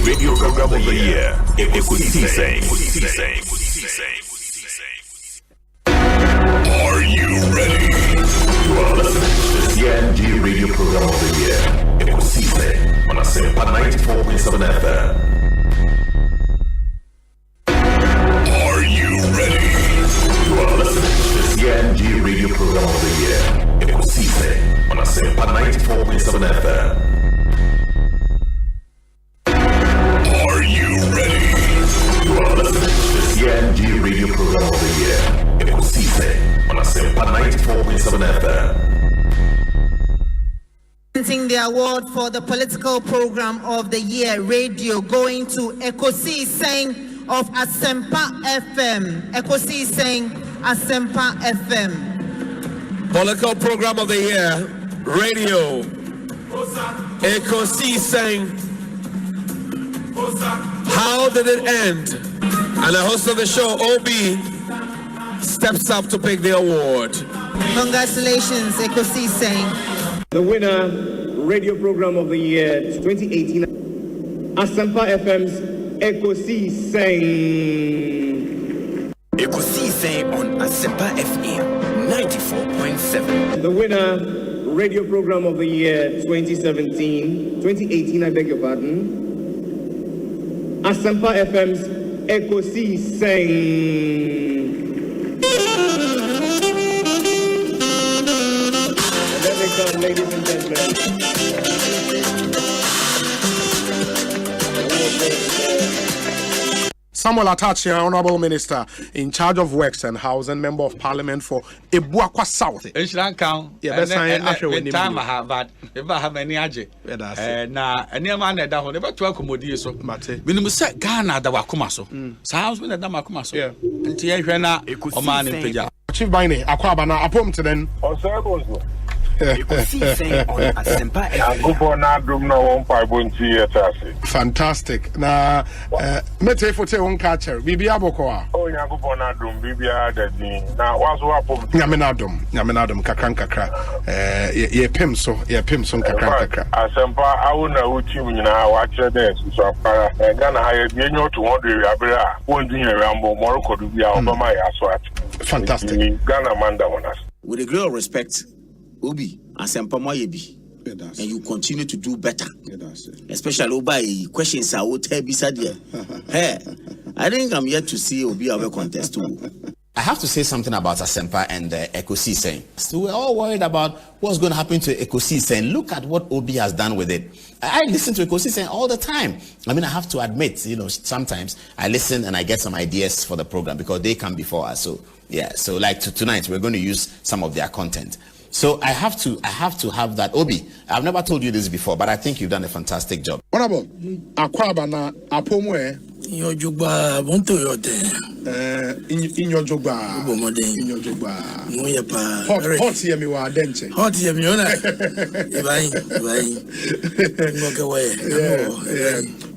Radio Program of the Year. Ekosiisen. Are you ready? You are listening to the CNG Radio Program of the Year. Ekosiisen on Asempa 94.7 FM. Are you ready? You are listening to the CNG Radio Program of the Year. Ekosiisen on Asempa 94.7 FM. Are you ready? You are listening to the CNG Radio Program of the Year. Ekosiisen on Asempa 94.7 FM. Presenting the award for the political program of the year, radio, going to Ekosiisen of Asempa FM. Ekosiisen, Asempa FM. Political program of the year, radio, Ekosiisen. How did it end? And the host of the show, OB, steps up to pick the award. Congratulations, Ekosiisen. The winner, radio program of the year 2018, Asempa FM's Ekosiisen. Ekosiisen on Asempa FM 94.7. The winner, radio program of the year 2018, I beg your pardon, Asempa FM's Ekosiisen. Ladies and gentlemen. Samuel Atachi, Honorable Minister in charge of Works and Housing, Member of Parliament for Ebuakwa South. It should count. Yeah, that's time I have, but if I have any aje. Na any man that down never to accommodate so. When you say Ghana, that wakuma so. Sounds when that makuma so. Yeah. Until you hear na o man in Peja. Chief Bine, Akwabana, Apom to then. Osei Bonsu. Ekosiisen on Asempa FM. Fantastic. Na mete fote won catcher. Bibia bokoa. Oh, Yakubon Adum, Bibia Daddy. Now, what's what? Nyamenadum, kakra. Ye pimso kakra. Asempa, I will know what you now watch this. So, Ghana, I have been to wonder Abra, one year Rambo, Morocco to be out of my aswat. Fantastic. Ghana Manda on us. With a great respect, Obi, Asempa Moyebi. And you continue to do better. Especially Obi, questions I will tell beside you. Hey, I think I'm yet to see Obi have a contest too. I have to say something about Asempa and Ekosiisen. So we're all worried about what's going to happen to Ekosiisen. Look at what Obi has done with it. I listen to Ekosiisen all the time. I mean, I have to admit, sometimes I listen and I get some ideas for the program because they come before us. So yeah, so like tonight we're going to use some of their content. So I have to have that. Obi, I've never told you this before, but I think you've done a fantastic job. Honorable, Akwabana, Apomwe. In your jugba, want to your In your jugba. Hot here, me wa denche. Hot here, me ona.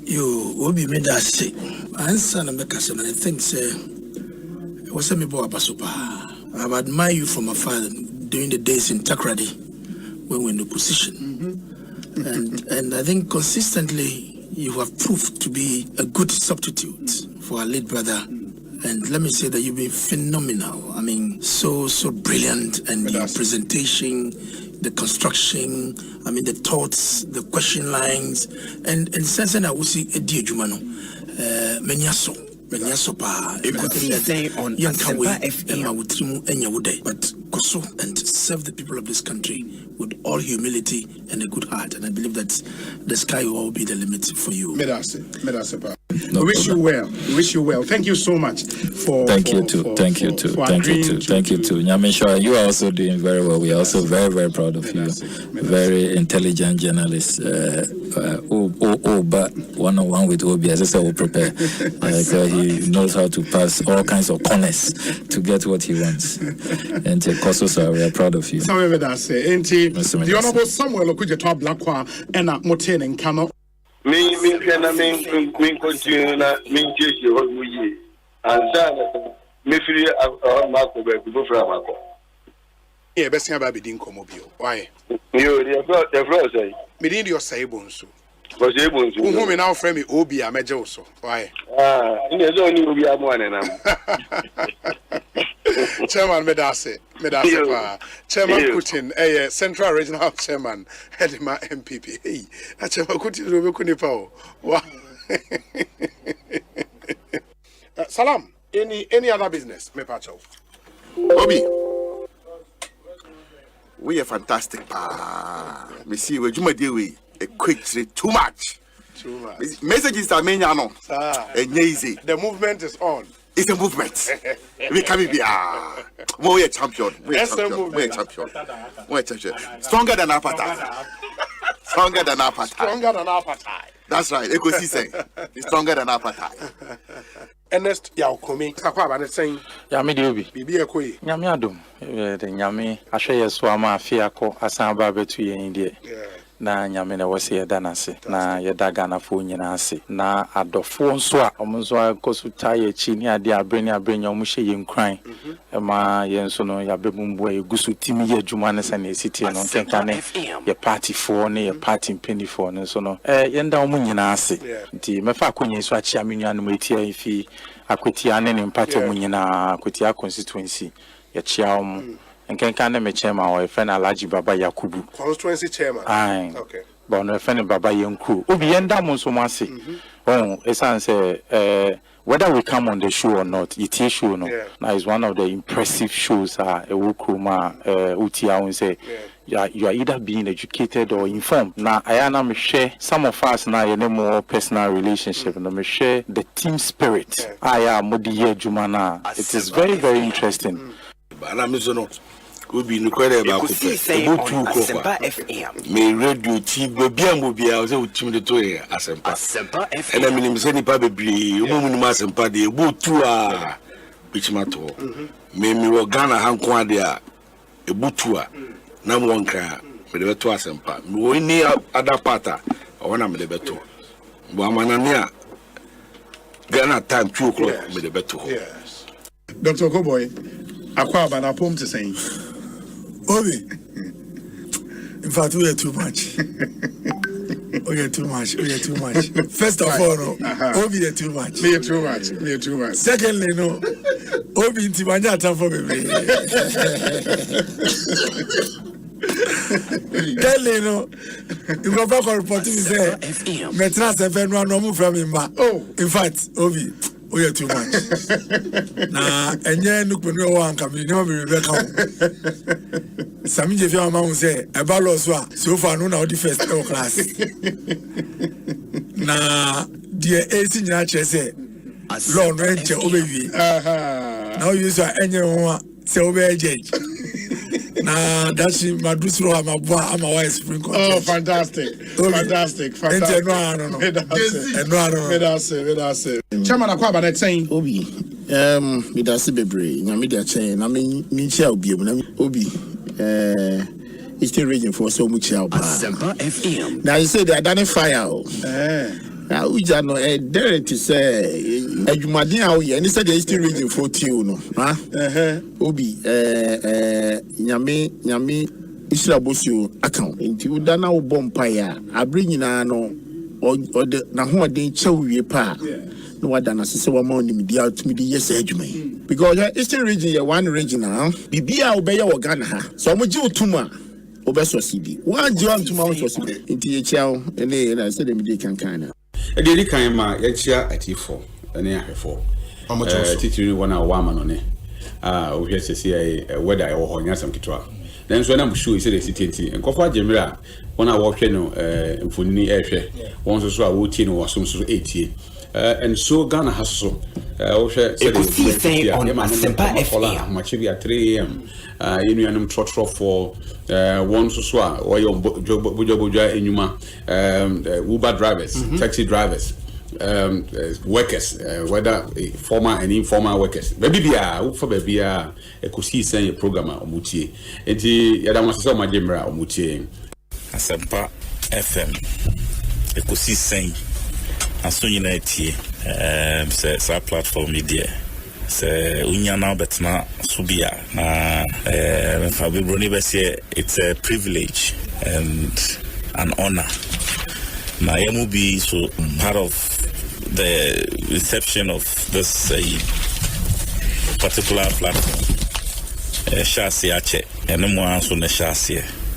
You will be made that sick. I answer and make us and I think, say, what's a me boy Basupa? I've admired you from afar during the days in Takrady when we're in the position. And I think consistently you have proved to be a good substitute for our late brother. And let me say that you've been phenomenal. I mean, so brilliant. And your presentation, the construction, I mean, the thoughts, the question lines, and sense I will see a dear Jumano. Menyaso. Ekosiisen on Asempa FM. But Koso and serve the people of this country with all humility and a good heart. And I believe that the sky will all be the limit for you. Medase. We wish you well. Thank you so much for. Thank you too. Thank you too. Nyamisha, you are also doing very well. We are also very, very proud of you. Very intelligent journalist. But one-on-one with Obi, as I said, will prepare. He knows how to pass all kinds of corners to get what he wants. And Koso, sir, we are proud of you. The Honorable Samuel Okuja Blakwa and Moten and Kano. Me continue na me change your whole year. And me feel Marco go for Marco. Yeah, best thing about being Comobio. Why? You the floor say. Me didn't your say Bonsu. Because you Bonsu. Who me now friend me Obi a meje so. Why? In the zone Obi a mo anenam. Chairman Medase pa. Chairman Putin, Central Regional Chairman, Hedima MPP. Hey, Chairman Putin Robe Kunipa. Wow. Salam. Any other business? Me pacho. Obi. We are fantastic. We see we a quick too much. Messages are many no. Easy. The movement is on. It's a movement. We can be we are champion. We are champion. Stronger than apartheid. Stronger than apartheid. That's right. Ekosiisen is stronger than apartheid. Ernest Yaokomi, Kakwa Bane saying, Yami Dubi, Bibi Ekoi, Yami Adum, the Yami, Ashe Swama, Fiako, Asempa betu India. Na nyamena wase danase na yedagana fo nyinase na adofo nso a omonso akosu taye chi ni ade abreni omhye yenkran ma yenso no yabebumbu egusu timi ye adwuma ne sane esitie no nkenka ne ye party for ne ye party penny for ne so no yenda omo nyinase nti mefa akonye so achia menua no etia ifi akwetia ne mpate omo nyina akwetia constituency ye chia omo Nkenka ne me chairman or friend Alhaji Baba Yakubu. Constituency chairman. Aye. Okay. But no friend Baba Yenku. Obi yenda mo so mase. Esan say whether we come on the show or not, it is show no. Now is one of the impressive shows Ewukruma Utia won say you are either being educated or informed. Now I me share some of us now you know more personal relationship and me share the team spirit. Aya modi ye jumana. It is very very interesting. Obi no kwere ba ko fe obutu ko me radio ti bia mbobia o se utim de to e Asempa FM ena minim se nipa bebre omumu ni Asempa de obutu a bichimato me wo Ghana hanko ade a ebutu a na mo nka me de beto Asempa me wo ni ada pata o na me de beto bo amanane a Ghana time 2 o'clock me de beto yes Dr. Koboy akwa bana pom to saying Obi, in fact, we are too much. We are too much. First of all, Obi are too much. Me too much. Secondly, no, Obi in Timanya time for me. Thirdly, no, you go back and report to me say, Metras FM no move from him back. Oh, in fact, Obi. We are too much. Na enye nukunu wa nka bi no be be ka. Sami je fi ama say e ba lo so far no na the first class. Na die AC nyina che say law no enche obewie. Now you say enye ho say obeje. Na that's madusro amabwa amawa spring contest. Oh, fantastic. Chairman akwa ba saying Obi me da se bebre nya me da chen na me chia obi na Obi Eastern region for so much help. Asempa FM. Now you say they identify now we just know there to say adwumaden a we any say the Eastern region for tiu no Obi nyame isra bosio account nti uda na wo bompa ya abre nyina no ode na ho ode chewie pa no wada na sese wa ma onim dia atumi di yes adwuma because Eastern region ya one region now bibia obeye wo Ghana ha so mo ji otuma obeso CB one ji otuma wo so CB nti ye chiao ene na say dem di kankan na e dey kan ma ye chia atifo ene ahefo titiri wona wa ma no ne o hwe sese weda e wo ho nya sam kitwa then so na mo show say the city nkofo agemira wona wo hwe no mfonini ehwe won so a wo tie no wasom so etie and so Ghana has so wo hwe say on Asempa FM much be at 3 am you know trot for one so a wo yo bojoboja enyuma Uber drivers taxi drivers workers whether formal and informal workers baby bia wo for baby a Ekosiisen program omutie enti yada mo se o majemra omutie Asempa FM Ekosiisen asonyina etie sa platform media se unyana betna subia na Fabi Bruni be say it's a privilege and an honor Now, I will be so part of the reception of this particular platform.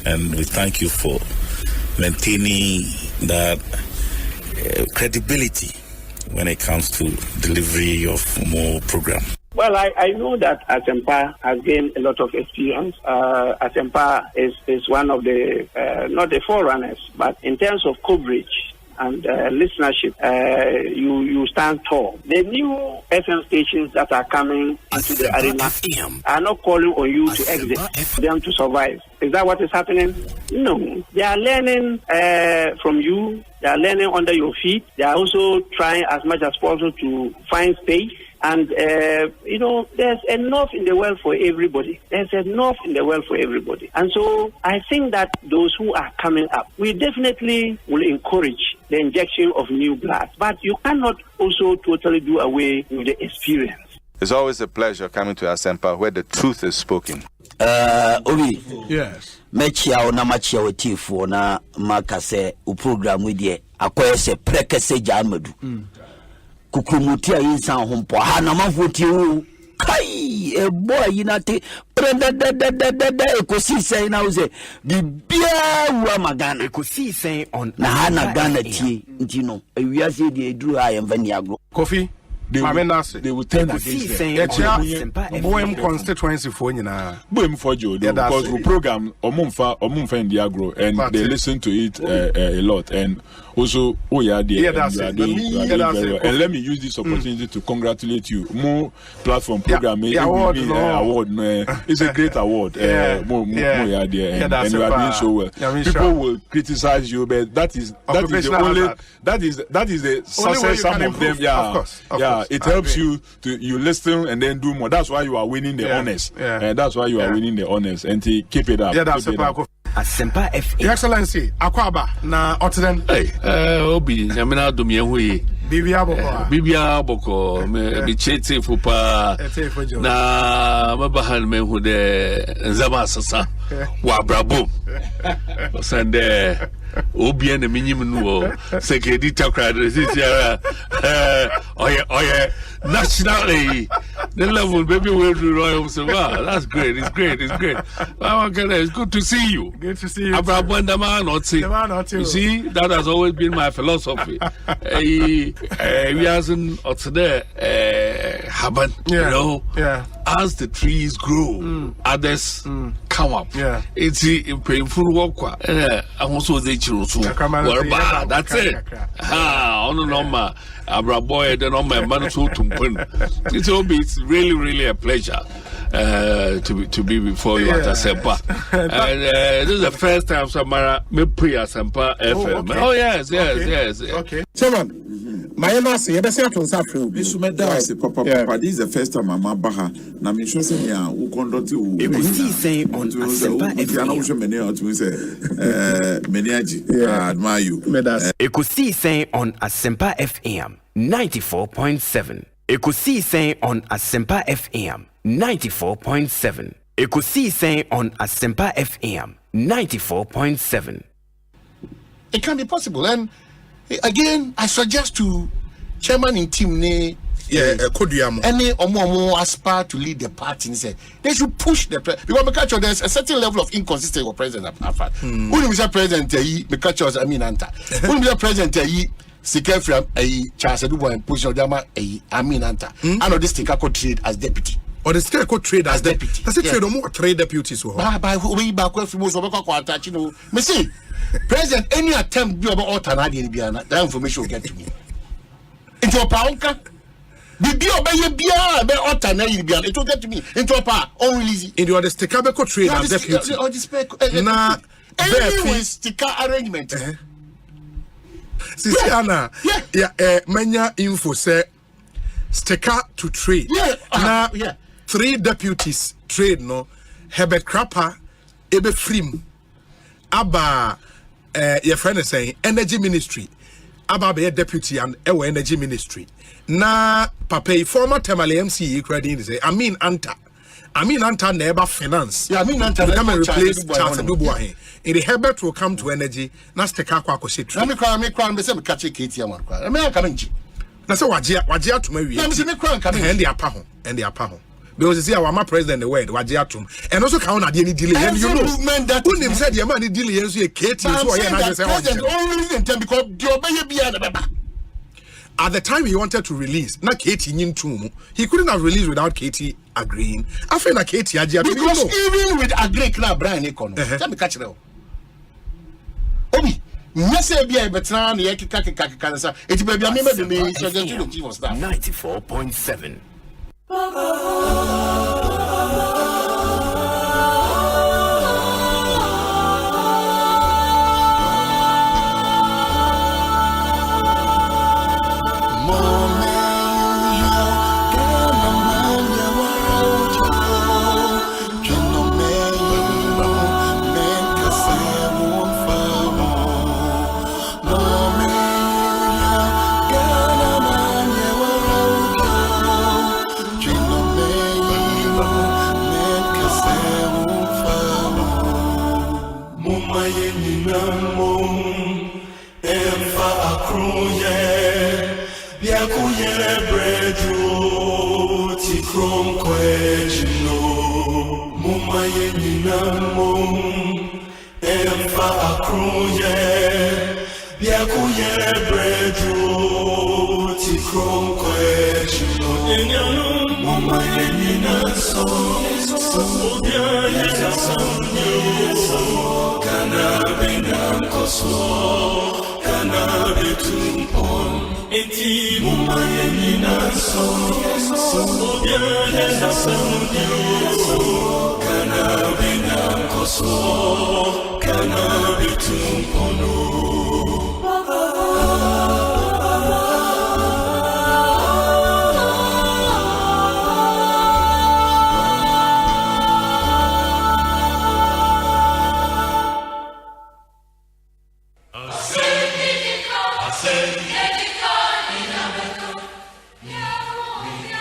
And we thank you for maintaining that credibility when it comes to delivery of more program. Well, I know that Asempa has gained a lot of experience. Asempa is one of the, not the forerunners, but in terms of coverage and listenership, you stand tall. The new FM stations that are coming into the arena are not calling on you to exit, them to survive. Is that what is happening? No. They are learning from you. They are learning under your feet. They are also trying as much as possible to find space. And, there's enough in the world for everybody. There's enough in the world for everybody. And so I think that those who are coming up, we definitely will encourage the injection of new blood. But you cannot also totally do away with the experience. It's always a pleasure coming to Asempa where the truth is spoken. Obi. Yes. Mechia na machia wetifo na makase u program we die akoyese prekese jamadu. Kukumutia insa hompo hana mafuti u kai e boy yinate ekosisen na uze bibia wa magana ekosisen on na hana gana tie ntino ewiase de eduru ayemvani agro Kofi they will turn against them. Boem constituency for nyina. Boem for Joe because we program omumfa in the agro and they listen to it a lot and also and let me use this opportunity to congratulate you. More platform program award. It's a great award. And you are doing so well. People will criticize you, but that is the only that is the success some of them. Of course. It helps you to listen and then do more. That's why you are winning the honors. That's why you are winning the honors. And keep it up. Asempa FM. Your Excellency, Akwaba na Otren. Obi, nyamina do mienhui. Bibia boko me chete fupa na mabahan me hu de nzama sasa wa brabo. Sande obi na minyim no sekedi takra this year oye nationally the level baby will do royal so wow that's great it's great it's good to see you. Good to see you. You see, that has always been my philosophy. We hasn't today happen, as the trees grow, others come up. It's painful work. I'm also the children. That's it. It's really a pleasure to be before you at Asempa. And this is the first time Samara me pre Asempa FM. Oh yes. Okay. Chairman, my embassy, you better to suffer. This is the first time I'm baha. Na me sure say ya who conduct you. Ekosiisen on Asempa FM. I admire you. Ekosiisen on Asempa FM 94.7. Ekosiisen on Asempa FM 94.7. Ekosiisen on Asempa FM 94.7. It can be possible, and again, I suggest to chairman in team any omo aspire to lead the party and say they should push the because there's a certain level of inconsistency of president when you say president because I mean anta when you say president Sikefram Charles Edubo and push Odama Amin Anta. I know this sticker could trade as deputy. Or the sticker could trade as deputy. Does it trade or more trade deputies? By way back with most of the Messi, President, any attempt to about Tanadi, that information will get to me. Into a pounka, be obey Bia, be Otana, it will get to me. Into a power, only in the sticker could trade as deputy. Or the spec, sticker arrangement. Sisiana, manya info say sticker to trade. Now 3 deputies trade no Herbert Crapper, Ebe Frim, Abba your friend is saying energy ministry, Abba be a deputy and Ewa energy ministry. Na Pape former Temale MC credit say Amin Anta I mean, Anta never finance. Yeah, I mean, Anta come and replace Charles Dubois. In the Herbert will come to energy. Nas take a quack or shit. Let me cry, me say, me catch a Katie. I mean, I come. That's what Wajia to marry. I'm saying, cry, come in. And the apaho, and the apaho. Because you see, our president, the word, Wajiatum, and also count at any delay. And you know, that who name said your money delay is a Katie. So I am president only in time because the obey be at the time he wanted to release, not Katie Nintum, he couldn't have released without Katie agreeing. I feel like Katie Ajia. Because even with agree, Brian Econo, tell me catch it. Obi, Messy be a veteran, Yakaka cancer. It may be a member of the main secretary of chief of staff. 94.7.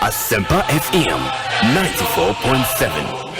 Asempa FM 94.7.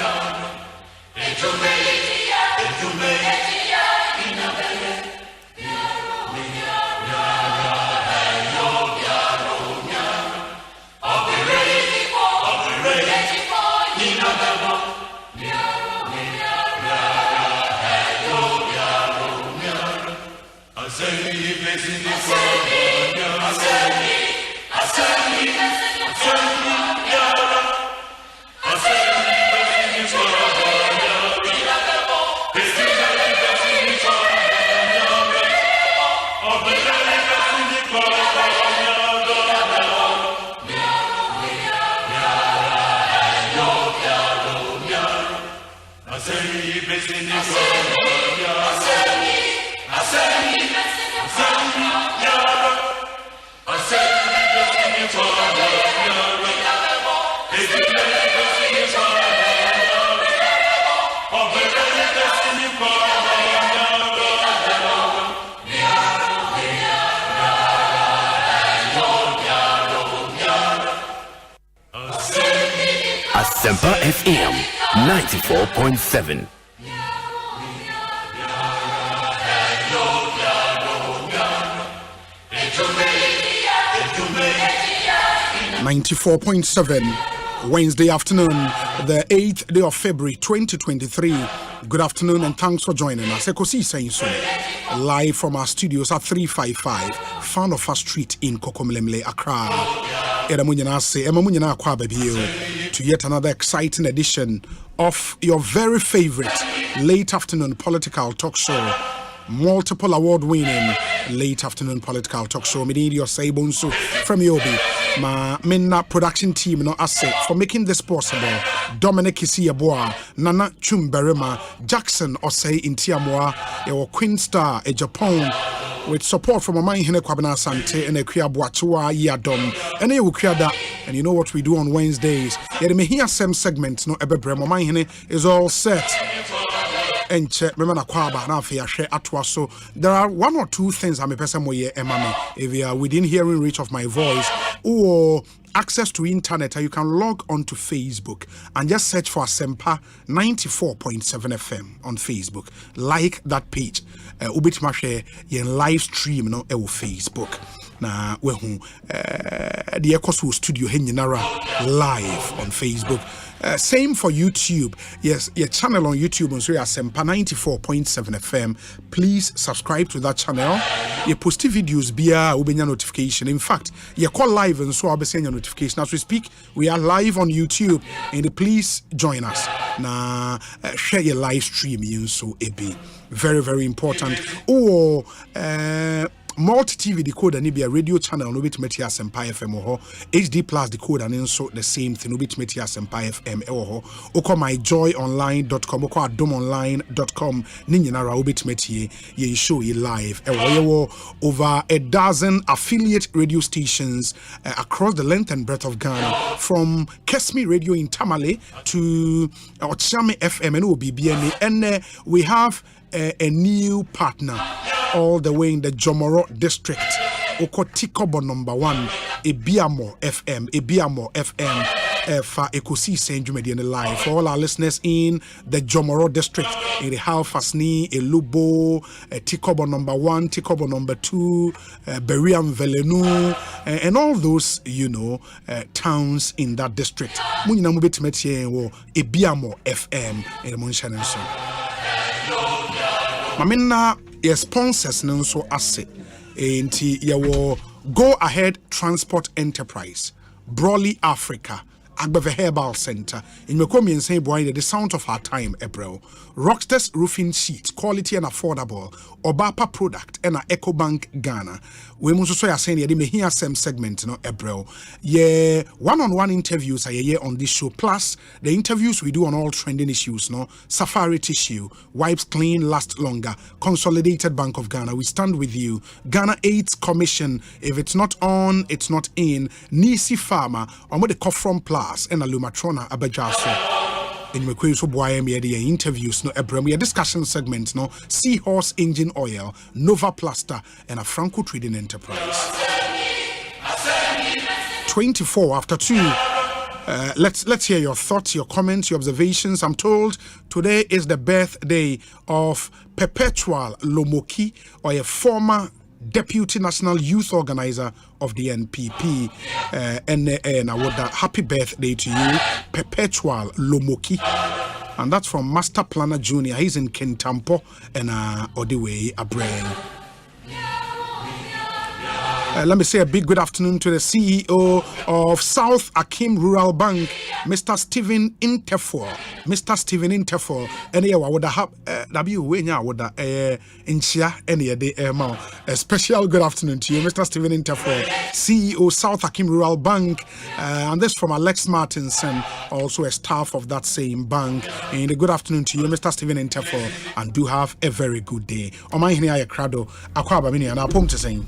Asempa FM 94.7. Wednesday afternoon, the 8th day of February 2023. Good afternoon and thanks for joining us. Ekosiisen live from our studios at 355 Fanofa Street in Kokomelemle, Accra. To yet another exciting edition of your very favorite late afternoon political talk show, multiple award winning late afternoon political talk show. Medidi Osei Bonsu from Yobi. My Minna production team no asset for making this possible. Dominic Isiaboa, Nana Chumberema, Jackson Osei in Tiamoa, your Queen Star, a Japan. With support from Amai Hene Kwabena Sante and Ekia Boatua Yadom and Eukiada. And you know what we do on Wednesdays? Yet me here same segment no Ebebrem Amai Hene is all set. enche me na kwaba na afi ahwe atwa so. There are one or two things I'm a person moye emame if you are within hearing reach of my voice or access to internet, you can log onto Facebook and just search for Asempa 94.7 FM on Facebook. Like that page. Ubitma share yen live stream no e Facebook. Na wehu the Ekosiisen studio henyinara live on Facebook. Same for YouTube. Yes, your channel on YouTube on Asempa 94.7 FM. Please subscribe to that channel. You post videos via ubenya notification. In fact, you call live and so I'll be sending your notification. As we speak, we are live on YouTube and please join us. Now share your live stream so it be very, very important. Or multi-TV decoder ni be a radio channel no bit meti Asempa FM ho HD plus decoder and so the same thing no bit meti Asempa FM ho oko myjoyonline.com oko adomonline.com ni nyinara obit meti ye show ye live over a dozen affiliate radio stations across the length and breadth of Ghana, from Kesmi Radio in Tamale to Ochame FM and OBBN, and we have a new partner all the way in the Jomoro district. Okotikobo number 1, Ebiamo FM, for Ekosiisen Jumedian live. For all our listeners in the Jomoro district, in the Halfasni, Elubo, Tikobo number 1, Tikobo number 2, Beriam Velenu, and all those, towns in that district. Munina Mubetimetie wo Ebiamo FM in the Munshanenso. Mamina your sponsors so asset enti your Go Ahead Transport Enterprise, Brawley Africa, Agbeve Herbal Center, in Mekomi and Saint Boy, the sound of our time, April. Rocksters Roofing Sheet, quality and affordable, Obapa product, and a EcoBank Ghana. We must also say that we hear some segment, April. Yeah, one-on-one interviews are here on this show, plus the interviews we do on all trending issues, Safari Tissue, Wipes Clean Last Longer, Consolidated Bank of Ghana, we stand with you. Ghana AIDS Commission, if it's not on, it's not in. Nisi Farmer, on the Kofrom Plus, and Alumatrona Abajaso. In Mekwe so boy me the interviews a discussion segment Seahorse Engine Oil, Nova Plaster, and a Franco Trading Enterprise. 24 after 2. Let's hear your thoughts, your comments, your observations. I'm told today is the birthday of Perpetual Lomoki, or a former Deputy National Youth Organizer of the NPP, and I would happy birthday to you, Perpetual Lomoki. And that's from Master Planner Jr. He's in Kentampo and Odeway Abrain. Let me say a big good afternoon to the CEO of South Akim Rural Bank, Mr. Stephen Interfor. Mr. Stephen Interfor. And I would have a special good afternoon to you, Mr. Stephen Interfor, CEO South Akim Rural Bank. And this from Alex Martinson, also a staff of that same bank. And a good afternoon to you, Mr. Stephen Interfor. And do have a very good day. On my here, Crado, Aquaba Mini, and I'll pump to sing.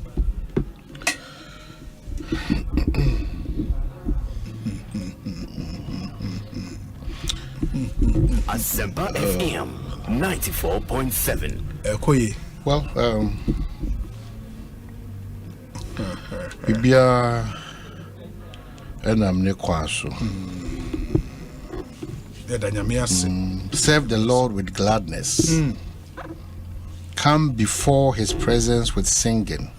Asempa FM 94.7. Well, Bibia and I'm Nekwaso. Serve the Lord with gladness. Come before his presence with singing.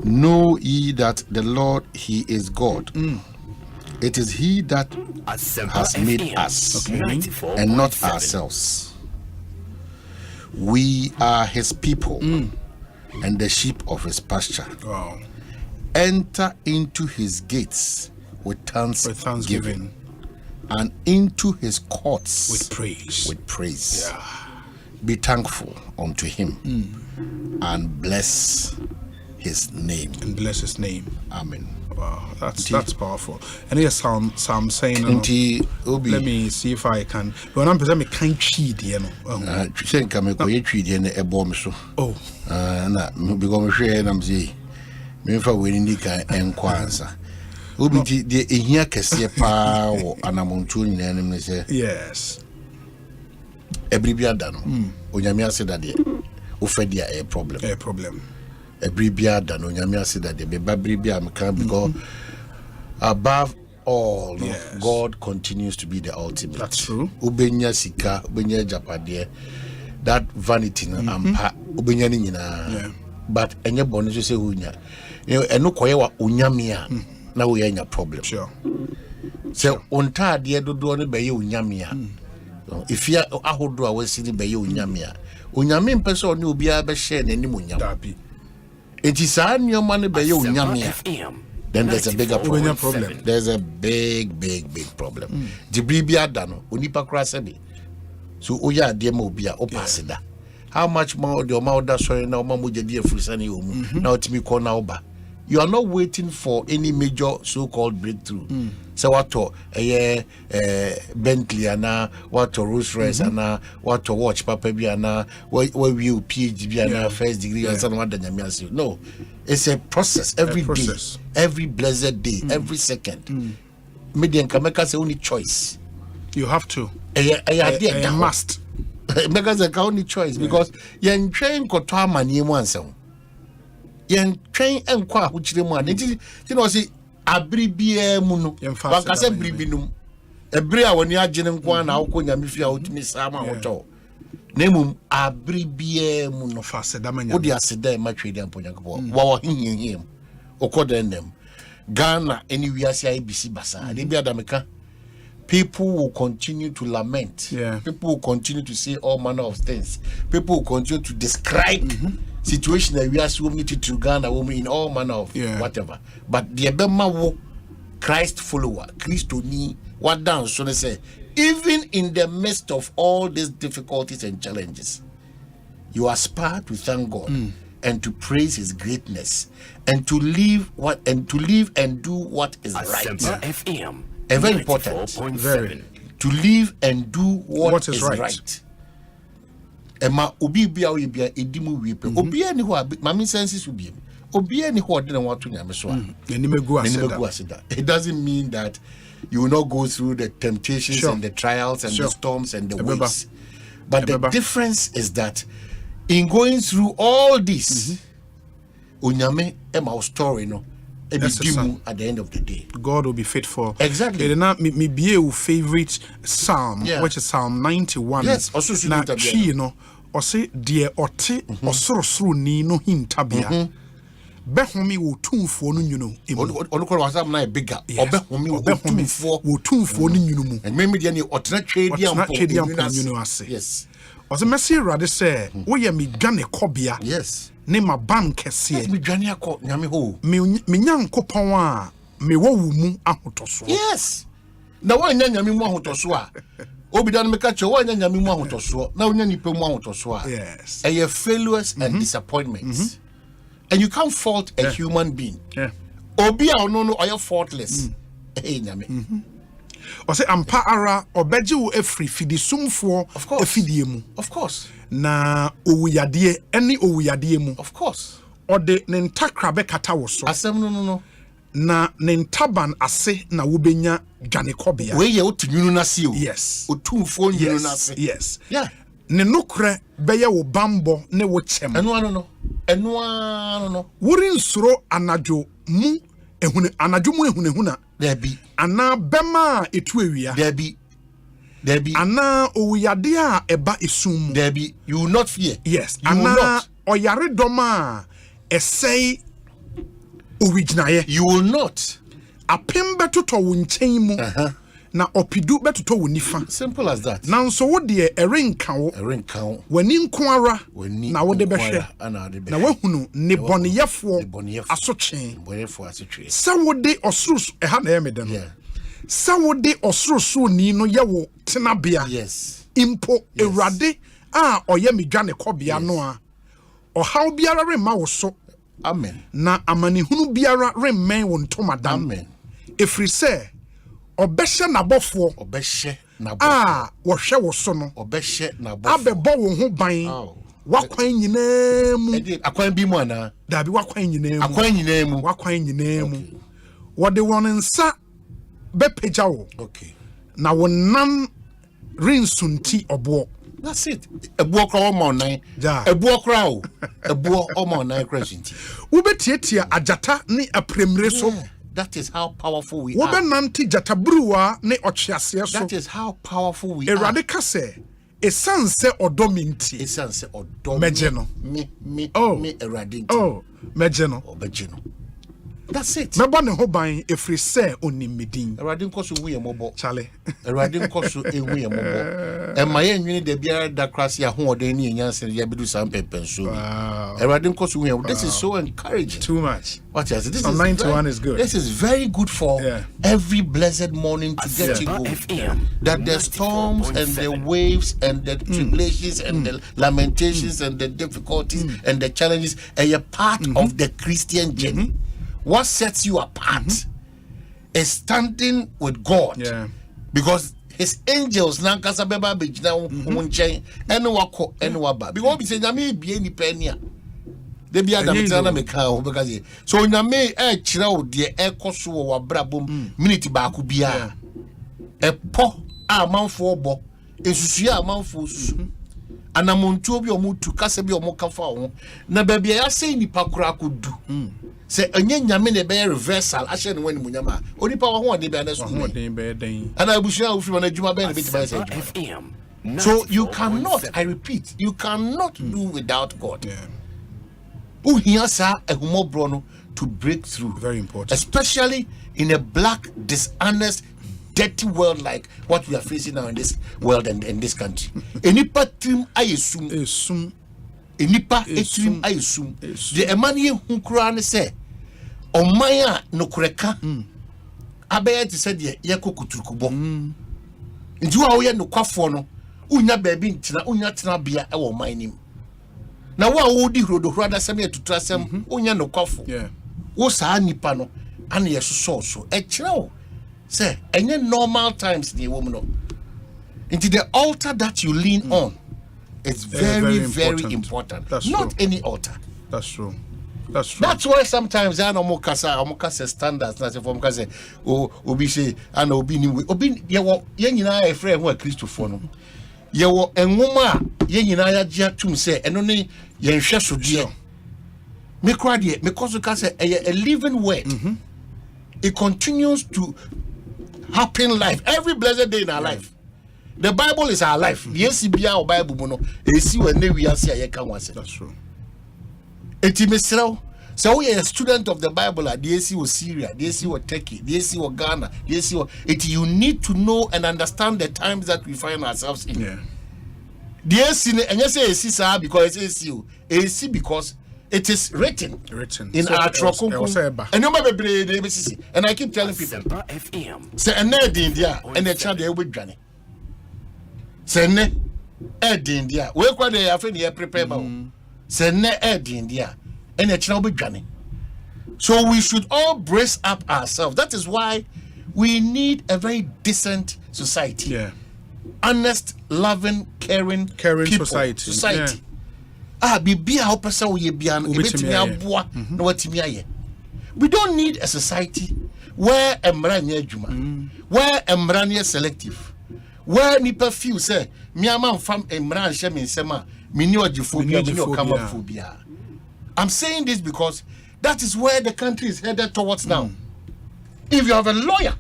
Know ye that the Lord, he is God. It is he that has made us, and not ourselves. We are his people, and the sheep of his pasture. Enter into his gates with thanksgiving, and into his courts with praise. Yeah. Be thankful unto him, and bless his name. Amen. Wow, that's powerful. And here's Psalm saying, let me see if I can. When I'm present, I can't cheat, you know. Oh, na because I'm sure I'm saying, me for winning the guy and kwanza. Ubi the ehia kese pa wo anamontu nyina say. Yes. Ebribia dano. Onyame said that Ofedia a problem. A problem. Ebribia dano. Onyame said that the Babribia can because above all, God continues to be the ultimate. That's true. Ubenya sika, ubenya japade, that vanity ampa, ubenya nina. But enye bonu so say unya. Eno koye wa unyamia na we enya problem. Sure. So onta de dodo no be ye unyamia. If you ahodo a wasi ni be ye unyamia. Unyame mpese oni obi a be share nanim unyam. Dabi. Enti saa nyoma no be ye unyamia. Then there's a bigger problem. There's a big problem. Jibribia dano onipa kra sebi. So oya de ma obi a opasida. How much more the amount sorry now mama jadi efusani omu. Now timi ko na oba. You are not waiting for any major so-called breakthrough. So what to Bentley ana, what to Rolls Royce ana, what to watch Papa bi ana, where you PhD bi ana, first degree and some other nyamiasi. No, it's a process every day, every blessed day, every second. Median kameka say only choice. You have to. A must. Because the only choice because you train koto amani mu ansem. Yen train enkwa huchire mu an. You know see abribie mu no. Wanka say bribinum. Ebri a woni agene nkwa na akọ nyame fi a otumi sama hoto. Nemum abribie mu no fa seda manya. Odi aseda ma twede amponyankpo. Wo hinhihim. Okoda nem. Ghana anywhere say IBC basa. Dey bi adameka. People will continue to lament. People will continue to say all manner of things. People will continue to describe situation that we are so meet to Ghana in all manner of whatever. But the Ebema wo Christ follower, Christoni, what down so they say, even in the midst of all these difficulties and challenges, you aspire to thank God and to praise His greatness and to live and do what is right. FM. Very important. Very. To live and do what is right. Emma obi bia o bia edimu wipe. Obi ani ho mami senses obi. Obi ani ho de na wato nyame so a. Enimegu aseda. It doesn't mean that you will not go through the temptations and the trials and the storms and the waves. But the difference is that in going through all this, Unyame Emma story no. At the end of the day, God will be faithful. Exactly. Me be a favorite psalm, which is Psalm 91. Yes, also na chi you know, or say dear ote or sorosro ni no him tabia. Behomi wo tumfo no nyuno. Onukọ wasam na bigger. Obehomi wo tumfo no nyuno. And maybe the any otena trade am nyuno ase. Yes. Ose mesi rade say, wo ye me dwane kobia. Yes. Ne ma ban kese me dwane akọ nyame ho me nyankopon a me wo mu ahotoso. Yes, na wa nya nyame mu ahotoso a obi dan me ka che wa nya nyame mu ahotoso na onya nipa mu ahotoso a yes your failures and disappointments and you can't fault a human being. Obi a no oya faultless nyame o say ampa ara obeje wo afri fidisumfo afidie mu. Of course. Na owuyade eni owuyade mu. Of course. Ode ne ntakra be kata wo so. Asem no. Na ne ntaban ase na wobenya dwane kobia. We ye otununu na se o. Yes. Otumfo nyunu na se. Yes. Yeah. Ne nokre be ye wo bambo ne wo chem. Eno ano no. Wori nsuro anajo mu ehunehuna. Debi. Ana bema etu ewia. Debi. Ana owuyade a eba esum. Debi. You will not fear. Yes. You will not. Oyare doma essay originaye. You will not. Apem betoto wo nchen mu. Na opidu betoto wo nifa. Simple as that. Na nso wo de erenka wo. Wani nko ara. Na wo de behwe. Na wahunu ne boneyefo asotwe. Sa wo de osurus eha na yemede no. Sa wo de osurusu ni no ye wo tenabea. Yes. Impo ewrade a oye medwane kobia no a. Ohaw biara remma wo so. Amen. Na amanehunu biara remmen wo ntomadam. Amen. Efri se obehye nabofo wohwe wo so no obehye nabofo abebo wo ho ban wakwan nyina mu akwan bi mu ana dabi wakwan nyina mu wode won nsa bepeja wo okay na wonam rinsunti obo That's it. A book or more nine. A book row. A book or more nine crescent. Ubetiatia ajata ni apremreso. That is how powerful we are. Wobenanti jatabruwa ne ochiasia so. That is how powerful we are. Eradika se esanse odominti. Esanse odominti. Mejeno. Me eradinti. Oh, mejeno. Mejeno. That's it. Meba ne ho ban efri se onimidin. Eradin koso wu yemobo. Chale. Eradin koso ewu yemobo. E ma ye nwini de bia da krase ahoden ne enyanse ya bedu sam pepenso. Eradin koso wu yemobo. This is so encouraging. Too much. What else? This is 91 is good. This is very good for every blessed morning to get you going. That the storms and the waves and the tribulations and the lamentations and the difficulties and the challenges are a part of the Christian journey. What sets you apart is standing with God. Yeah. Because his angels nankasa beba bejina unchen eno wako eno waba. Because we say nyame bie ni penia. De bia da mtana meka ho bekaze. So nyame kira wo de ekoso wo wabrabom minute ba ku bia. Epo amanfo obo esusu amanfo susu. Anamontu obi omutu kase bi omukafa ho. Na ba bia ya sei nipa kura kodu. Say enye nyame ne be reversal ahye ne wani munyama onipa wa ho de be na so ho de be den ana abushia ofiri na adwuma be na be tiba say so you cannot, I repeat, you cannot do without God. Who here sa ehumobro no to break through. Very important, especially in a black, dishonest, dirty world like what we are facing now in this world and in this country. Enipa trim ayesum enipa etrim ayesum the emani hu kura ne say omaya no kureka abeye ti se de ye kokuturukubo nti wa wo ye no kwafo no unya baabi ntina unya tena bia e wo man nim na wo di hrodo da sem etutu asem unya no kwafo wo saa nipa no ana ye so e kire wo say enye normal times the woman no into the altar that you lean on. It's very, very important. That's not true. Any altar. That's true. That's true. That's why sometimes I know mokasa standards. Na se for mokasa obi say ana obi ni obi ye nyina e frɛ ho a Christopher no. Ye wo enwoma ye nyina ya gye atum say eno ne ye nhwɛ so de. Me kra de me koso ka say a living word. It continues to happen life every blessed day in our life. The Bible is our life. Yes, bia o Bible mo no. Esi we na wi ase ayeka wanse. That's true. Eti mesraw. So we are a student of the Bible at the AC or Syria, the AC or Turkey, the AC or Ghana, the AC or you need to know and understand the times that we find ourselves in. Yeah. The AC and you say AC sir because it's AC because it is written in so our trokum. And you remember and I keep telling people say and India and the child they will journey. Sene India. We kwa de afi ne prepare ba. Sene India. And the child will be journey. So we should all brace up ourselves. That is why we need a very decent society. Yeah. Honest, loving, caring people. Society. Yeah. Bibia opesa wo ye bia no ebetimi aboa na watimi aye. We don't need a society where emra nya adwuma, where emra nya selective, where nipa feel say me ama mfam emra nhye me nsem a me ni ogiphobia me ni okamaphobia. I'm saying this because that is where the country is headed towards now. If you have a lawyer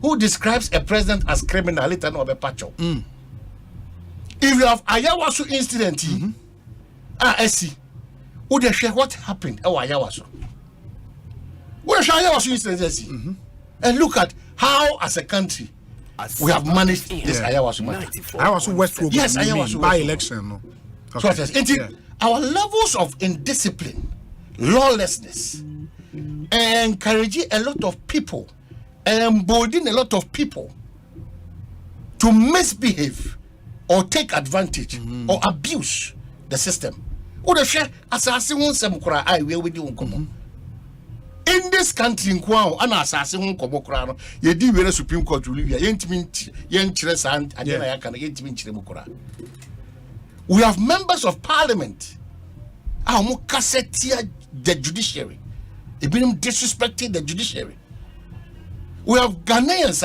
who describes a president as criminal, later no be pacho. If you have Ayawasu incident, would you share what happened? Oh, Ayawasu. Would you share Ayawasu incident? And look at how, as a country, we have managed this Ayawasu matter. Ayawasu West Road. Yes, Ayawasu by election. No. Okay. So our levels of indiscipline, lawlessness, encouraging a lot of people, emboldening a lot of people to misbehave or take advantage or abuse the system. In this country, the Supreme Court we have members of parliament the judiciary. They've been disrespecting the judiciary. We have Ghanaians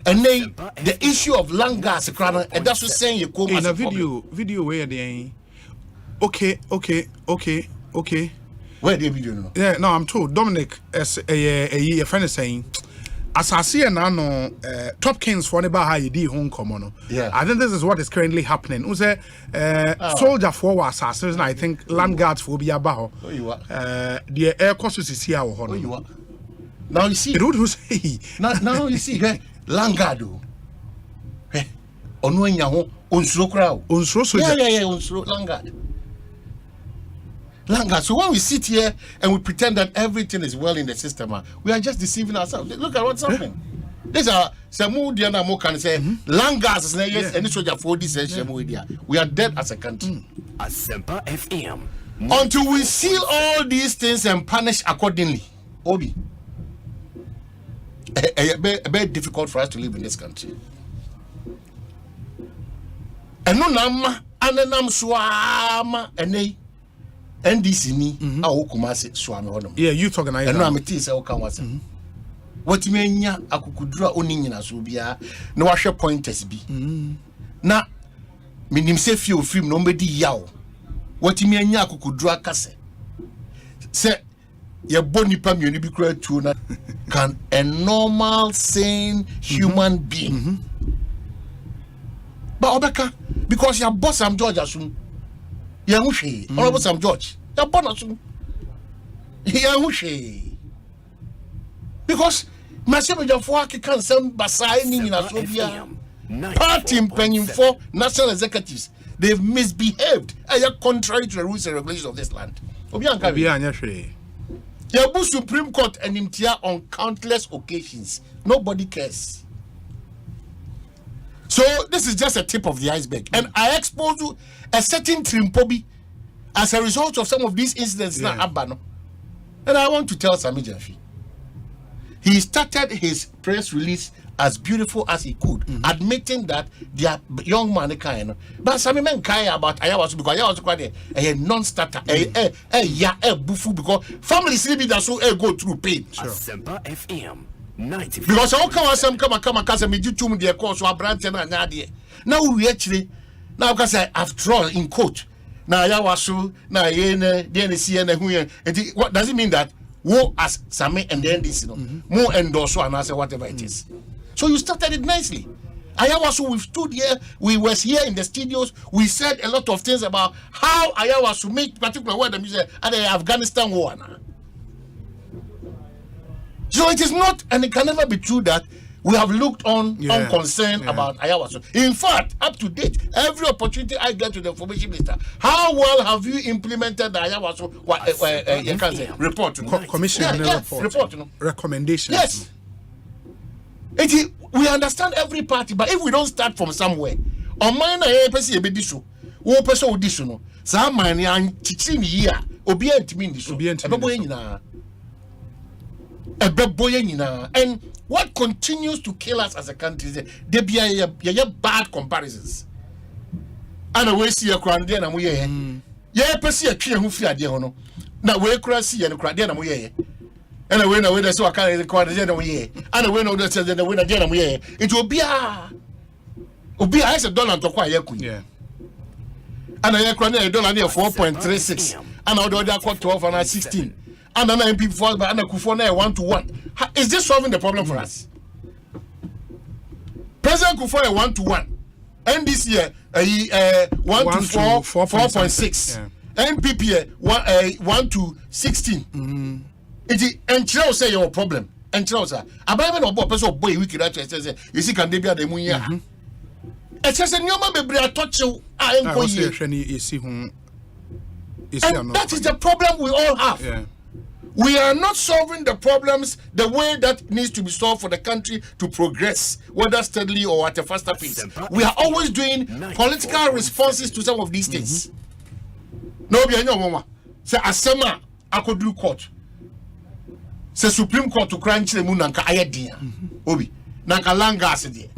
And then the issue of land gas, and that's what saying you come in a video where they okay. Where the video no? Yeah, no, I'm told Dominic as a friend is saying as I see now top kings for about how you do home common. Yeah, I think this is what is currently happening. Who's soldier for assassins, I think land guards for be about the air costs is here or you are. Now you see it would say now you see land guard on unsuro crowd yeah unsuro land guard. So when we sit here and we pretend that everything is well in the system, we are just deceiving ourselves. Look at what's happening. These are some more can say Langas yes, and soldier for this we are dead as a country. Asempa FM. Until we seal all these things and punish accordingly. Obi. Very difficult for us to live in this country. And no nama anenam swama and NDC ni a wokumase swami hodom. Yeah, youth organizer. And no ameti say wokamase. What menya akukudura oni nyina so bia na wahwe pointers bi. Na minim se fi ofrim no mbedi yawo. What menya akukudura kase. Se ye boni pa mioni bi kura tuo na can a normal sane human being. But obeka because your boss am George asum. Yahushi, Honorable Sam George. Yabonasu. Yahushi. Because myself and your fork can send Basai in Asobia. Party penning for national executives. They've misbehaved. Contrary to the rules and regulations of this land. Yabu Supreme Court and Imtia on countless occasions. Nobody cares. So this is just a tip of the iceberg, and I expose you a certain Trimpobi as a result of some of these incidents now Abano. And I want to tell Sami Jafi, he started his press release as beautiful as he could, admitting that their young man kind. But Sami men care about Ayawasu because Ayawasu quite a non-starter, bufu because families sleeping that so go through pain. Asempa FM. Because all come me do to the course or branch and nadia. Now we actually now because after all in quote now Yawasu now yene DNC and what does it mean that wo as Sami and then this more endorse and answer whatever it is. So you started it nicely. Ayawasu, we stood here, we was here in the studios, we said a lot of things about how Ayawasu make particular word at the Afghanistan war now. So it is not, and it can never be true that we have looked on unconcerned about Ayawasu. In fact, up to date, every opportunity I get to the information minister, how well have you implemented the Ayawasu report? Commission report. Recommendations. Yes. We understand every party, but if we don't start from somewhere, on mine a person be this one person audition, some man and teaching here, obedient mean this. And what continues to kill us as a country is there be a bad comparisons. And we see a crowd there and we yeah, person a tree who fear dear no. Now we see and crowd there and we and I win away the so I can't record the way. And I win all the win again and we it will be a has a dollar to acquire. Yeah. And I crowd a dollar near 4.36 and I do that 12 and 16. And then MP falls by and Kufona 1-1. Is this solving the problem for us? President Kufona 1-1. And this year 4.6. NPP 1-16. It is and say your problem. And say about no person boy we can say you see can they be the munya. It's just a new man be touch you and that is the problem we all have. Yeah. We are not solving the problems the way that needs to be solved for the country to progress, whether steadily or at a faster pace. We are always doing political responses to some of these things. No, be no mama. Say Asema Akodru Court. Say Supreme Court to crunch the moon nanka ayadia. Obi nanka langas there.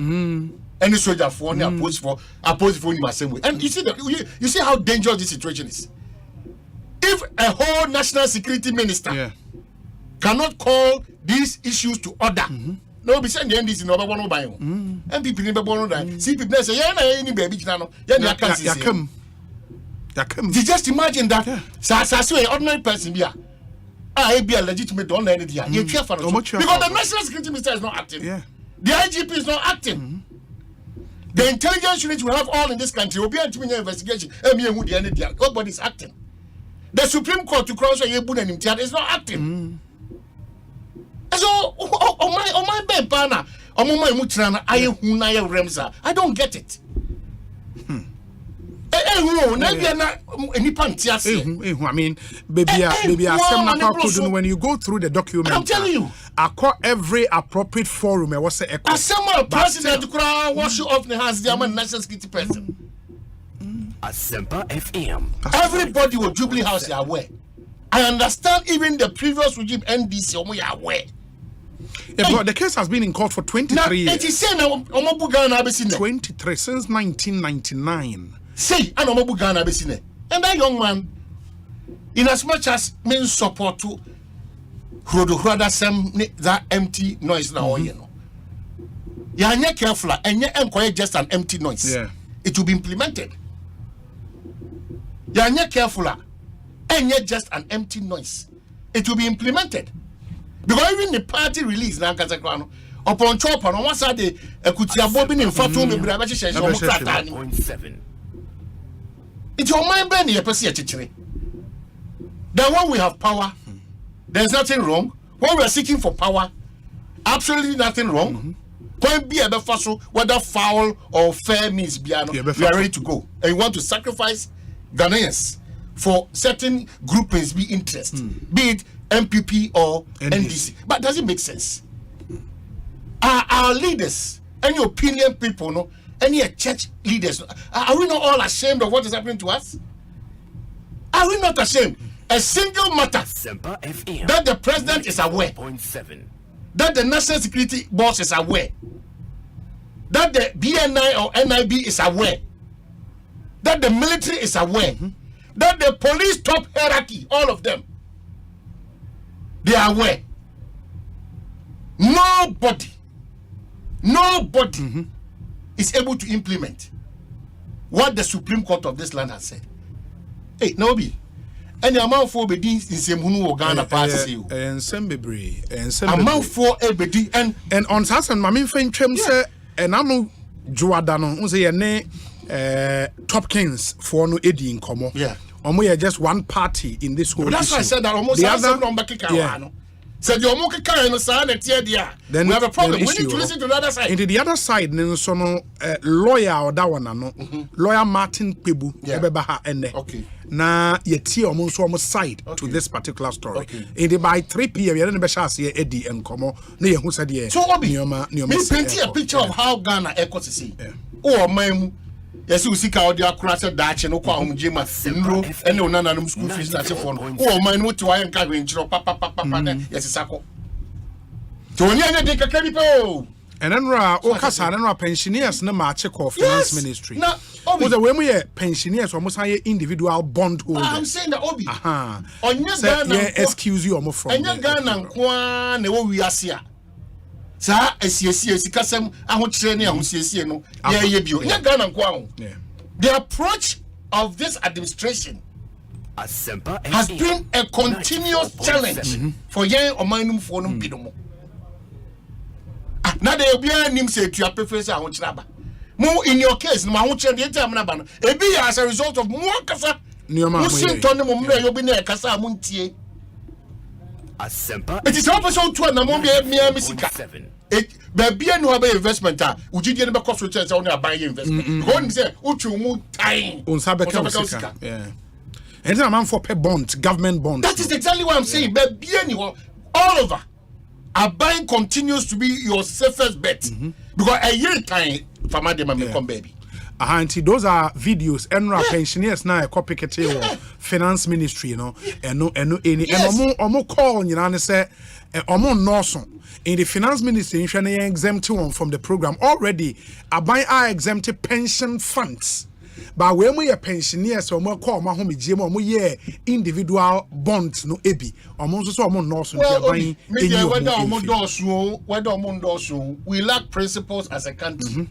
Any soldier for any oppose for in the same way. And you see that you see how dangerous this situation is. If a whole national security minister cannot call these issues to order, no be send the NDC no be one buy MPP ni be born no CPP na say yeah na any baby jina no yeah na can see Yakam. You just imagine that so ordinary person be be a legitimate on any dia you care for because the national security minister is not acting. The IGP is not acting. The intelligence unit we have all in this country will be an investigation. Nobody is acting. The Supreme Court to cross a year is not acting. So, my bed banner, my mutrana, I don't get it. I mean, when you go through the document, I'm telling you, I call every appropriate forum. I was say, Asempa president to crown wash you off the hands, the national security person. Asempa FM. Everybody will Jubilee House, you are aware. I understand even the previous regime NDC, you are aware. But the case has been in court for 23 years. 23 since 1999. Say, and that young man, in as much as men support to that empty noise now, you know. You are not careful, and you enquire just an empty noise. It will be implemented. You are not careful, and yet just an empty noise. It will be implemented. Because even the party release now, upon chop on one side, a kutia bobbing in Fatu, it's your mind, Benny, a person. Then when we have power, there's nothing wrong. When we are seeking for power, absolutely nothing wrong. Point be a befaso, whether foul or fair means piano, we are ready to go. And you want to sacrifice Ghanaians for certain groupings be interest, be it MPP or NDC. But does it make sense? Our leaders, any opinion people, no, any church leaders, are we not all ashamed of what is happening to us? Are we not ashamed? A single matter that the president is aware, that the national security boss is aware, that the BNI or NIB is aware, that the military is aware, that the police top hierarchy, all of them, they are aware. Nobody is able to implement what the Supreme Court of this land has said. Hey, Nobi, any amount for bedin in Semunu or Ghana party, and Sembebre, and amount for ebedi and on Sassan, Mammy Fain Tremse, and Anu Joadano, say a ne Topkins for no Eddie in Como. We are just one party in this whole. That's why I said that almost the other number said your monkey carrying a son at the then we have a problem. We need to listen to the other side. Into the other side, then so no lawyer or that one no lawyer Martin Pebu Ebebaha ene. Okay. Na yeti almost side to this particular story. Okay. It by 3 p.m. you're in the Beshas here Eddie and Como. Ne who said yeah. So Obi, me paint a picture of how Ghana Ekosiisen. Oh my. Yes, you see how they are crafted Dutch and Oka Jima, and no none of school fees that's a phone. Oh, my, what to I am carrying, papa, yes, Sako. To any other credit. And then Okasa and pensioners no match of finance ministry. Now, when we are pensioners, almost high individual bond holder. I'm saying that Obi. On your Ghana, excuse you almost from. And your Ghana, Kwan, we are here. Sa SCC kasem ahokyere ne ahosiesie no ye bio nya Ghana nko aho the approach of this administration has been a continuous challenge for young omanum for no bidomo na de obia nim se tua preference ahokyere aba mo in your case no ahokyere de time na ba no e be as a result of mo kasa mo sinton mo mre yo bi na kasa mo ntie Asempa. It is also to na mo be misika. Baby no have investment ujidie no be cost returns on buy investment. Go and say uchu mu time. Unsa be ka. Yeah. And a man for pay bond, government bond. That is exactly what I'm saying. Baby all over. A buying continues to be your safest bet. Because a year time farmer dem may come baby. Auntie, those are videos. Enra pensioners now a copy finance ministry, you know, and no any and call you know and say Norson in the finance ministry exempt one from the program already. A buy are exempted pension funds. but we mo ye pensioners o mo call ma ho megye mo ye individual bonds no ebi o mo so mo no so ban media whether o mo we lack principles as a country.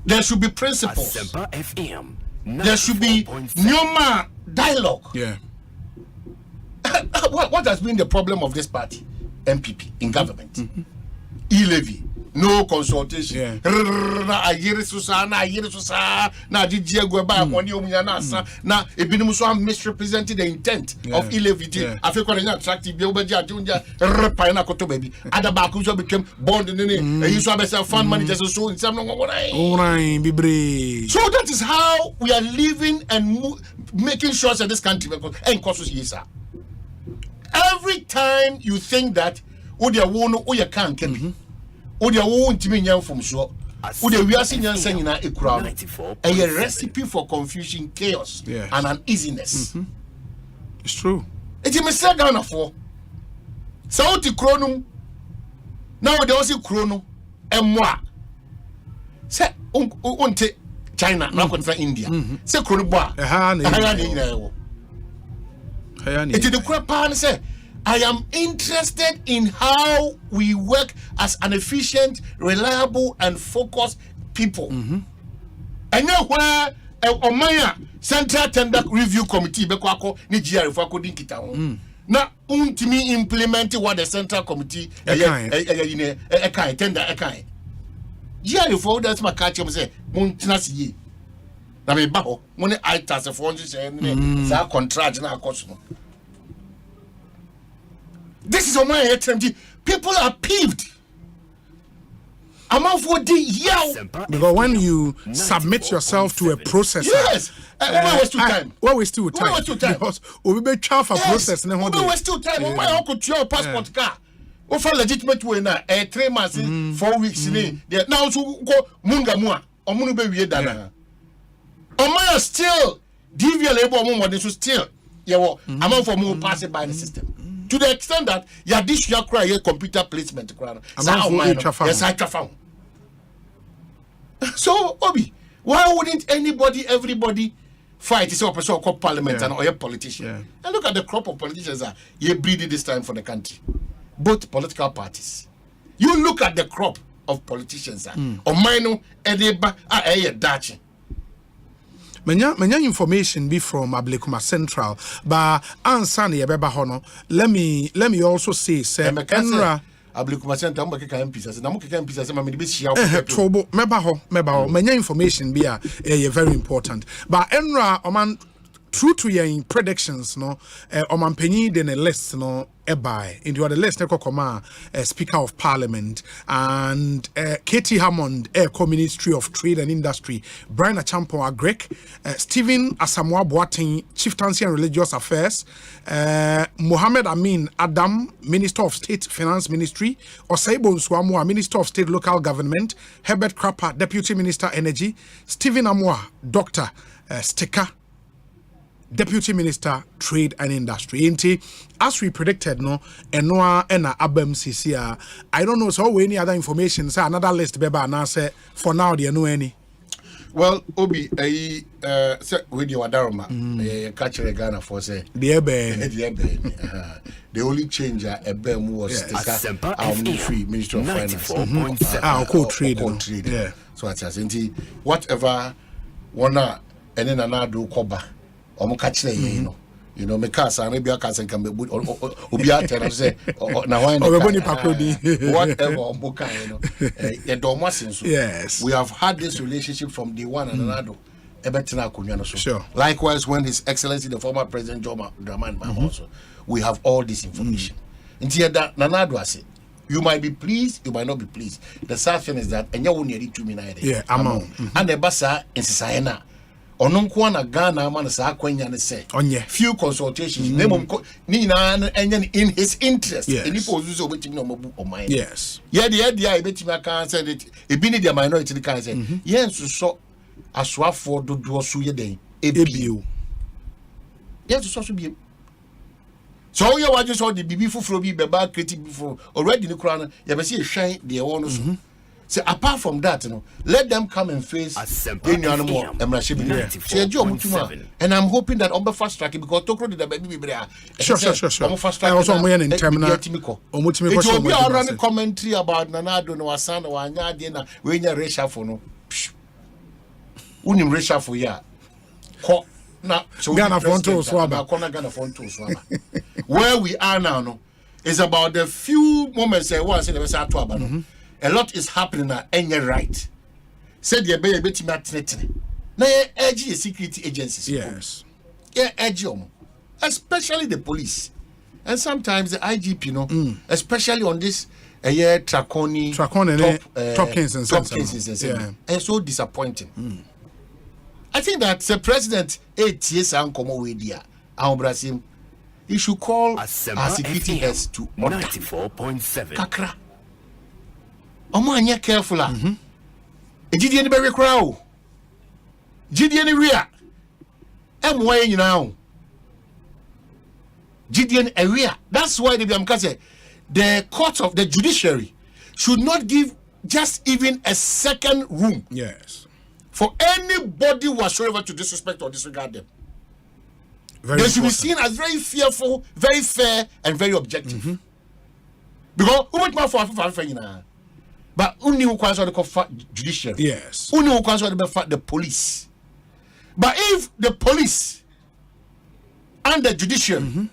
There should be principles. Asempa FM. There should be normal dialogue. Yeah. What has been the problem of this party, MPP, in government? E-levy, no consultation. Na misrepresented the intent of e-levy. I feel quite attractive. Other back became bond and you saw fund managers so in some. So that is how we are living and making sure that this country and causes every time you think that Odia wono oya can kebi. Odia wo ntimi nyam from so. Odia wiase nyansa nyina ekura no. A recipe for confusion, chaos, and uneasiness. It's true. It is say Ghana for. Sauti kronum. Now they also chrono emwa. Say unte China na kontra India. Say chrono ba. It is the crap and say I am interested in how we work as an efficient, reliable, and focused people. And now where Omaya Central Tender Review Committee bekwako ni GR for coding kita. Na untimi implement what the Central Committee ekai tender ekai. GR for that's my catch say muntinasi ye. Na me baho money itas for say za contract na cost. This is my attempt. People are peeved. I'm out for the yell. Because when you submit yourself to a process, yes, why waste time? Why waste your time? Because we be try for process. Why waste your time? Why uncle your passport car? What for legitimate way now? 3 months, 4 weeks. Now so go munga mua. Omunu be we dana. Omaya still DV labor omo this still. Yeah, I'm out for more passing by the system. To the extent that your dish your cry your computer placement yes, I found. So Obi, why wouldn't everybody fight this opposition called parliament and or a politician? And look at the crop of politicians that you breeding this time for the country. Both political parties. You look at the crop of politicians or minor edeba dachi. Many information be from Ablekuma Central, but ansani ebeba hono. Let me also say, sir, Enra Ablekuma Central mbakeka MPs as na mukeka MPs as mami be shia trouble meba ho. Many information be very important. But Enra oman true to your predictions no oman penny den a list no ebai into the list ekokoma Speaker of Parliament and Katie Hammond Ministry of Trade and Industry, Brian Achampo Agrek, Stephen Asamoah Boateng Chieftaincy and Religious Affairs, Mohammed Amin Adam Minister of State Finance Ministry, Osei Bonsu Minister of State Local Government, Herbert Crapper Deputy Minister Energy, Stephen Amoah Dr. Stika Deputy Minister Trade and Industry. As we predicted, no, Enoa ena Abem CCR. I don't know so any other information. Say another list beba na say for now there no any. Well, Obi, say with your Wadaroma, catch a Ghana for say the only change Ebem was our Minister of Finance. Co-trade. Yeah. So it's as whatever wanna and then another koba. Omo catch you know me cars and maybe a cars and can be obi atena say na why whatever omboka the domasin so yes we have had this relationship from day one and another ebetina akonya no so sure. Likewise when His Excellency the former President John Dramani Mahama also we have all this information until that nanado ase you might be pleased you might not be pleased the sad thing is that enya won yeri 2 minutes amount and the basa insisayena Ononkwa na Ghana man sa akwanya ne say few consultations name ni na enya in his interest any pose so betimi no mabu oman yes yeah the betimi aka say that e bi ni the minority the kan say yensu so asoafo dodo so ye den ebio yensu so bi so you what just all the bibi fufuro bi beba creative before already ni kura no ye be say hwan the one so So apart from that, let them come and face any animal. And I'm hoping that on fast track because Tokro did the baby. Sure. I also am in terminal. It will be a running commentary about Nanado no Asan or Anyadina when you're racial for no. Unim racial for ya. Ghana Fonto Swaba. Where we are now is about the few moments I was in the West Atwaba. A lot is happening now, and you're right. Said you're better now, edgy security agencies. Yes. Yeah, edgy, especially the police, and sometimes the IGP, especially on this Traconi, top cases and so disappointing. I think that the president 8 years and come away there, Brasim, he should call our security heads to 94.7. Kakra. Anya careful. Ejidi any very crowd. Jidi any area. Way now. Jidi any area. That's why the court of the judiciary should not give just even a second room. Yes. For anybody whatsoever to disrespect or disregard them. They should be seen as very fearful, very fair, and very objective. Because who much more for but only who can the judiciary. Yes. Only who can the police. But if the police and the judiciary,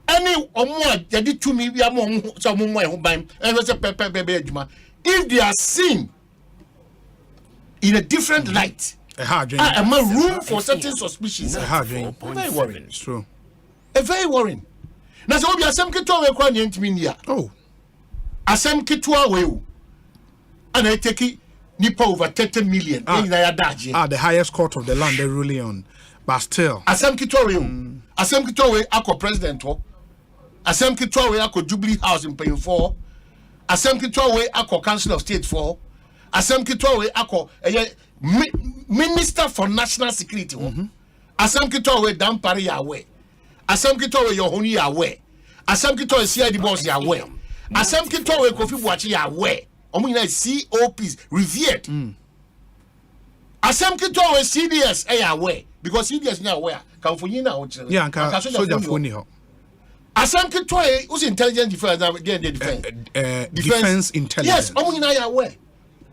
any or more, they did to me, we are more some more who buy and was a pepper baby. If they are seen in a different light, a room for certain suspicions. Very worrying. It's true. Very worrying. Now, so we are some Kitwa we crying into me. Oh, Asem Kitwa we. And I take it nipa over 30 million. The highest court of the land they're ruling on. But still. Asem Kitwa Asem Kitwa ako president. Asem Kitwa ako Jubilee House in paying for. Asem Kitwa ako Council of State for. Asem Kitwa ako Minister for National Security. Asem Kitwa Dampari Yawe. Asem Kitwa Yohoni Yawe. Asem Kitwa CID boss Yawe. Asem Kitwa Kofi Buachi Yawe. COPs revered. Asem Kitwa CDS aware because CDS now aware. Can for you now. Yeah, can soldier phone here. Asem Kitwa who's intelligence defense defense intelligence. Yes, aware.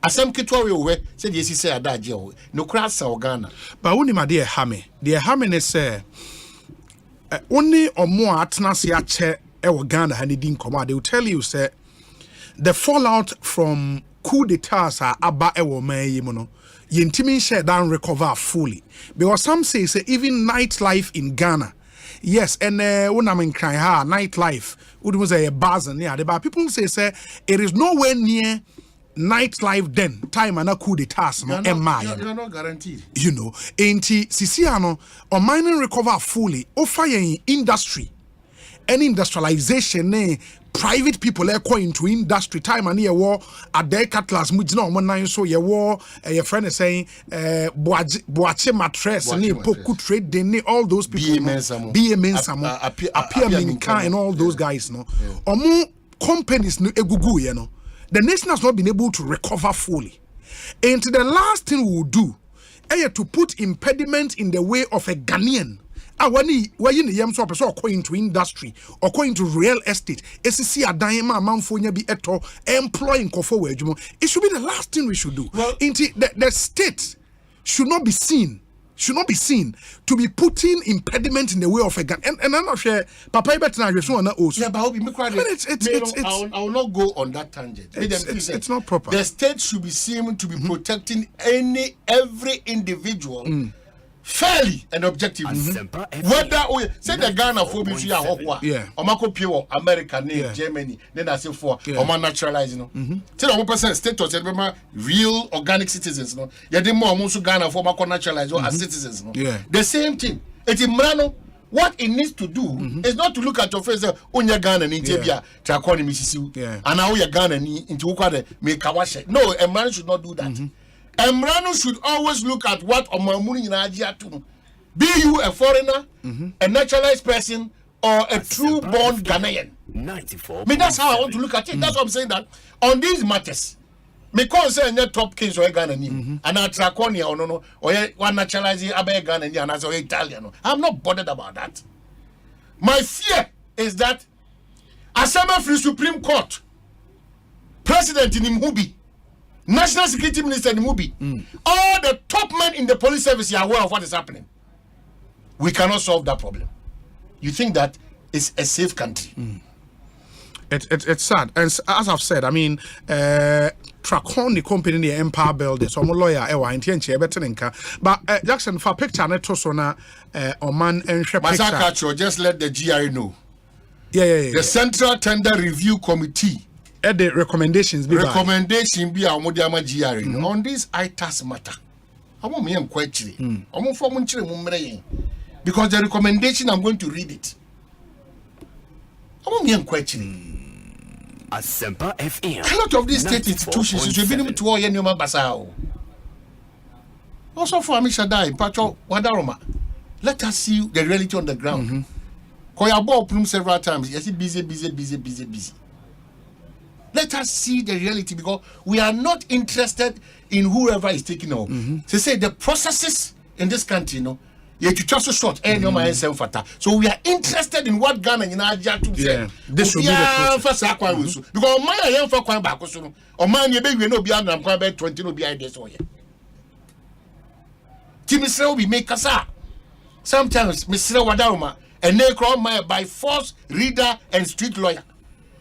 Asem Kitwa we said yes he said that no crass Ghana. But only my dear Hammy. Dear Hammy say only or more atnasi ache e Ghana and didn't come. They will tell you say the fallout from coup d'etat are aba ewo me no yentimi share down recover fully because some say even nightlife in Ghana, yes, and when I'm in crying nightlife would was a bars and yeah, but people say it is nowhere near nightlife then time and a coup d'etat no you're not guaranteed, you know, enti sisiano or mining recover fully or fire industry any industrialization private people into industry time and ye war at their cutlass mujina on 9 so ye war your friend is saying boache mattress and poku trade they all those people appear minka and all those guys no omo companies no egugu ye no the nation has not been able to recover fully and the last thing we will do is to put impediment in the way of a Ghanaian when you yam so person going to industry or going to real estate, SCC adayema manfonya bi eto employing kofo wejumo. It should be the last thing we should do. Well, the state should not be seen to be putting impediment in the way of a gun. And I'm not sure Papa better so na also. Yeah, but I will not go on that tangent. It's not proper. The state should be seen to be protecting every individual fairly and objectively. Whether we say the Ghana for be here Omako Pio America Germany then I say for naturalized say 1% status real organic citizens no ya dey more so Ghana for Omako naturalized as citizens no the same thing it imrano what it needs to do is not to look at your face onya Ghana ni tebia trakoni misisiu and now you Ghana ni into ukade make kawashe no a man should not do that. Emrano should always look at what Omamuni in Asia to. Be you a foreigner, a naturalized person, or a true born Ghanaian. 94. I mean, that's how I want to look at it. That's what I'm saying, that on these matters, me concern your top kings or Ghana and I Traconia or no or one naturalizing Abe Ghana and as Italian. I'm not bothered about that. My fear is that Asempa Free Supreme Court, President in Imubi, National Security Minister in Imubi, all the top men in the police service are aware of what is happening. We cannot solve that problem. You think that it's a safe country? It's sad, and as I've said, I mean, Tracon the company the Empire Building, so I'm a lawyer, but Jackson for picture net so na Oman and Masakacho, just let the GRE know. Yeah. The Central Tender Review Committee. The recommendations be recommendation be our Modiama GRE on this ITAS matter. I want me quite chilly. I'm for because the recommendation I'm going to read it. I want me quite chilly. Asempa FM. A lot of these state institutions should be able to all your basao. Also for Amisha Dai, Pacho Wadaroma. Let us see the reality on the ground. Koya bought several times. Yes, busy. Let us see the reality because we are not interested in whoever is taking over. They say the processes in this country, you just so short. So we are interested in what Ghana in Nigeria to say. This will be the process. Because my I am for Kwan back or man you baby no be under 20 no be ideas or Timmy will be make us. Sometimes Mr. Wadaroma and they call my by force reader and street lawyer.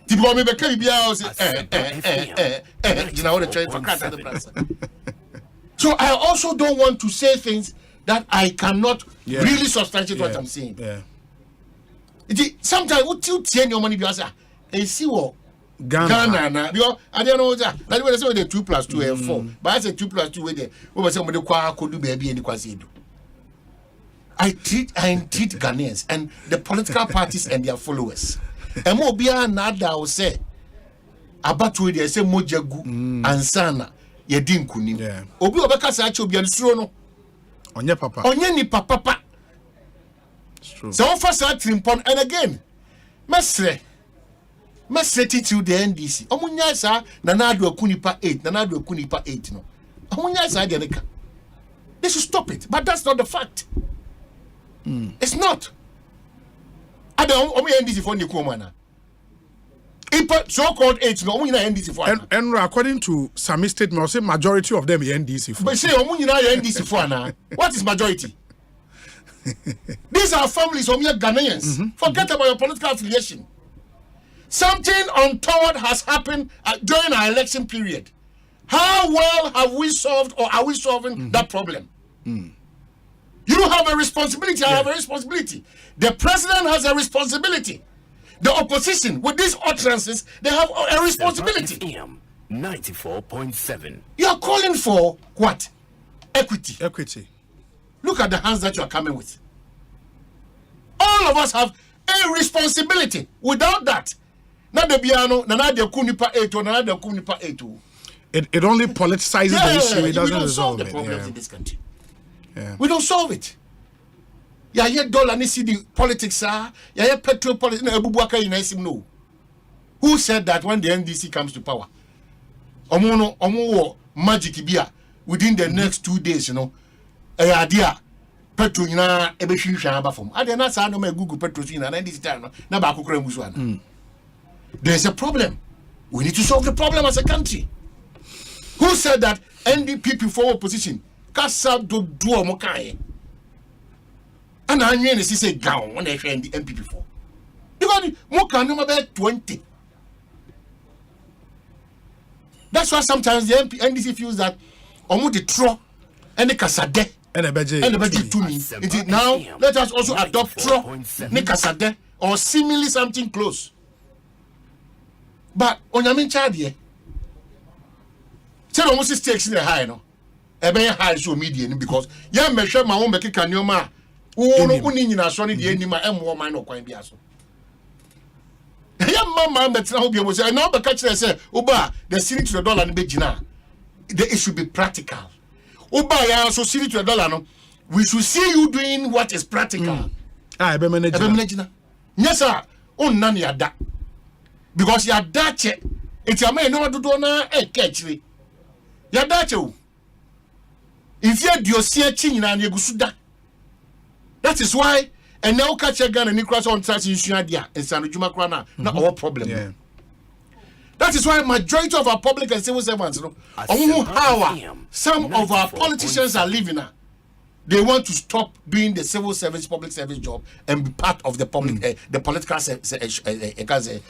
You know the train for so I also don't want to say things that I cannot really substantiate what I'm saying. Sometimes what you tell your money because I see what Ghana because I don't know that. That's why I say the 2 + 2 and 4. But I say 2 + 2 with the over somebody could do baby and quasi. I treat Ghanaians and the political parties and their followers. And more beyond nada will say about to they say mojagu and sana ye dinkuni. Obi obeka sa acho bia nsuro no. Onye ni papa. It's true. So first trimpon and again. Mesre titi the NDC. Omunya sa na adu akunipa 8 no. Omunya sa de neka. They should stop it, but that's not the fact. It's not. I don't NDC for Nikomana. So-called 8 no NDC for and according to some statement, I say majority of them NDC for. But say NDC for what is majority? These are families of mere Ghanaians. Forget about your political affiliation. Something untoward has happened during our election period. How well have we solved or are we solving that problem? You have a responsibility. I have a responsibility. The president has a responsibility. The opposition, with these utterances, they have a responsibility. FM 94.7. You are calling for what? Equity. Look at the hands that you are coming with. All of us have a responsibility. Without that, not the piano, not the kunipa 8 or not the kunipa 8. It only politicizes the issue. It doesn't resolve the problems in this country. We don't solve it. Dollar ni see the politics petrol politics no. Who said that when the NDC comes to power? Omo magic bia within the next 2 days, idea petrol na ebe hwehwe aba from. Ade na sa no ma Google petrol na NDC time na ba akokora musu ana. There's a problem. We need to solve the problem as a country. Who said that NDP for opposition? Kasa do omo kai. And I mean, say gown when they find the MPP for. Because more can number 20. That's why sometimes the NDC feels that almost the tro and the kasade and the budget to me. Now let us also adopt tro ne kasade or seemingly something close. But on your main child here, tell almost stakes in the high no. Ebe high so median because ya measure my own make kanyoma. Uni nyina so ne de anima emwo man no kwan bia so. Ya mama betra ho bia mo say na be ka kire say oba the city to the dollar no be gina. It should be practical. Oba ya so city to the dollar no we should see you doing what is practical. Ebe manage na. Yes sir, on na ya da. Because ya da che enti am no do na e ka kire. Yadacho. If you do your chin and you go suda. That is why and now catch a gun and you cross on trust in Shuadia and San Juma Krana. Not our problem. Yeah. That is why majority of our public and civil servants, some of our politicians are leaving now. They want to stop doing the civil service, public service job and be part of the public, the political mainstream.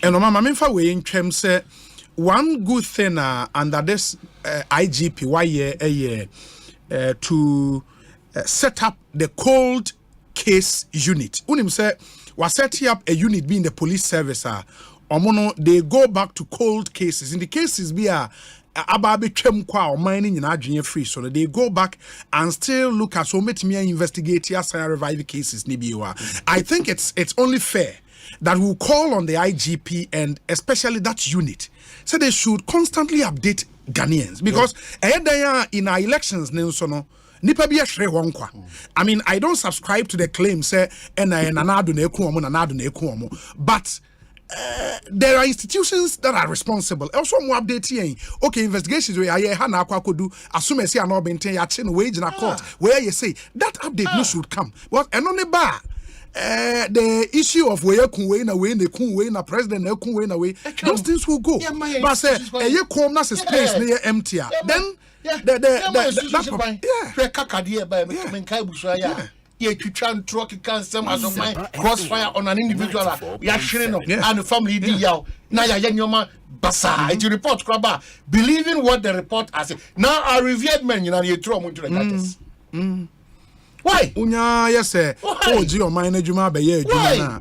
And Mama, we in terms one good thing under this IGP to set up the cold case unit. Unim say was setting up a unit being the police service. They go back to cold cases. In the cases we are mining in Adrian free, so they go back and still look at so much me investigate revive cases. I think it's only fair that we'll call on the IGP and especially that unit, so they should constantly update Ghanaians because in our elections, I mean, I don't subscribe to the claim say but there are institutions that are responsible. Also, more updating. Okay, investigations where I could do assume I see an obtain wage in a court where you say that update no should come. Well, and on the bar. The issue of where Kuwait away, the Kuwait president, away, those things will go. But say you come as a space near empty. Then you try to truck cancer as my crossfire on an individual. We are sharing and the family now ya basa it report craba believing what the report has. Now a revered man you throw them into the gutters. Why? Unya yes oh gee on my ejuma be ye ejuma na.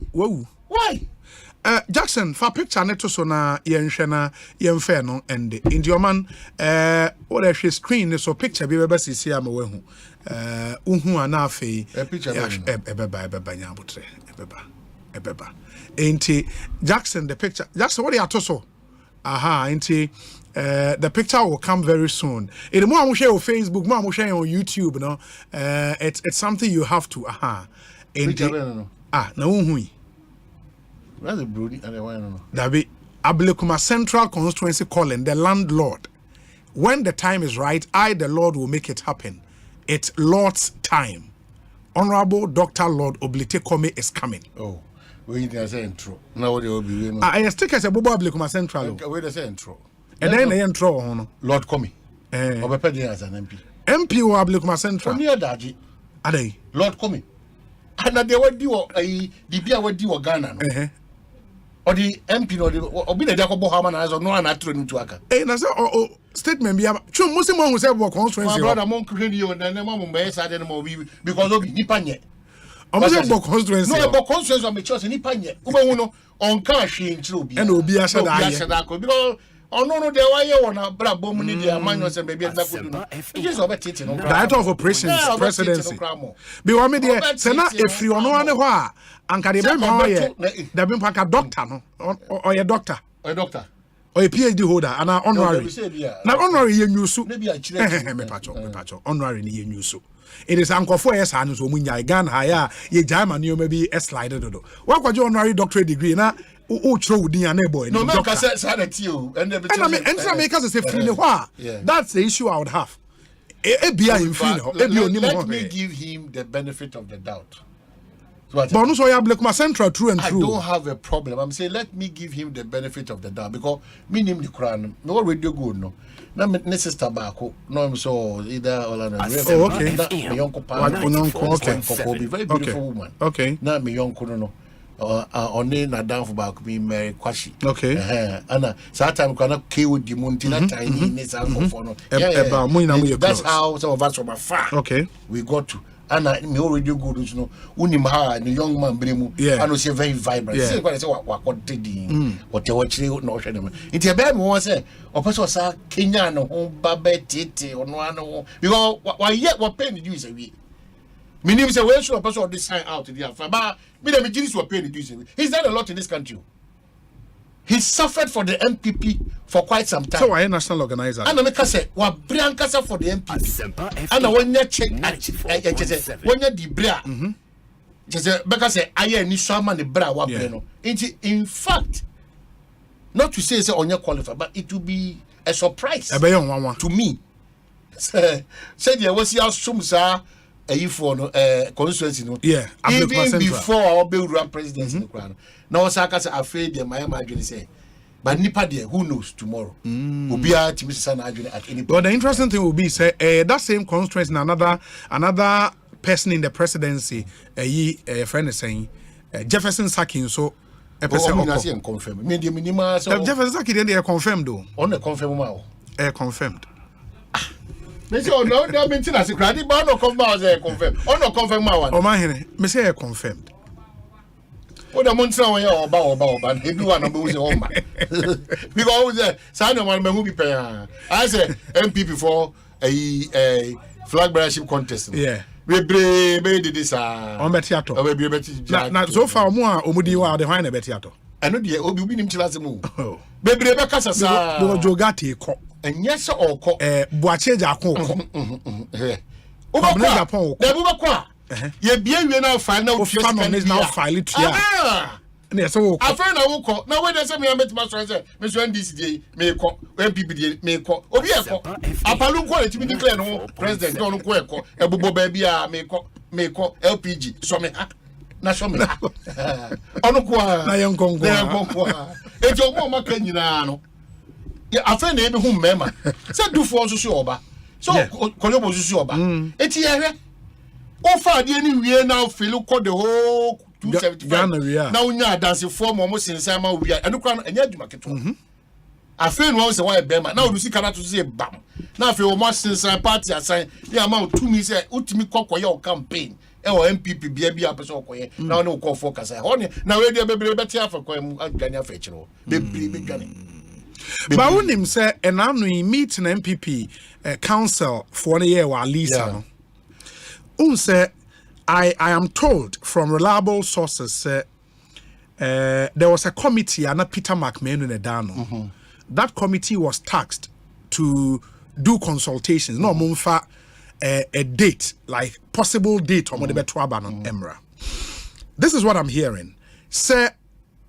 Why? Jackson for picture neto so na yenhwe na yemfe no and in your man what a screen so picture be sisi am we hu uhu ana afei ebeba nyabotre ebeba enti Jackson the picture Jackson what you atoso enti the picture will come very soon. It more I'm share on Facebook, more I'm share on YouTube, no. It's something you have to no uhu rather broody and I know. Dabi Ablekuma Central Constituency calling the landlord. When the time is right, I, the Lord, will make it happen. It's Lord's time. Honorable Dr. Lord Oblite Kome is coming. Oh, we need to say intro. Now what will be? I stick as a Bobo Ablekuma Central. Wait a say intro. And then the intro, Lord Kome. Obepe as an MP. MP or Ablekuma Central. Near Daji. Are they? Lord Kome. And they would do a Dibia would do a Ghana. Or the MP or the Obi the Jacobo Haman as or no one at to Aka. Eh, na statement be true Muslim who say work conference. My brother Monk radio and then mom be say dem because Obi nipanye. Omo say work conference. No work conference on me church nipanye. Ube no on can hwe ntire obi. And obi asada because no there why you wanna bra bom ni dia manyo say baby na kodu no. Just obetete no. Director of operations presidency. Be wa me there say na efri ono ane ho a anka de be ma ye da be mpaka doctor no or your doctor. Or doctor. Or a PhD holder and an honorary. Now honorary ye nyusu. Me pacho honorary ni ye nyusu. It is uncle for yes and so munya Ghana haya ye jama ni maybe a slide do. What was your honorary doctorate degree na o throw di an boy. No me say that you and some makers say free that's the issue I would have. Let me give him the benefit of the doubt. Bonsu so ya Blekuma Central true and true. I don't have a problem. I'm saying let me give him the benefit of the doubt because me name the Quran. Me already good no. Na me sister bako no am so either or okay. Me yonko pa. Okay. Be very beautiful woman. Okay. Na me yonko no. Oni na down for back me Mary Kwashi. Okay. Ana so time kana kewu di munti na tiny ness for no. That's how some of us from afar. Okay. We got to and me already good you know unim ha the young man bremu and say very vibrant say what say what did what you watch no hwe dem it e be me won say o person sa Kenya no ho baba tete ono ano because why yet what pay the dues we meaning say we should person this sign out the after but me dem Jesus what pay the dues he's done a lot in this country. He suffered for the MPP for quite some time. So I am national organizer. And I say, "Wa briankasa for the MPP." And when you check, when you di bria, just because I am ni shama ni bra wa breno. In fact, Not to say on your qualified, but it will be a surprise to me. Said there was your sumsa for constituency. Yeah, even before our bill run presidency in the crown. Now Saka say afraid the Miami say. But nipa there, who knows tomorrow? Will be at Mr. Sanajun at any point. But the interesting thing will be say that same constituency another person in the presidency a friend is saying Jefferson Saki so a person confirmed. Jefferson Saki then they confirmed though. On the confirm confirmed. They say no that means as a credit but no confirmed. On no confirm one. Oh my me say confirmed. What the months now about everyone about home. Because sign one who be pay. I say MP before a flag bearership contest. Yeah. We did this on Betiato. Now so far more omudi wa the wine Betiato. I know the obi bi nim chilase mu. Baby Rebecca sasa. Bo jogati ko. Yes or ko. Boache ja ko ko. Japan. The buba kwa. Ye bia we now final is now file it here. Yes, so I find a woko. Now when they say me met my friend say, me so this day me ko, MPP me ko. Obi e ko. Apalu ko let me declare no president don ko e ko. Ebubo ba bia me ko LPG so me ha. Na so me ha. Onu ko a. Na yen konko. Na yen konko. E jo mo maka nyina no. Ya afa na e be hu mema. Say do for so oba. So konyo bo so oba. Eti ye hwe. Ofa de ni wie now feel ko the whole 275 now nya dance form almost since ma we anu kwa anya adwuma keto afen won say why bema now you see kana to say bam now afen almost since party assign the amount to me say utimi kokoye o campaign e o MPP bia person okoye now no call focus ho ne na we dey bebre beti afa kwa mu adwane afa kire bebre bedwane ba wonim say enanu meet na MPP council for the year wa Lisa no say I am told from reliable sources there was a committee and Peter McMahon in Edano. That committee was tasked to do consultations. No mumfa a date, like possible date on the Emra. This is what I'm hearing. Say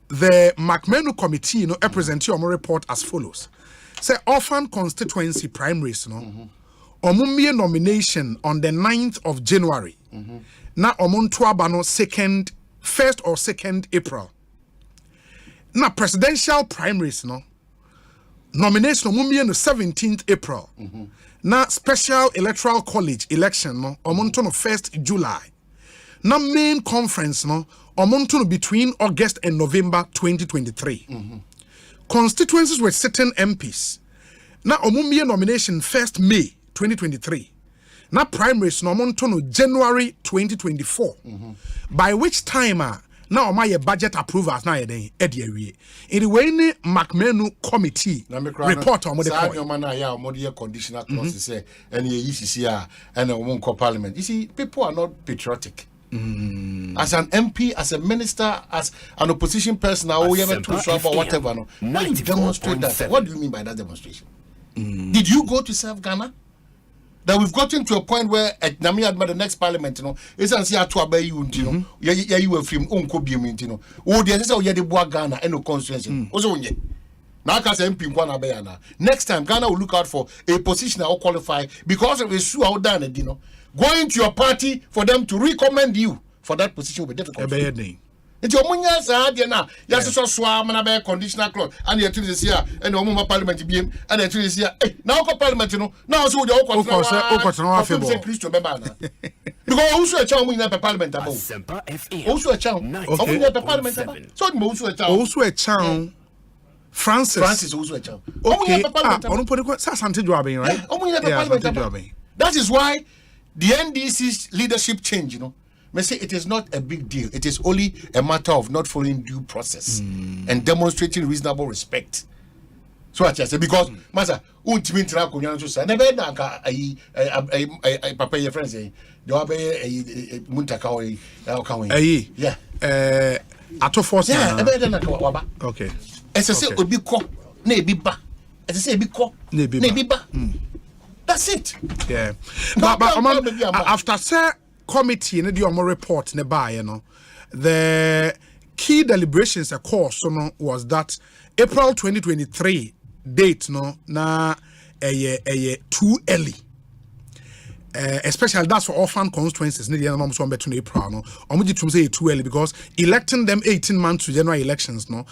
the McMahon committee represent your report as follows. Say orphan constituency primaries Omumie nomination on the 9th of January. Na omontuabano 1st or 2nd April. Na presidential primaries nomination omumie no 17th April. Na special electoral college election omonto no 1st July. Na main conference omonto no between August and November 2023. Constituencies with certain MPs. Na omumie nomination 1st May 2023. Now primaries no monto no January 2024. By which time now my budget approvals na eden edie in the way ni McMahon committee report on the point. Man ya omode conditional clause say and ECC and omonko parliament. You see people are not patriotic. As an MP, as a minister, as an opposition person, or whatever, no. Why you demonstrate that? What do you mean by that demonstration? Did you go to serve Ghana? That we've gotten to a point where at Namiadma the next parliament, it's an see to obey you, you were from Unko Bium, oh, there's a Yadi Ghana and no constituency. Also, now, as MP, one next time, Ghana will look out for a position that will qualify because of a sue out done, going to your party for them to recommend you for that position will be difficult. It's your munya sa na yes so swam na be conditional clause and you to this year and no parliament biem and you to this year now ko parliament no now so the o say Christo be ba na because who so a chan munya parliament abo Asempa FM who so a chan munya parliament abo so who so a chan Francis who so a chan okay onu put ko sa sante joaben right that is why the NDC's leadership change may say it is not a big deal. It is only a matter of not following due process and demonstrating reasonable respect. So I say because master, ultimate track to say never papa your friends say do abe muntaka yeah ato force okay ese say obi ko na ebi ba ese say ebi ko na ebi ba that's it yeah but after say committee in the report ne buy the key deliberations a course was that April 2023 date no na too early. Especially that's for orphan constituencies. Need the norms on between April no. Omuji tum say too early because electing them 18 months to general elections no.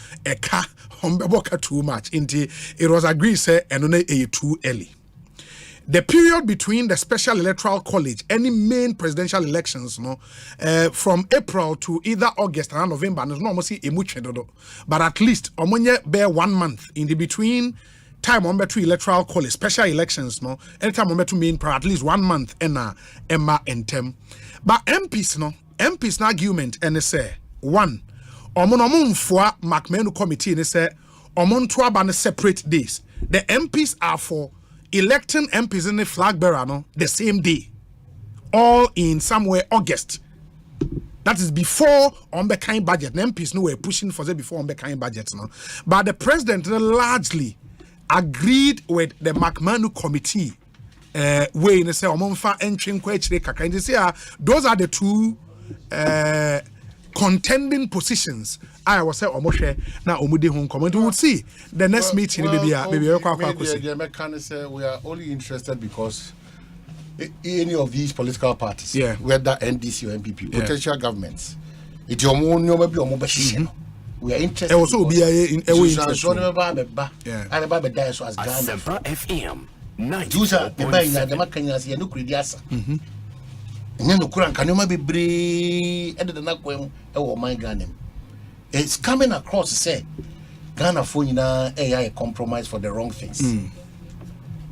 Too much. It was agreed say and too early. The period between the special electoral college, any main presidential elections, from April to either August or November, there's no almost but at least bear 1 month in the between time on to electoral college, special elections, anytime on to main at least 1 month Emma and Tem. But MPs argument and they say 1. Omon for McMahon committee and they say Omon to ban separate days. The MPs are for electing MPs in the flag bearer the same day, all in somewhere August. That is before on the kind budget. The MPs were pushing for before on the kind budget but the president largely agreed with the McMahon committee. Way in say omonfa entering kwechire kaka. And say those are the two contending positions. I was say omoshe na omudi hon comment. We would see the next meeting maybe we are only interested because any of these political parties, whether NDC or MPP, potential governments, it's your we are interested. Also be Asempa FM 94.7. It's coming across to say Ghana for AI compromise for the wrong things.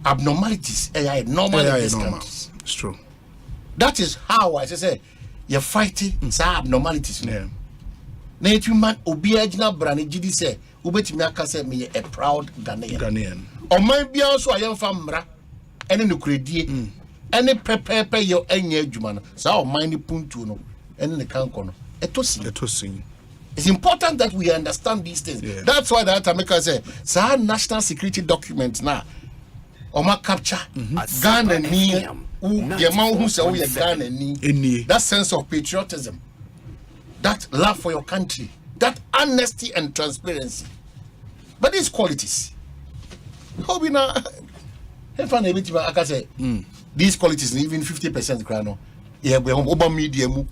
Abnormalities AI normal in this country. It's true. That is how I say you're fighting abnormalities. Nature man obiajina brani jidi say ubetimi aka say me a proud Ghanaian. Or might be also I am famra any no credit any pepe your enye jumana. So mind puntu no any the kankono. Etosi. It's important that we understand these things. That's why the America say sa national security documents now. Oma capture Ghana ni the man who say we Ghana ni that sense of patriotism, that love for your country, that honesty and transparency. But these qualities, how we now if I say these qualities even 50% grano. Yeah, we over media mu,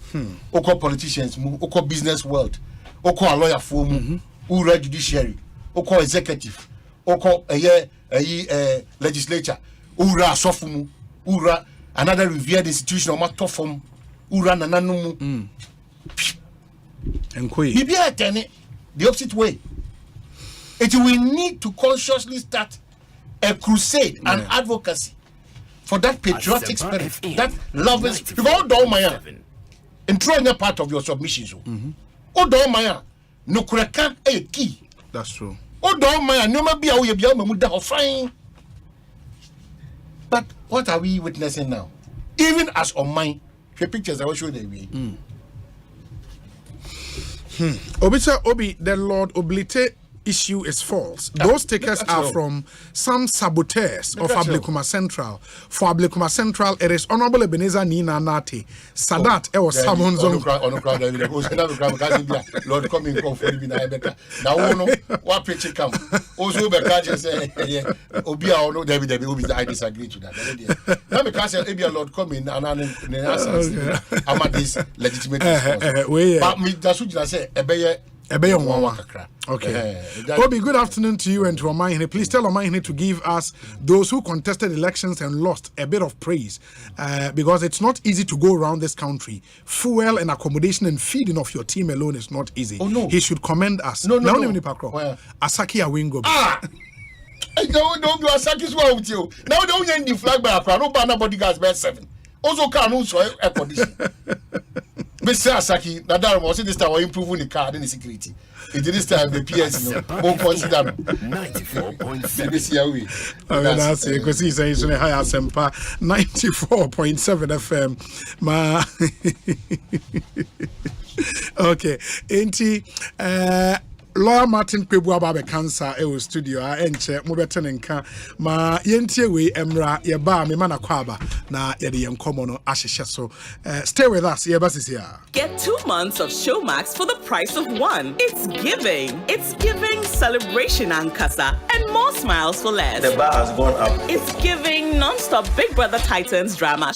oko politicians mu, oko business world, oko a lawyer for mu, ura judiciary, oko executive, oko legislature, ura sofu mu, ura another revered institution or matter form, ura nananu mu. He be attending the opposite way. It will need to consciously start a crusade and advocacy for that patriotic spirit, that love is because all Maya and throw in part of your submissions. Oh, Maya, no crack a key. That's true. Oh, Maya, no maybe I will be able to fine. But what are we witnessing now? Even as on mine, the pictures I will show them. Obi, the Lord Oblite issue is false. Those takers are from some saboteurs of Ablekuma Central. For Ablekuma Central, it is Honorable Ebenezer Nina Nati. Sadat, it was someone's own. Lord, come in, come for you. Now, what picture come? Also, Bekaja say, Obia, or no, David, I disagree to that. Now, because Lord come in and I'm at this legitimate response. But me, that's what I say, Okay. Obi, good afternoon to you and to Omahine. Please tell Omahine to give us, those who contested elections and lost, a bit of praise, because it's not easy to go around this country. Fuel and accommodation and feeding of your team alone is not easy. Oh, no. He should commend us. No. Asaki Awingo. Don't do Asaki's well with you. Now don't end the flag by a crown. No banner bodyguards by 7. Also, can also air condition. Mr. Asaki, Nadal was this time improving the car and the security. It did this time the PS won't consider 94.7. That's Ekosiisen high Asempa 94.7 FM. Okay. Lawyer Martin Kwebu Ababe Cancer e studio a enche mo bete nka ma yentie we emra ye ba me mana kwaba na ye de yenkomo no ahyehye so. Stay with us. Ye basi here. Get 2 months of Showmax for the price of 1. It's giving celebration and casa and more smiles for less. The bar has gone up. It's giving non-stop Big Brother Titans drama.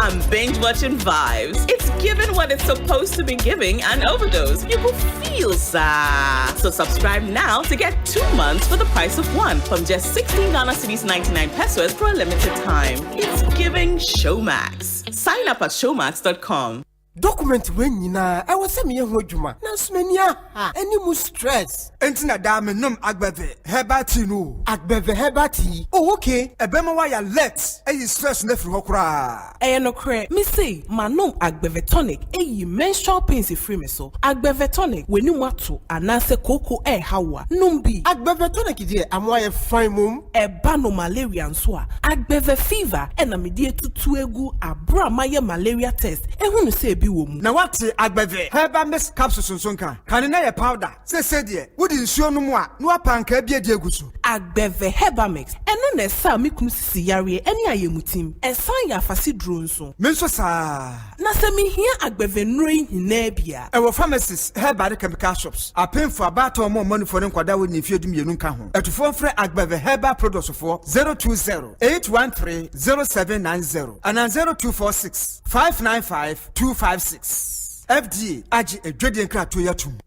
And binge watching vibes. It's giving what it's supposed to be giving and overdose. You will feel sad. So subscribe now to get 2 months for the price of 1 from just 16 Ghana cedis 99 pesos for a limited time. It's giving Showmax. Sign up at showmax.com. Document when yina I was me ho dwuma na smania any mu stress entina da me nom agbeve hebati no agbeve hebati oh okay ebema wa ya let stress na firi ho kra no kre me say manom agbeve tonic menstrual pains free me so agbeve tonic weni wato anase koko hawa nom bi agbeve tonic die amoye fine mum eba no malaria nso a agbeve fever na me die tutu egu abra maye malaria test ehunu say na what agbeve heba miss capsules sonka kan na ye powder say de wodi nsuo no mu a no apanka bia de agusu agbeve heba mix eno na sa me kum sisi yare eni ayemutim ensan ya afasi duro nso me nso sa na se me hia agbeve nroi hina bia e wo pharmacies heba chemical shops apen for about more money for nkwada we ne fiedum yenu nka ho etufo frɛ agbeve heba products for 020-813-0790 and 0246-595-256 FDA Aji Edwedian Krato Yatum.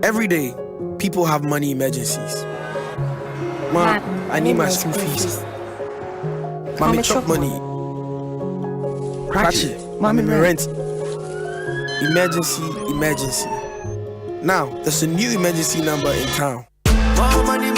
Every day, people have money emergencies. Mom, I need my school fees. Mommy, chop money. Crash it. Mommy, my rent. Emergency. Now, there's a new emergency number in town. More money,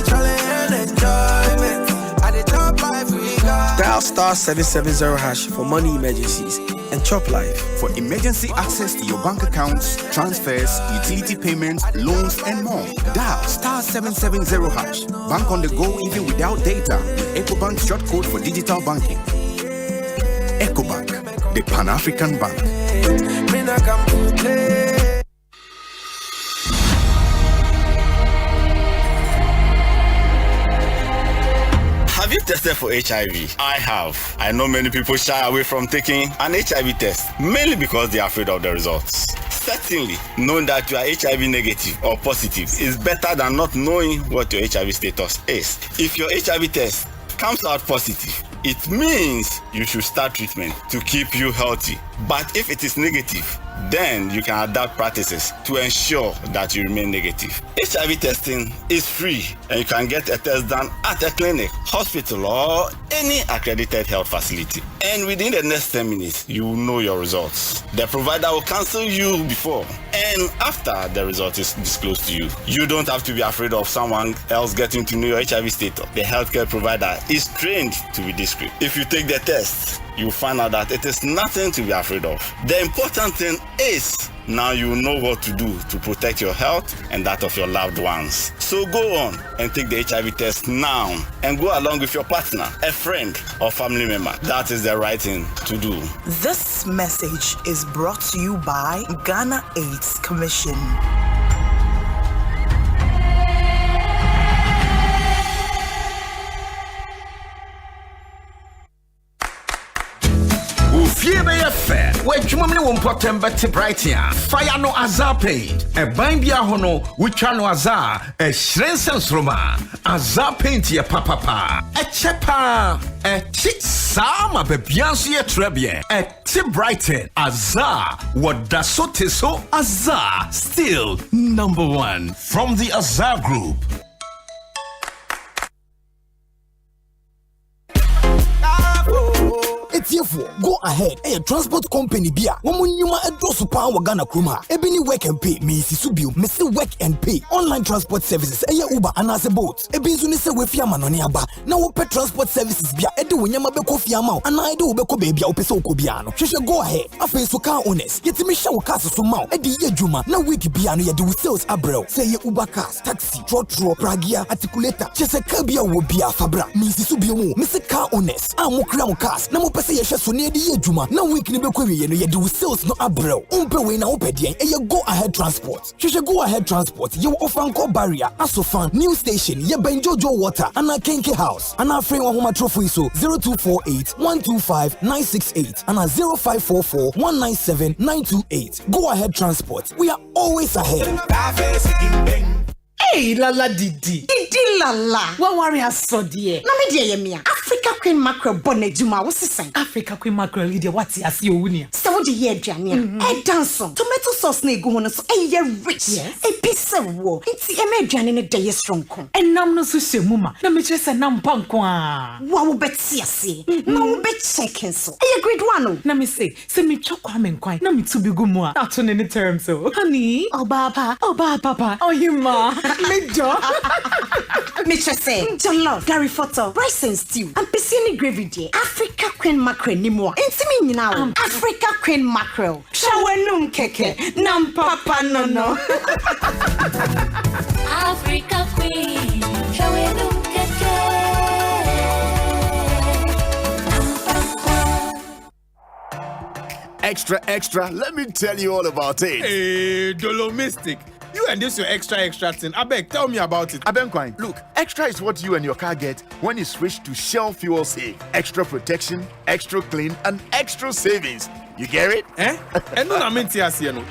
challenge and enjoyment. At the top life we got. Dial *770# for money emergencies and chop life. For emergency access to your bank accounts, transfers, utility payments, loans, and more. Dial *770#. Bank on the go even without data with EcoBank short code for digital banking. EcoBank, the Pan-African Bank. Have you tested for HIV? I have. I know many people shy away from taking an HIV test, mainly because they are afraid of the results. Certainly, knowing that you are HIV negative or positive is better than not knowing what your HIV status is. If your HIV test comes out positive, it means you should start treatment to keep you healthy. But if it is negative, then you can adapt practices to ensure that you remain negative. HIV testing is free and you can get a test done at a clinic, hospital, or any accredited health facility. And within the next 10 minutes, you will know your results. The provider will cancel you before and after the result is disclosed to you. You don't have to be afraid of someone else getting to know your HIV status. The healthcare provider is trained to be discreet. If you take the test, you find out that it is nothing to be afraid of. The important thing is now you know what to do to protect your health and that of your loved ones. So go on and take the HIV test now and go along with your partner, a friend, or family member. That is the right thing to do. This message is brought to you by Ghana AIDS Commission. Fiebe fair, where Jumani won't put them better bright here. Fire no azar paint, a bind be a hono, which are no azar, a shrensens roma, azar paint ye papa, a chepa, a chick sama bebiansi a trebie, a tip brighten, azar, what da so teso, azar, still number one from the Azar Group. Therefore, go ahead. A transport company bia. Womunyuma edosu pa wa Ghana kruma. Ebini work and pay. Me sisubio. Me say work and pay. Online transport services. Eye Uber anase boat. Ebinzu ni se we fiama no ne aba. Na wo pay transport services bia. Ede wonyama be ko fiama. Ana ede wo be ko baby wo pese wo ko bia no. Hwehwe go ahead. Afen so car owners. Yetimi hye wo cars so ma. Ede ye dwuma. Na week bia no ye de wo sales abrel. Say ye Uber cars, taxi, trotro, pragia, articulator. Chese car bia wo bia fabra. Me sisubio mu. Me say car owners. Mo kra mo cars. Na mo pese ye wohwe so ne de ye adwuma na week ne bekɔ wiye no ye de sales no abrɛw umpe we na opedien eye go ahead transport hwehwe go ahead transport ye ofanko barrier asofan new station ye benjojo water ana kenke house ana free wo homa trophy so 0248 125 968 ana 0544 197 928 go ahead transport we are always ahead. Hey, Lala Didi. Didi Lala. What worry has so dear? Na me dear yemia. Africa Queen Mackerel bonnet juma was saying. Africa Queen Mackerel leader what's as you unia. So what the year Jania? A dance tomato sauce ne go on so a rich. Yes. A piece of war. It's a major in a day strong con. And nam no sushi muma. Na me just a nam pankwa. Wow betsia see. No bet checking so. A grade one. Na me say me chokwa men kwai. Na me to be good more. Not on any terms so. Honey. Oh papa. Oh you ma. Major. Mitch say, jollof, Gary photo, rice and stew, and piscine gravy day. Africa Queen Mackerel ni more. Intimi now. Africa Queen Mackerel. Shawenum keke. Nam papa no. Africa Queen. Shawenum keke. Extra, let me tell you all about it. Hey, Dolomistic. You and this your extra thing. I beg, tell me about it. Abenquine, look, extra is what you and your car get when you switch to Shell Fuel Save. Extra protection, extra clean, and extra savings. You get it?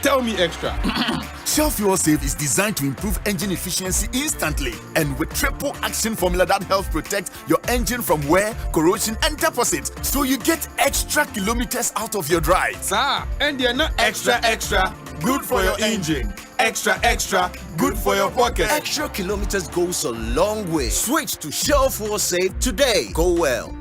Tell me extra. Shell Fuel Save is designed to improve engine efficiency instantly and with triple action formula that helps protect your engine from wear, corrosion, and deposits. So you get extra kilometers out of your drive. Sir, and you're not extra, good for your engine. Extra, good for your pocket. Extra kilometers goes a long way. Switch to Shell Fuel Save today. Go well.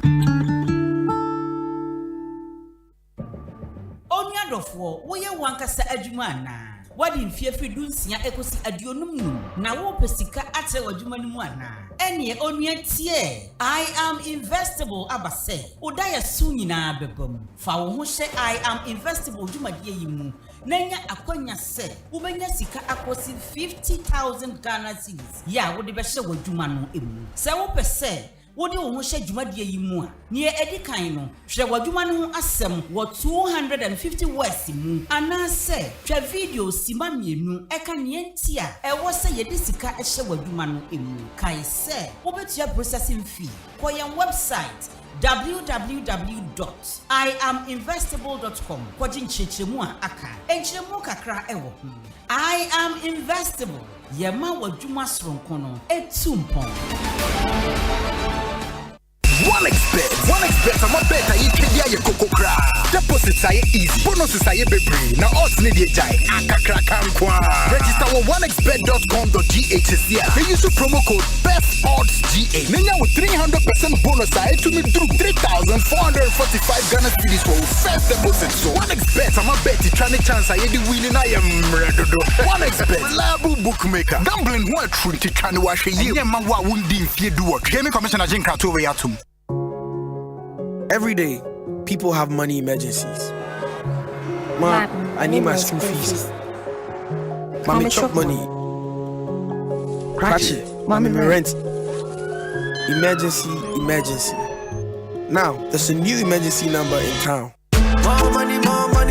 Onyadofo, wo ye wankasa adwuma na. Wadi mfie fi dunsia ekosi adionum num. Na wo pesika ate wadwuma nimu ana. Ene onua tie. I am investable abase. Oda ya su nyina bebam. Fa wo ho hye I am investable dwumadie yimu. Nenya akonya se. Ubenya sika akosi 50,000 Ghana cedis. Ya wo de be hye wadwuma no emu. Se wo pese Wodi wo ho hye dwumadie yi mu a ne edi kan no hwe wadwuma no ho asem wo 250 words mu anase twa video sima mienu eka ne enti a ewo se ye de sika hye wadwuma no emu kai se wo betua processing fee ko yen website www.iaminvestable.com kwaji nchechemu a aka enchemu kakra ewo I am investable yema wadwuma soronko no etumpon One expert, I'm a better. You can get your cocoa cra. Deposits are easy, bonuses are baby. Now, us need a jai. Register on onexpert.com.gh. They use the promo code BESTODDSGA. Now, with 300% bonus, I to me through 3,445 Ghana cedis for first deposit. So, one expert, I'm a better. Trying to chance I the winning. I am ready. One expert, reliable bookmaker. Gambling what truth to try to wash a year. Man, what wouldn't you do? Gaming Commissioner Jim Kato Yatum. Every day, people have money emergencies. Ma, I need my school fees. Mommy chop money. Crash it. Mommy rent. Emergency. Now, there's a new emergency number in town. More money,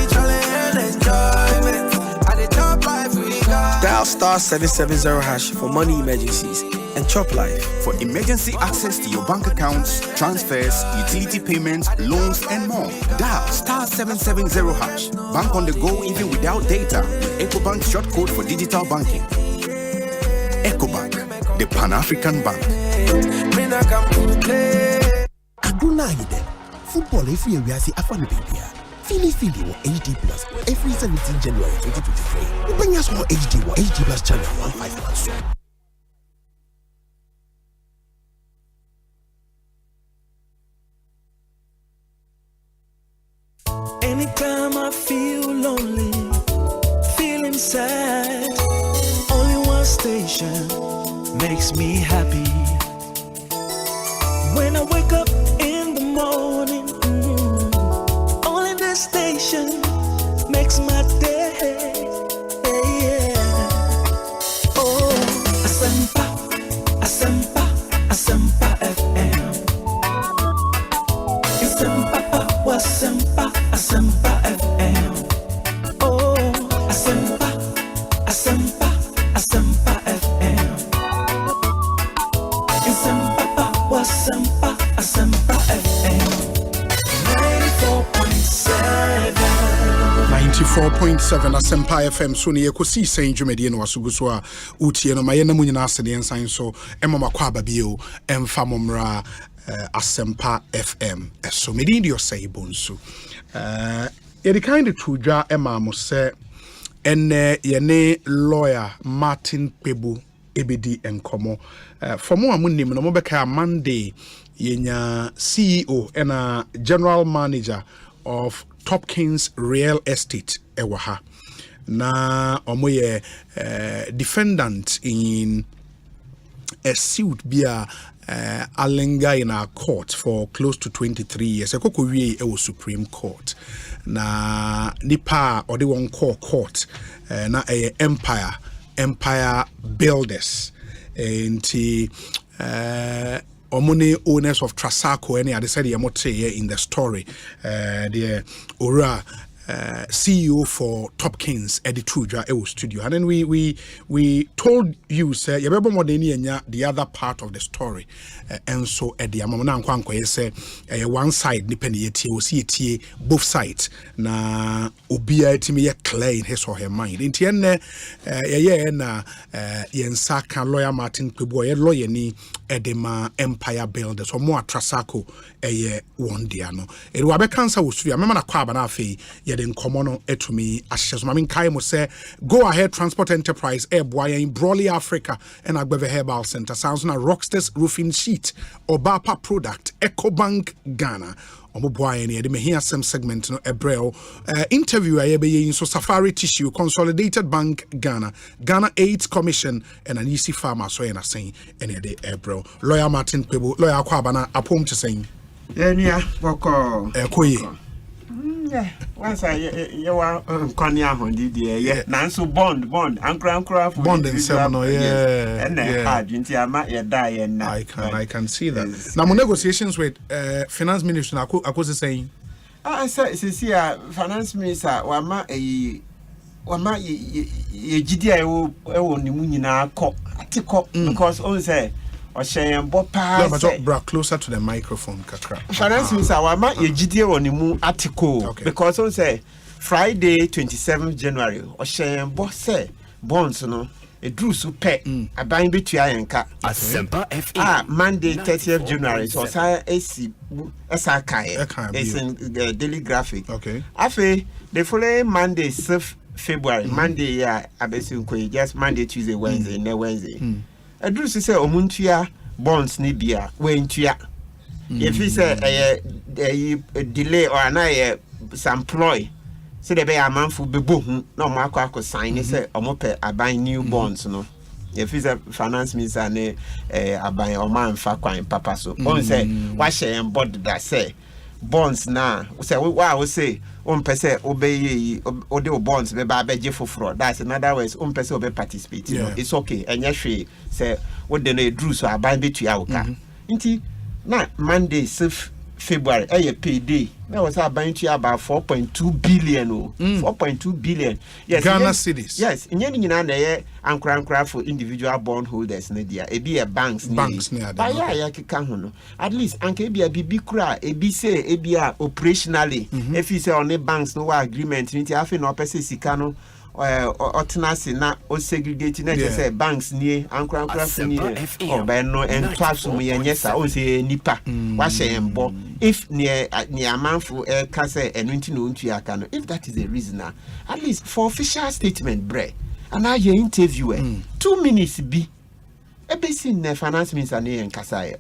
challenge and enjoyment. At the top life we got. Dial *770# for money emergencies and chop life. For emergency access to your bank accounts, transfers, utility payments, loans, and more. Dial *770#. Bank on the go even without data with Ecobank short code for digital banking. Ecobank, the Pan-African Bank. Aduna Hide. Football every year we are after the baby. Fili or HD Plus every 17 January 2023. Bring us more HD Plus channel 151. Anytime I feel lonely, feeling sad, only one station makes me happy. When I wake up in the morning, only this station makes my day. Oh, Asempa FM. Asempa, Asempa, Asempa FM. Oh, Asempa, Asempa, Asempa FM. Asempa, Asempa, Asempa FM. 94.7 Asempa FM so ne Ekosiisen dwumedie no waso guso a utie no maye na munyina asede ensan so emama kwa babio emfa momra Asempa FM so medin di Osei Bonsu the kind of tudwa ema mo se ene yene lawyer Martin Pebu ebedi enkomo for mo amunim no mo beka Monday yenya CEO and general manager of Topkins Real Estate ewaha na omoye defendant in a suit bia alenga in our court for close to 23 years ekoko wie ewo Supreme Court na nipa ode won court na Empire Builders enti Omune owners of Trasaco and they said in the story the Ora CEO for Topkins Editruja studio and then we told you say the other part of the story and so at the amount say one side depending see both sides na obia timi clear in his or her mind in tienne na yensaka lawyer Martin Pebu lawyer ni edema Empire Builders or more Trasaco one dia no it will be cancer was studio remember na kwaba na afi den komono etumi ashes mamin kai mo say go ahead transport enterprise airboy in Brawley Africa and Agbeve Herbal Center sounds na Rockstars roofing sheet Obapa product Ecobank Ghana omoboy ni de me here some segment no ebrel interview ayebe so Safari Tissue Consolidated Bank Ghana 8 Commission and an easy farmer so na saying any de ebrel lawyer Martin Pebu lawyer kwaba na apom to saying enia boko ekoyi once you are Konya Hondi, yeah, Nanso bond, Ankra for bond and seminal, and die, and I can see that. Now, negotiations with finance minister, I was saying, I said, see, finance minister, Wama ye GDI will Nimuna cop, because all say. Brought closer to the microphone, Kakra. Finance Minister, Wama Ejidie onimu article because on say Friday 27th January Oshembo say bonds no e drew super aban betua yenka Asempa FM Monday 30th January so say esa kai it's in the Daily Graphic. Okay. Afi the following Monday 6th February Monday ya abesunko just Monday Tuesday Wednesday ne Wednesday. Adru say omuntua bonds ni bia wentua if he say a delay or an some ploy say the be amanfo bebo hu na omo akọ sign say omo pe aban new bonds no if he say finance minister ne aban omo anfa kwan papa so on say wa share board that say bonds na say wa say on pese obey ode bonds be ba beje foforo that's in other words on pese obe participate you know it's okay enya hwe say what the no drew so aban betua oka nti na Monday 6th February payday that was aban tua about 4.2 billion 4.2 billion yes Ghana cedis yes nyina na ankra for individual bond holders na dia e be banks ne ba ya keka ho no at least anka e bia bibi kura e bi say e bia operationally if you say on the banks no agreement nti afi na opese sika no otenase na o segregate na say banks nie ankra ni o ba no entwaso mu yenyesa o say nipa wa hye embo if ne amanfo ka say enunti no ntu aka no if that is the reason at least for official statement bre and I interviewer 2 minutes be Ebesin finance minister ne nkasa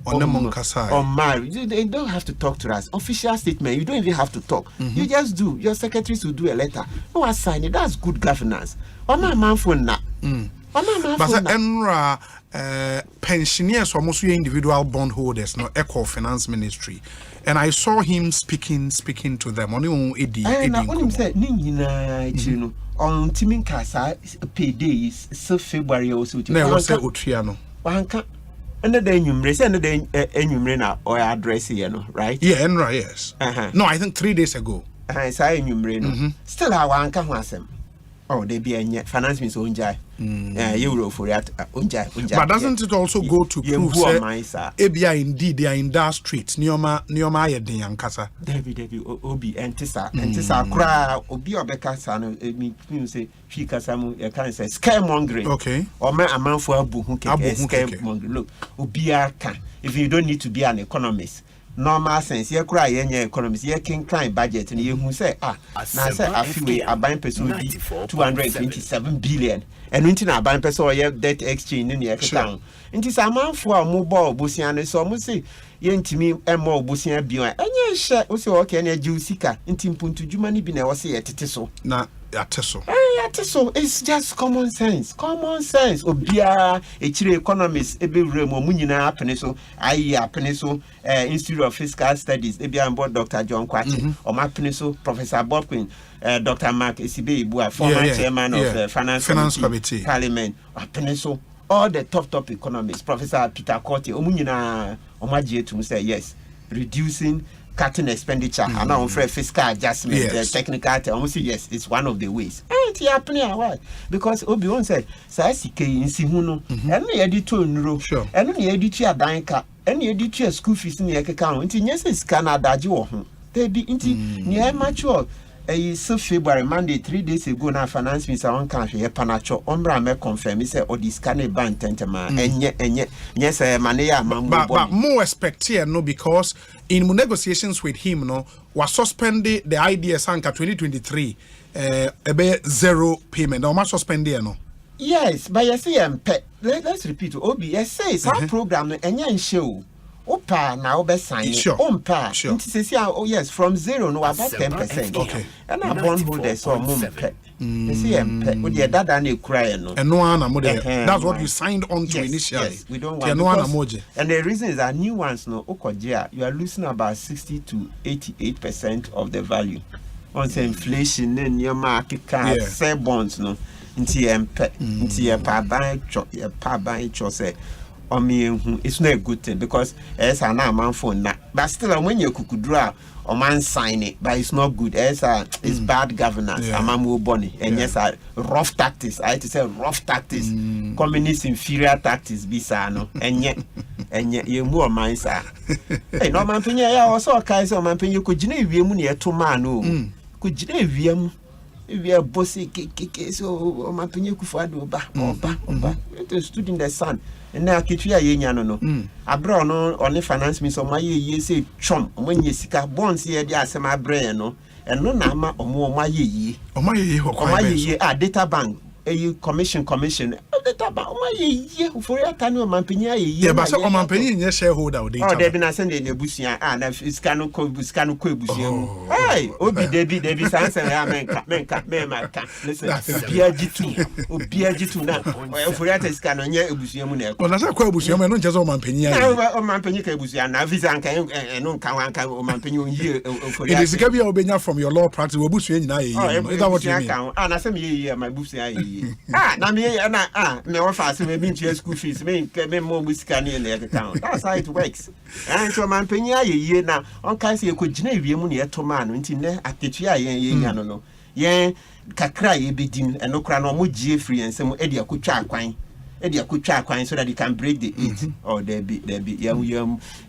they don't have to talk to us. Official statement, you don't even have to talk. You just do. Your secretaries will do a letter. No one sign it. That's good governance. Man for na. But Enra pensioners or most individual bondholders, no echo finance ministry. And I saw him speaking to them. Only said Nina on Timin Casa payday is so February also. No, was Utriano. Wanka And then you embrace and then enumerator or address here, no, right? Yeah, Enra, yes. No, I think 3 days ago. I say enumerator. Still, I want to have them. Oh, they be a finance means unjai. Euro for that unjai. But doesn't it also go to prove ABI indeed they are in that street? Nioma Yedi and Casa. David Obi Antissa cry Obi Obekasa no me say Fikasamu you can say scaremongering. Okay. Or man a man for abu who can scaremongering. Look, Obi can if you don't need to be an economist. Normal sense, you cry in your economists, you can climb budget, and you who say, now say a few a buying person 227 billion, and winter a buying person or your debt exchange in the account. It is a man for a mobile busian, so must say, yen to me and more busian beyond, and you share also okay, and a Jusica, in Timpun to Jumani bin, I was say at Tisso. Now, Tisso. So it's just common sense. Obia, a chile economist, a big room, Munina Peniso, IEA Peniso, Institute of Fiscal Studies, Ebia and board Dr. John Quatin, or Mark Peniso, Professor Bodwin, Dr. Mark Esibe, former chairman of the Finance Committee, Parliament, Peniso, all the top economists, Professor Peter Corte, Omunina, Omaji to say yes, reducing. Cutting expenditure and now for fiscal adjustment, technical almost yes, it's one of the ways. And it's happening why? Because Obi-Wan said, Sasike in Simuno, and the editor in Ro, and the editor Danka, and the editor school fees in the account. Yes, it's Canada. They be into near mature. So February, Monday, 3 days ago, now finance minister on country, Panacho, Ombra me confirm, he said, or this can a ban tentama, and yet, yes, Mania, but more expect here, no, because in negotiations with him, no, was suspended the idea Sanka 2023, about zero payment, or must suspend there, no. Yes, but you see, let's repeat, Obi, yes, say, some program, and yan show. Opa now be sign Ompa. Oh yes, from 0 no about 10%. Okay. And I bondholder so mumpe. You see with your dad and you cry no. And no one that's what you signed on to initially. Yes, we don't want and the reason is that new ones no Okodia, you are losing about 60 to 88% of the value. Once inflation in your market can say bonds no. Into your pa buy say it's not a good thing because it's an man phone now. But still, when you could draw or man sign it, but it's not good. It's bad governance. Amamu Bonnie, and yes, rough tactics. I had to say rough tactics, communist inferior tactics. Bisano, and yet you more minds are. Hey, no man, Pinya also a Kaiser man. You could you money to man. Could you if you are bossy, so my Pinya Kufado, Oba, it stood in the sun. And now Kitria Yano, I brought only finance me so my ye say chum when you seek a bonds here, the Asema Breno, and no nama or more my ye, or my ye, data bank, a commission, data bank, my ye, for your time, Mampinia, ye, but some Mampinia shareholder, oh, they've been sending a bushia, and if it's cano bushia. Hey, Obi Debbie Sansa, listen, BRG2 now, for that is canon, bushia. Well, that's a quite bushia, not just on Mampinia, or Mampinia bushia, Navizanka, and no Kawanka or Mampinu here. It is a Obenya from your law practice, bushia, is that what you mean? And I send me my bushia. No fast, maybe just school fees, maybe more whiskey in the account. That's how it works. And to man Penya ye now, on Cassie could generate money at Toman, until at the Chia, no. Yen, Kakra, ye bidding, and no crown or muji free and some Eddie Kucha quine. Eddie Kucha quine so that he can break the 8. Or there be,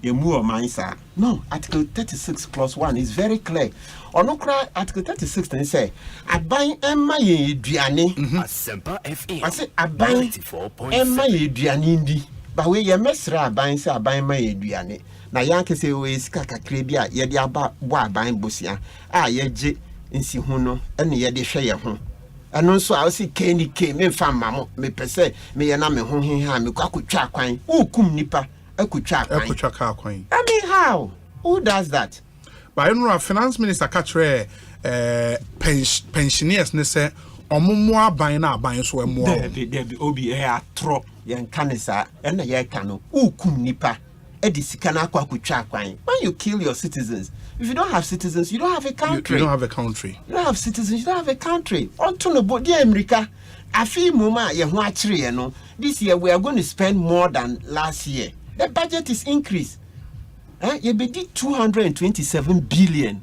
you more minds are. No, Article 36 plus 1 is very clear. Or no cry Article 36 and say, I buy Emma ye Diani. Asempa FM. I say, I buy Emma ye Dianindi. But we ye mesra buying say, I buy my Diani. Na Yankee say, we is Kaka Crabia, ye the about wa buying Busia. Ye j in Sihuno, and ye de share home. And also, I'll see Kenny came in from Mamma, me per se, me and I'm a home here, me could track wine. Oh, cum nipper, I could track wine. I mean, how? Who does that? But I don't know, Finance Minister Catre pensioners, ne say, or more buying out buying so more. There be Obi air trop, young canisa, and a year cano. Oh, cum nipper, Edisikana could track wine. When you kill your citizens, if you don't have citizens, you don't have a country. You don't have a country. You don't have citizens, you don't have a country. On to no body America. Afi muma ye ho akire no. This year we are going to spend more than last year. The budget is increased. You be 227 billion.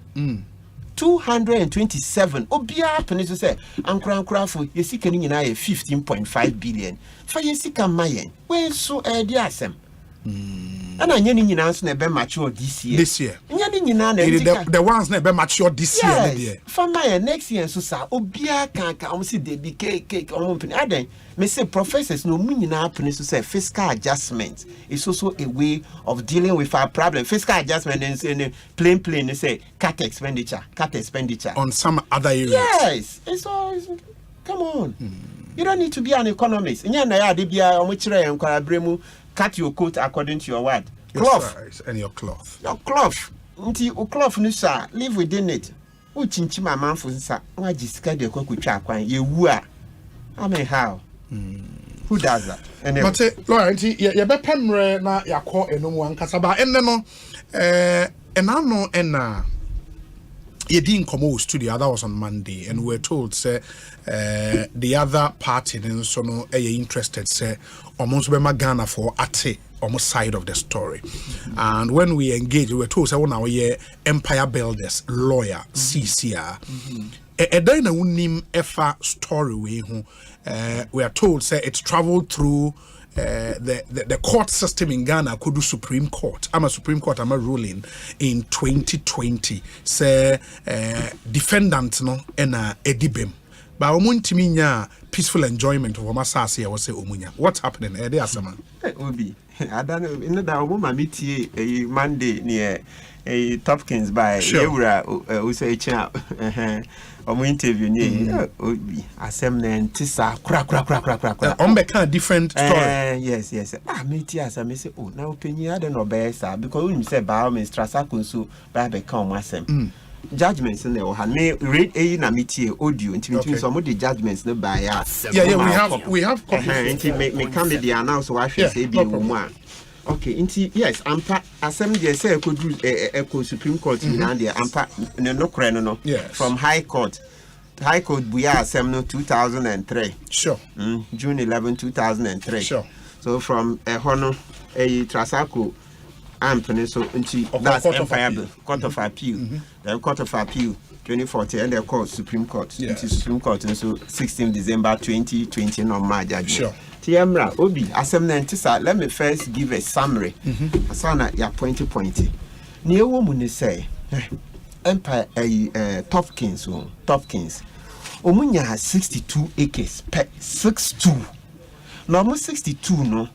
227. Obia happen to say ankra for you see can 15.5 billion. For you see can mayen. When so asem. And I need to never mature this year. The ones never mature this year. For my next year, so sa obia can see the big cake on open. I then may say professors no meaning happen to say fiscal adjustment is also a way of dealing with our problem. Fiscal adjustment is in plain they say cut expenditure on some other areas. Yes, it's all. Come on, you don't need to be an economist. Cut your coat according to your what? Cloth. Yes, and your cloth. Your cloth. Until your cloth, Nusa, live within it. Uchinchi my man for Nsa. Why just get the cook with Chakwan? You woo. I mean, how? Who does that? But, Lord, you better pemre na ya call no one Casaba and no, and I know, and you didn't come over studio. That was on Monday, and we were told, say, the other party, and so no, interested, say, almost be Ghana for ate almost side of the story. And when we engaged, we were told, say, 1 hour year Empire Builders lawyer CCR. A dina unim efa story we are told, say, it's traveled through. The court system in Ghana could do Supreme Court. I'm a Supreme Court. I'm a ruling in 2020. Say defendant no ena edibem. But omuntiminya peaceful enjoyment of Masasi. I was say omunya. What's happening? There Asema. Obi. I don't know. You know that woman meet a Monday near a Topkins by Eura Osei chap. Interview near Asempa Tisa crack. On different story. Yes. Meet as I say, oh, now opinion I don't know best because when you say by Mr. Sakunsu, by become Asem. Judgments in there had me read a namity audio into some of the judgments no by us. We have copies. Me come the announce what I should say be one. Okay, yes, Ampa Assembly say could do Eco Supreme Court in India, Ampa no creno from High Court. High Court Buya Assembly 2003. Sure. June 11, 2003. Sure. So from Hono a Trasaco Ampene so into that's Empire Court of Appeal. Then Court of Appeal 2014 and the court Supreme Court. Into Supreme Court and so 16 December 2020 no judgment. Sure. Tiamra Obi Asempa Ntisa, let me first give a summary. Asana ya pointy. Near woman say Empire Topkins. Omunya has 62 acres per 62. No 62 no.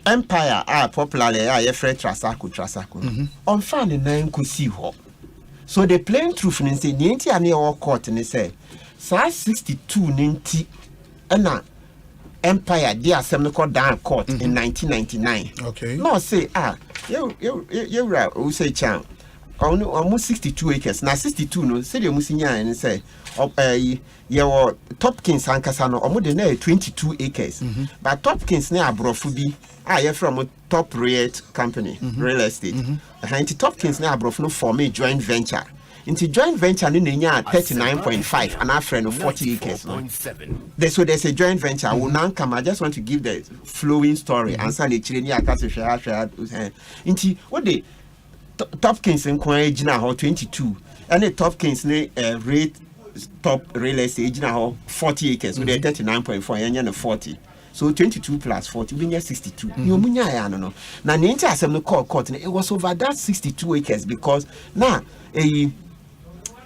Empire are popularly a Fred Trasaco. On fan the 9 could see her. So the plain truth in say the anti near all court and they say 62 ninety and Empire, dear Assembly down court in 1999. Okay. No, say, you're right, who say, Chan, almost 62 acres. Now, 62, no, say, you're Musinia and say, your Topkins and Casano, or more than 22 acres. But Topkins near Brofubi, you're from a top rate company, real estate. And Topkins near Brofuno form a joint venture. Into joint venture in 39.5 and our friend of 40 acres. So there's a joint venture. I will now come. I just want to give the flowing story. Answer the Chilenia share. Into what the Topkins in Kwajina 22 and the Topkins rate top real estate 40 acres with 39.4 and 40. So 22 plus 40, we need 62. You mean I don't know. Now the Assembly court it was over that 62 acres because now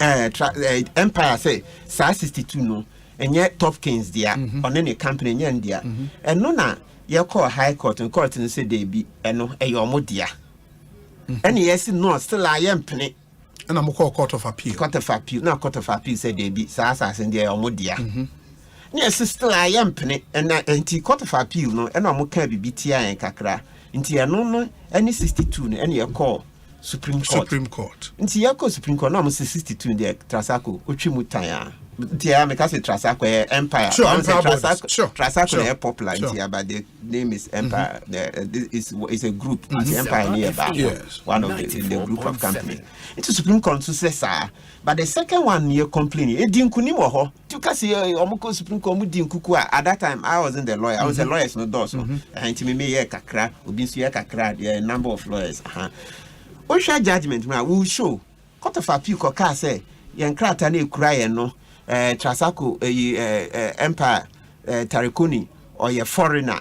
Empire say 62 no and yet Topkins there on any company in India and no na you call High Court and court and say they be and no your modia and yes no still I am penny and I'm call Court of Appeal now Court of Appeal say they be Sasas and their modia yes still I am penny and anti Court of Appeal no and I'm okay be BTI and Kakra into no any 62 and you call Supreme Court. Nti yako Supreme Court na mo 62 there Trasaco Ochimutaya. Nti ya make say Trasaco Empire. Trasaco is popular nti but the name is Empire. Is a group. It's Empire nearby. Yes. One of the group of company. It's Supreme Court to say sir. But the second one you complaining. E din kuni mo ho. You can say omoko Supreme Court mu din kuku at that time I wasn't the lawyer. I was a lawyer no do so. Nti me ye kakra obi nso ye kakra the number of lawyers. Osha judgment will show. Court of Appeal koka say yen krata na ekura yen no Trasaco Empire Tarikuni or ye foreigner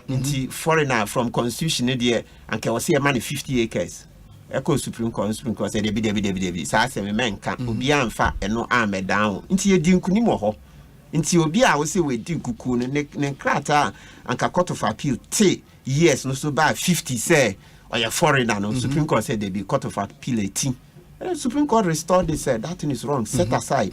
foreigner from constitution there and can see a man 50 acres. Echo Supreme Court say debi sa say me menka obi amfa eno ame down nti ye di nkuni mo ho nti obi a wo say we di nkuku ne krata anka Court of Appeal te years no so ba 50 say or a foreigner no Supreme Court said they be Court of Appeal 18 and Supreme Court restored it said that thing is wrong set aside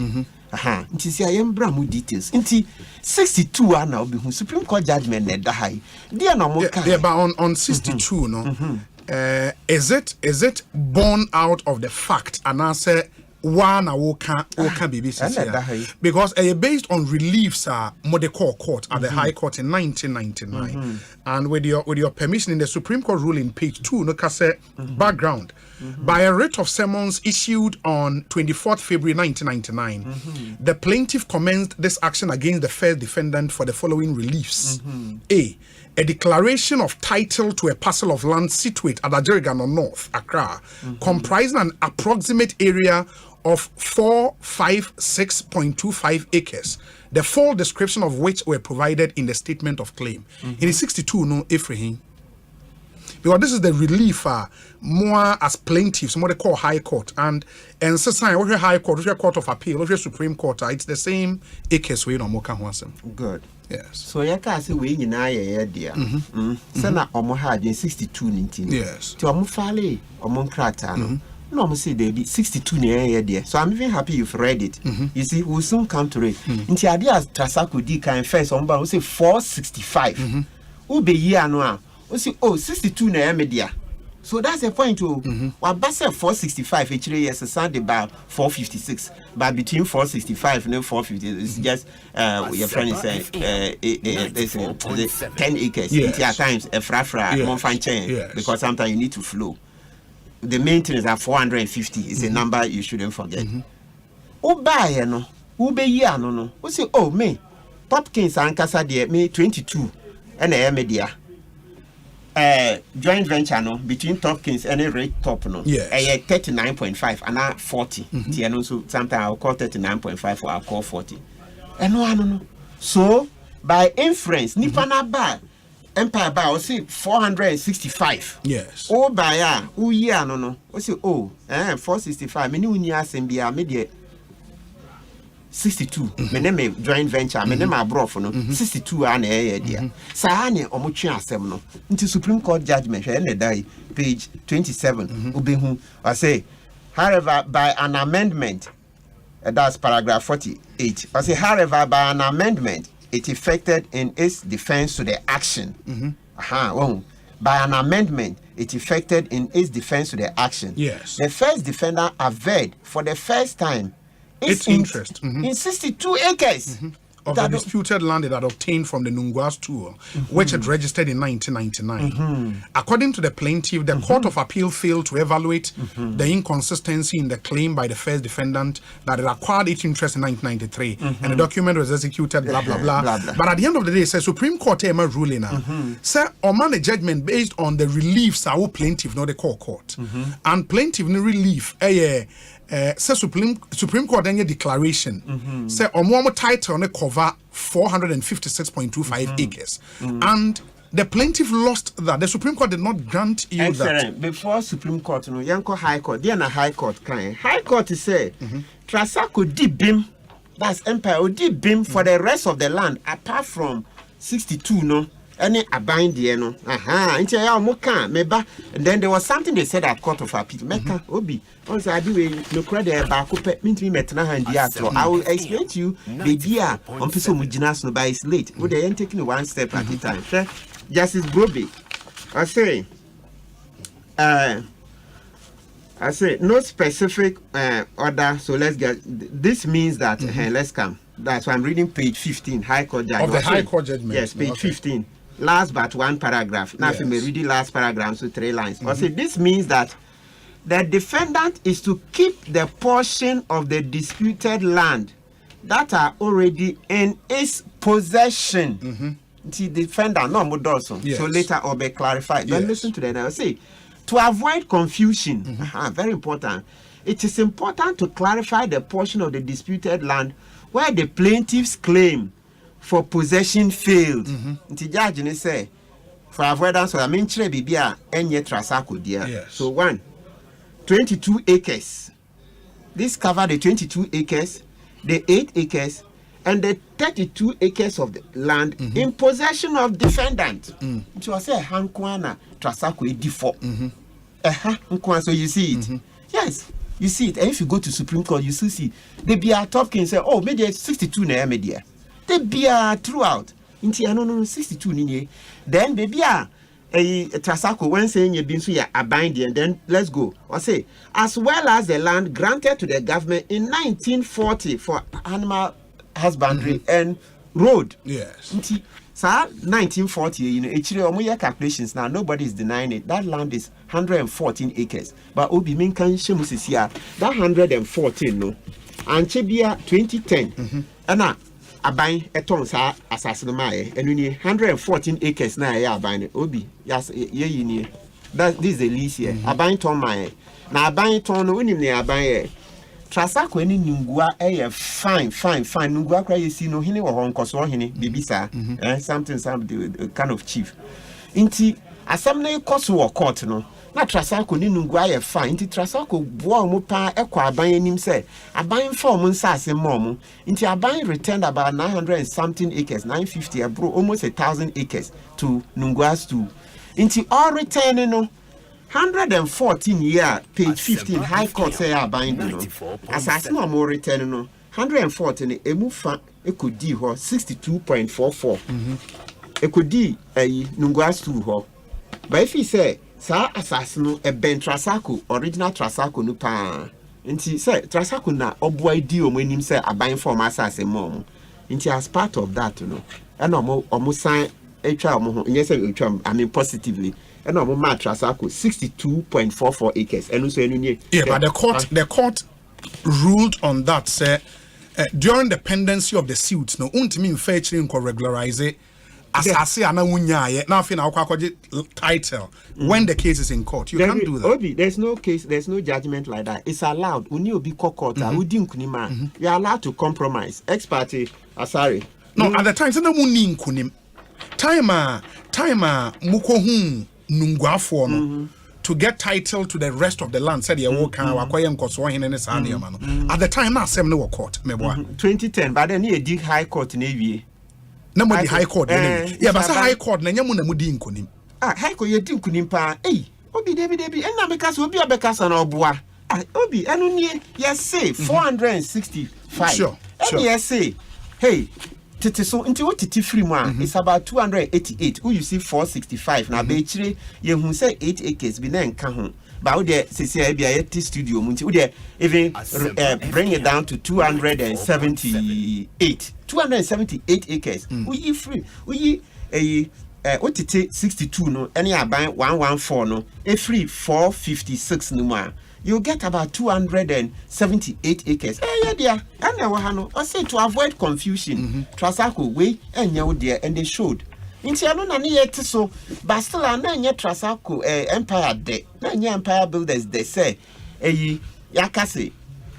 nti see I am bramu details nti 62 na obi hu Supreme Court judgment na da high there no mo yeah but on 62 no is it born out of the fact and answer one can BBC because based on reliefs Modecor Court at the High Court in 1999 and with your permission in the Supreme Court ruling page 2 no kase background by a writ of summons issued on 24th February 1999 the plaintiff commenced this action against the first defendant for the following reliefs. A declaration of title to a parcel of land situate at Ajerigano North, Accra, comprising an approximate area of 456.25 acres, the full description of which were provided in the statement of claim. In the 62, no, Ephraim. Because this is the relief more as plaintiffs, more they call High Court. And society, what High Court, what Court of Appeal, what Supreme Court, it's the same acres we don't moka wasem. Good. Yes. So you can say we nyina ye dear. So na omo had in 62 19. Yes. To omo fale omo krata no. No omo say they be 62 na ye dear. So I'm even happy you've read it. You see we'll soon come to it. Nti ade as Trasaco di kan first omo ba we say 465. Who be year no a we say 62 na ye media. So that's the point to what Bassa 465 actually yes sound about 456 but between 465 and 450 it's just your friend is saying 10 acres at times a frafra more fine chain because sometimes you need to flow. The main thing is that 450 is a number you shouldn't forget. Who buy no who be year no we say me Topkins and Casa de me 22 and a media joint venture no between Topkins and a rate top no 39.5 and 40 and so sometimes I'll call 39.5 or I'll call 40 and no so by inference nipa na ba Empire ba o say 465 yes by who year no o say 465 me ni uni asembia me de 62 me name joint venture me name abrof no 62 an dia sa ne omotwe asem no nti Supreme Court judgment hwe na dai page 27 obehu I say however by an amendment that's paragraph 48 I say however by an amendment it effected in its defense to the action by an amendment it effected in its defense to the action yes the first defendant averred for the first time its interest in 62 acres of the disputed land that obtained from the Nungwas tour, which had registered in 1999. According to the plaintiff, the Court of Appeal failed to evaluate the inconsistency in the claim by the first defendant that it acquired its interest in 1993, and the document was executed, blah, blah, blah. But at the end of the day, the Supreme Court ruling said, on a judgment based on the reliefs our plaintiff, not the court. And plaintiff no relief, say Supreme Court any declaration say omo title on a cover 456.25 acres and the plaintiff lost that. The Supreme Court did not grant you that. Before Supreme Court no yanko High Court there na High Court kan High Court say Trasaco di bim that's Empire di bim for the rest of the land apart from 62 no any abind there no into ya moka meba and then there was something they said at Court of Appeal meka obi once I do no credit back up mean me metna hand ya I will explain to you the dia on person mugina no by is late we they ain't taking one step at a time Justice Broby I say I say no specific order. So let's get. This means that let's come. That's why I'm reading page 15, High Court judgment. Of the High Court judgment. Yes, page 15. Last but one paragraph. Now, if you may read the last paragraph, so 3 lines. I say this means that the defendant is to keep the portion of the disputed land that are already in its possession. The defendant, no more Dawson. So later, I'll be clarified. Then listen to that. I say, to avoid confusion, very important. It is important to clarify the portion of the disputed land where the plaintiff's claim for possession failed. The judge say, for avoidance of I mean, Bibia, any Trasako, dear. So 1, 22 acres. This covered the 22 acres, the 8 acres, and the 32 acres of the land in possession of defendant. So I say, Hankwana Trasako default. So you see it. Yes. You see it, and if you go to Supreme Court, you still see the BR Topkins say, oh, maybe 62 na media. The BR throughout. No, 62 ni. Then the BR Trasako when saying you been so a binding, and then let's go. I say, as well as the land granted to the government in 1940 for animal husbandry and road. Yes. Sir, 1940, you know, actually, calculations now, nobody is denying it. That land is 114 acres. But Obi Minkan Shemusis here, that 114, no. And Chebia 2010, and now, I buy a ton, sir, assassin, and we need 114 acres now. I buy Obi, yes, ye, that this is the lease here. I buy ton my now, I buy ton, winning I buy Trasako any Nungua, fine. Nungua cry, you see, no, he or Hong Kong, he, Bibisa, something, kind of chief. Inti, as some name cost or court, no, not Trasako, Nungua, fine, Inti Trasako, Boamupa, Equa, buying him say, I buy 4 months as a mom, Inti I buy returned about 900 and something acres, 950, I brought almost 1,000 acres to Nungua's too. Inti all returning, no. 114 year, page 15, High Court say I bind you. As I see no more return, no. 114, a mufa, it could do 62.44. It could do a Nunguas to her. But if he say, Sir Assassin, a Ben Trasako, original Trasako, no pa. And he said, Trasako na, boy deal when him say, I bind for my assassin mom. And he as part of that, you know. And almost sign a child, yes, I mean, positively. And I'm a 62.44 acres. And also, but the court ruled on that. Say during the pendency of the suit, no, mean fetching or regularize it. As I say, I'm nothing. I'll title when the case is in court. You can't do that. Obi, there's no case, there's no judgment like that. It's allowed. You're allowed to compromise. Ex parte, sorry. No, at the time, Timer Mukohun. Nungwafo no to get title to the rest of the land said you walk akwaye nkoso hin ne sa ne ma no at the time na asem no court meboa 2010 but then he dig high court na wie na mo di high court na yeah but high court na nyamu na mo di nkonim high court ye di nkonim pa obi debi and na because obi obekasa na oboa obi enu nie yes say 465 sure yes say hey so into what titi free man it's about 288 who you see 465 now be chire ye hu say 8 acres be na nka ho ba wo de sese bia ye studio mu nti wo de even bring it down to 278 acres we free we what titi 62 no any aban 114 no e free 456 no ma you get about 278 acres. Yeah, dear. And I say to avoid confusion. Trasako way and you dear, and they showed. In Tiano, yet so, but still, I know yet Trasako Empire de, Empire builders, they say, Yakase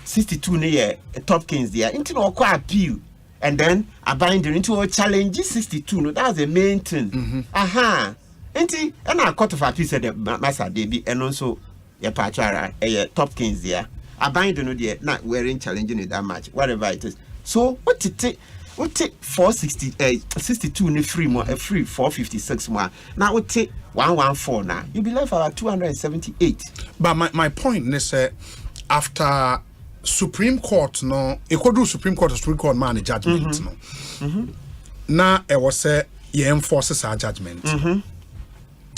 62 near Topkins there, into no quite appeal. And then I bind into a challenge 62. No, that's the main thing. And I cut off a piece of the Massa Debbie and also. Pachara, Topkins there. I bind no dear, not wearing challenging it that much, whatever it is. So what it take 462 ni free more, a free 456 more. Now we take 114 now. You'll be left about 278. But my point is after Supreme Court no, it could do Supreme Court man judgment no. Now it was say you enforces our judgment.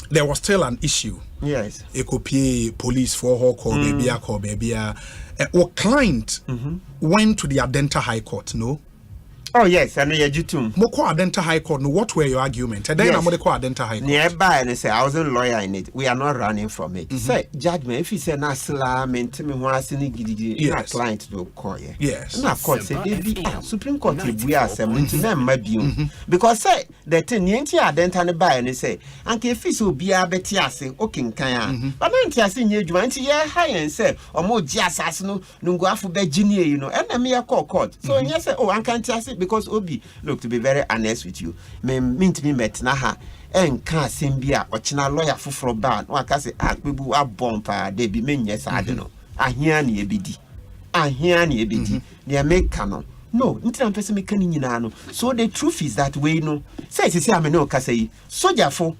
there was still an issue. Yes. Ekopie police for her call baby. Our client went to the Adenta High Court, no? Oh yes, I know you too. Moko Adenta High Court, no, what were your argument? And then I'm going to call Adenta High Court. Nearby, and say I wasn't lawyer in it. We are not running from it. Say judgment. If you say Nasla, meant me was any yes. Client to call you. Yes. Na court say Supreme Court we are assembling to them maybe because say the thing yenti Adenta ne buy and say and if you so be a betia say okay kan but na ntia say nye dwuma nti ye high and say omo ji asase no ngo afu be ginie you know and me call court so you say oh an kan tia say because Obi, look, to be very honest with you, me met na ha en kan sembia ochina lawyer fufro ban wa ka say akpebu abon pa de bi menye sa ade no ahia na ebedi ne make no ntina pese me kan nyina no so the truth is that way no say am no ka say soldier for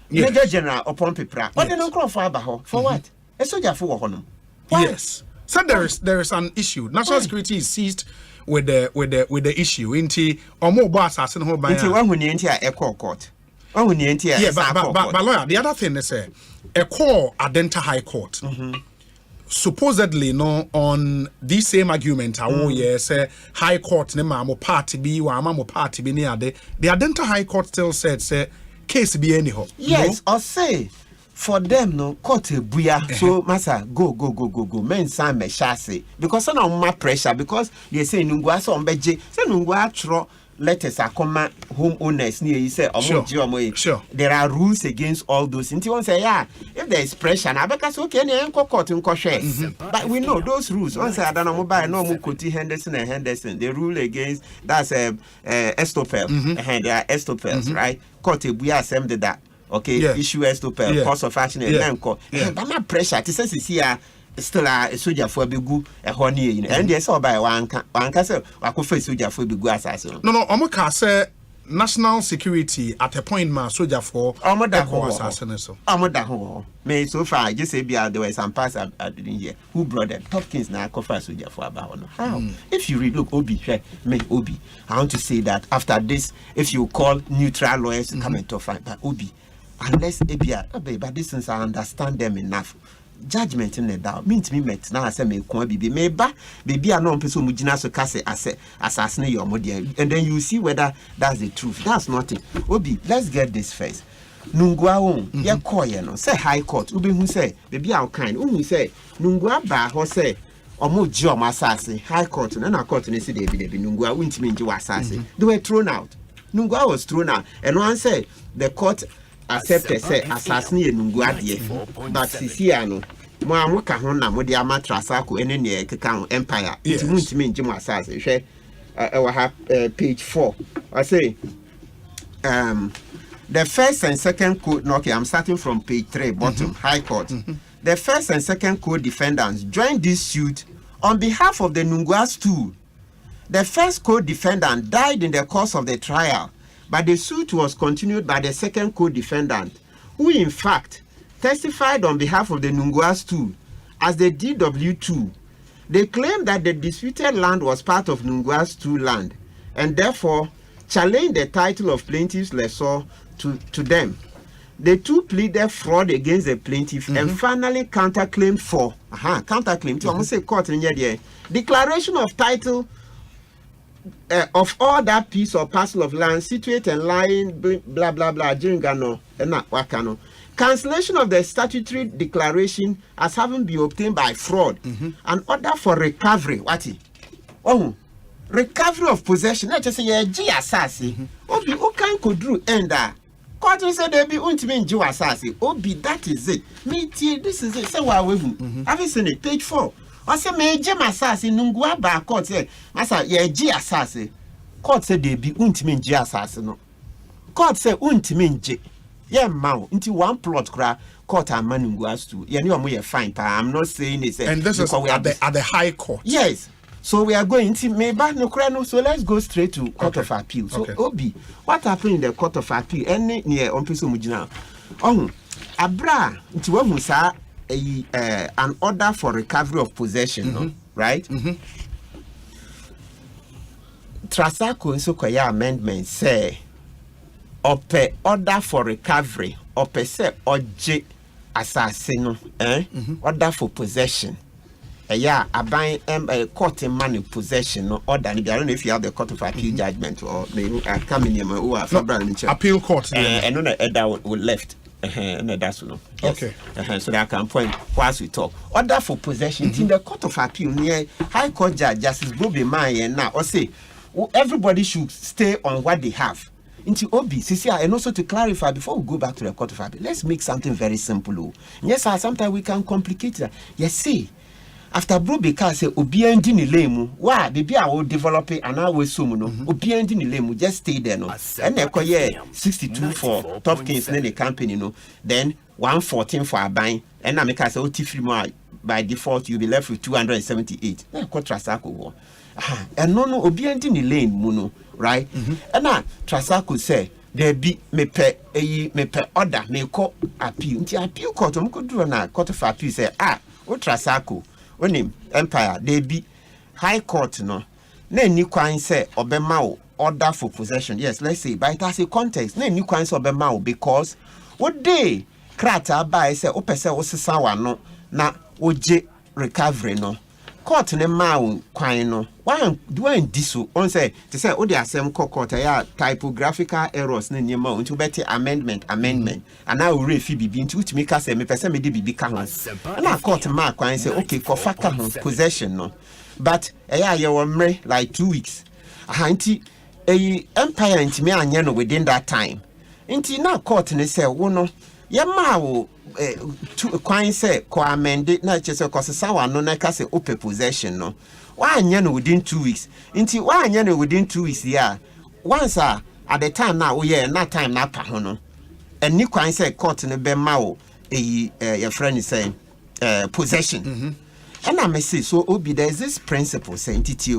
Major General upon pepra what no crop for aba ho for what a soldier for wo ho no yes so there is an issue. National security is seized with the issue into omo boss assassin ho ban into one when enter a court but lawyer, the other thing is a call Adenta High Court supposedly no on this same argument say High Court ne ma mo party bi wa ma mo party bi ne ade the Adenta High Court still said say case be anyhow yes or say for them no court buya so massa go men san me shase because na my pressure because they say nungwa so ombeje say nungwa atro letters akoma homeowners near you say sure. There are rules against all those until one say if there is pressure na because okay na court nko share but we know those rules once I don't know mobile no mo koti Henderson the rule against that's estopel there are estopels right court buya assembled that okay, issue estopel, course of action, and then call. But my pressure, to say, here still a soldier for be good, a honey, and they saw by one castle, I could face soldier for be good assassin. No, Omoka say national security at a point, ma soldier for assassin. May so far, just say, there were some parts I didn't hear. Who brought them? Topkins now cover soldier for about how? If you read, look, Obi, I want to say that after this, if you call neutral lawyers to come and talk, but Obi. Unless but this since I understand them enough. Judgment in the doubt means me met now. I say me kwa bibi me ba baby I know person mujina so kase assassinate your mother and then you see whether that's the truth. That's nothing. Obi, let's get this first. Nungwa won ye koye no say high court ube hu say baby how kind who say nungwa ba ho say omo ji omo asase high court na court ne say dey be nungwa untimi nji asase they were thrown out. Nungwa was thrown out and one said the court accepted say assassinate nungwa de but sisiano mo amuka ho na mo de amatrasa ko ene ne keka empire it untimi nji mo asase hwe we have page 4 I say the first and second code, okay, I'm starting from page 3, bottom, High Court. The first and second code defendants joined this suit on behalf of the Nungwas too. The first code defendant died in the course of the trial, but the suit was continued by the second code defendant, who in fact testified on behalf of the Nungwas too as the DW2. They claimed that the disputed land was part of Nungwas 2 land, and therefore challenged the title of plaintiff's lessor to them. The two pleaded fraud against the plaintiff and finally counterclaimed for almost say court in here declaration of title of all that piece or parcel of land situated and lying blah blah blah jingano and not wakano. Cancellation of the statutory declaration as having been obtained by fraud. An order for recovery. Recovery of possession. Not just say G assassi. Obi Okan could do enda. Court said there be untimi G assassi. Obi that is it. Me this is it. Say why we have you seen it? Page 4. I say me G assassi nungwa ba court say masa ye G assassi. Court said there be untimi G assassi no. Court say untimi G. Yeah, man, into one plot cry, court and manungwas too. Yeah, you are fine, I'm not saying it's and this is at the High Court. Yes. So we are going to maybe no, so let's go straight to Court of Appeal. So Obi, what happened in the Court of Appeal? Any near on Piso Mujina. Abra into what we say an order for recovery of possession, no? Right? Trasako so kwaya amendment say order for recovery opese oje asase no order for possession. Yeah, aban court money possession no order. I don't know if you have the court of appeal judgment or maybe coming here who are appeal court. And no that will left. And that's no. Yes. Okay. So that I can point whilst we talk. Order for possession in the court of appeal near High Court Judge Justice Bobby Maye now or say everybody should stay on what they have. Into Obi, CCI, and also to clarify before we go back to the court of appeal, let's make something very simple. Yes, sir, sometimes we can complicate that. Yes, see, after Bro Beka say Obi endi ni lemu, why baby I will develop it and I will assume no. Obi endi ni lemu, just stay there no. And they call 62 for Top Kings in the company no. Then 114 for a buying. And I make us say OT more by default you'll be left with 278. Then call Trasako. And no Obi endi ni lane muno. Right? And now Trasako say there be me pe order me call appeal. Until appeal court could do na court of appeal say o Trasako onim Empire they be High Court no na ni kwan say obema o order for possession. Yes, let's say but it has a context. Na ni kwan say obema o because what day krata buy say o pese o sesa wa no na oje recovery no court ne ma o kwan no one do diso on say to say o the asem court ya typographical errors na nyema o nti better amendment and now we fi bibi nti utimi ka say me pese me de bibi ka ho na court ma kwan say okay ko fa ka ho possession no but ya were like 2 weeks nti Empire ntimi anya no within that time nti na court ne say wo no ye ma wo kwan say ko amend na chese ko sesa wa no na ka say open possession no wa anya no within 2 weeks nti wa anya no within 2 weeks ya once at the time now na time na pa ho no and ni kwan say court ne be ma wo your friend is saying possession and I may say so obi there is this principle say entity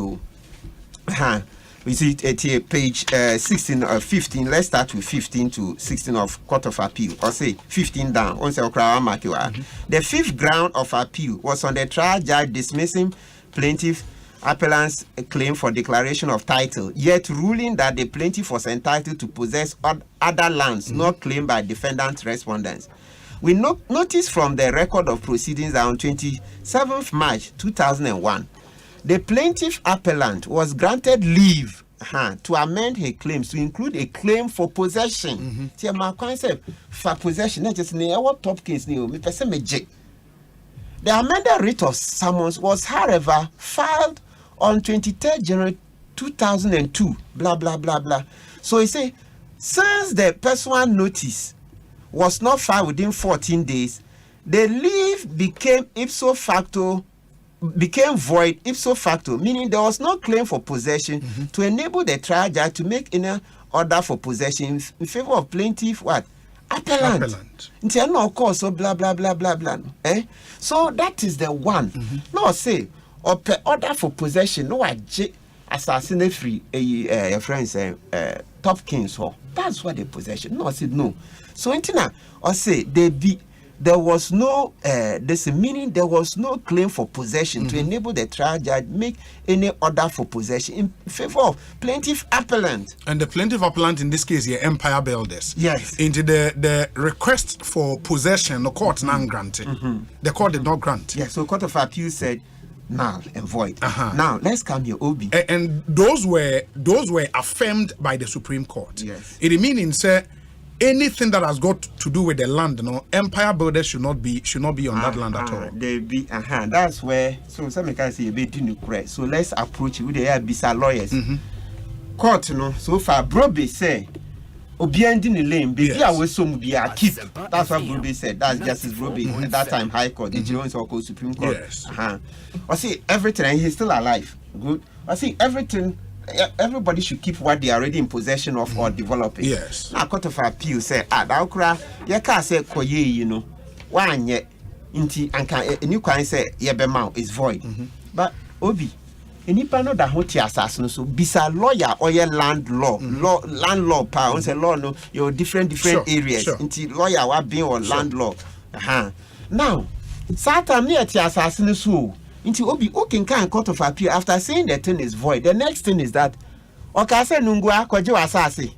we see at page 16 or 15. Let's start with 15 to 16 of Court of Appeal. Or say 15 down. The fifth ground of appeal was on the trial judge dismissing plaintiff appellant's claim for declaration of title, yet ruling that the plaintiff was entitled to possess other lands not claimed by defendant respondents. We notice from the record of proceedings on 27th March 2001, the plaintiff appellant was granted leave to amend her claims to include a claim for possession. My concept for possession, not just in our top case. The amended writ of summons was, however, filed on 23rd January 2002. Blah blah blah blah. So he say, since the personal notice was not filed within 14 days, the leave became void ipso facto, meaning there was no claim for possession to enable the trial judge to make any order for possession in favor of plaintiff appellant. Until no cause so blah blah blah blah blah. So that is the one. No say order for possession. No assassinate free your friends top kings ho. That's what the possession. No, I said no. So intina or say there was no meaning there was no claim for possession to enable the trial judge make any order for possession in favor of plaintiff appellant. And the plaintiff appellant in this case here, Empire Builders. Yes. Into the request for possession, the court non-granted. The court did not grant. Yes, so Court of Appeal said null and void. Now let's come here, Obi. And those were affirmed by the Supreme Court. Yes. It means anything that has got to do with the land, Empire Builders should not be on that land at all. They be that's where some can say a bit correct. So let's approach it with the bisa lawyers. Court so far Brobe say Obiandi ni lane baby I was some be a keep. That's what Brobe said. That's Justice Brobe at that time High Court, the Jones or Supreme Court. Yes. I see everything and he's still alive. Good. I see everything. Everybody should keep what they are already in possession of or developing. Yes. Now, Court of Appeal say, Daukra, you can't say koye, one yet, inti, and you can say, Yebemau is void. But, Obi, any panel that hoti assassin, so bisa lawyer or your land law, land law power, say law, no, your different areas, inti lawyer, what being or land law. Now, Satan near the assassin, so. Into Obi Okin can Court of Appeal after saying the thing is void. The next thing is that Okase Nungua Kojo Asasi.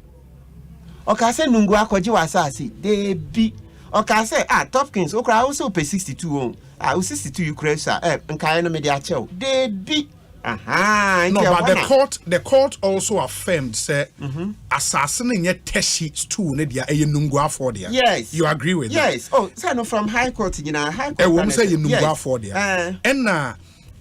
oka say nungu akwaji wasase they be oka say Topkins okra also pay 62 on 62 you crash nkai no me dey achew they be no, but the court also affirmed say assassin in your teshi stool ne dia eye nungua for there. Yes. You agree with that? Yes. Oh, say no from high court, high court. Won't say nungua for there. And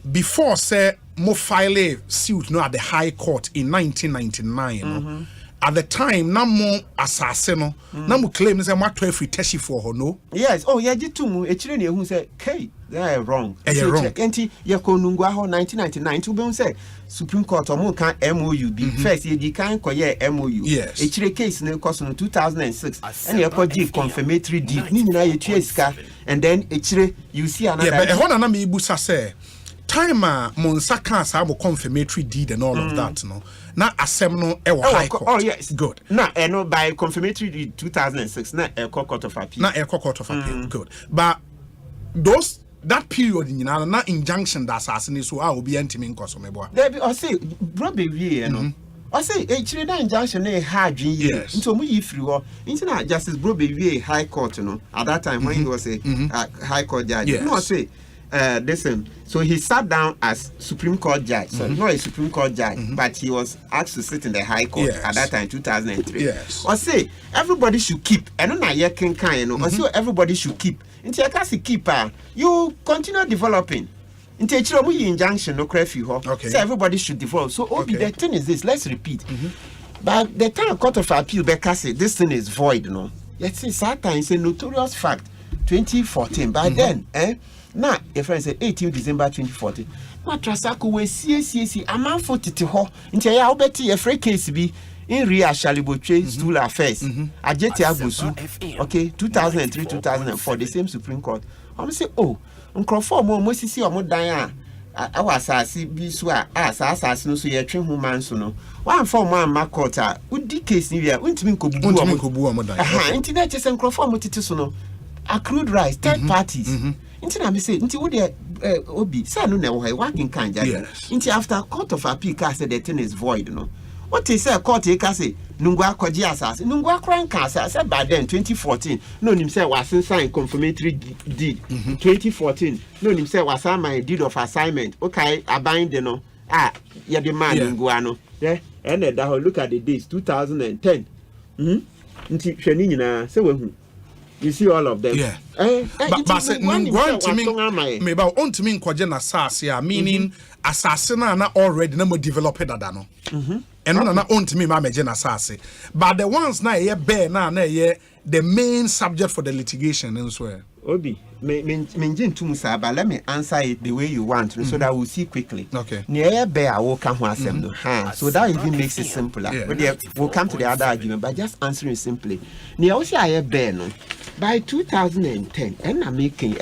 before say mo file suit no at the high court in 1999 at the time na mo assassin na mo claim say mo 12 teshi for her no. Yes. Oh, yeah, you too e chire ne hu say okay. They are wrong. Wrong. Enti Yakonungwa 1999 to be say Supreme Court or can MOU be first ye can koye MOU. Yes. A case in cost in 2006 and you give confirmatory deed. Nina ye and then you see another. Yeah, but hold on me busa say time monsa can sa confirmatory deed and all of that no. Na asem no high court. Oh yes, good. Na no by confirmatory deed 2006 na court of appeal. Na court of appeal. Good. But those that period in na injunction that assassin so will be entimin kosomebo. There be say bro be we no. I say chire that injunction na hard year. Into mu yi free ho. Into na Justice Bro be we high court no. At that time when he was a high court judge. Yes. No say listen, so he sat down as Supreme Court judge. So not a Supreme Court judge, but he was asked to sit in the High Court at that time, 2003. Yes. Or say everybody should keep. I don't know yet can or say everybody should keep. Into your case keeper, you continue developing. Into a injunction, no curfew. Okay. So everybody should develop. So the thing is this. Let's repeat. But the time Court of Appeal, say this thing is void. No. Yet since that time, it's a notorious fact. 2014. But then, now, your friend said 18 December 2014. Matrasako we CAC a man for titi ho. Into ya obeti a free case be in Ria Shaliboche stool affairs. Ajeti Bonsu. Okay, 2003, 2004, the same Supreme Court. I'm say, Uncrofor more Mosisi or more Diana. I was be swa as no so ye train human so no. One for man Makota, would decase New Year, wouldn't mean Kobu Modan. Internet just Uncrofor Motito no. Accrued rights, third parties. Inti na me say inti wo de obi say no na wo working kan judge inti after Court of Appeal ka say the thing is void no what is say court e ka say nungwa kwaji asase nungwa kran ka say by then 2014 no nim say was sign confirmatory deed 2014 no nim say was my deed of assignment okay abind the no ya the man nungwa no and that look at the dates 2010 inti hwani nyina say we you see all of them. Yeah. But say nungwa ntimi me ba ontimi nkwaje na sase a meaning assassin na already na mo develop that no. And na ontimi ma meje na sase. But the ones na ye bear na ye the main subject for the litigation and so. Obi, menjin tumusa, but let me answer it the way you want so that we'll see quickly. Okay. Near bear will come no. So that even makes it simpler. Yeah. We'll come to the other argument, but just answering simply. Near also I bear no. By 2010, and I'm making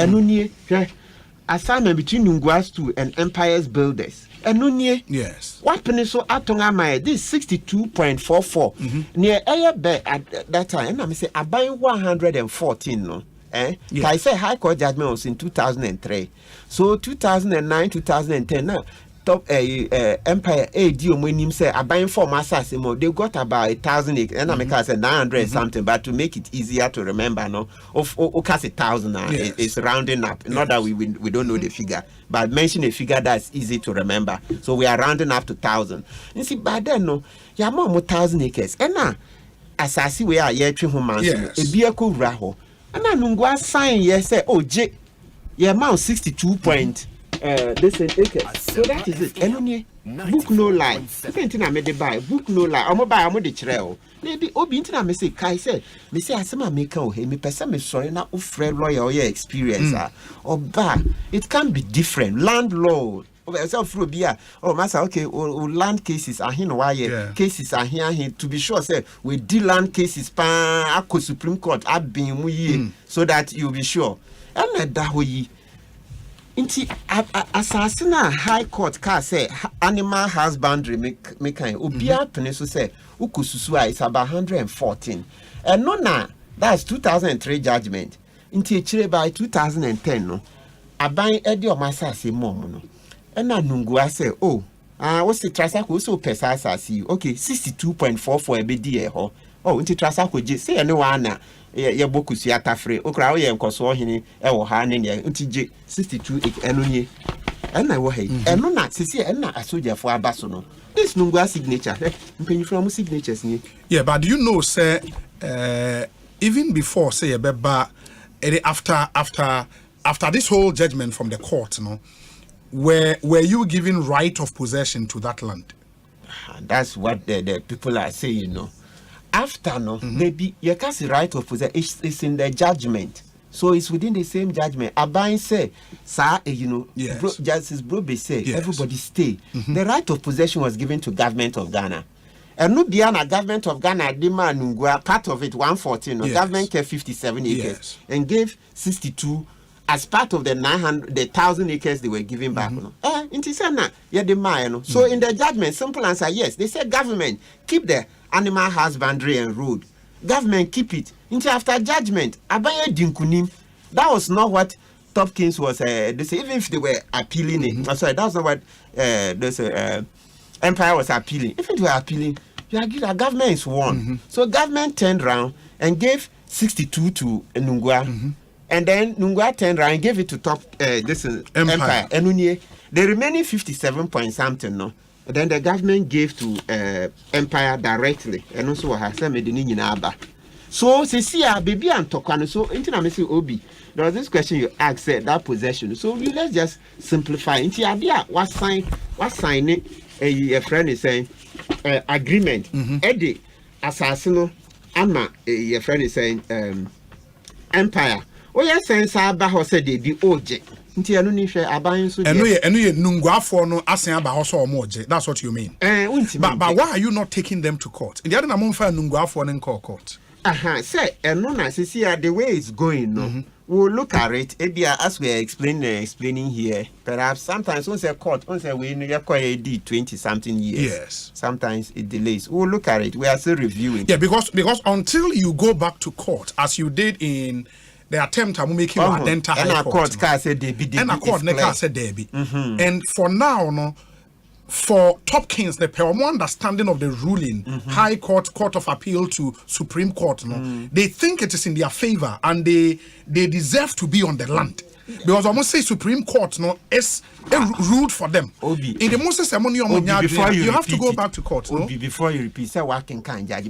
assignment between Nungwas 2 and Empire's Builders. Yes. What peninsula atonga my this 62.44 near air bear at that time, and I'm say I buy 114 no. I say High Court judgment was in 2003. So 2009, 2010 now. Top Empire AD when him say I buying for masses more they got about 1,000 acres and I make say 900 something but to make it easier to remember no of 1,000 now it's rounding up not that we don't know the figure but mention a figure that's easy to remember so we are rounding up to 1,000 you see but then no ya more 1,000 acres and now as I see we are here three humans a vehicle raho and I nungwa sign yes say J yeah amount 62 point this acres. So that is it. And book no lie. I made the buy. Book no lie. I'm buy. I'm the trail. Maybe Obi intina me say Kai say. Me say asema make o he me person me sorry na ufre lawyer or your experience or ba. It can be different. Land law. Master, okay, land cases are here, why cases are here to be sure, say we deal land cases pan Supreme Court so that you'll be sure. And that way. Inti assassin High Court car say animal husbandry make obia peninsula say ukususua is about 114 and no na that's 2003 judgment inti chire by 2010 no aban edi o masase mom no and na nungua say what's the trasa ko so pesa asase okay 62.44 ebedi e ho oh nti trasa ko je say anyone na ye boku siata free okra wo ye nkoso hene e wo ha ne nti je 62 eno nie ena wo he eno na sisi ena asojafo abaso no this nungwa signature mpenyi from signatures ni. Yeah, but do you know say even before say beba after this whole judgment from the court, no, were you given right of possession to that land? That's what the people are saying, no. After no, maybe you can see right of possession. It's in the judgment, so it's within the same judgment. Abain say, sir, you know, yes. Justice Brobe say, yes. Everybody stay. The right of possession was given to government of Ghana. And no beyond government of Ghana, Dima part of it 114, yes. Government kept 57 acres yes. and gave 62 as part of the 1,000 acres they were giving back. No? So in the judgment, simple answer, yes. They said government keep the animal husbandry and road. Government keep it. Until after judgment, Abaye Dinkunim, that was not what Topkins was. They say even if they were appealing it, sorry, that was not what Empire was appealing. If it were appealing, you agree that government is won. So government turned around and gave 62 to Nungwa. And then Nungwa turned around and gave it to Empire. And the remaining 57 point something, no. Then the government gave to Empire directly. And also has Medini. So see baby and Tokano. So into Obi. There was this question you asked, that possession. So let's just simplify. Into idea what sign it. A friend is saying agreement. Eddie Assassino Ama a friend is saying Empire. Oh yes, saying Saba said they be OJ. Ntianu ni hwe aban so. Eno ye nungwafo no asen aba ho so omoje. That's what you mean. But why are you not taking them to court? In the other na momfa nungwafo no court. Say eno na sisi the way it's going no. We'll look at it. As we are explaining here, perhaps sometimes once a court, once we know 20 something years. Yes. Sometimes it delays. We'll look at it. We are still reviewing. Yeah, because until you go back to court, as you did in the attempt at making Adenta High Court. And a court said Debbie. And for now, no. For Topkins, the more understanding of the ruling, High Court, Court of Appeal to Supreme Court, no, they think it is in their favor and they deserve to be on the land. Because I must say Supreme Court no is ruled for them. In the most ceremony you have to go back to court. No? Before you repeat, say working can judge.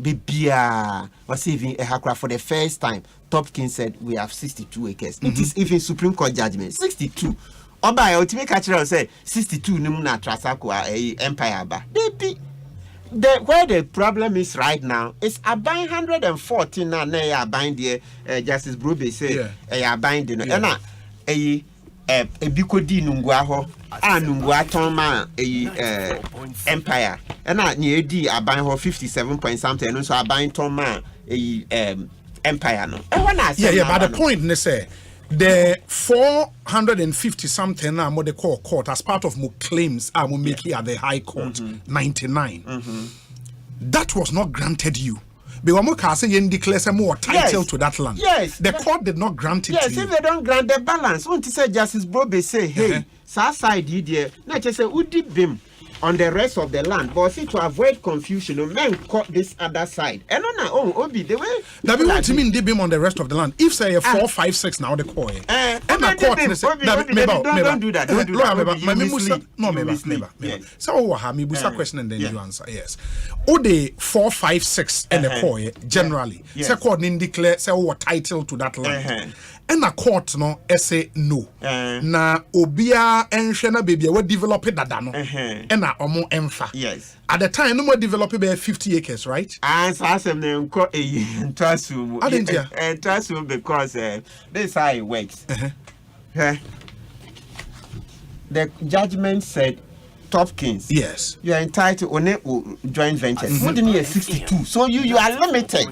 Was even a for the first time. Topkins said we have 62 acres. It is even Supreme Court judgment 62. Oba ultimate catcher say 62 numuna trasako Empire ba. Where the problem is right now is abine 114 na ya abine there Justice Brobe say abine de no na bikodi nungwa ho nungwa ton ma Empire na ne edi abine ho 57 point something no so abine ton ma Empire no but the point ne say the 450 something now what they call court as part of more claims are making at the High Court 99 that was not granted you because more can say you declare some more title to that land. Yes, the court did not grant it to you. If they don't grant the balance, want to say Justice Brobe say hey side there not just say udi bim on the rest of the land, but see to avoid confusion, men cut this other side. And Obi the way. That what to mean they beam on the rest of the land. If say 4, 5, 6 now the court. And the court don't do that. Don't do that. No, so me busa question and then you answer. Yes. O the 4, 5, 6 and the court generally. Say court declare say what title to that land. And the court no say no. Na obia enhwe na baby we develop dada no. And na omo emfa. Yes. At the time no more develop be 50 acres, right? And so asem na nko entrasum. Entrasum because this how it works. The judgment said Topkins. Yes. You are entitled on joint venture. More than 62. So you are limited.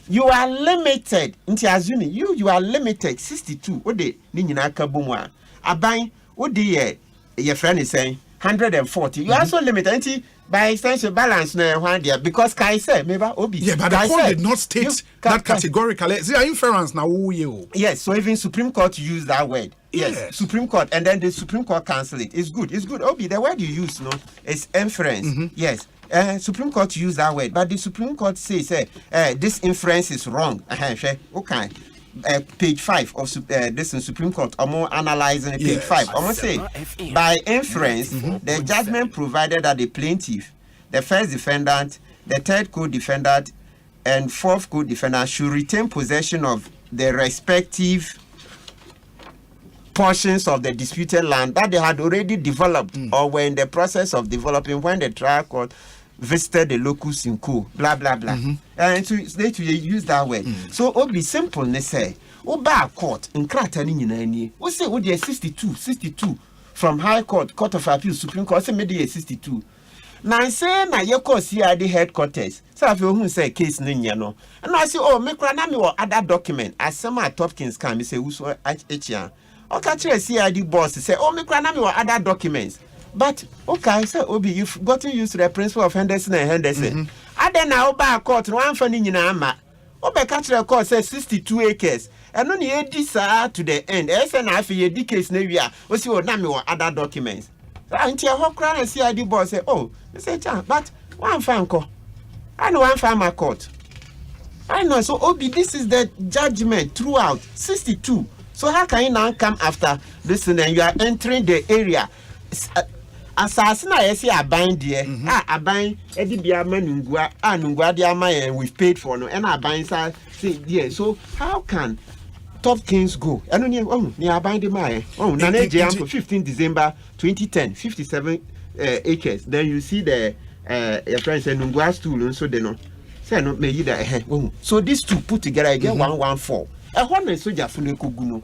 You are limited. Inti azumi you are limited 62. Ode ni nyina ka bomu aban ode your friend is saying 140. You are also limited. Inti by extension balance na one there because Kai said meba obi. Yeah, but the court did not state that categorically. Is there inference now who you? Yes, so even Supreme Court used that word. Yes, Supreme Court, and then the Supreme Court cancel it. It's good. Obi, the word you use, no, is inference. Yes. Supreme Court use that word, but the Supreme Court says this inference is wrong. Okay. Page 5 of this in Supreme Court, or more analyzing page 5. Almost say by inference, the judgment provided that the plaintiff, the first defendant, the third co-defendant, and fourth co-defendant should retain possession of the respective portions of the disputed land that they had already developed or were in the process of developing when the trial court visited the locus in co, blah blah blah. And so they use that word. So it be simple, they say, Oba court in Kratani, we say, would 62 from High Court, Court of Appeal, Supreme Court, say maybe 62. Now say na yeko CID headquarters. So if you say case ninya no. And I say, oh, me kranami or other document. Asema Topkins can me say uso HHR. Okay, CID boss say, oh, me kranami or other documents. But okay, so Obi, you've gotten used to the principle of Henderson and Henderson. And then now by court, one for Nina, Obe catch the court says 62 acres. And only this to the end. SNF, ye decades Navia, was your name or other documents. Until her crown and CID boss say, oh, they say, but one fan call. I know one farmer court. I know, so Obi, this is the judgment throughout 62. So how can you now come after this and then you are entering the area? Assassin, I see a bind there. I bind Eddie Biaman Nungua Diama, we've paid for no, and I bind say, yeah. So how can Topkins go? I don't know, near bind the Maya. Oh, Nane Jam for 15 December 2010, 57 acres. Then you see the your friend said Nungua stool, and so they know. Say, no, maybe that. So these two put together, I get 114. I want to soldier for the Kuguno.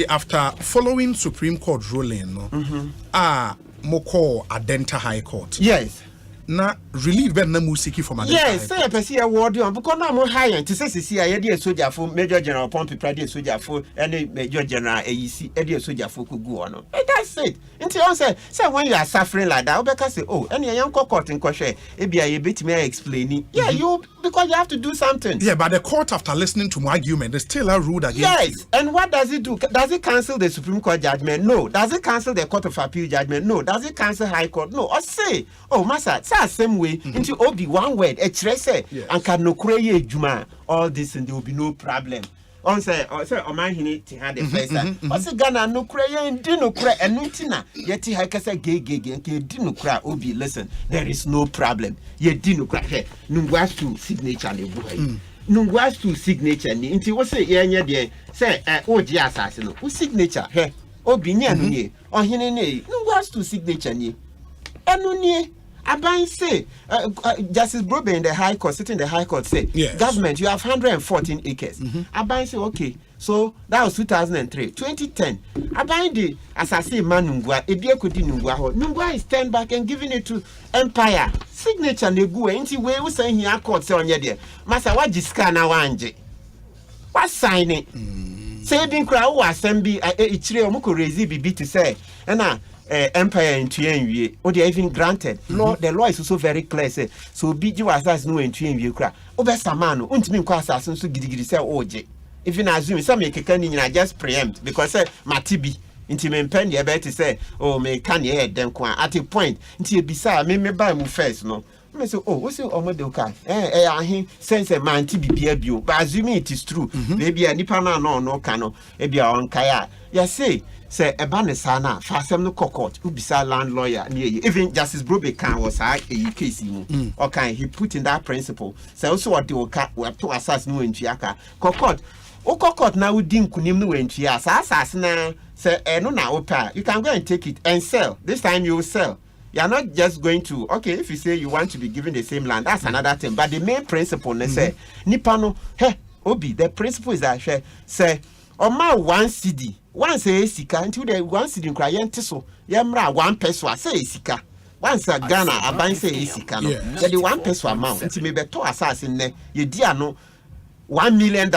After following Supreme Court ruling, Moko Adenta High Court. Yes. Na relief ben na musiki from Adenta. Yes, say person award you because now more higher to say see soldier for Major General Pompey Pride soldier for any Major General AEC any soldier for could go on. That's it. Until I say when you are suffering like that, because say oh any young court in Koshe, a bit me explaining. Yeah, you because you have to do something. Yeah, but the court after listening to my argument, they still a ruled against you. And what does it do? Does it cancel the Supreme Court judgment? No. Does it cancel the Court of Appeal judgment? No. Does it cancel High Court? No. Or say, oh, Massa, same way into Obi one word, a trace, and can no create Juma, all this, and there will be no problem. On say, my hinny had the face. What's a Ghana no cray and dino cray and nutina? Yet he has a gay and dino cry. Obi, listen, there is no problem. Ye dino cry. Nungwas to signature. Nungwas to signature. Into what say, yeah, say, oh, dear assassin, who signature? Hey, Obi, near me, or hinny, Nungwas to signature. And Aban say, Justice Brobe in the High Court, sitting in the High Court, say, government, you have 114 acres. Aban say, okay, so that was 2003. 2010, Aban the assassin man Nungwa, Ebia Kudi Nungwa, Nungwa is turned back and giving it to Empire. Signature Negu, ain't we saying here court say on your dear. Massa, what jiska na wanje? What sign it? Saving crowd was Sembi, Ichire Muko Rezi Bibi to say, and Empire in TNV, or they even granted. Law, the law is also very clear. Say, so BG was as no in TNV crack. Over Samano, Untimin Quasas, so giddy say, OJ. Even assuming some make a canning, I just preempt because Matibi, intimate penny, I better say, oh, may can you head them at a point until beside me buy me first, no. I say, oh, what's your Omodoka? I sense a man to be beer, but assuming it is true, maybe a Nipana no cano, maybe on Kaya. Yes, say a banesana, Fasam no cockot, who beside land lawyer near you. Even Justice Brobe can was a case, okay, he put in that principle. Say also what the cat were to assess no in Chiaka. Cockot, oh, cockot now dim kunim no in Chias, assassin, say, no now, opa, you can go and take it and sell. This time you will sell. You are not just going to, okay, if you say you want to be given the same land, that's another thing. But the main principle, they say, Nipano, hey, Obi, the principle is that, say, Oma 1 CD, one say Sika, until the 1 CD in Cryentiso, Yamra 1 peso, say Sika. Once a Ghana, a bank say Sika, the 1 peso amount, until maybe 2 assassin, you dear no $1 million.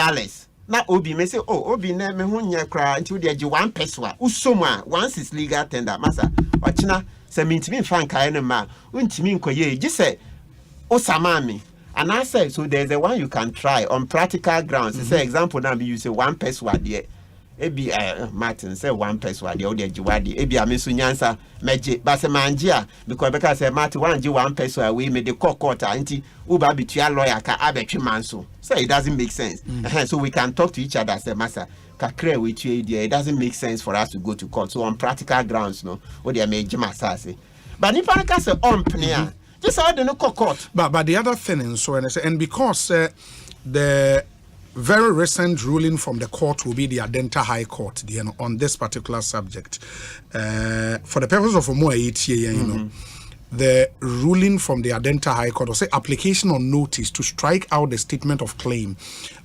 Now Obi may say, oh, Obi ne me hunya cry until the 1 peso, Usoma, once it's legal tender, Massa, Ochina. Se mintimi fan kaene ma untimi nkoye just say osamami and I say so there's a one you can try on practical grounds. Say example now you say 1 peso there ebi Martin say one person wadi odi ajiwadi ebi amesu nyansa meje base manjia because beka say Martin one ji one person away me the court anti uba bitua lawyer ka abetwe manso so it doesn't make sense. So we can talk to each other say massa kakre we tue idea it doesn't make sense for us to go to court so on practical grounds no odi ameje masase but nipa ka say ompnia just how they no court but the other thing and because the very recent ruling from the court will be the Adenta High Court on this particular subject. For the purpose of the ruling from the Adenta High Court will say application on notice to strike out the statement of claim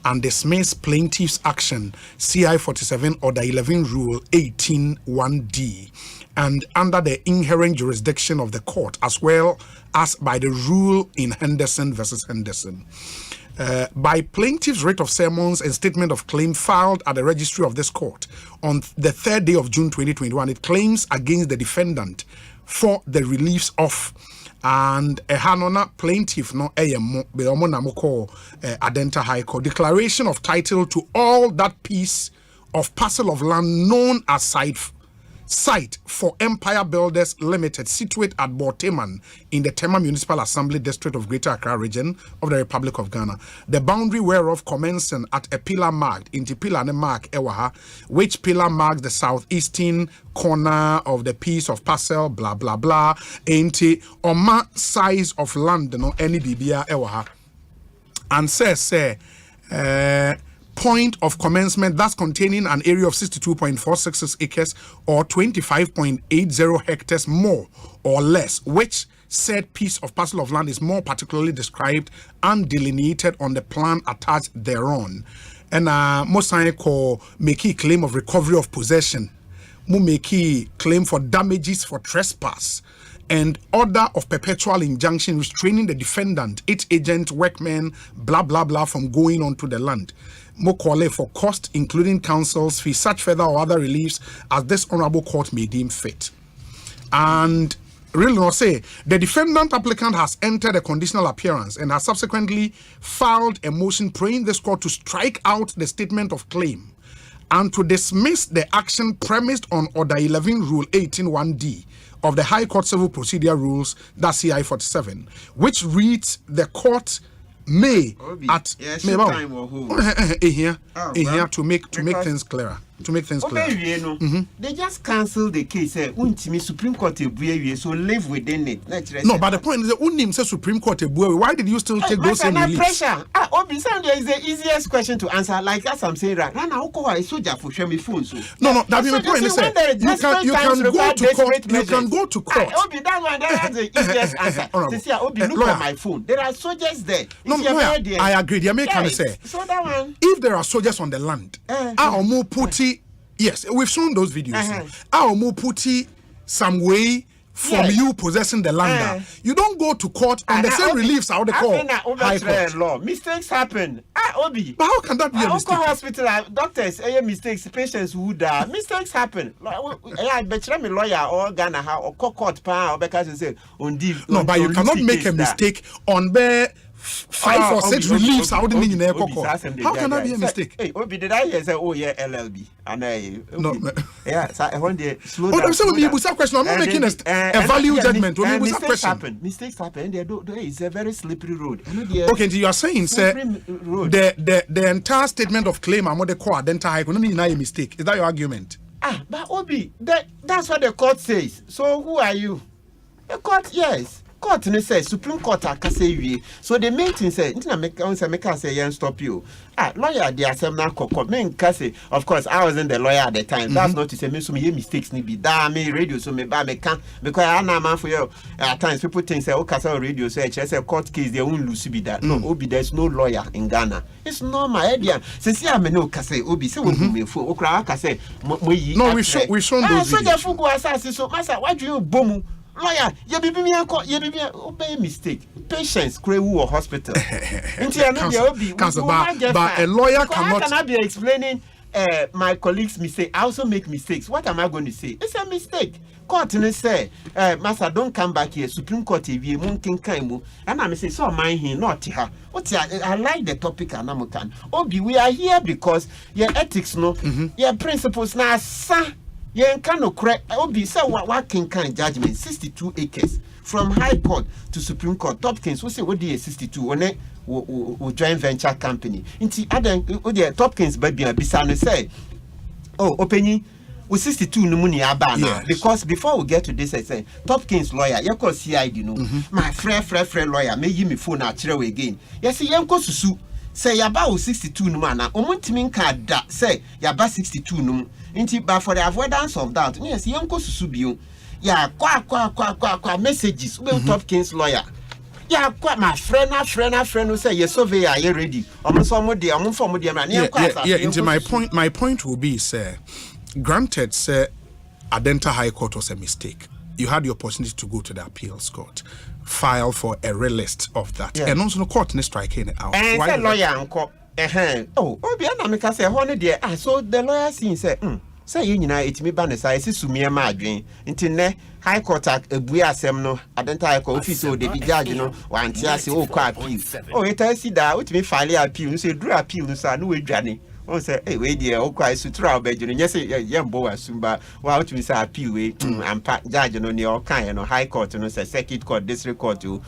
and dismiss plaintiff's action CI 47 Order 11 Rule 18(1)D and under the inherent jurisdiction of the court as well as by the rule in Henderson versus Henderson. By plaintiff's writ of summons and statement of claim filed at the registry of this court on the 3rd day of June 2021, it claims against the defendant for the reliefs of and a hanona plaintiff no Adenta High Court declaration of title to all that piece of parcel of land known as site for Empire Builders Limited, situate at Borteman in the Tema Municipal Assembly District of Greater Accra Region of the Republic of Ghana. The boundary whereof commencing at a pillar marked into pillar ne mark ewaha, which pillar marks the southeastern corner of the piece of parcel, blah blah blah, into oma size of land no any bibia ewaha, and say point of commencement thus containing an area of 62.466 acres or 25.80 hectares more or less, which said piece of parcel of land is more particularly described and delineated on the plan attached thereon. And Mosai ko make claim of recovery of possession, make claim for damages for trespass, and order of perpetual injunction restraining the defendant, its agent, workmen, blah blah blah from going onto the land. Mokole for cost, including council's fee, such further or other reliefs as this honorable court may deem fit. And really not say the defendant applicant has entered a conditional appearance and has subsequently filed a motion praying this court to strike out the statement of claim and to dismiss the action premised on Order 11 Rule 18(1)D of the High Court Civil Procedure Rules, that's CI 47, which reads the court may at here to make things clearer. They just cancel the case. Supreme Court so live within it. No, but the point is that Unim says Supreme Court. Why did you still take those same pressure? Obi-san is the easiest question to answer. Like as I'm saying right now, soldier for show me phone. No, that be my point. Listen, you can go to court. You can go to court. Obi, that one that's the easiest answer. Obi, look at my phone. There are soldiers there. No, I agree. The American say. So that one. If there are soldiers on the land, yes, we've shown those videos. I'll put some way from you possessing the land. You don't go to court on the same reliefs out the court. High Court. Law. Mistakes happen. Obi. But how can that be a mistake? Hospital doctors, mistakes, patients who die. Mistakes happen. I bet you lawyer or Ghana or court or because say on no, but you cannot make a mistake on the 5 or 6 reliefs out in the court. How can that be a mistake? Hey, Obi, did I hear say, oh yeah, LLB? And no, so I want the slow down. Question. I'm not making a value judgment. Mistakes happen. It's a very slippery road. Okay, so you are saying, sir, the entire statement of claim I'm the court identify no a mistake. Is that your argument? But Obi, that's what the court says. So who are you? The court, yes. Court says Supreme Court akase. So the main thing say make say stop you. Lawyer the Asemna court main say of course I wasn't the lawyer at the time. That's not to say me so me mistakes ni be that me radio so me ba me can because I na man for you at times people think say okay radio say court case they won't lose be that. No, Obi there's no lawyer in Ghana. It's normal idea. Since I me no kase Obi say we me for okra kase no we shown those videos. So the fugu assassin so master why do you boom lawyer, you obey mistake. Patients crew or hospital. But a lawyer cannot be explaining my colleagues mistake, I also make mistakes. What am I going to say? It's a mistake. Court and say, Master, don't come back here. Supreme Court TV, Munkin Kaimu. And I'm saying, so mind him, not her. What's I like the topic and I'm can. Obi, we are here because your ethics, no, your principles now, sir. Yeah, kind of correct. Obi, so what can judgment? 62 acres from High Court to Supreme Court. Top Kings, we say what do 62 when it will join venture company. Into other Top Kings, baby, Bisano say, oh, opening. With 62 no money abana because before we get to this I say Top Kings lawyer you call CID no my friend lawyer may give me phone at again yes yenko susu say yaba 62 no man na omuntimi card that say yaba 62 no nti but for the avoidance of that yes yenko susu bio ya kwa messages we Top Kings lawyer yeah, quite my friend who say yes surveyor you ready into my point will be sir. Granted, sir, Adenta High Court was a mistake. You had the opportunity to go to the appeals court, file for a relist of that, and also the court is striking it out. And the lawyer uncle, Obiana say, "Honey dear," so the lawyer say, say you know it me ban say sumia madwin nti ne High Court ebuya asem no Adenta High Court office o de bi judge no wanti ase o kwa appeal. Oh, it I see that with me file appeal, so do appeal no say no we dwane. Oh, say, hey, wait, dear, okay, so try our bedroom. Yes, boy, Sumba, wow, to Miss Appeal, and judge on your kind, High Court, and say, Circuit Court, District Court, to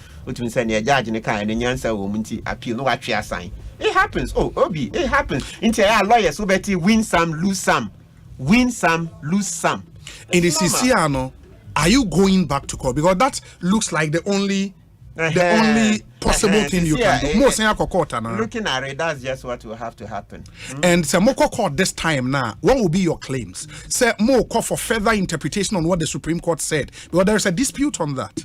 send a judge in a kind, and answer woman appeal, no what you assign. It happens, oh, Obi, it happens. Into our lawyers, so better win some, lose some. Win some, lose some. In the Siciano, are you going back to court? Because that looks like the only possible thing you can do. Looking at it, that's just what will have to happen. And say more court this time now. What will be your claims? Say more call for further interpretation on what the Supreme Court said, because there is a dispute on that.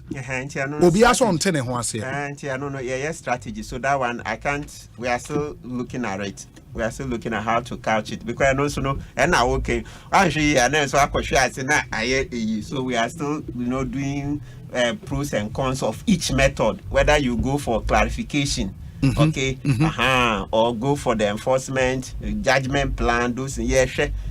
Strategy. So that one I can't. We are still looking at it. We are still looking at how to couch it because I also know and now okay. Actually, and then so so we are still doing pros and cons of each method, whether you go for clarification, or go for the enforcement judgment plan, those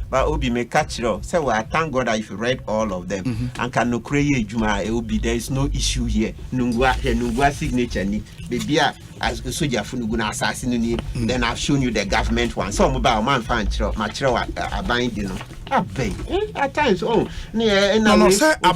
but Obi may catch it up. So I thank God that if you read all of them and can no create Juma, Obi, there is no issue here. Nungwa signature ni baby as a soldier funuguna assassin. Then I've shown you the government one. So mobile man fan material binding. At times, no, sir, I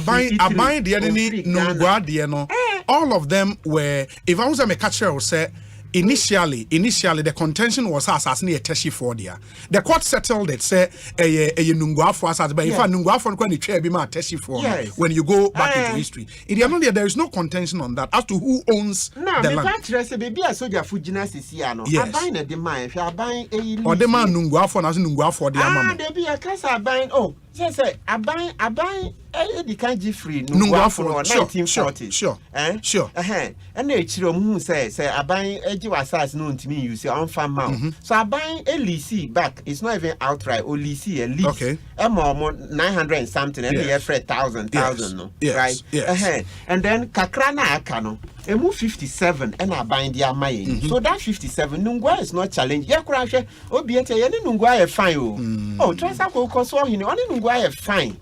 bind the enemy, no, all of them were, if I was a catcher, say, initially the contention was assassinate a teshi for there. The court settled it, say a nungwa for assassin, but if I nungwa for when it be my teshi for when you go back into history. In the end, there is no contention on that as to who owns the land. Baby a soldier for gymnastics here, no. I buy the demand, if I buy a or the man nungwa for as nungwa for the amount. There be a class I buy. Oh, yes, I buy the kanji free nungwa for 1940. Sure. And the chiro who say I buy was known to me, you say on farm mount. So I buy a lease back. It's not even outright or lease a lease. Okay. More 900 and something, and they for 1,000, no. Right? Yes. And then Kakrana Akano, a move 57 and I bind their mind. So that 57 Nungwa is not challenged. Yeah, crash, Obiete, any Nungwa fine. Oh, Transako Kosohin, only Nungwa fine.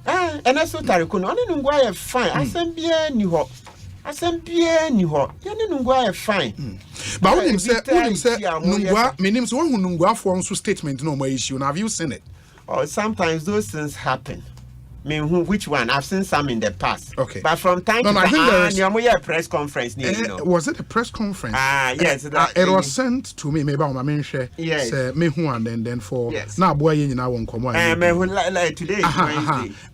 And I saw Tarikun, only Nungwa fine. I send bien new hop. I send bien new hop. Yani Nungwa fine. But when him say Nungwa, means one who Nungwa forms statement no more issue. Have you seen it? Oh, sometimes those things happen. I mean, which one? I've seen some in the past. Okay. But from time to time, a press conference. Was it a press conference? Yes. It was sent to me. Maybe I'm mention. Yes. Me who and then for now boy you now won't come on. Today.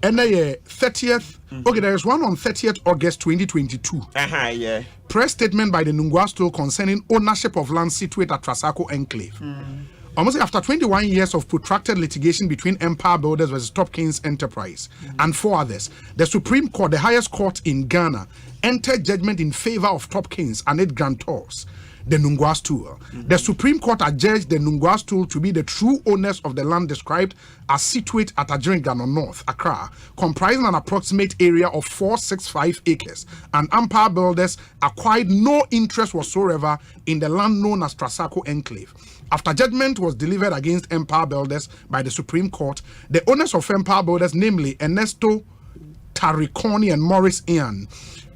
And the 30th. Okay, there is one on 30th August 2022. Yeah. Press statement by the Nungwa Store concerning ownership of land situated at Trasako Enclave. Almost after 21 years of protracted litigation between Empire Builders versus Top Kings Enterprise and 4 others, the Supreme Court, the highest court in Ghana, entered judgment in favor of Top Kings and its grantors. the Nungwa stool. The Supreme Court adjudged the Nungwa stool to be the true owners of the land described as situate at Adjringano North, Accra, comprising an approximate area of 465 acres, and Empire Builders acquired no interest whatsoever in the land known as Trasacco Enclave. After judgment was delivered against Empire Builders by the Supreme Court, the owners of Empire Builders, namely Ernesto Tariconi and Morris Ian,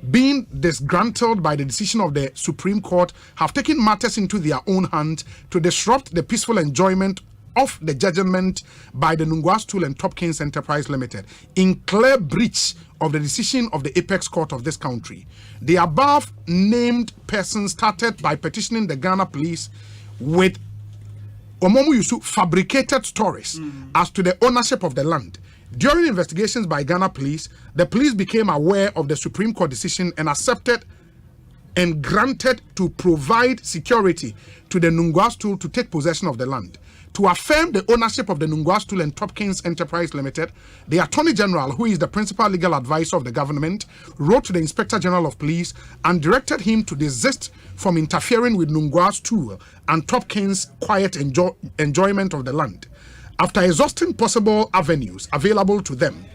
being disgruntled by the decision of the Supreme Court, have taken matters into their own hands to disrupt the peaceful enjoyment of the judgment by the Nungwa Stool and Topkins Enterprise Limited, in clear breach of the decision of the apex court of this country. The above named persons started by petitioning the Ghana police with Omomu Yusu fabricated stories as to the ownership of the land. During investigations by Ghana police, the police became aware of the Supreme Court decision and accepted and granted to provide security to the Nungwa Stool to take possession of the land. To affirm the ownership of the Nungwa Stool and Topkins Enterprise Limited, the Attorney General, who is the principal legal advisor of the government, wrote to the Inspector General of Police and directed him to desist from interfering with Nungwa Stool and Topkins' quiet enjoyment of the land. After exhausting possible avenues available to them,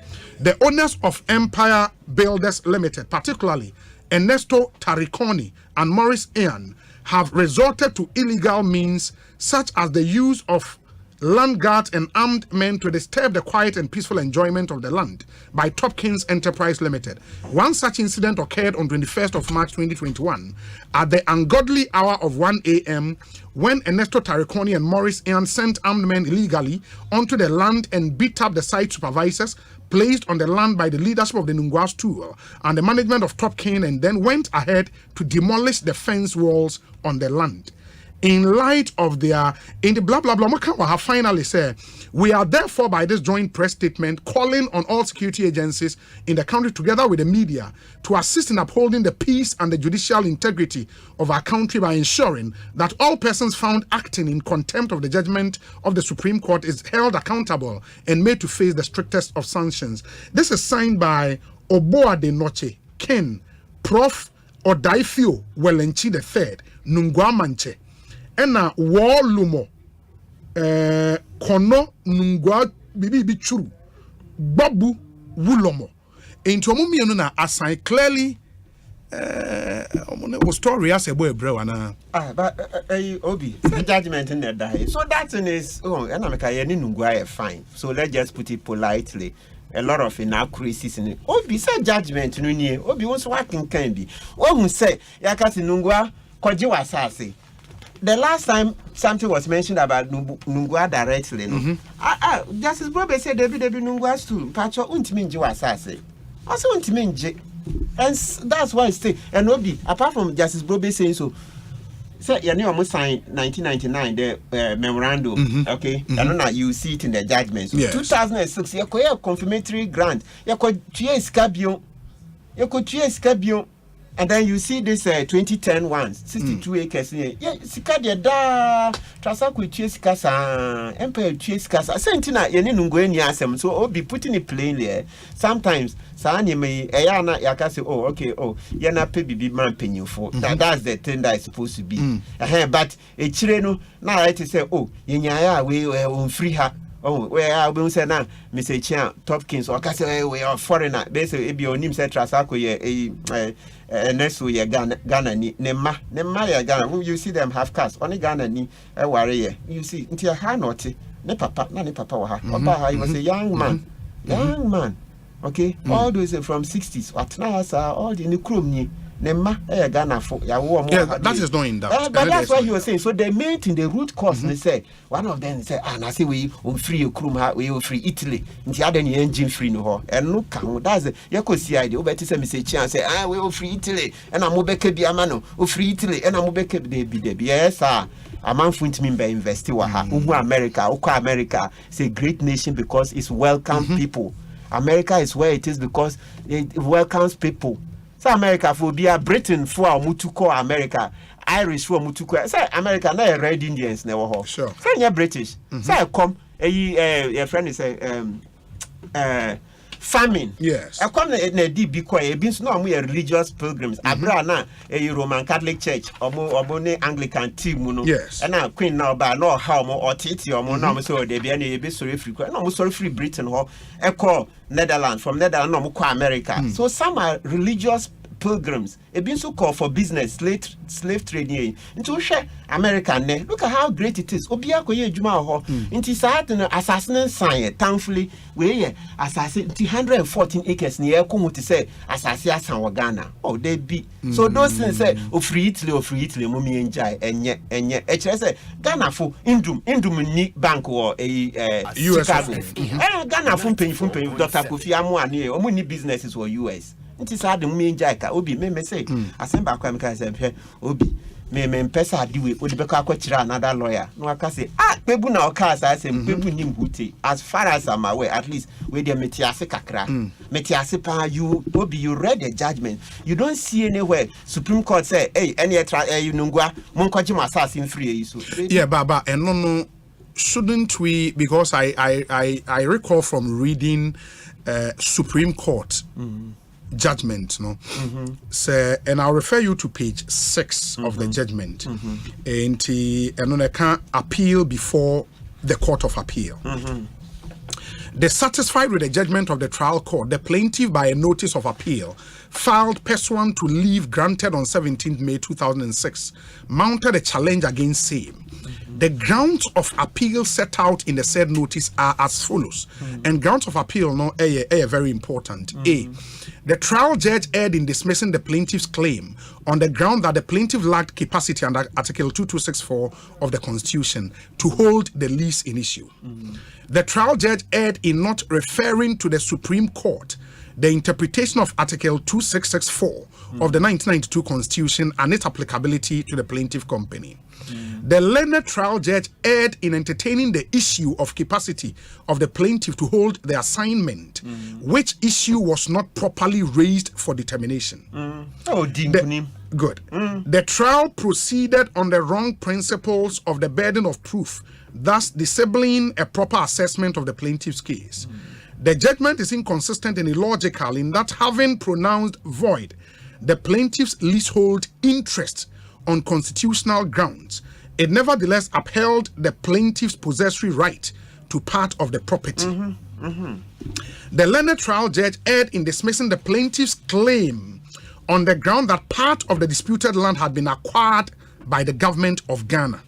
the owners of Empire Builders Limited, particularly Ernesto Tariconi and Morris Ian, have resorted to illegal means such as the use of land guards and armed men to disturb the quiet and peaceful enjoyment of the land by Topkins Enterprise Limited. One such incident occurred on 21st of March 2021 at the ungodly hour of 1 a.m. when Ernesto Tariconi and Morris Ian sent armed men illegally onto the land and beat up the site supervisors placed on the land by the leadership of the Nungwa Stool and the management of Topkins, and then went ahead to demolish the fence walls on the land. In light of their, in the blah blah blah, Makawa have finally said, we are therefore by this joint press statement calling on all security agencies in the country together with the media to assist in upholding the peace and the judicial integrity of our country by ensuring that all persons found acting in contempt of the judgment of the Supreme Court is held accountable and made to face the strictest of sanctions. This is signed by Oboa de Noche, Ken, Prof. Odaifio Welenchi III, Nungwa Manche, Ena Wolumo, Kono Nungwa Bibi Bichuru, Babu Wulomo. Into Mummy na assign clearly was story as a boy, bro. But Obi, the judgment in there die. So that is, and I'm Nungwa fine. So let's just put it politely. A lot of inaccuracies in it. Obi said judgment, Obi was working can be. One who say, Yakati Nungwa, Kojiwa Sasi. The last time something was mentioned about Nungwa directly, Justice Brobe said, Debbie Nungwa Stool, Pacho, Untiminji was Sasi. Also, Untiminji. And that's why I stay. And Obi, apart from Justice Brobe saying so, say, you know, almost signed 1999, the memorandum, okay? And now you see it in the judgment. So 2006, you could confirmatory grant. You could chase Cabion. And then you see this 2010 one, 62 acres. Yeah, Sikadia da, Trasacco chase Casa, Empire chase Casa. Sentina, you need to go in Yasem. So I'll be putting it plainly. Sometimes, Sani may, Ayana, Yakasi, oh, okay, oh, you're not pay big man paying you for. That's the thing that is supposed to be. But a Chireno, now I say, oh, Yanya, we were free her. Oh, where I will say now, Mr. Chan, Topkins, or Castle, we are foreigner. Basically, if your name said Trasacco, next year Ghana, Nema, Ghana. You see them have cars, only Ghana, ni a warrior. You see, until a hanoti, ne papa, Papa, he was a young man, okay, all those from 60s, what now, all the Nikrum. Nema Ghana for that is not in doubt. But that's what you were saying. So they made in the root cause. They say one of them say, "Ah, I say we free Ukraine, we free Italy. The other engine free no. And look, that's the Ekosiisen idea. Obeti say me say chance say, ah, we free Italy. And I'm obeke bi amano. We free Italy. And I'm obeke de bi. Yes, sir. A man funti me by investi waha. Ugu America. It's a great nation because it's welcome people. America is where it is because it welcomes people. America for be a Britain for Mutuko America, Irish for Mutuko. Say America na red Indians never ho. Sure. Say you British. Say come a friend is farming. Yes. I come na di because e bin no am religious pilgrims. Abra na a Roman Catholic Church omo ne Anglican team no. Yes. And na queen na ba no how mo otiti omo na mo so de bia na e be sorry free. Na mo sorry free Britain ho. E call Netherlands, from Netherlands no mo call America. So some are religious pilgrims. It been so called for business, slave trading. Into share American ne. Look at how great it is. Obia ko ye juma ho. Inti saat no assassin sign. Thankfully, we assassin 114 acres near Kumuti say assassin San Ghana. Oh, they be. So those things say free Italy, mummy enjoy enye. Say Ghana for indum ni bank or a US Chicago. Ghana for pay Dr. Kofi Amuani. Omo ni businesses or US. Nti sa de me njaika obi me say Asemba kwa me ka say obi me mpesa adiwe odi beka akwakyira another lawyer no aka say pebu na oka say pebu nim huti as far as I'm aware at least we dey metiase kakra metiase pa you obi you read the judgment you don't see anywhere Supreme Court say hey any you nungwa monkwaji masase free so yeah baba no shouldn't we, because I recall from reading Supreme Court judgment, no. So, and I'll refer you to page 6 of the judgment. And I can appeal before the Court of Appeal. Dissatisfied with the judgment of the trial court, the plaintiff, by a notice of appeal, filed pursuant to leave granted on 17th May 2006, mounted a challenge against same. The grounds of appeal set out in the said notice are as follows. And grounds of appeal no are very important. A, the trial judge erred in dismissing the plaintiff's claim on the ground that the plaintiff lacked capacity under Article 2264 of the Constitution to hold the lease in issue. The trial judge erred in not referring to the Supreme Court the interpretation of Article 2664 of the 1992 Constitution and its applicability to the plaintiff company. The learned trial judge erred in entertaining the issue of capacity of the plaintiff to hold the assignment, which issue was not properly raised for determination. Good. The trial proceeded on the wrong principles of the burden of proof, thus disabling a proper assessment of the plaintiff's case. The judgment is inconsistent and illogical in that, having pronounced void the plaintiff's leasehold interest on constitutional grounds, it nevertheless upheld the plaintiff's possessory right to part of the property. The learned trial judge erred in dismissing the plaintiff's claim on the ground that part of the disputed land had been acquired by the government of Ghana.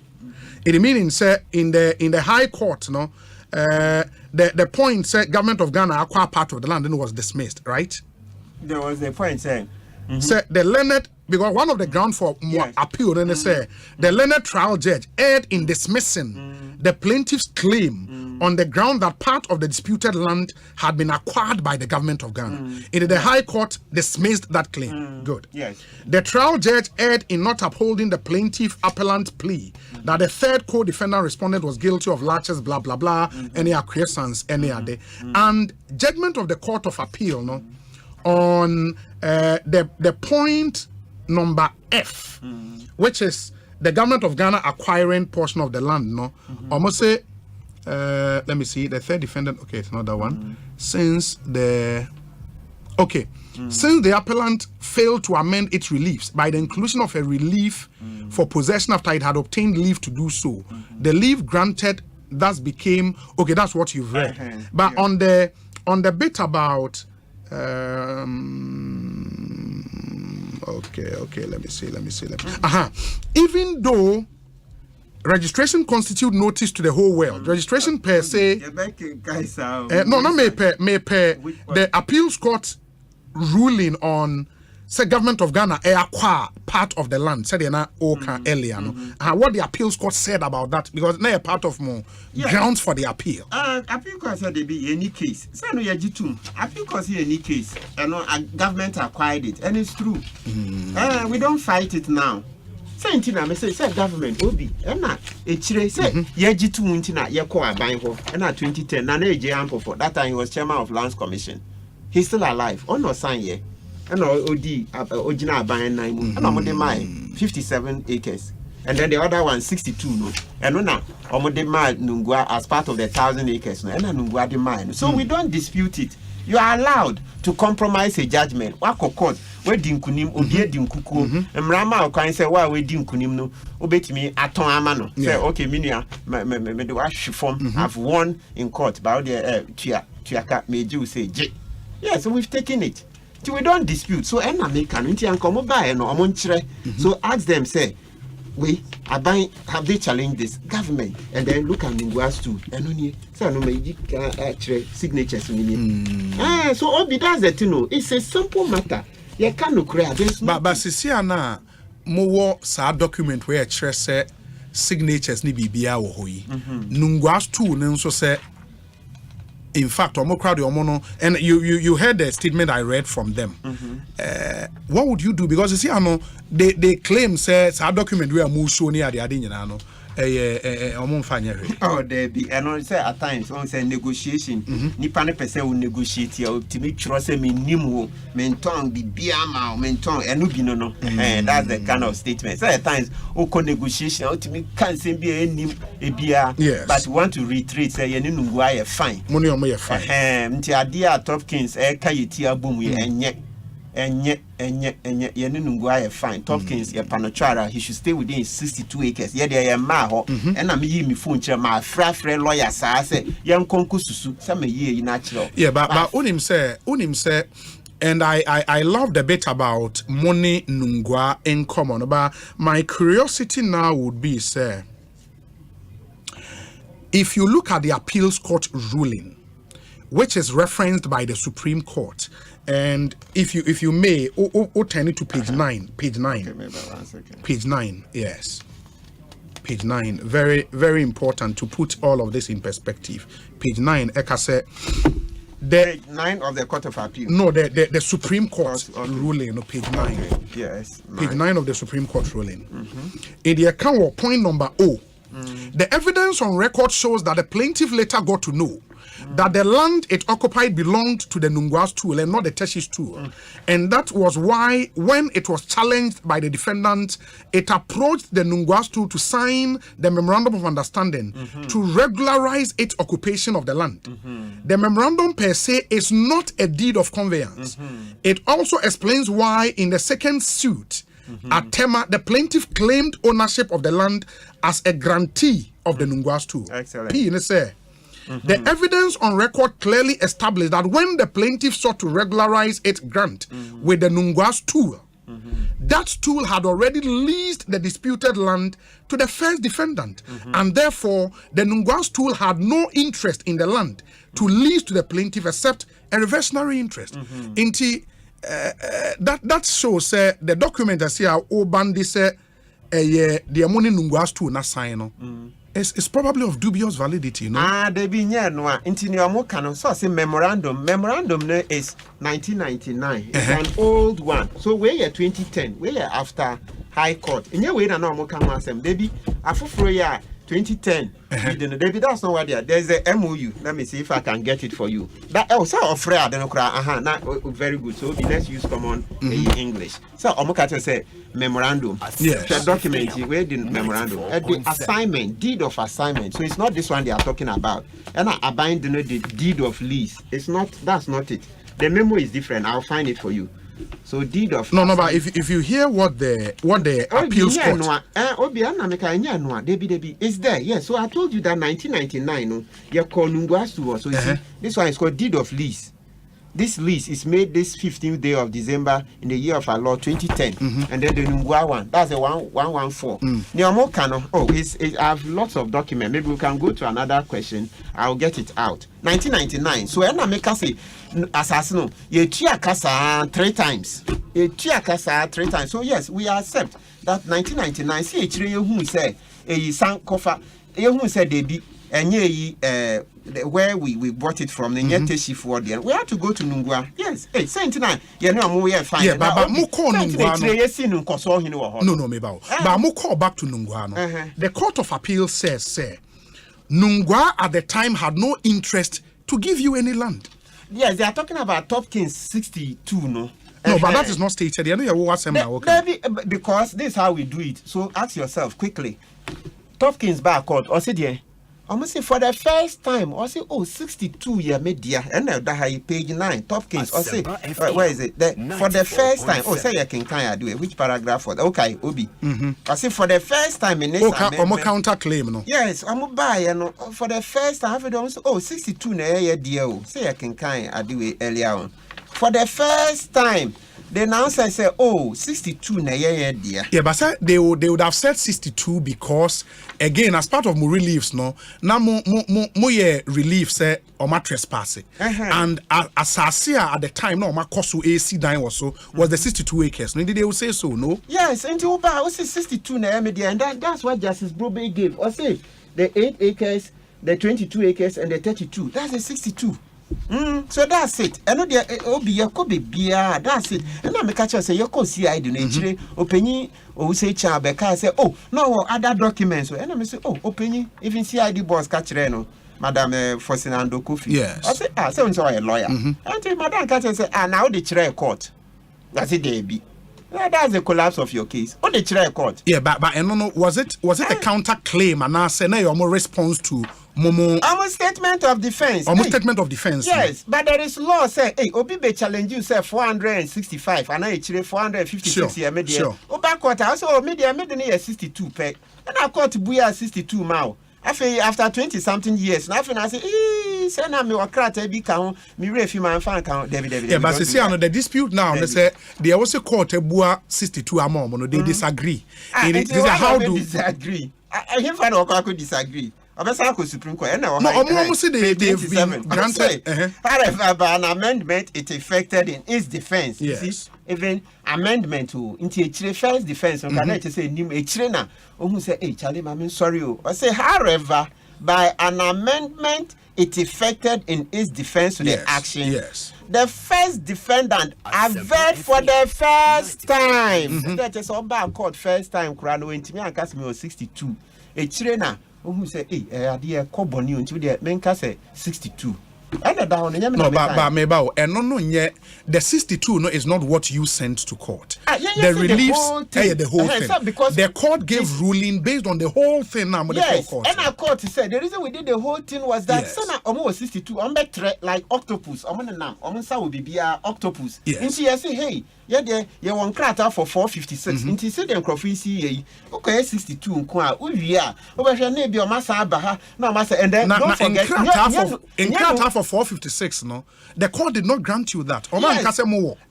It means in the High Court, no, the point said government of Ghana acquired part of the land and it was dismissed, right? There was a point saying. So the learned, because one of the grounds for more appeal, then they say the learned trial judge erred in dismissing the plaintiff's claim on the ground that part of the disputed land had been acquired by the government of Ghana. The High Court dismissed that claim. Good. Yes. The trial judge erred in not upholding the plaintiff appellant plea that the third co-defendant respondent was guilty of laches, blah blah blah, any acquiescence, any other, and judgment of the Court of Appeal, no, on the point number F, which is the government of Ghana acquiring portion of the land, no, almost say, let me see, the third defendant, okay, it's not that one, since the appellant failed to amend its reliefs by the inclusion of a relief for possession after it had obtained leave to do so, the leave granted thus became, okay, that's what you've read, but on the bit about okay, let me see. Even though registration constitute notice to the whole world, registration per se, the appeals court ruling on say government of Ghana acquire part of the land, said earlier, what the appeals court said about that, because they are part of more grounds for the appeal. Appeal court said there be any case. Say no yajitum. Appeal court say any case. Government acquired it, and it's true. We don't fight it now. Say intina me say government obi na echire say yajitum intina yeko aban ho na 2010 na eje ampo for that time he was chairman of Lands Commission. He's still alive. On no sign here. And Ojina Aban Naimu, and Omode Mai 57 acres, and then the other one 62 no, and now Omode Mai Nungwa as part of the 1,000 acres, no, and Nungwa de mine. So we don't dispute it. You are allowed to compromise a judgment. Wako court, we dinkunim, obie dinkuku. Mrama okwan say why we dinkunim no, obetimi aton amano. Say okay, minia me do ashifom. I've won in court, but the tuaka meju say J. Yeah, so we've taken it. So we don't dispute. So enna make an nti ankomo ba no omon kire. So ask them say have they challenged this government and then look at Nungwa's too and only so no magic signatures so obi that's the thing. It's a simple matter. You can't create this but sisiana mo sa document where say signatures ni bibia wo hoyi Nungwa's too nso say in fact, and you heard the statement I read from them. What would you do? Because you see, I know they claim says our document we are more shown near the Adinano. Oh, there be and say at times on say negotiation. Nipane pese will negotiate here to make sure say minimum menton be biama menton and and that's the kind of statement. So at times oko negotiation ultimately can't say be any bia but want to retreat say you know fine. Money on me fine. Nti adia top kings kayeti abom ye enye fine. Topkins ye panochara he should stay within 62 acres. Ye there ye ma ho and am yi me phone chere ma fra lawyer sa say ye nkonku susu say me ye natural. Yeah, but unim say and I love the bit about money Nungwa in common. But my curiosity now would be say if you look at the appeals court ruling which is referenced by the Supreme Court. And if you may, turn it to page 9. Page 9. Okay, maybe 1 second. Page 9, yes. Page 9. Very, very important to put all of this in perspective. Page 9, Eka said. Page 9 of the Court of Appeal. No, the Supreme Court ruling, no, page 9. Okay. Yes. Page 9 of the Supreme Court ruling. In the account of point number O, the evidence on record shows that the plaintiff later got to know that the land it occupied belonged to the Nungwa's tool and not the Teshi's tool. And that was why, when it was challenged by the defendant, it approached the Nungwa's tool to sign the Memorandum of Understanding to regularize its occupation of the land. The memorandum per se is not a deed of conveyance. It also explains why, in the second suit, at Tema, the plaintiff claimed ownership of the land as a grantee of the Nungwa's tool. Excellent. The evidence on record clearly established that when the plaintiff sought to regularize its grant with the Nungwa's tool, that tool had already leased the disputed land to the first defendant, and therefore the Nungwa's tool had no interest in the land to lease to the plaintiff except a reversionary interest. That shows the document that say Obandi say the money Nungwa's tool na sign. It's probably of dubious validity, no? They be near no. Intinio so say memorandum. Memorandum is 1999. It's an old one. So we're 2010. We're after High Court. In your way, no more come asem. Baby, after year 2010. David, that's not what there. There's a MOU. Let me see if I can get it for you. That also offer I don't know. Very good. So let's use common English. So Omokato say memorandum. Yes. The document where the memorandum. The assignment, deed of assignment. So it's not this one they are talking about. And I bind the deed of lease. It's not. That's not it. The memo is different. I'll find it for you. So deed of no, but if you hear what the appeals court it's there. Yes. So I told you that 1999 you call Nungwasu. So you see, this one is called deed of lease. This lease is made this 15th day of December in the year of our Lord 2010, and then the Nungwa one, that's the 114. I have lots of documents. Maybe we can go to another question. I'll get it out. 1999. So I make us say, assassin, you kasa 3 times. You kasa 3 times. So yes, we accept that 1999. See, who say a san kofa. Who said they be. And where we bought it from the we had to go to Nungwa. Yes, 79. You know, we are fine. Yeah, but more call Nungwa. No, maybe. But more call back to Nungwa. The Court of Appeal says, Nungwa at the time had no interest to give you any land. Yes, they are talking about Topkins 62, no? No, but that is not stated. You know, because this is how we do it. So ask yourself quickly. Topkins back court, or said, almost say for the first time, or say, 62 year media, and now page 9, top case, or say, where is it? For the first time, say you can do it. Which paragraph for okay, Obi? I say for the first time in this counter claim, no? Yes, I'm buy, for the first time, I don't 62 na deal. Say you can do it earlier on. For the first time. The announcer say, 62 na dear. Yeah, but sir, they would have said 62 because again, as part of my reliefs, no, now mo relief say or my trespassing. And as I see at the time, no, my cost AC dying or so was the 62 acres. No, did they say so, no? Yes, and you buy 62 na media, and that's what Justice Brobe gave. Or say the 8 acres, the 22 acres, and the 32. That's the 62. So that's it. I know there Obi Yakobe Bia, that's it. And I make a say you see I do nature opinion or say Chabeka say, no other documents. And I say, opinion, even CID boss catch Reno, Madame Fosinando Kofi. Yes. I say, sounds like a lawyer. And Madame Catcher say, now the chair court. That's it, they be. That's the collapse of your case. On the chair court. Yeah, but I don't know, was it a counter claim and I say no more response to Momo? Our statement of defense. Statement of defense. Yes, but there is law say, Obi be challenge you say 465 and I 456 year media. Sure. Back quarter also media made 62 pay. And I caught Buya 62 now. After 20 something years, now I say, send me a crat every count, me refi my fan count, David. Yeah, but see, I know the dispute now. They say they also court a Bua 62 among, they disagree. How do disagree? I hear fan or could disagree. Supreme Court. No, almost they've been granted. However, by an amendment, it affected in its defense. Yes. You see, even amendment to into a first defense. On can say a trainer who say, "Hey, Charlie, I'm sorry." I say, however, by an amendment, it affected in its defense to the action. Yes. The first defendant averred for the first time. That is on back court first time. Krano into me and cast me was 62. A trainer. Who say, dear Coboni until the menka say 62. No, but maybe and no yet the 62 no is not what you sent to court. The reliefs the whole thing. Because the court gave ruling based on the whole thing now. Yes, and our court said the reason we did the whole thing was that sana almost 62 on like octopus. Will be octopus. Yes. And she say, hey, you want crater for 456. And she said, okay, 62 over here, maybe your master Abaha, no master, and then don't forget in crater for 456, no, the court did not grant you that.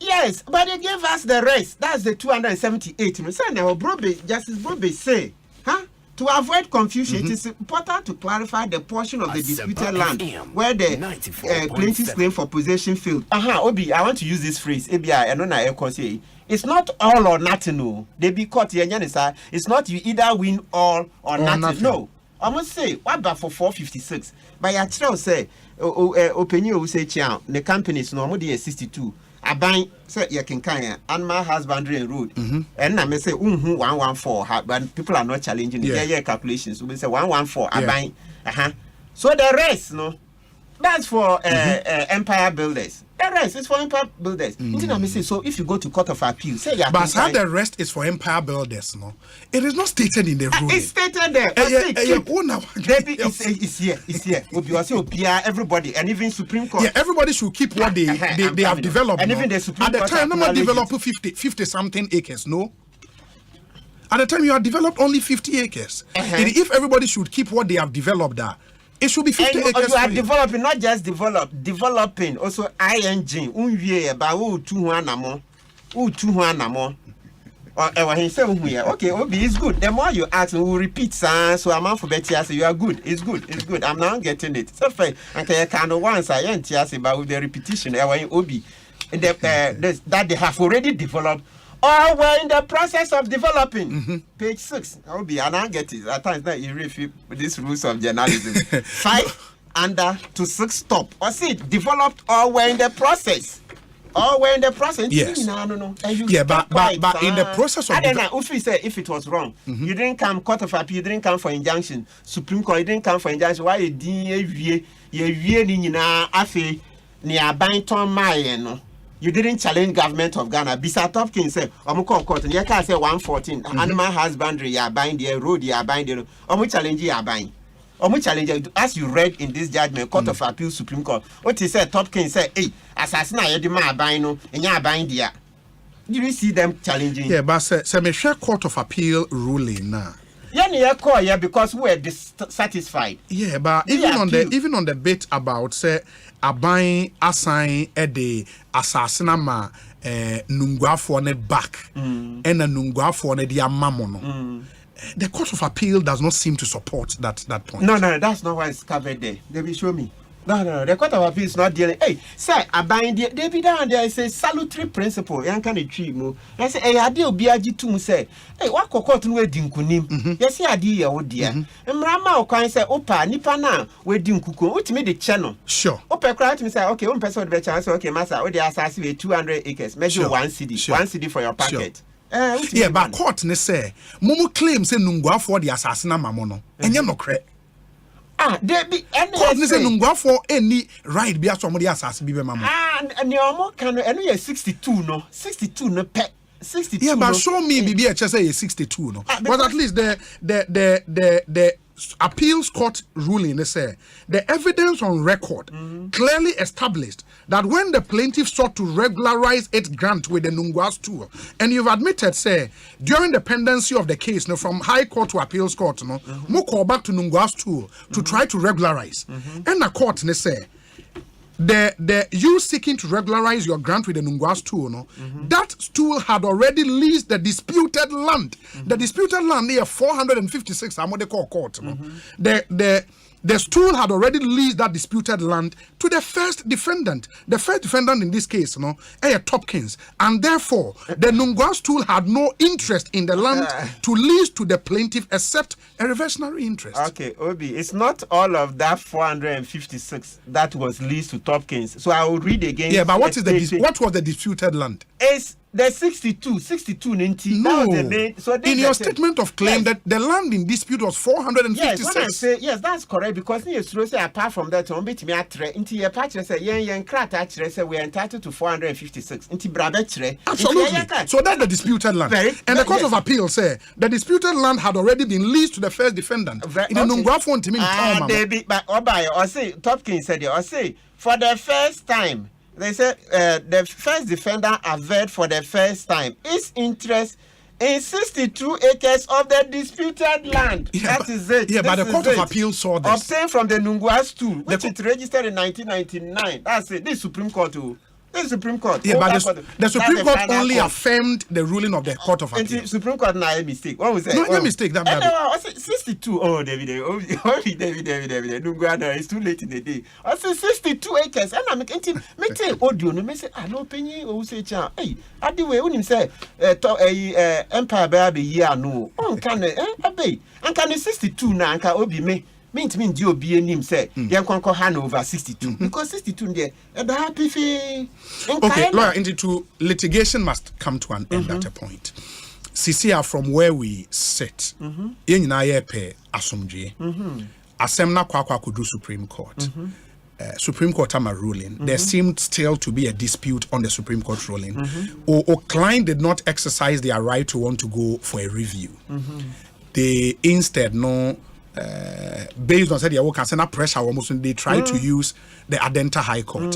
Yes, but they gave us the rest. That's the 278. Justice Brobe say, to avoid confusion, it is important to clarify the portion of the disputed land where the plaintiff's claim for possession failed. Obi, I want to use this phrase. It's not all or nothing. No, they be caught here. It's not you either win all or nothing. No, I must say what about for 456? But I tell say, opinion who say the companies normally 62. I buy say you can animal husbandry and road. And I may say 114, but people are not challenging the calculations. We say 114. I buy. So the rest, that's for empire builders. The rest is for empire builders. So if you go to court of appeal, say but how the rest is for empire builders, it is not stated in the rule. It's stated there. It's here. Everybody, and even Supreme Court. Yeah, everybody should keep what they have developed. And even the Supreme Court. At the time, no more develop 50 something acres, no? At the time, you have developed only 50 acres. If everybody should keep what they have developed there, it should be 50 acres. You are developing, not just developing, also ING. Okay, Obi, it's good. The more you ask, we will repeat, so I'm out for better. You are good. It's good. I'm now getting it. So far, I can once I ain't but with the repetition, Obi, that they have already developed. Or we're in the process of developing. Page 6. Obi, and I get it. At times that you refute these rules of journalism. 5 under to 6 stop. Or see, developed or we're in the process. Yes. But in the process of if it was wrong, you didn't come court of appeal, you didn't come for injunction. Supreme Court, you didn't come for injunction. Why you didn't you didn't challenge government of Ghana. Bisa Topkins said, court, and you can't say 114. Animal husbandry, you are buying the road, you are buying the road. Challenge you are buying. Omu challenge as you read in this judgment, Court of Appeal, Supreme Court. What he said, Topkins said, hey, assassin, I had my bino, and ya bind dia. Do you see them challenging? Yeah, but say me share Court of Appeal ruling now. Yeah, because we are dissatisfied. Yeah, but even on the bit about say abain assign the assassin ma nungwa for ne back and a nungwa for ne dia mamono. The Court of Appeal does not seem to support that point. No, that's not why it's covered there. They will show me. No. The Court of Appeal is not dealing. Hey, sir, abide they be down there. Say salutary principle. Yan can achieve mo. I say, hey, adi obi aji tu mu say. Hey, what court no we dinkunim? Yes, adi ya odia. Mrama okwan say, opa nipa na we dinkuko. What me the channel? Sure. Opa crowd me say, okay, one person the chance. Okay, massa, we the assassin with 200 acres. Measure 1 cedi. 1 cedi for your packet. Yeah, but court ne say, Momo claim say nungwa for the assassin mamono. Enye no kre. There be any court ne say nungwa for any right be somebody assassin be mamo. And your more can any 62 no. 62 no pe 62. Yeah, but show me bibi a say 62 no. But at least the appeals court ruling they say the evidence on record clearly established that when the plaintiff sought to regularize its grant with the Nungwa's tool, and you've admitted say during the pendency of the case from high court to appeals court mo call back to Nungwa's tool to try to regularize and the court they say the you seeking to regularize your grant with the Nungwa's tool that tool had already leased the land near 456 I'm what they call court the stool had already leased that disputed land to the first defendant. The first defendant in this case, Topkins. And therefore, the Nungwa's stool had no interest in the land to lease to the plaintiff except a reversionary interest. Okay, Obi, it's not all of that 456 that was leased to Topkins. So I will read again. Yeah, but what was the disputed land? It's the 62 90. No. That was the main, so in your statement of claim that the land in dispute was 456. Yes, when I say yes, that's correct because you say apart from that, on bit me atre into your patch say yen krat atre say we are entitled to 456. Into brabetre. Absolutely. So that's the disputed land. And the Court of Appeal say the disputed land had already been leased to the first defendant. In the Nungwa phone to me but Obai or say Topkins said or say for the first time. They said the first defendant averred for the first time its interest in 62 acres of the disputed land. Yeah, that is it. Yeah, but the Court of Appeal saw this. Obtained from the Nungwa's tool, which it registered in 1999. That's it. This Supreme Court too. The Supreme Court. Yeah, but the Supreme Court only affirmed the ruling of the Court of Appeal. And Supreme Court not a mistake. What was that? No mistake. I said 62. Oh, David. Nungwa, it's too late in the day. I said 62 acres. And I'm making audio. No, me say, I no penny. Oh, say, hey, I do way. When say, Empire baby, yeah, no. Oh, can obey. And can 62 now? Can obi me? Mean do be him say you can hand over 62 because 62 there and happy fee. Okay, lawyer, into litigation must come to an end at a point. CCR from where we sit, in pe asumje. Asemna kwa could do Supreme Court. Supreme Court am a ruling. There seemed still to be a dispute on the Supreme Court ruling. Or client did not exercise their right to want to go for a review. They instead based on said they work and pressure almost they try to use the Adenta High Court.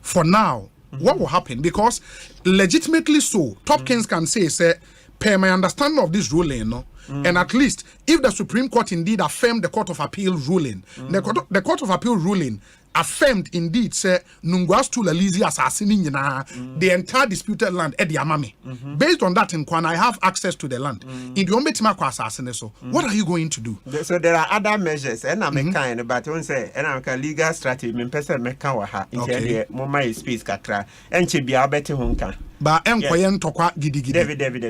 For now, what will happen? Because legitimately so, Topkins can say, per my understanding of this ruling, and at least if the Supreme Court indeed affirmed the Court of Appeal ruling, the Court of Appeal ruling affirmed indeed say Nungwa's tool alizi assassinin the entire disputed land at the amami. Based on that in Kwan, I have access to the land. In the Ombetima kwa assassin, so what are you going to do? So there are other measures, and I'm kind, but one say, and I'm legal strategy, me person meka waha, in moma space katra, and chibi abete honka. But enquire tokwa gidi.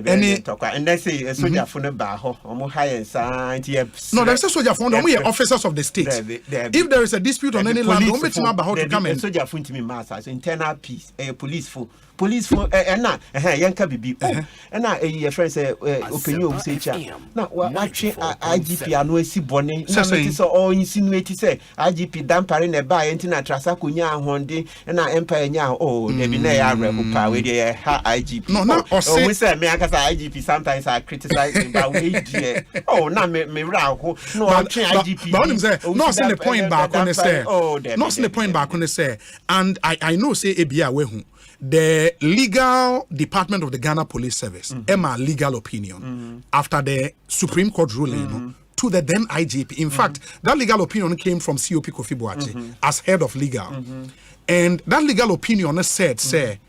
Any tokwa, and they say a soldier for the baho, or higher side. No, there's a soldier for we are officers of the state. If there is a dispute on any land, how to come in. Soldier for me, master, internal peace, a police for and yanka bibi. And a friend say, opinion say, now watching IGP and no see bonnet, so all insinuated say IGP dampering a buy antina trasacunya honde and our empire now. Oh, they be near power with the ha IGP. No, no, Osei. We say me akasa IGP sometimes I criticize him, but we dear. Oh, na me raho. No, I'm IGP. But him say, not in the point back on the say. Not in the point back on the say. And I know say Ebia wehu. The legal department of the Ghana Police Service, Emma legal opinion after the Supreme Court ruling to the then IGP. In fact, that legal opinion came from COP Kofi Boakye as head of legal. And that legal opinion said, say,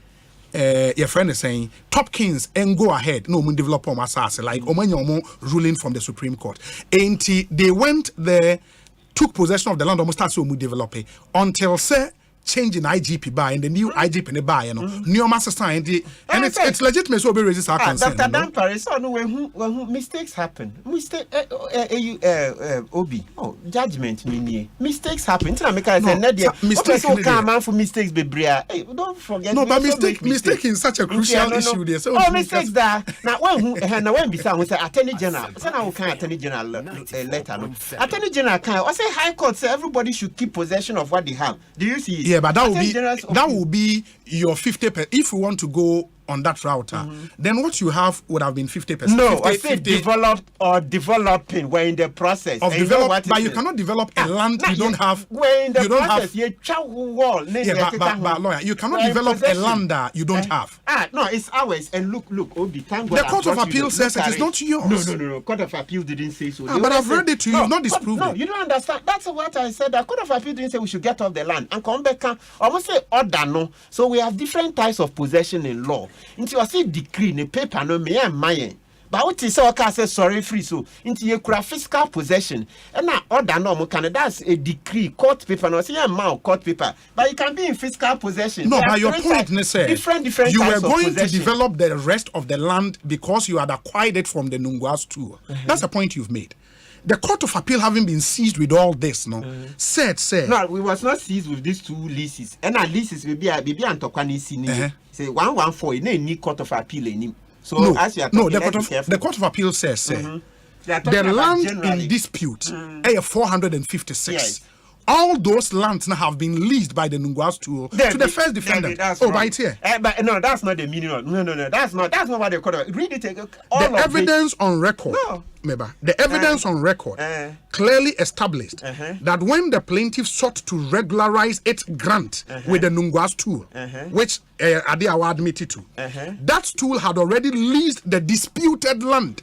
your friend is saying, Top Kings and go ahead, no mun develop on asase, like Omanyomo ruling from the Supreme Court. And they went there, took possession of the land, almost started to develop it until say change in IGP by and the new IGP in the by, new master sign, and it's legitimate so be raised our concern. Dr. Dampare, so no when mistakes happen. Obi. Oh, judgment mean mistakes happen. Tell me mistakes come for mistakes be bria. Don't forget. No, but mistake is such a crucial issue there. So mistakes there. Now when be say attorney general. So now can attorney general letter no. Attorney general can I say high court say everybody should keep possession of what they have. Do you see it? Yeah, but that will be your 50%. If you want to go on that route, then what you have would have been 50%. No, 50, I say developed or developing. We're in the process of develop, but you cannot develop a land you don't have. We're in the process. But lawyer, you cannot develop a land that you don't have. No, it's ours. And look, Obi, thank God. The Court of Appeal says it is not yours. No. Court of Appeal didn't say so. But I've read it to you. You've not disproved it. No, you don't understand. That's what I said. The Court of Appeal didn't say we should get off the land and come back. Almost say order no. So we have different types of possession in law. Into a say decree in paper no me and mine. But what is our say sorry free so into you craft fiscal possession and now order no more can that's a decree court paper no say amount court paper but you can be in fiscal possession. No, but your point is different you were going to develop the rest of the land because you had acquired it from the Nungwas too. That's the point you've made. The Court of Appeal having been seized with all this, said. No, we was not seized with these two leases. And our leases will be Antokwani Sini. Say 114 in any Court of Appeal in him. So no, as you are talking, the Court of Appeal says the land in dispute, 456. Yes. All those lands now have been leased by the Nungwas to the first defendant. Right here. But no, that's not the meaning of no. That's not what they call it. Read it. The evidence on record. No. Remember, the evidence on record clearly established that when the plaintiff sought to regularize its grant with the Nungwas tool, which Adeawa admitted to, that tool had already leased the disputed land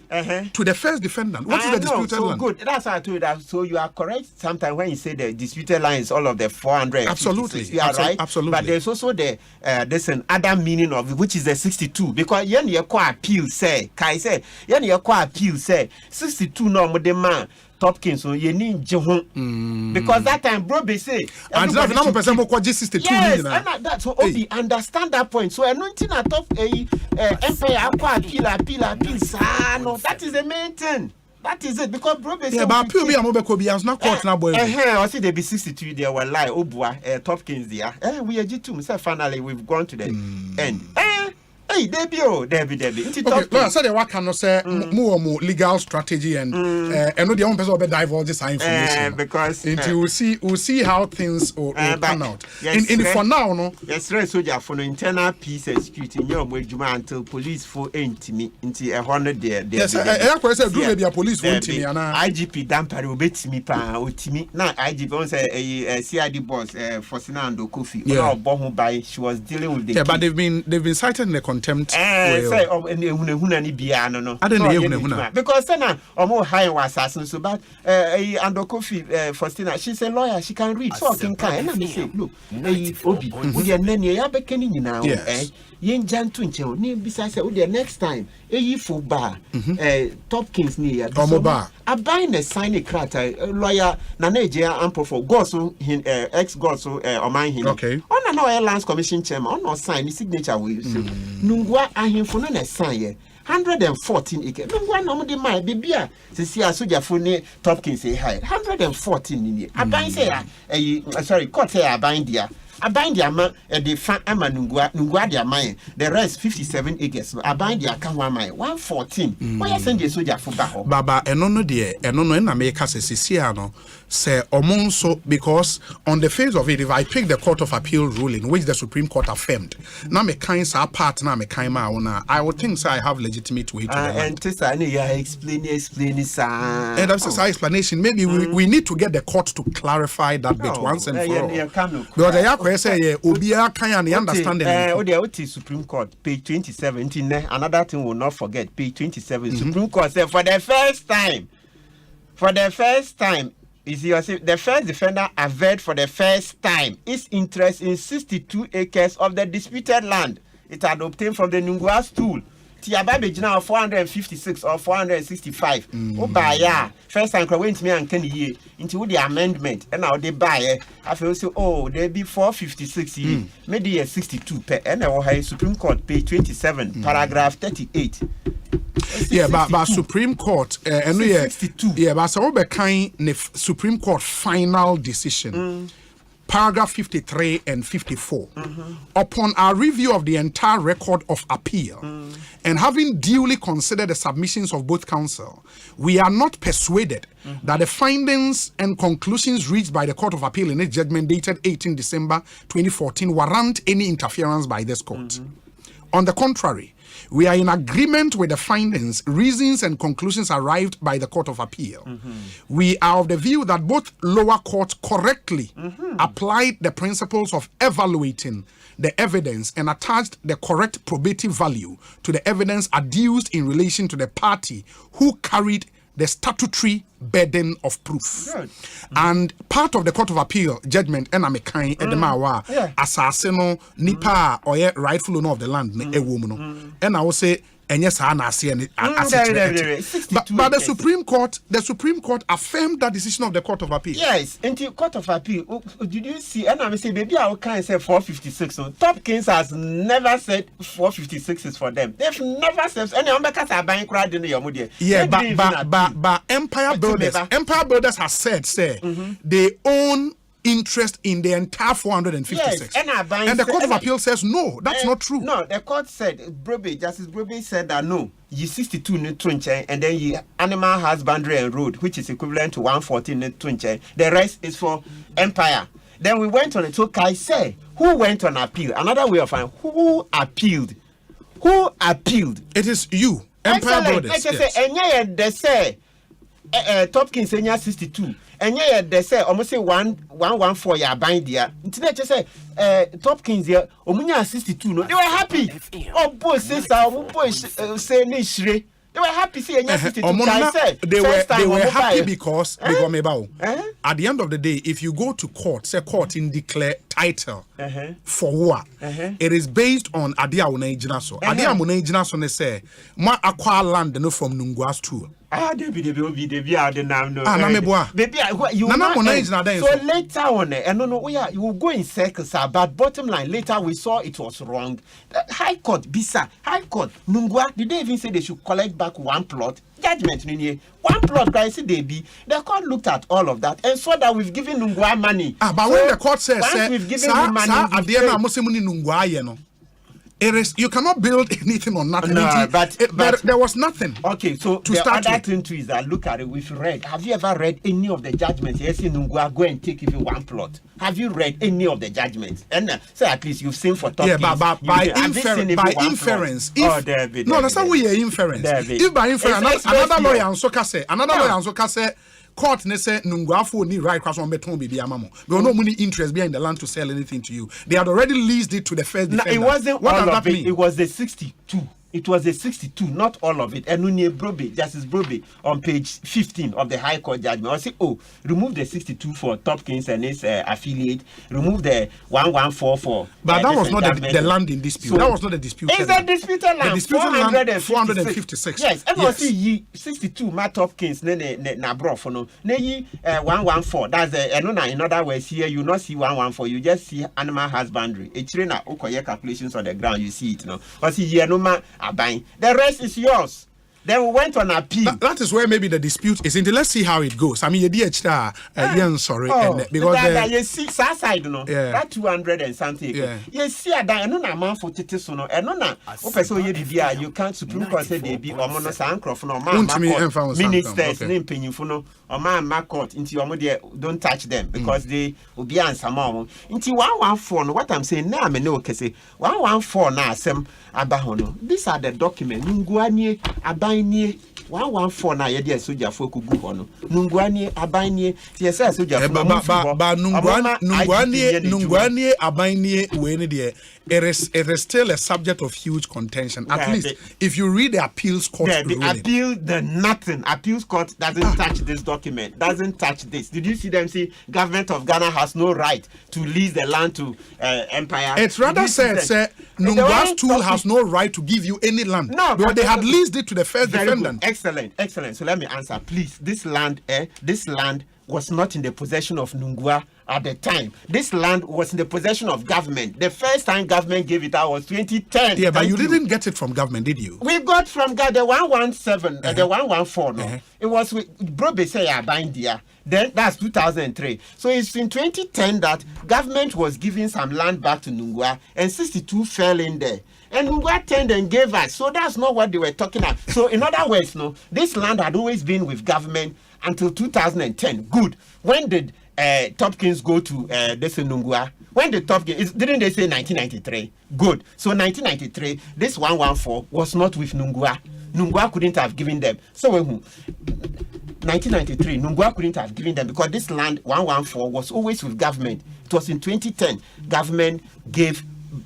to the first defendant. What is the disputed land? Good. That's how I told you that. So you are correct. Sometimes when you say the disputed land is all of the 400. Absolutely. You are right. Absolutely. But there's also there's an other meaning of it, which is the 62. Because when you appeal say, Kai say, when you appeal say, 62 no more the man Top Kings so you need because that time bro be say and that number person mo kwaji 62 and that so Obi understand that point so anointing at top empire appeal no that is the main thing. That is it because bro be say yeah but appeal be amobeko be as na court na boy I see there be 62 there were lie Obua Top Kings there we are G2 say finally we've gone to the end. Hey, Debbie. Okay, well, I said the work cannot say more legal strategy and know the one person will divulge this information because we'll see how things will pan out. For now, no. Yes, right. So for the internal peace and security, until police for me into 100 there. Yes, I said do maybe a police for me and IGP Dampare will bet me pa otimi. Now IGP on say CID boss for Sinando Kofi. Yeah, by she was dealing with the yeah, but they've been cited in the contempt. Say ni bia no. Because now high assassin so but Ando Kofi Faustina she's a lawyer she can read so can and I say look Obi we are nani ya bekeni nyina yen jantu nche ni bisa say the next time for bar Top Kings ni ya abai na sign a crata lawyer na Nigeria ample for go so ex go so oman hin okay on na Lands Commission chairman on no sign the signature we so nungwa ahemfo no na sign ye 114 acres nungwa no de mai bibia se sia soja fo ne Top Kings say high 114 ni abai say sorry court say abai dia aban dia ma the fan ama nungwa dia man the rest 57 acres aban dia ka ho man 114 why send the soldier for ba ho baba eno no de eno no na me ka sesisia no say omonso, because on the face of it, if I pick the Court of Appeal ruling, which the Supreme Court affirmed, now me kind sa part na me kind ma ona, I would think I have legitimate way to and this I need explain sir. And that's the explanation. Maybe we need to get the court to clarify that bit once and for all. Because the yakwe say obia kan and understanding. The Supreme Court page 27. Another thing we'll not forget, page 27. Supreme Court said for the first time. You see, the first defender averred for the first time its interest in 62 acres of the disputed land it had obtained from the Nungua stool. Tiababe now 456 or 465. First time went me and Kenny into the amendment, and now they buy. I feel so, they be 456 maybe a 62 per and Supreme Court page 27, paragraph 38. Yeah, but Supreme Court and but so kind Supreme Court final decision. Paragraph 53 and 54. Upon our review of the entire record of appeal and having duly considered the submissions of both counsel, we are not persuaded that the findings and conclusions reached by the Court of Appeal in its judgment dated 18 December 2014 warrant any interference by this court. On the contrary, we are in agreement with the findings, reasons, and conclusions arrived by the Court of Appeal. We are of the view that both lower courts correctly applied the principles of evaluating the evidence and attached the correct probative value to the evidence adduced in relation to the party who carried the statutory burden of proof. And part of the Court of Appeal judgment and amekai edemawa asaseno nipa or rightful owner of the land a woman. And I will say but the Supreme Court affirmed that decision of the Court of Appeal. Yes, in the Court of Appeal, did you see? And I say, maybe I can say 456. So Top Kings has never said 456 is for them. They've never said any because are buying crowd in your mood. Yeah, but Empire Builders has said, they own interest in the entire 456. Yes, and the Court of Appeal says no, that's not true. No, the court said, Justice Brobe said that no, you 62 net twinche, and then you animal husbandry and road, which is equivalent to 114 net twinche. The rest is for Empire. Then we went on it. So Kai say, who went on appeal? Another way of finding who appealed? Who appealed? It is you, Empire Brothers. Yes. And they say Topkins 62. And yeah, they say almost say 114 ya bind there. Internet just say Topkins here, Omunya 62. No, they were happy. Oh, boy, sister, boy, say Nishre. They were happy see Enya 62. They were happy because at the end of the day, if you go to court, say court in declare title for what? It is based on Adia Unajinaso. Adia Unajinaso ne say ma acquire land no from Nungwa's tool. So later on, you will go in circles, but bottom line, later we saw it was wrong. High Court, High Court, Nungwa, did they even say they should collect back one plot? Judgment, one plot, guys, the court looked at all of that and saw that we've given Nungwa money. But when the court says, we've given him money, it is, you cannot build anything on nothing. No, but there was nothing. Okay, so to the start other with. thing too is that look at it. We've read. Have you ever read any of the judgments? Yes, in Nungwa, go and take even one plot. Have you read any of the judgments? And say at least you've seen for top. Yeah, but by inference, that's not we are inference. If by inference, another lawyer and so say, court ne say Nungwafo ni right cross on beton baby amamo. There was no money interest behind the land to sell anything to you. They had already leased it to the first defender. It wasn't all of it. It was the 62. It was a 62, not all of it. And Justice Brobe, on page 15 of the High Court judgment, I say, remove the 62 for Topkins and his affiliate, remove the 114 for. But that was not the land in dispute. So that was not the disputed land. It's a disputed land. The disputed land, 456. Yes, and I see 62, Matt Topkins, na bro for no. Ne 114. That's in other words, here you not see 114, you just see animal husbandry. A trainer, calculations on the ground, you see it, no. But see here, no man. The rest is yours. Then we went on appeal. That is where maybe the dispute is. Let's see how it goes. I mean, sorry, because you see side, that 200 and something. Yeah. You see a diana man for titisono, and no, you can't Supreme Court say they be or monosancroft no man ministers name pennyfuno or man court into your mother don't touch them because they will be answer more. Into 114, what I'm saying now, I know, say 114 now, some abahono. These are the documents. Nunguani, Abani, 114 na ye de soja fo kugu ho no nungwani abanye ye say soja fo ba nungwani abanye we ne de it is still a subject of huge contention at least if you read the appeals court appeals court doesn't touch this document, doesn't touch this. Did you see them say government of Ghana has no right to lease the land to empire? It's rather said Nungwa's tool has no right to give you any land. No, but they had leased it to the first defendant. Excellent. So let me answer, please. This land was not in the possession of Nungwa at the time. This land was in the possession of government. The first time government gave it out was 2010. Yeah, but you didn't get it from government, did you? We got from the 117, the 114. No, it was with Brobe say buying there. Then that's 2003. So it's in 2010 that government was giving some land back to Nungwa, and 62 fell in there. And Nungwa turned and gave us. So that's not what they were talking about. So in other words, no, this land had always been with government until 2010. Good. When did Topkins go to this Nungwa? When the Topkins, didn't they say 1993? Good. So 1993, this 114 was not with Nungwa. Nungwa couldn't have given them. So 1993, Nungwa couldn't have given them because this land 114 was always with government. It was in 2010 government gave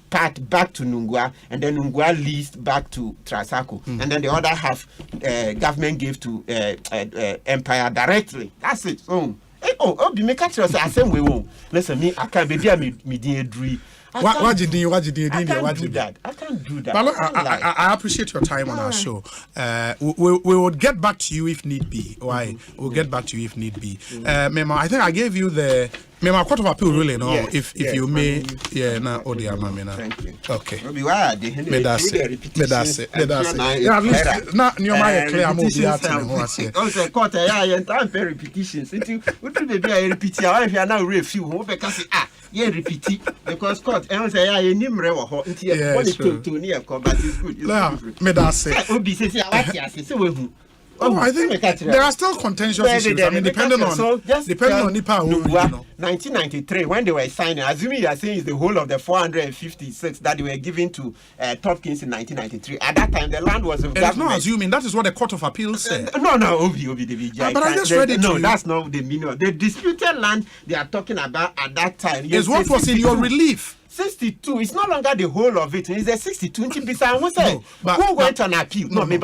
part back to Nungwa, and then Nungwa leased back to Trasako, and then the other half government gave to Empire directly. That's it. Be make us the same way. Listen, me, I can't be there. Me, What did you do? I can't do that. But look, I appreciate your time on our show. We would get back to you if need be. Why? We'll get back to you if need be. Mema, I think I gave you the court of appeal really. No, if you may, na Odia Mamina. Thank you. Okay. That's it. Yeah, at least na nyoma clear mo bi atin ho ase. Oh, say court you time repetitions. It would be a repeat. If you are now review, who be can say repeat because court and say nimre wo ho nti to near but it's good. That's it. Obi say say we hu. I think there are still contentious issues. I mean, depending on Nipa, 1993, when they were signing, assuming you are saying it's the whole of the 456 that they were given to Topkins in 1993. At that time, the land was of government. It's not assuming. That is what the Court of Appeal said. No, Obi, but I just read it to you. That's not the meaning. The disputed land they are talking about at that time is what was in your relief. 62. It's no longer the whole of it. It's a 62. Who went on appeal? Obi.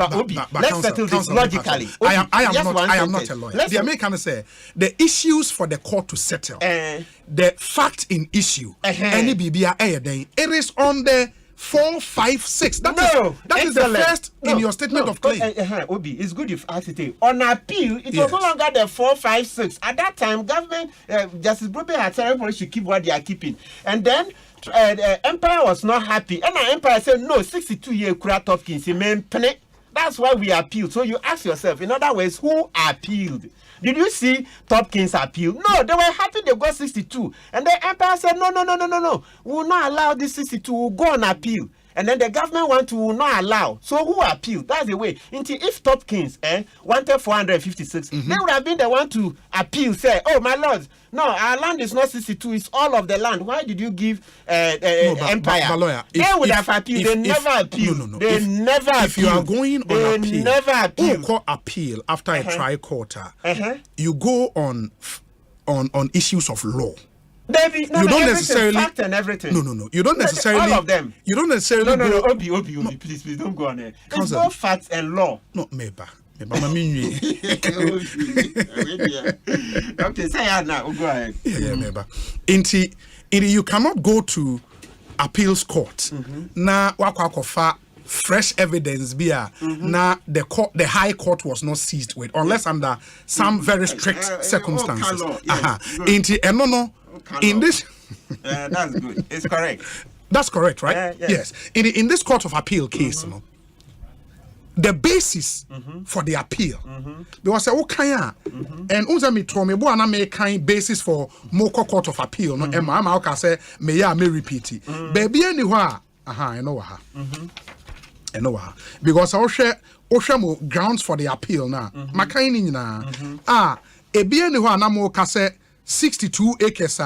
Let's settle this logically. I am not a lawyer. The American say the issues for the court to settle, the fact in issue, any BBI, it is on the 456. That is the first in your statement of claim. Obi, it's good if I say on appeal, it was no longer the 456. At that time, government, Justice Brobe had said everybody should keep what they are keeping. And then Empire was not happy. And Empire said, no, 62-year Kura Topkins, that's why we appealed. So you ask yourself, in other words, who appealed? Did you see Topkins appeal? No, they were happy they got 62. And the Empire said, no. We will not allow this 62. We'll go on appeal. And then the government will not allow. So who appealed? That's the way. If Topkins wanted 456, they would have been the one to appeal, say, oh, my lords, no, our land is not 62, it's all of the land. Why did you give Empire? But lawyer, they would have appealed. They never appealed. No. They never appealed. If you are going on appeal, never appealed. Call appeal after a tri-quarter, you go on issues of law. You don't necessarily fact and everything. No. You don't necessarily all of them. You don't necessarily. No. Obi, please don't go on there. It's both facts and law. No, meba. Okay, say now. Go ahead. Yeah, meba. You cannot go to appeals court. Na wakwakofa fresh evidence na the high court was not seized with unless under some very strict circumstances. In this that's good. It's correct. That's correct, right? Yeah. Yes. In this court of appeal case, the basis for the appeal. Because okay, and unza me tro me bo na me kind basis for Moko Court of Appeal. No, Emma I say me repeat it. Baby any I know her. I know her because I share mo grounds for the appeal now. Makaini na e be any na mo ka say 62 acres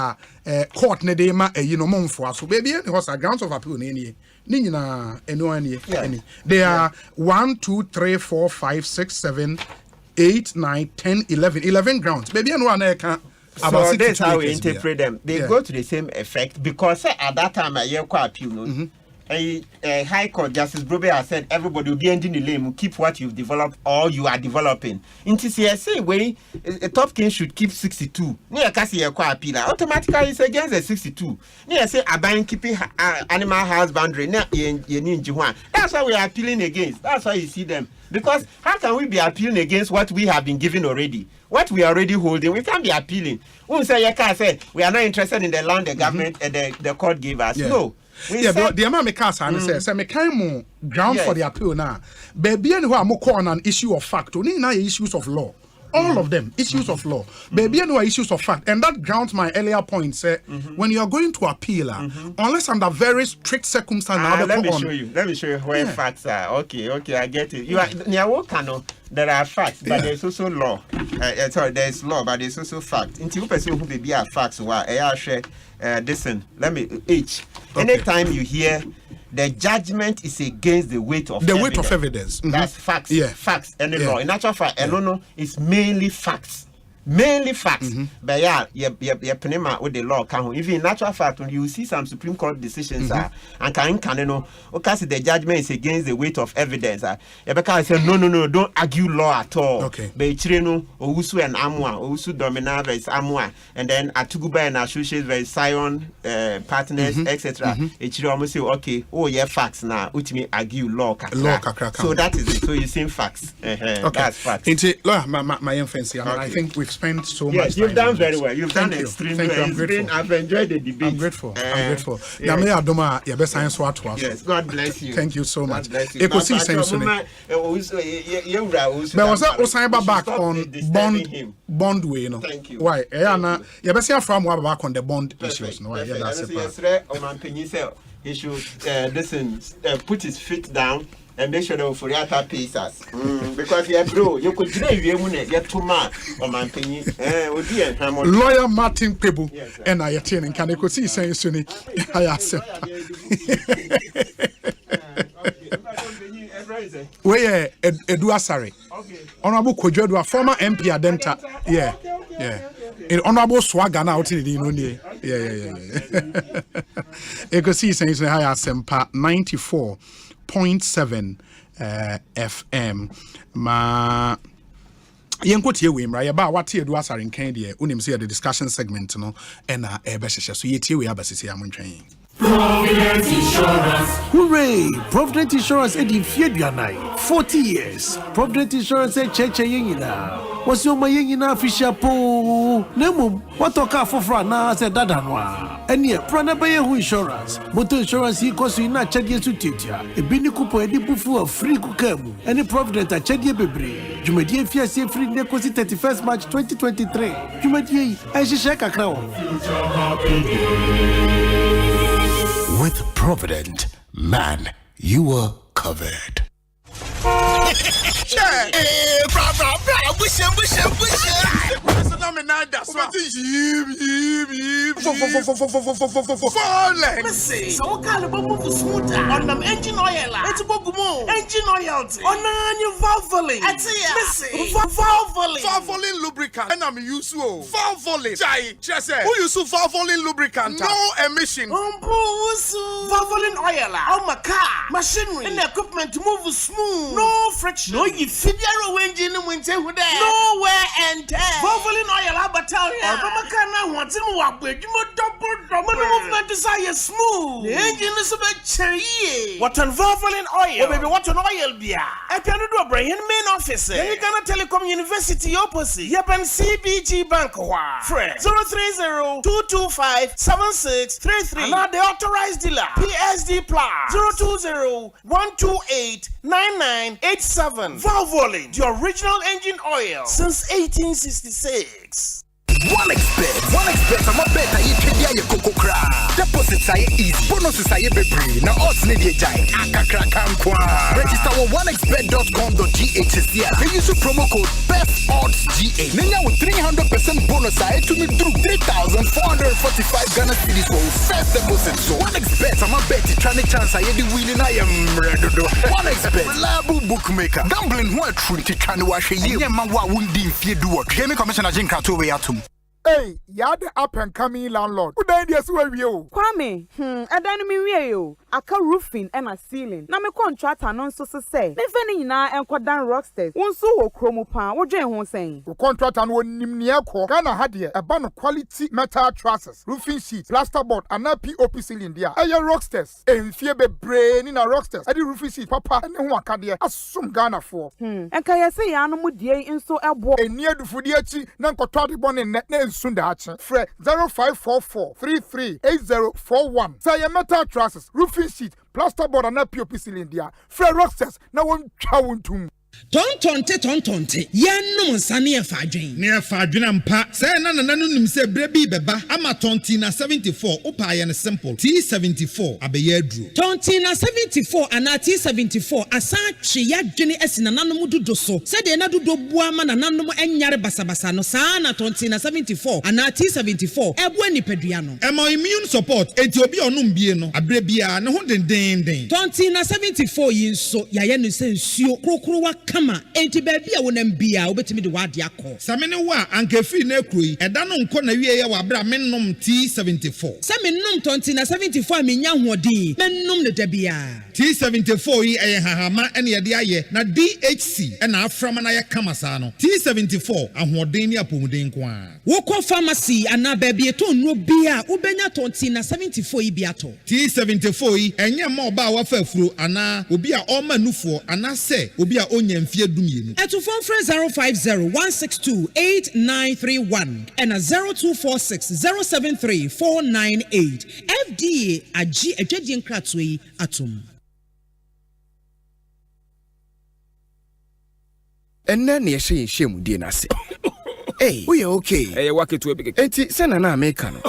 court ne de ma monfo so baby any was grounds of appeal ni nyina any they are 1 2 3 4 5 6 7 8 9 10 11 grounds baby any one can about so that's how we interpret them. They go to the same effect because at that time I appeal no a High Court Justice Brobe has said everybody will be ending the lane, keep what you've developed or you are developing. In TCSA way, a top king should keep 62. Near Cassie appeal automatically it's against the 62. Near say a buying keeping animal house boundary. That's why we are appealing against. That's why you see them. Because how can we be appealing against what we have been given already? What we are already holding, we can't be appealing. We say we are not interested in the land the government the court gave us. No. But the amount me cast and say me kind more ground for the appeal now. Baby and who are more on an issue of fact, only now issues of law. All of them issues of law. Baby and who are issues of fact, and that grounds my earlier point. Say when you are going to appeal, unless under very strict circumstances. Let me show you where facts are. Okay, I get it. You are there are facts, but there's also law. Sorry, there's law, but there's also facts. Until you person who be a facts, listen. Let me H. Anytime you hear the judgment is against the weight of evidence. That's facts. Facts. Any law. In actual fact, no, it's mainly facts. Mainly facts. But penema with the law. Even in natural fact, when you see some Supreme Court decisions and the judgment is against the weight of evidence. Because say no, don't argue law at all. Okay. But Owusu and Amwa, Owusu Domina versus Amwa, and then Atuguba and Associates versus Sion partners, etc. Ichiro almost say, okay, facts now. Ultimately argue law. So that is it. So you see facts. Okay. That's facts. My infancy. I think we've spent so much time. You've done very well. You've done extremely well. I've enjoyed the debate. I'm grateful. Yes, God bless you. Thank you so much. Ekosiisen but was that Osei back on bond way, you know? Thank you. Why? You better from back on the bond issues. No, he should listen, put his feet down and make sure that Furiata pays us. Because bro, you could drive get too much on my opinion. Lawyer Martin Pebu and I attend and can Ekosiisen Suni. I asked him. Where Edua Sari. Honorable Kojo, former MP Adenta. Yeah. Honorable Swagana out in the Ekosiisen is high Asempa 94.7 FM. Ma yenkotie we mra yeba wate Edua Sari nkan de unim say the discussion segment no and ebehye so yetie we abasisi amontwen. Provident Insurance. Hooray! Provident Insurance edi fieduanai 40 years. Provident Insurance cheche yengina. Wasi oma yengina official po. Nemu watoka fofra na se dada noa. Enie prana baye hu insurance. Motor insurance yi koso ina chedie su titia. Ebini kupo edi bufu of free kukamu. Any Provident a chedie bebre. Jumedie fiase free ne kosi 31st March 2023. Jumedie aishisha kakra wo. With Provident, man, you were covered. So what kind of move smooth on them engine oil? It's Bogumo, engine oil, on your valvoline. Valvoline lubricant. And I'm used to Valvoline. Who use Valvoline lubricant? No emission. Valvoline oil on my car, machinery, and equipment to move smooth. No friction. No, you figure engine when say no wear and tear. Valvoline oil abataria. Obamaka na wantin mu abedwuma double movement desire smooth. The engine is a bit cherry. What on Valvoline oil? Oh baby, what on oil bia? I can do a brain main office. Then you gonna Telecom University opposite. Yapan CBG Bank wa. Fred 030-225-7633. Now the authorized dealer. PSD Plus 020-128-9987. Valvoline, the original engine oil since 1866. One expert, I'm a better you can get your cocoa cra. Deposits are easy, bonuses are baby. Now, odds need a giant. Register on onexpert.com.gh. They use a promo code BESTODDSGA. Now, with 300% bonus, I to me through 3,445 Ghana cedis for first deposit. So, one expert, I'm a better trying to chance I had the winning. I am ready to one expert, reliable bookmaker. Gambling who are true to try to wash a year. Yeah, man, what wouldn't fear do what? Jamie Commissioner Jinka to way out. Hey, you're the up and coming landlord. Who died yesterday with you? Kwame, I don't mean you. I can roofing and a ceiling. Now, my contract and so say. Never na and quite down rocksters. One so chromo pan. What Jane was saying. The contract and one Nimniako. Ghana had here a band of quality metal trusses, roofing sheets, plasterboard, and a POP ceiling there. Are your rocksters? And fear be brain in a rocksters. I do roofing sheet, papa, and one can there. As some Ghana for. And can you say animal dear in so a boy? And near the Fudiachi, Nankotati bon and net Sundachi. Fred 0544-338041. Say a metal trusses, roofing sheet, plasterboard, and a POP ceiling there. Fred rocksters, now one chowing to Tontonte. Yan sani fadwin. Near fadwin ampa. Say na nim say brebi beba. Ama tontina 74. Opa yan simple. T74 abeyedru. Tontina 74 ana T74 asa chiya dwene esina nanom dudo so. Say de na dudo bua ma nanom enyare basabasa no sa na tontina 74 ana T74 ebo nipadua no. Ema immune support enti obi onum bie no. Abrebia ne ho den. Tontina 74 yinso yaye no se nsuo krokrowa kama enti baby a wonam bia obetimi de wade akọ samene wa ankefi na kroi eda no nko na wie ye wa bra mennom T74 samennom tonti na 74 menya hoɔden mennom ne da bia T74 yi eye hahama ene ye de aye na DHC ena aframa na ye kama sa no T74 ahoɔden ni apomuden ko a wokɔ pharmacy ana baby to no bia ubenya tonti na 74 yi bia to T74 yi enye ma oba wa fa afuro ana obi a ɔma nufuo ana se obi a onya mfie dumienu etu phone free 050-162-8931 and a 0246-073-498 FDA agi adwadie nkratwe atom enne ne yehye shemu die na se hey we okay waketu ebike enti se na na America no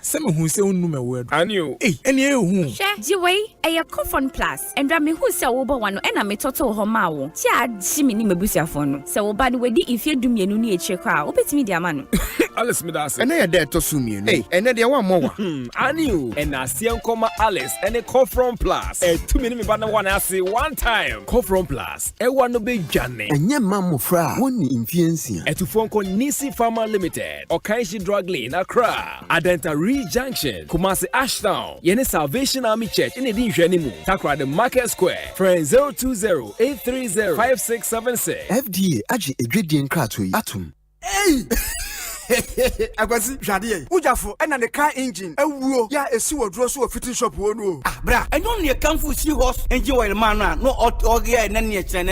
Some who say no me word. Anio. Any who. Share Jiway, a coffin plus, and Rami who sell over one and a metoto homao. Chad, Shimini Mebusia phone. So, by the way, if you do me a new check out, open me their man. Alice Midas, and they are there to sue me. Hey, and then there one more. Anio, and I see Alice and a coffin plus. A 2 minute banner one I see one time. Coffin plus, a one big Johnny. And your mamma fra, one influencia. A to phone call Nisi Pharma Limited, or Kaishi Drug Lane, Accra, Adenta Junction, Kumasi Ashtown, Yene Salvation Army Church in Edinshanimu, Takra the Market Square, friend 020-830-5676. FDA Aji Egredien Kratwe Atum. Hey! Agwazi Jadie. Ujafo and the car engine. A woo ya a sewer draw so a fitting shop wonu. Ah, bra. I don't need a camphor seahorse enjoy the man. No or gear and any chan.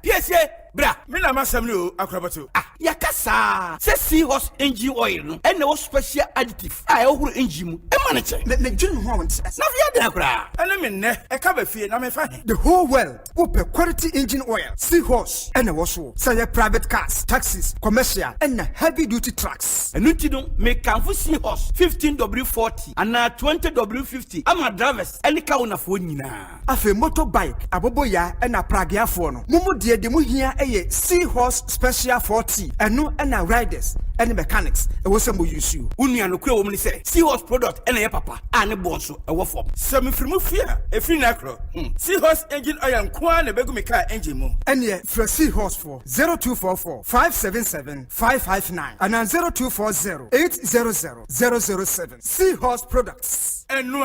Yes, bra. Mina Masamlu Akrabato. Ah, Yakasa. Say seahorse engine oil no. And no special additive. I over engine. A manager. The June wants. Navia Dacra. And I mean, a cover fee. I'm fine. The whole world. Open quality engine oil. Seahorse. And a washo. Say private cars, taxis, commercial, and heavy duty trucks. And you don't make camphor seahorse 15W40 and 20W50. I'm a drivers. Any count of winina. Afe motorbike. Aboboya and a pragia phone. Mumu dear the muhia a seahorse special 40. And no and riders and mechanics. It was some use you. Unia no woman say seahorse product and a papa and a bonsu a waffle. Some from fear a free nacro. Seahorse engine oil and Kwan a begumika engine mo. And yet for seahorse for 0244-577-559 and 0240-800-007. Seahorse products. And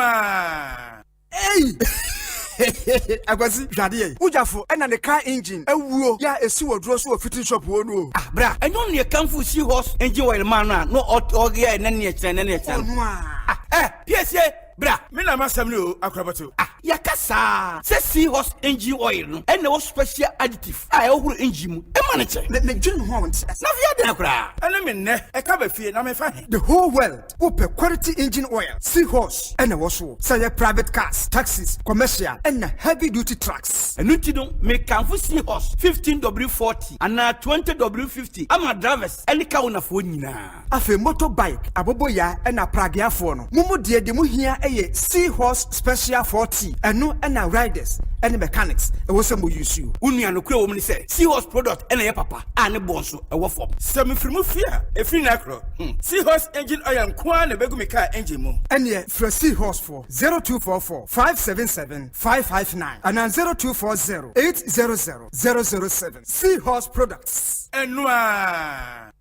hey! Akwasi hwade ujafo na the car engine ewuo ya esi wodro so fitting shop wo no. Ah bra, enyo ne kanfu si horse engine oil man no oge na ne ekyen. PSA bra, me na masam ni o akrabato. Yakasa. Se seahorse engine oil no. And no special additive. Ohuru engine mu. E ma ne che. Me dwen ho won. Na via de akra. Ene me ne, e ka ba fie na me fa he. The whole world open quality engine oil, seahorse, and a so. Say private cars, taxis, commercial, and heavy duty trucks. Enu ti no me kanfu seahorse 15W40 and 20W50. Ama drivers any car una fo nyina. Afi motorbike, aboboya and a pragiafo no. Mumu de mu hia eye seahorse special 40. Enu and riders and mechanics. E wo some use you. Unua no kura wo mni say seahorse product and ye papa and bonsu e wo form. Se me frimu fia, e free na kro. Seahorse engine oil kwa na begu me car engine mu. And ye for seahorse for 0244 577 559 and 0240 800 007. Seahorse products. Enua.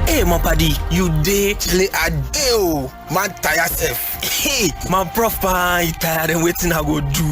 Hey, my paddy, you day? Chile a day, man tire self. Hey, my prof, you tired and waiting I go do.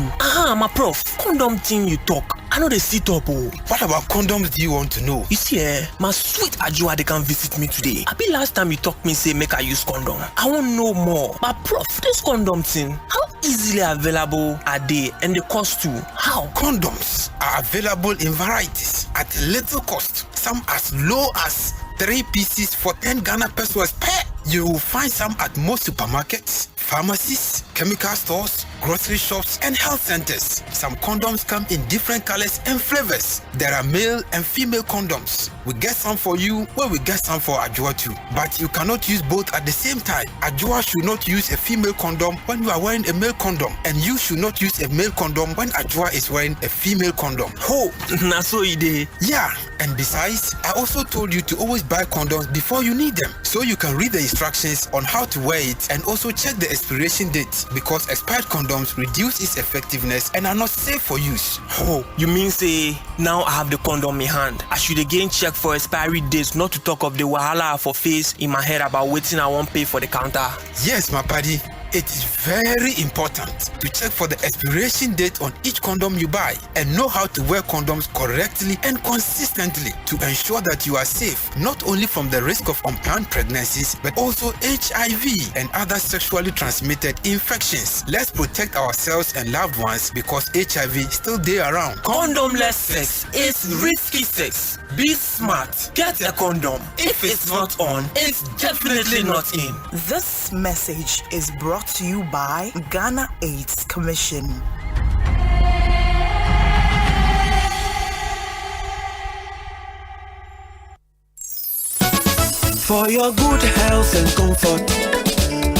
My prof, condom thing you talk. I know they sit up. What about condoms do you want to know? You see, my sweet Ajua, they can visit me today. I be last time you talk me say make I use condom. I want know more. My prof, this condom thing, how easily available are they and the cost too? How? Condoms are available in varieties at little cost. Some as low as 3 pieces for 10 Ghana pesos per. You will find some at most supermarkets, pharmacies, chemical stores, grocery shops, and health centers. Some condoms come in different colors and flavors. There are male and female condoms. We get some for you, where we get some for Ajua too. But you cannot use both at the same time. Ajua should not use a female condom when you are wearing a male condom, and you should not use a male condom when Ajua is wearing a female condom. Oh, na so ide. Yeah, and besides, I also told you to always buy condoms before you need them, so you can read the instructions on how to wear it and also check the expiration date, because expired condoms reduce its effectiveness and are not safe for use. Oh, you mean say now I have the condom in hand, I should again check for expiry dates, not to talk of the wahala for face in my head about waiting I won't pay for the counter? Yes, my buddy. It is very important to check for the expiration date on each condom you buy and know how to wear condoms correctly and consistently to ensure that you are safe, not only from the risk of unplanned pregnancies, but also HIV and other sexually transmitted infections. Let's protect ourselves and loved ones, because HIV still there around. Condomless sex is risky sex. Be smart. Get a condom. If it's not on, it's definitely not in. This message is brought to you by Ghana AIDS Commission. For your good health and comfort,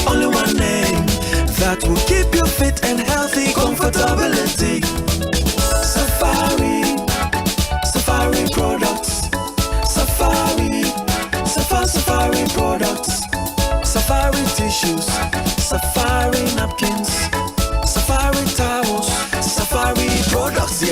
only one name that will keep you fit and healthy. Comfortability. Safari products. Safari products. Safari tissues, Safari napkins, Safari towels, Safari products.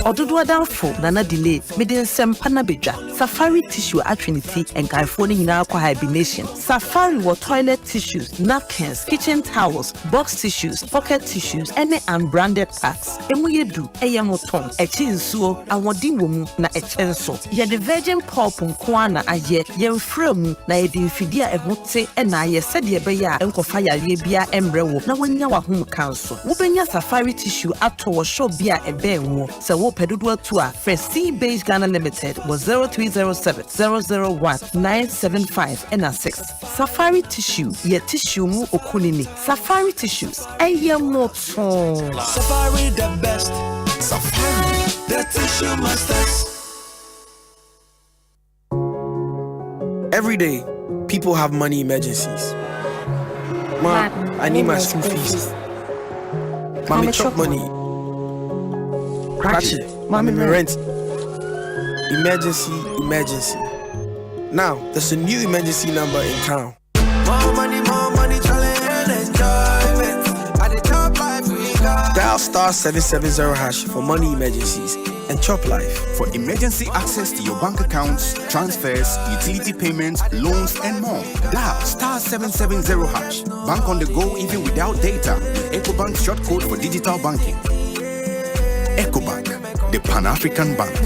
Odudu adamfo nana delay mede sempa na bedwa Safari tissue atrinity and California nyina kwa hibernation. Safari wa toilet tissues, napkins, kitchen towels, box tissues, pocket tissues, any unbranded packs. Emu yedu eyemoton echi nsuo awodin wo mu na echenso. Ye the virgin pulp nko na aye ye mfra mu na ye di mfidi a ehote na aye sede be ya enkofa yare bia emre wo na wanya wa hom kanso. Wo benya Safari tissue ato wo shop bia ebe wo se wo pedodo to a Fresh Based Ghana Limited was 0307 001 975 and 6. Safari tissue ye tissue mu okunini. Safari tissues eye moton. Safari the best. Safari the tissue masters. Every day, people have money emergencies. Ma, I need my school fees. Mommy chop money. Ratchet, mommy rent. Emergency. Now, there's a new emergency number in town. More money, challenge and enjoyment. At the top life we got. Dial *770# for money emergencies and and chop life. For emergency access to your bank accounts, transfers, utility payments, loans, and more, dial *770 hash. Bank on the go even without data. Ecobank short code for digital banking. Ecobank, the Pan-African Bank.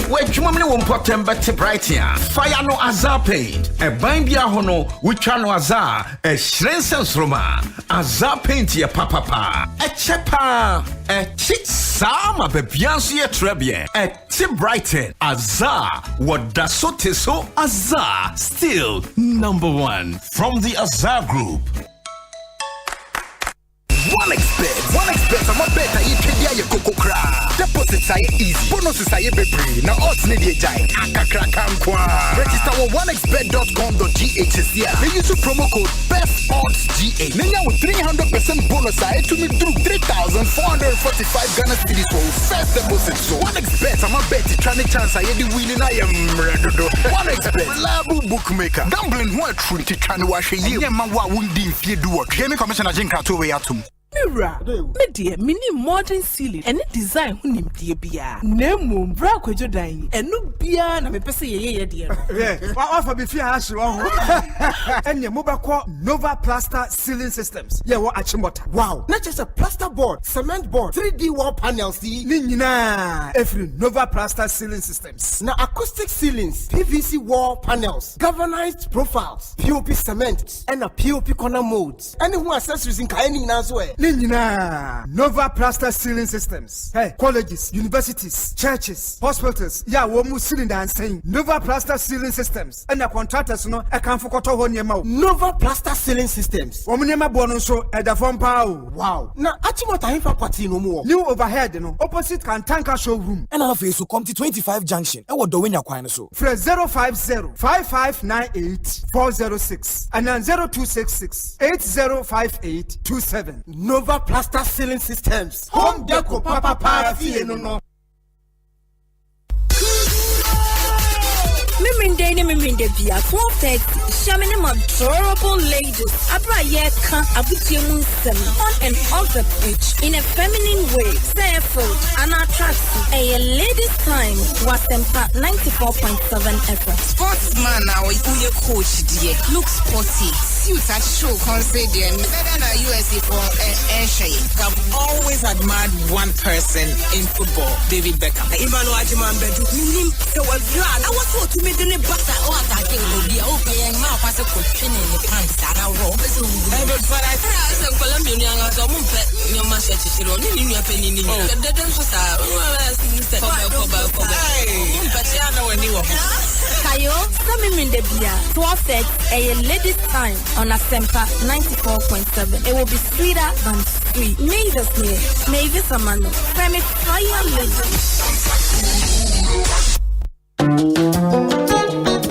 Where Jumamini won't put them better bright here. Fire no azar paint. A bind ya hono, which no azar. A shrensens roma. Azar paint ya papa. A chepa. A chit sama bebiansi ya trebien. A tip brighten. Azar. What da so teso azar. Still #1 from the Azar Group. One expert, I'm a better. You can get your cocoa cra. Deposits are easy. Bonuses are baby. Now, odds need a giant. Register on onexbet.com.gh. They use the promo code BESTODDSGA. Now, with 300% bonus, I to me through 3,445 Ghana cedis for first deposit. So, one expert, I'm a bet. Trying to chance I the winning. I am ready. One expert, reliable bookmaker. Gambling what truth to try to wash a year. Yeah, man, what wouldn't you do? Gaming Commissioner Jinka to way out to Mira, me dear, mini modern ceiling and design hunim dear bia. Nemo, Braquajo dying, and no bia, na me pese ye dear. What offer be fear hash and your mobile Nova Plaster Ceiling Systems. Yeah, what Achimota. Wow, not just a plaster board, cement board, 3D wall panels, Nina, every Nova Plaster Ceiling Systems. Now acoustic ceilings, PVC wall panels, galvanized profiles, POP cement, and a POP corner molds. And who accessories in Kaini Nazwe. Nova Plaster Ceiling Systems. Hey, colleges, universities, churches, hospitals. Yeah, we cylinder and saying Nova Plaster Ceiling Systems. And the contractors no I can't forget to Nova Plaster Ceiling Systems. Omunema bonusho at the phone power. Wow. Now, Achimota Himpa Party no more. New overhead, no opposite Kantanka showroom. And I'll face to come to 25 Junction. And what do we know? So, Fred 050-5598-406 and then 0266-805827. Nova Plaster Ceiling Systems. Home Deco Papa Party no. Miminde bia 430 shaming my adorable ladies abra ye kan abutiemu nsem on and off the pitch in a feminine way therefore and attractive a ladies time Asempa 94.7 FM. Sportsman now you coach dear look sporty suit at show concert there better than USA for I've always admired one person in football, David Beckham. Even though I bedu so I was told to me the butter or attacking will be okay and now pass a question in the pants that I wrote. But I said Colombian as a mumpet your master to run in your penny in the dead Kayo, some in the beer, 12 a ladies time on Asempa 94.7. It will be sweeter than sweet. Mavis here, Mavis Amano, Femi Fire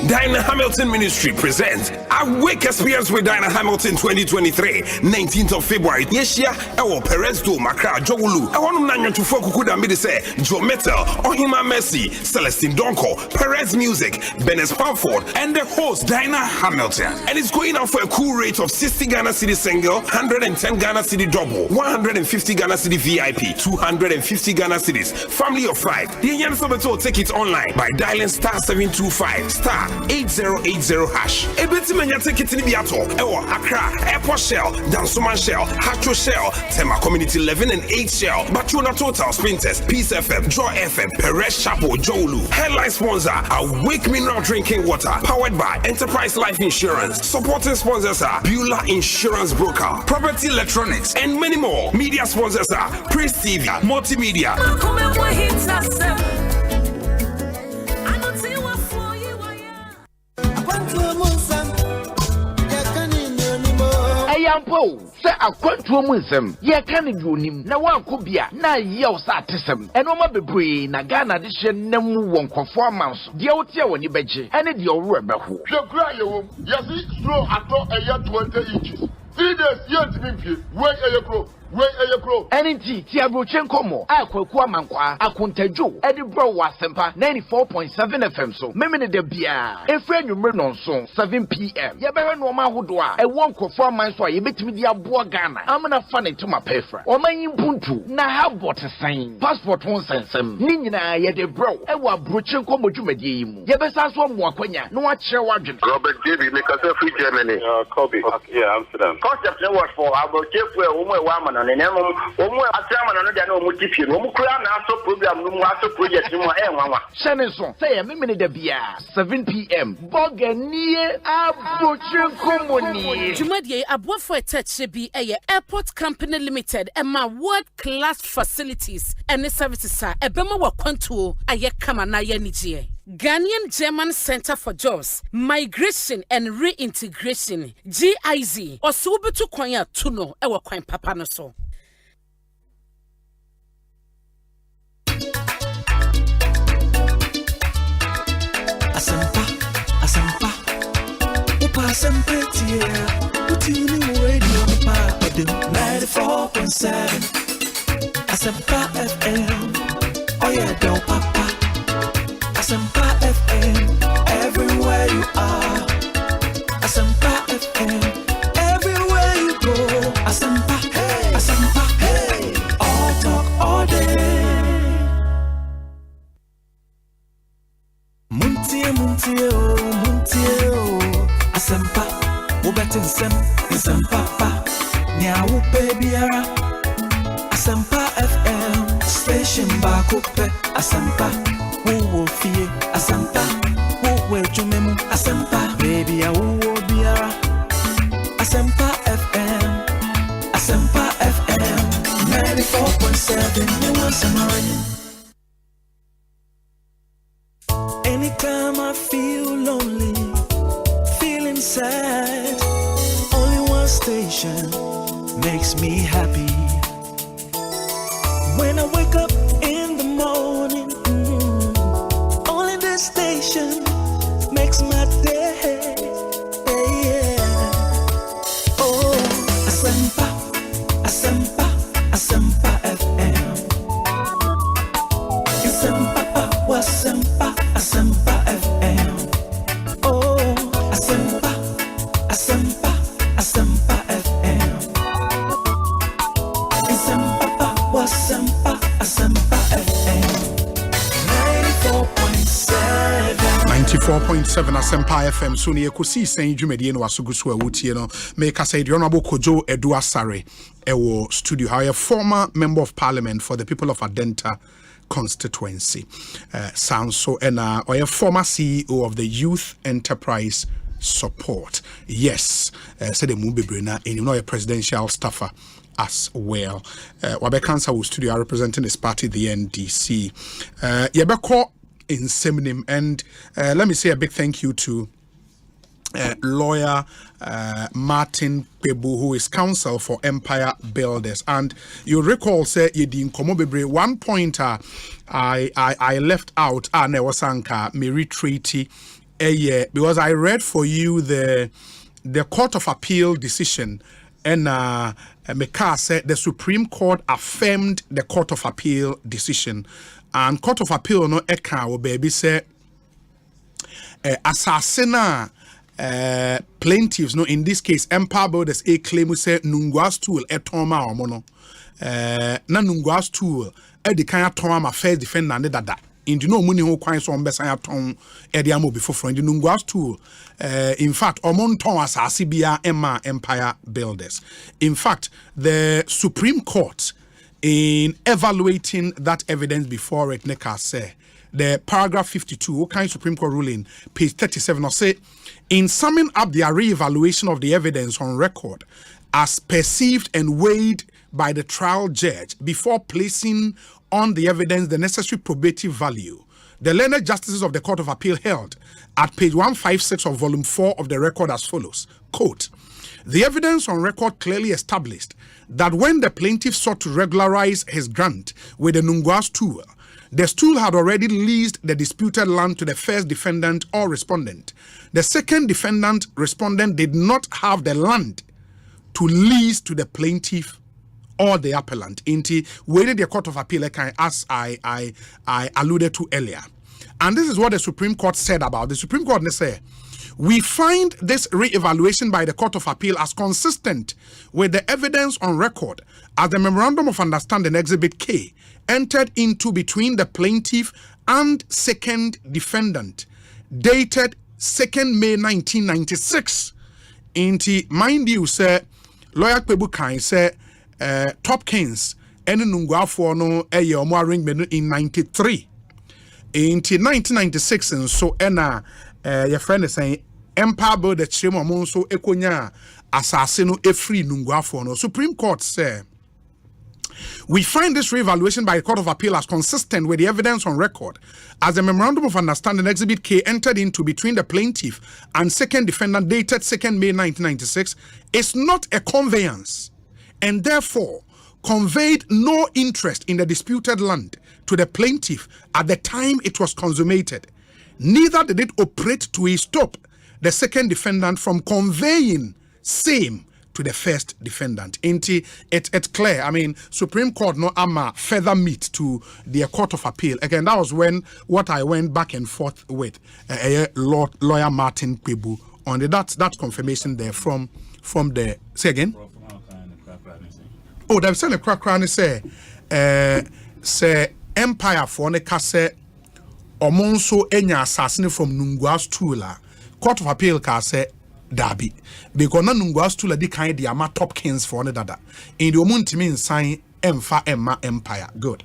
Dinah Hamilton Ministry presents Awake Experience with Dinah Hamilton 2023, 19th of February. Yes, yeah, our parents do Makra Jogulu. I want to Kukuda Midi say Joe Metal, Ohima Mercy, Celestine Donko, Perez Music, Benes Pamford, and the host Dinah Hamilton. And it's going out for a cool rate of 60 Ghana City single, 110 Ghana City double, 150 Ghana City VIP, 250 Ghana Cities, family of 5. The Indian Sobeto take it online by dialing *725 *8080 hash. Ebeti menya ticket ni biato. Ewo Accra, Airport Shell, Dansoman Shell, Hacho Shell, Tema Community 11 and 8 Shell, Batuna Total, Sprinters, Peace FM, Joy FM, Perez Chapo, Jolu. Headline sponsor, Awake Mineral Drinking Water, powered by Enterprise Life Insurance. Supporting sponsors are Beulah Insurance Broker, Property Electronics, and many more. Media sponsors are Prince TV, Multimedia. Ayampo, say a quantum wisdom, ye can do him, no one could be a na yells artism, and no matter be Nagana edition, no one conformance, the old year when you betchy, and it your rubber who. The cry, yes, slow at all a year 20 inches. 3 days yet to be wait a pro. we eyekro enti ti abrochen komo akwaku amankwa akontajo edi bro wa Asempa 94.7 FM so memene de bia efre nwumre nonso 7 pm ye behwe no ma hodo a e won kofo aman so a ye betimi di aboa Ghana amana fa ne tuma pefra omanyi buntu na ha botsen passport won sensem ni nyina ye de bro e wa abrochen komo dwumadi yi mu ye besa so mo akwanya no a kire wadwen Robert David make us free Germany Kobe yeah Amsterdam concept ne what for abrochen for omo e wa amana ne nemo omo atiama no dia na omo tipie no omo kura na aso program no mu aso project no e nwanwa Shenison say ya memene de bia 7 pm boganie abrochen komo ni Jumadie aboafo etachye bi eye Airport Company Limited ema world class facilities and services a ebema wa kwantuo aye kama na ye nijie Ghanaian German Center for Jobs, Migration and Reintegration, GIZ, oso betu kwanya tuno ewa kwan papa no so. Asempa, upa asempa tiye, utini radio upa edim 94.7. Asempa FM, oye do papa. Asempa FM, everywhere you are. Asempa FM, everywhere you go. Asempa, hey, Asempa, hey, all talk all day. Muntie, oh, Asempa, ubetin sem, Asempa, nya upe biara. Asempa FM, station bakupe, Asempa. Wo fie Asempa wo jumemu Asempa baby wo biara Asempa FM 94.7 you want some. Anytime I feel lonely, feeling sad, only one station makes me happy. When I wake up in the morning, station makes my day. Yeah. Oh, Asempa FM. Asempa FM. Oh, Asempa FM. Asempa FM. 94.7 Asempa FM so ne Ekosiisen dwumadi no wasoguso a wotie no make us say the honorable Kojo Edu Asare ewo studio how a former member of parliament for the people of Adenta constituency sounds so and or a former CEO of the Youth Enterprise Support. Yes, said the Mubebrina and you know a presidential staffer as well. Wabekansa will studio representing his party, the NDC. Yebeko in Seminim, and let me say a big thank you to lawyer Martin Pebu, who is counsel for Empire Builders. And you recall, say, Yedin Komobebre, one pointer I left out, Newasanka, Mary Treaty, because I read for you the Court of Appeal decision, and Meka said the Supreme Court affirmed the Court of Appeal decision. And Court of Appeal no eka wo baby say assassina plaintiffs no in this case Empire Builders a claim say nungwas tool etoma omo no na nungwas tool e di kan aton ma first defendant dada indi no muni ho kwan so ombesan aton e di amo before from the nungwas tool in fact omo nton asase bia ema Empire Builders. In fact the Supreme Court in evaluating that evidence before it, Neka say the paragraph 52, what kind of Supreme Court ruling, page 37, or say, in summing up their re-evaluation of the evidence on record as perceived and weighed by the trial judge before placing on the evidence the necessary probative value, the learned justices of the Court of Appeal held at page 156 of volume 4 of the record as follows, quote, the evidence on record clearly established that when the plaintiff sought to regularize his grant with the Nungwa stool, the stool had already leased the disputed land to the first defendant or respondent. The second respondent did not have the land to lease to the plaintiff or the appellant. Inti waited the Court of Appeal as I alluded to earlier. And this is what the Supreme Court said about the Supreme Court. They say, we find this re-evaluation by the Court of Appeal as consistent with the evidence on record as the Memorandum of Understanding Exhibit K entered into between the plaintiff and second defendant, dated 2nd May 1996. Inti, mind you, say, lawyer Kwebukai say, Topkins, and Nungwafo no omo arrangement in 93. Inti 1996, and so your friend is saying, Empire Board the Chimo Monso Ekonya Assassino Efri Nungwafo no. Supreme Court say, we find this re-evaluation by the Court of Appeal as consistent with the evidence on record as the Memorandum of Understanding Exhibit K entered into between the plaintiff and second defendant dated 2nd May 1996 is not a conveyance and therefore conveyed no interest in the disputed land to the plaintiff at the time it was consummated. Neither did it operate to stop the second defendant from conveying same to the first defendant. It's clear. I mean, Supreme Court no ama further meet to the Court of Appeal. Again, that was when what I went back and forth with lawyer Martin Kwebu on that confirmation there from the say again. Oh, they've sent a crack and say Empire for ne kase omonso enya assassin from Nungwa's Tula. Court of Appeal ka say Dabi. Because na Nungwa's Tula di kind the ama Topkins for ne dada. In the omuntimi sign Emfa Emma Empire. Good.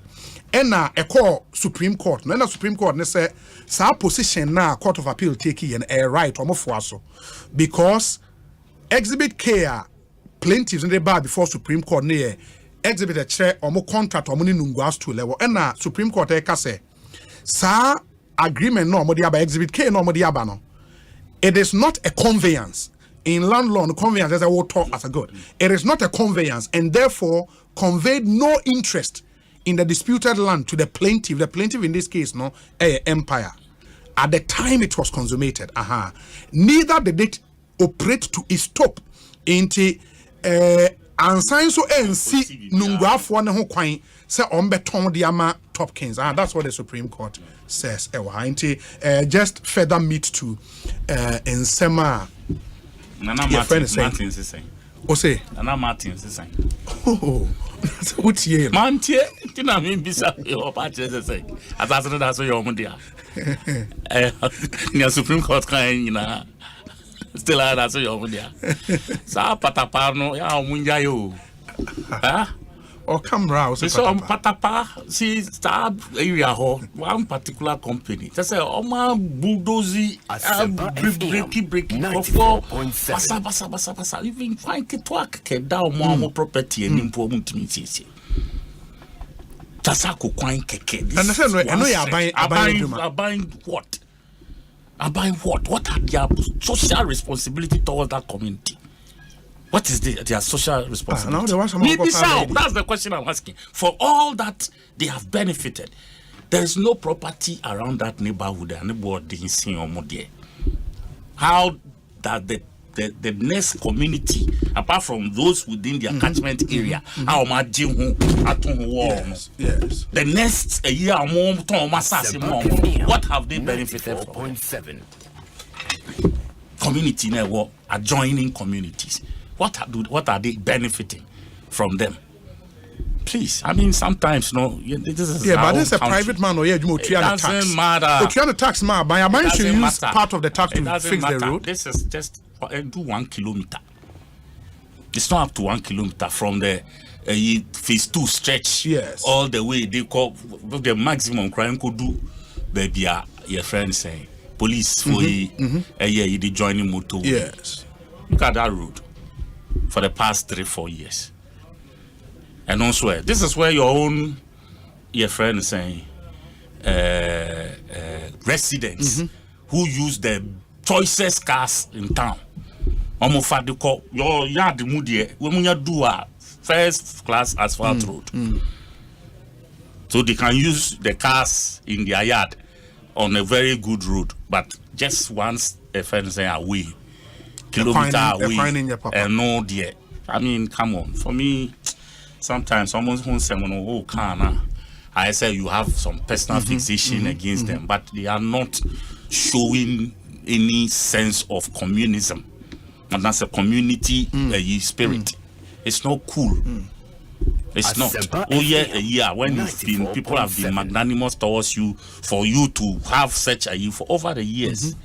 Ena call Supreme Court. No na Supreme Court ne say sa position na Court of Appeal take and a right omofuaso. Because Exhibit K plaintiffs in the bar before Supreme Court ne exhibit a chair or more contract or money Nungwa's Tula level. Ena Supreme Court say sa agreement no modi aba exhibit K no modi aba no. It is not a conveyance. In land law, conveyance as I will talk as a good. It is not a conveyance and therefore conveyed no interest in the disputed land to the plaintiff. The plaintiff in this case, no, Empire. At the time it was consummated. Neither did it operate to stop into ansign so NC Nungwafo ne ho kwan say ombeton the ama Topkins. That's what the Supreme Court says. Just further meet to Nsema. Nana Martins is saying. Osei. Nana Martins is saying. Oh, what's here? Mantie, tina mi bisa your party is saying. As I said, that's your mundia. The Supreme Court kind, still that's your mundia. Sa patapano, ya mundia yo. Huh? Or come round. So patapa, see stab area ho one particular company. That's a oma bulldozy breaky basa. Even find it work ke down more property and important to me. That's a coin keke. I know you're buying what? I'm buying what? What are their social responsibility towards that community? What is their social responsibility? Maybe so. That's the question I'm asking. For all that they have benefited, there is no property around that neighborhood and neighborhood didn't see or more there. How that the next community, apart from those within their catchment area, how much yes. The next a year more, what have they benefited from? Community network, adjoining communities. What are they benefiting from them? Please, I mean, sometimes this is but this is a private man or it doesn't matter. If you are the tax man, by a should use part of the tax to fix the road. This is just do 1 kilometer. It's not up to 1 kilometer from the phase 2 stretch. Yes. All the way they call the maximum crime could do. Baby, your friend saying police for the joining motor. Yes. Look at that road. For the past 3-4 years, and also this is where your friend is saying residents who use the choicest cars in town. Almost for the call your yard moody when you do a first class asphalt road, so they can use the cars in their yard on a very good road, but just once a friend say away. Kilometer away and no dear. I mean, come on. For me, sometimes someone who say, "Oh, can I say you have some personal fixation against them, but they are not showing any sense of communism, and that's a community spirit. It's not cool. It's not. Oh yeah. When people have been magnanimous towards you, for you to have such a year for over the years,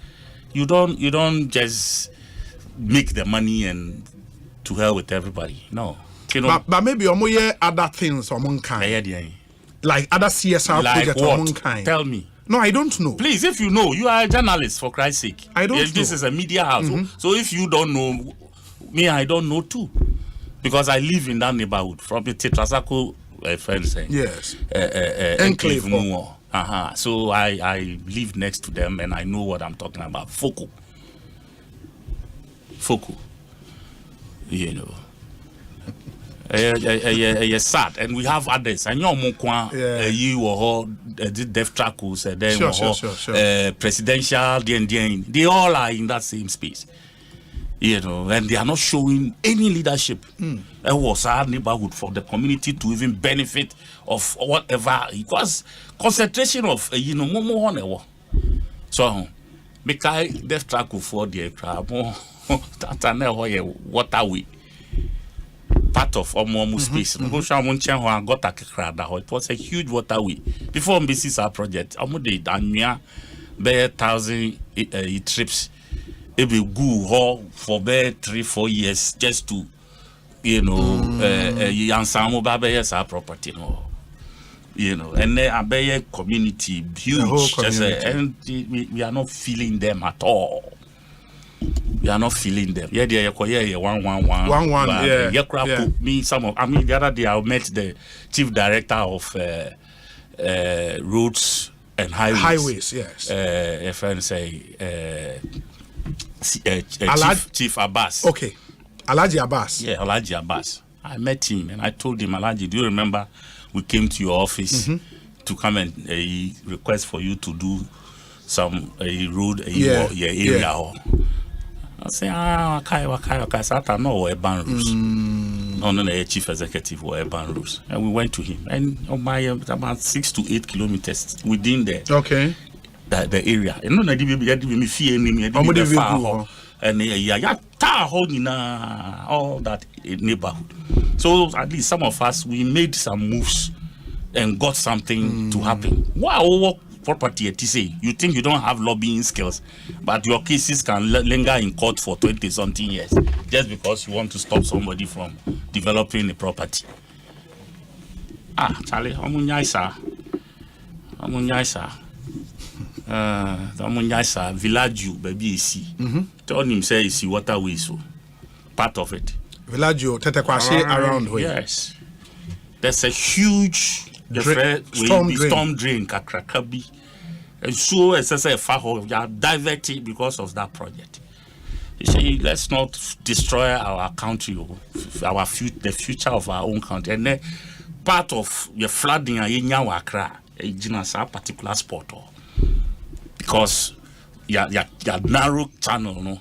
you don't just make the money and to hell with everybody. No, but maybe other things among kind. Like other CSR projects among kind. Tell me. No, I don't know. Please, if you know, you are a journalist, for Christ's sake. I don't know. This is a media house. So if you don't know, me, I don't know too. Because I live in that neighborhood. From the Tetrasako friend saying. Yes. Enclave. So I live next to them and I know what I'm talking about. Foco. You know. Sad, and we have others. And you or Deaf Trackles, then presidential, they all are in that same space. You know, and they are not showing any leadership. It was our neighborhood for the community to even benefit of whatever. Because concentration of more. So, make I Deaf Trackle for the crowd more waterway. Part of Omomu space. It was a huge waterway. Before MBC's our project, Amude Dania, 1,000 trips. It will go for 3-4 years just to, Yansamo Babayas our property. You know, and they are a community, huge. And we are not feeling them at all. We are not feeling them. Yeah, 111. Yeah. Me, the other day I met the chief director of roads and highways. Yes. A friend say, Chief Abbas. Okay. Alhaji Abbas. Yeah, Alhaji Abbas. I met him and I told him, Alhaji, do you remember we came to your office to come and request for you to do some road area? I say, okay. So I know urban rules. No, chief executive or urban rules. And we went to him. And about 6 to 8 kilometers within the the area. And no, and all that neighborhood. So at least some of us, we made some moves and got something to happen. Wow. Property at say you think you don't have lobbying skills, but your cases can linger in court for 20-something years just because you want to stop somebody from developing a property. Charlie, Amunyaisa, Villaggio, baby, see. Told him say see waterway, so part of it. Villaggio, Tetekwashe around here. Yes, there's a huge. Storm drain Kakrakabi. And so as I say, we are diverted because of that project. You say, let's not destroy our country, the future of our own country. And then part of the flooding in Yawakra, a particular spot, because you narrow channel, no.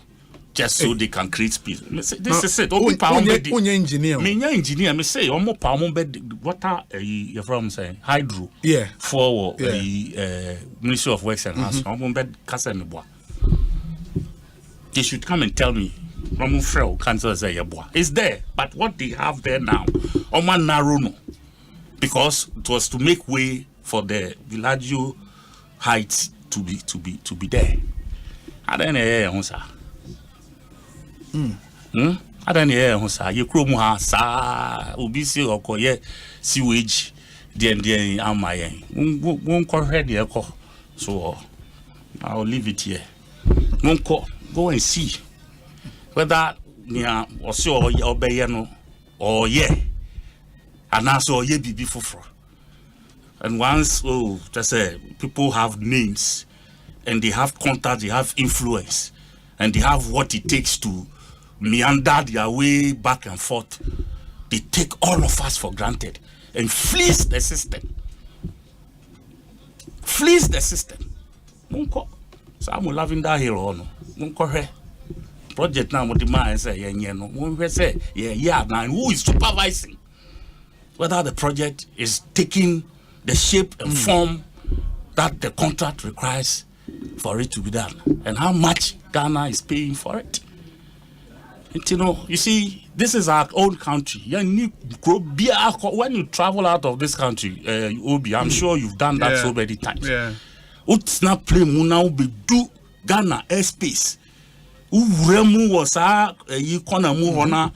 Just so they can create space. This is it. Open power engineer. Me say almost power bed water you from saying hydro. Yeah. For the Ministry of Works and Housing. Almost bed Kasemibwa. They should come and tell me. It's there, but what they have there now, almost narrow no, because it was to make way for the Villaggio Heights to be there. I don't know, sir. I don't know, sir. You crew more, sir. Obisi or coye sewage. The am my won't call ready. So I'll leave it here. Won't go and see whether near or so or Bayano or and also ye be before. And once just say people have names and they have contact, they have influence, and they have what it takes to meander their way back and forth. They take all of us for granted and fleece the system. Fleece the system. Munko. So I'm loving that hill on. Munko project now what the man say no. Munko say now who is supervising? whether the project is taking the shape and form that the contract requires for it to be done, and how much Ghana is paying for it. And, you see, this is our own country. When you travel out of this country, Obi, I'm sure you've done that so many times. It's not play now be do Ghana airspace. Uremu was a economy now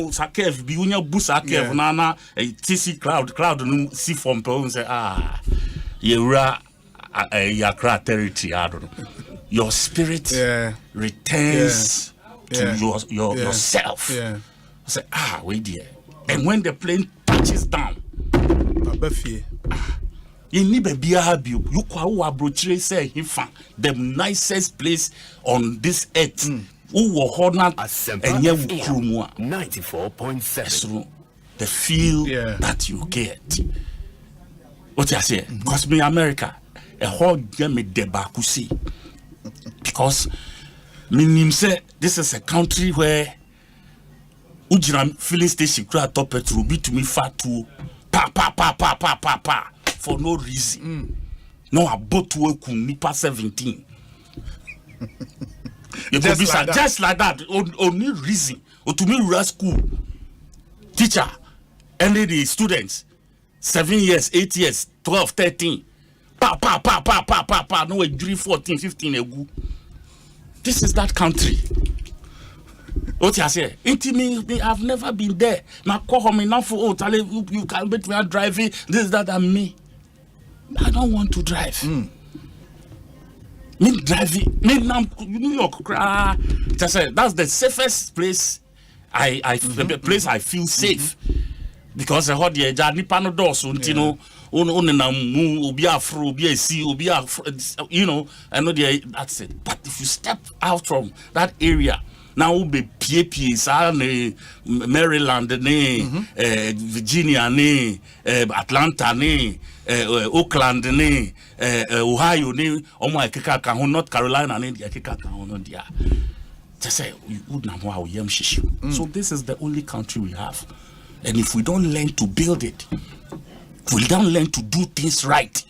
Sakev be unya bus Sakev nana a TC cloud no see from people say Yura Yakra territory. I don't know. Your spirit returns to yourself. Say wait there. And when the plane touches down, you need a you say the nicest place on this earth. Asempa 94.7. The feel that you get. What I say? Because me America, a whole game debakusi. Because me say this is a country where Ujira filling station crowd top petrol be to me fat to pa for no reason. No, I bought to work nipa 17. Just like that. Only reason. Or to me, rural school teacher, and the students, 7 years, 8 years, 12, 13. No, 3, 14, 15. This is that country. What I say? Intimate, I've never been there. Now call home enough for you can bet me driving. This, that, and me. I don't want to drive. Me driving. Me now New York. Just say that's the safest place. The place I feel safe because I heard the journey panel so you know. I know that's it. But if you step out from that area. Now be PAPs, Maryland, Virginia, Atlanta, Oakland, Ohio, North Carolina, just say so this is the only country we have, and if we don't learn to build it, if we don't learn to do things right,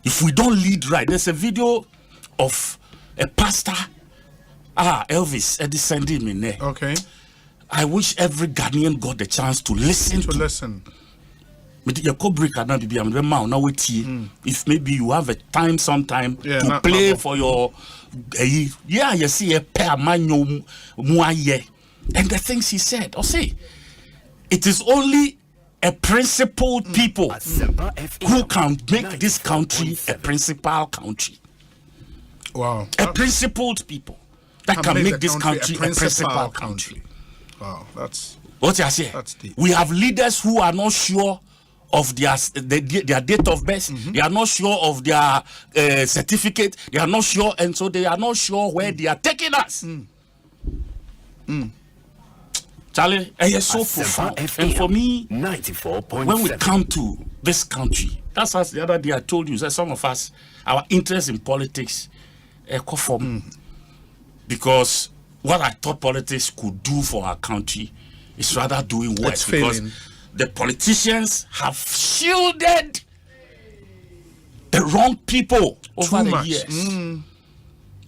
if we don't lead right, there's a video of a pastor. Elvis, sending me there. Okay. I wish every Ghanaian got the chance to listen. If maybe you have a time sometime to play for your you see a pair and the things he said, Osei, it is only a principled people who can make this country a principal country. Wow. A principled people that can make this country a principal country. Wow, that's what I say. We have leaders who are not sure of their date of birth. They are not sure of their certificate. They are not sure, and so they are not sure where they are taking us. Charlie, it's so profound. And for me, 94.7. When we come to this country, that's as the other day I told you that some of us, our interest in politics, because what I thought politics could do for our country is rather doing worse, because the politicians have shielded the wrong people over the years.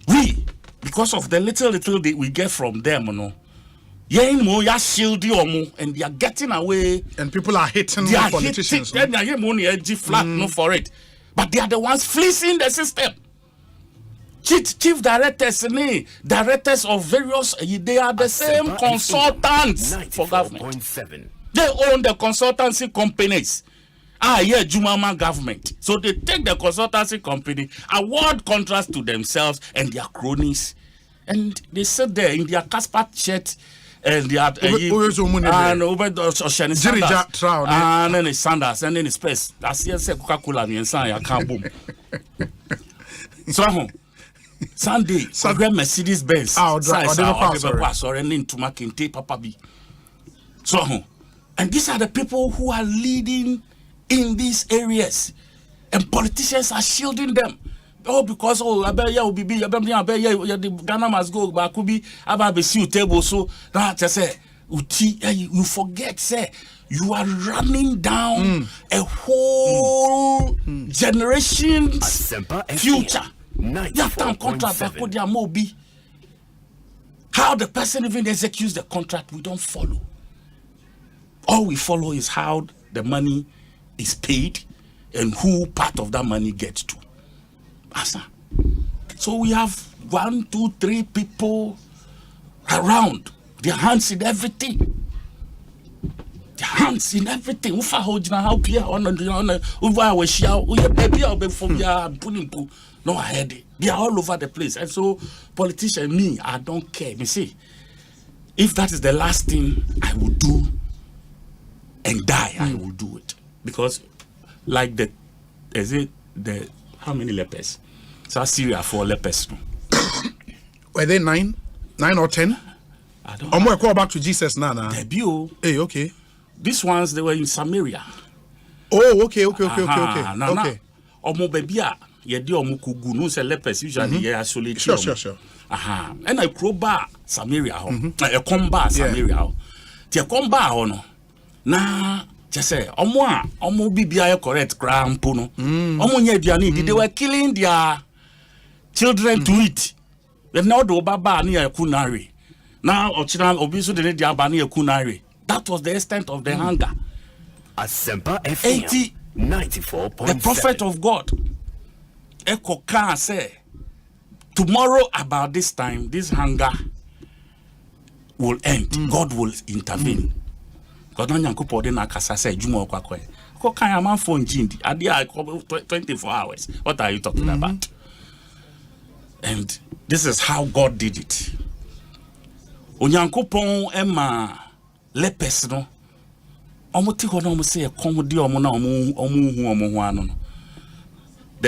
We, because of the little we get from them, and they are getting away, and people are hating the politicians. For it, but they are the ones fleecing the system. Chief directors of various, they are the same consultants for government. They own the consultancy companies. Jumama government. So they take the consultancy company, award contracts to themselves and their cronies, and they sit there in their Casper shirt and their and then Sanders and then his space. That's yes, Coca-Cola and I can't boom. So Sunday, Mercedes Benz. Sorry, into McKinsey, Papa B. So, and these are the people who are leading in these areas, and politicians are shielding them. Because Ghana must go, but could be about the table. So that I say, You forget, say, you are running down a whole generation's future. That contract how the person even executes the contract, we don't follow. All we follow is how the money is paid and who part of that money gets to. So we have 1, 2, 3 people around, their hands in everything. Their hands in everything. No, I heard it. They are all over the place. And so, politician, me, I don't care. Me see, if that is the last thing I will do and die, I will do it. Because, like how many lepers? So Syria 4 lepers. Were they 9 or 10? I don't know. I'm going to call back to Jesus now. Debut. Hey, okay. These ones, they were in Samaria. Oh, okay. Okay. Omo babia, yedi omo kugu, no se lepers usually isolate. Sure. And I croba Samaria ho. A comba Samaria. Ti comba ho no. Na just say omo bibia correct crampo no. Omo nya aduane, they were killing their children to eat. If now do baba ni kunare. Now ochina obiso de dia ba ni kunare. That was the extent of the hunger. Asempa FM 94.7. The prophet of God, Ekoka, say, tomorrow about this time, this hunger will end. God will intervene. God don't yanku pode na kasa say jumo kwakwe. Ko kan am phone jindi. Adia 24 hours. What are you talking about? And this is how God did it. Onyankopon ema lepers no. The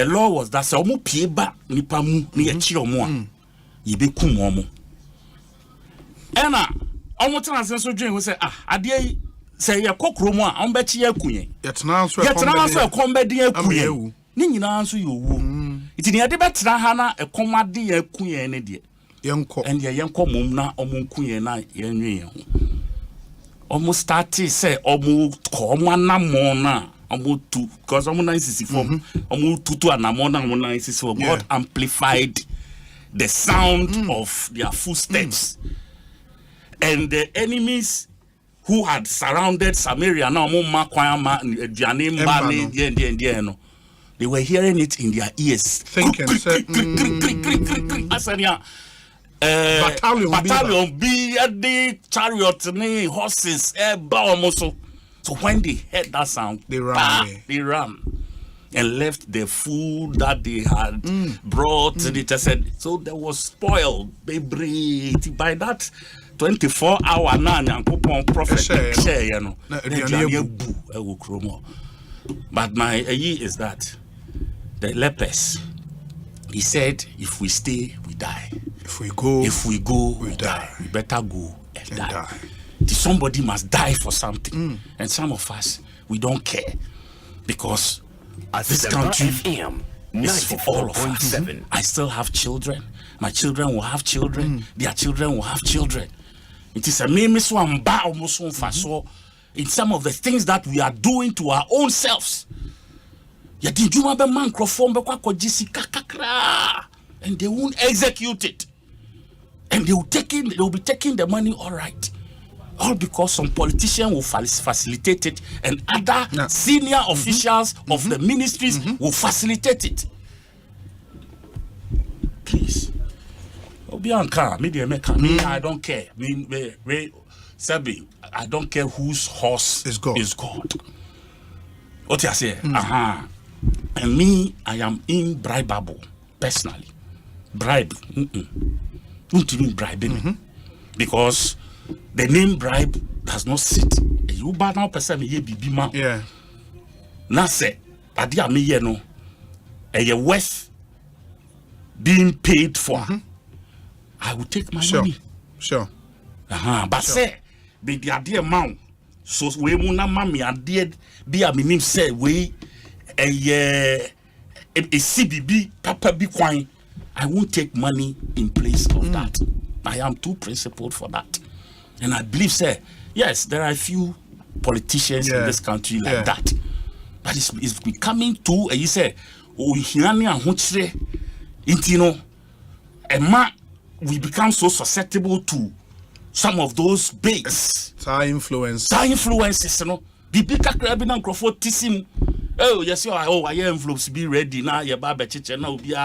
law was that say omu pie ba nipa mu ni echi omu a yibekum omu. Ena omu tena senso dwen ho say ade say ye kokro mu a ombechi yakunye. Yetena so ekombedi yakunye. Ni nyina nso ye owu. Iti ne ade betena ha na ekomade yakunye ne de. Yenko. And ye yenko mum na omu kunye na yenwe ho. Almost started say almost come na almost two because almost 964 almost two anamona 964. God amplified the sound of their footsteps, and the enemies who had surrounded Samaria now they were hearing it in their ears. Thinking, battalion be the chariot horses so when they heard that sound they ran and left the food that they had brought and it said so there was spoiled by that 24 hour now prophet share but my is that the lepers, he said, if we stay, we die. If we go, we die. We better go and die. Somebody must die for something. And some of us, we don't care. Because this country is for all of us. I still have children. My children will have children. Their children will have children. It is a meme in some of the things that we are doing to our own selves. And they won't execute it. And they will be taking the money, all right. All because some politician will facilitate it and other senior officials of the ministries will facilitate it. Please. Me, I don't care. I don't care whose horse is God. What you say? And me, I am imbribable, personally. Bribe. Don't even bribe me. Because the name bribe does not sit. You bad now person me bibi ma. Yeah. Na say, adia me ye no. A worth being paid for. I will take my money. Sure. But say, be the idea man. So we mu na mami adie bi a minim say we a CBB papa bi kwan. I won't take money in place of that. I am too principled for that. And I believe, sir, yes, there are a few politicians in this country like that. But it's becoming too, you say, we become so susceptible to some of those baits. Influences, you know. The big crab microphone tissim. Oh, yes, I envelopes be ready now. Your barber chicken now be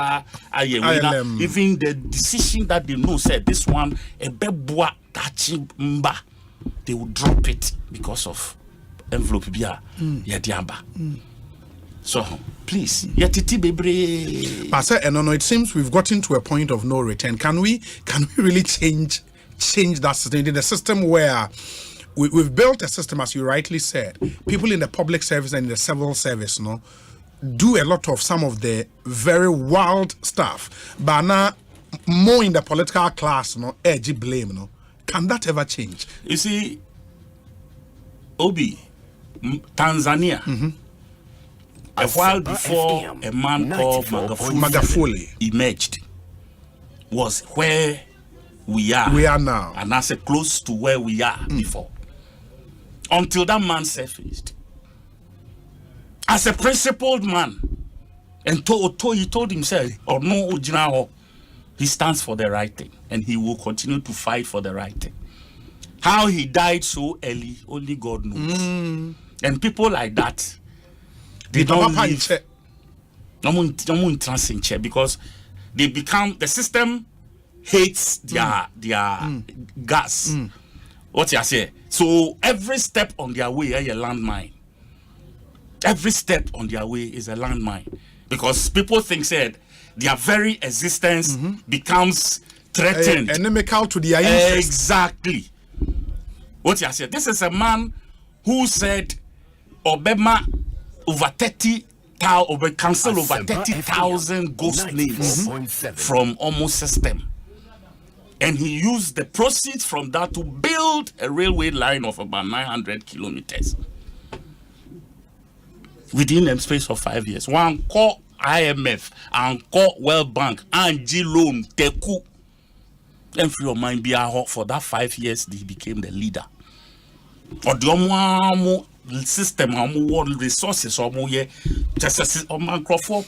even the decision that they know said this one a beboa touching mba, they will drop it because of envelope bia diamba. So please, Pastor, and it seems we've gotten to a point of no return. Can we really change that system? The system where we've built a system, as you rightly said, people in the public service and in the civil service, do a lot of some of the very wild stuff, but now more in the political class, edgy blame, Can that ever change? You see, Obi, Tanzania, a while before a man called Magufuli emerged, was where we are now, and that's close to where we are before. Until that man surfaced as a principled man, and he told himself, or no, he stands for the right thing, and he will continue to fight for the right thing. How he died so early, only God knows. And people like that, they don't live. Because they become, the system hates their gas. What you say? So every step on their way is a landmine. Every step on their way is a landmine. Because people think said their very existence becomes threatened. Inimical to their interest. Exactly. What you say? This is a man who said Obama over 30,000 cancel over 30,000 ghost names from almost system. And he used the proceeds from that to build a railway line of about 900 kilometers within a space of 5 years. One call IMF and call World Bank and G loan Teku. And free your mind be for that 5 years he became the leader. For the system, resources, just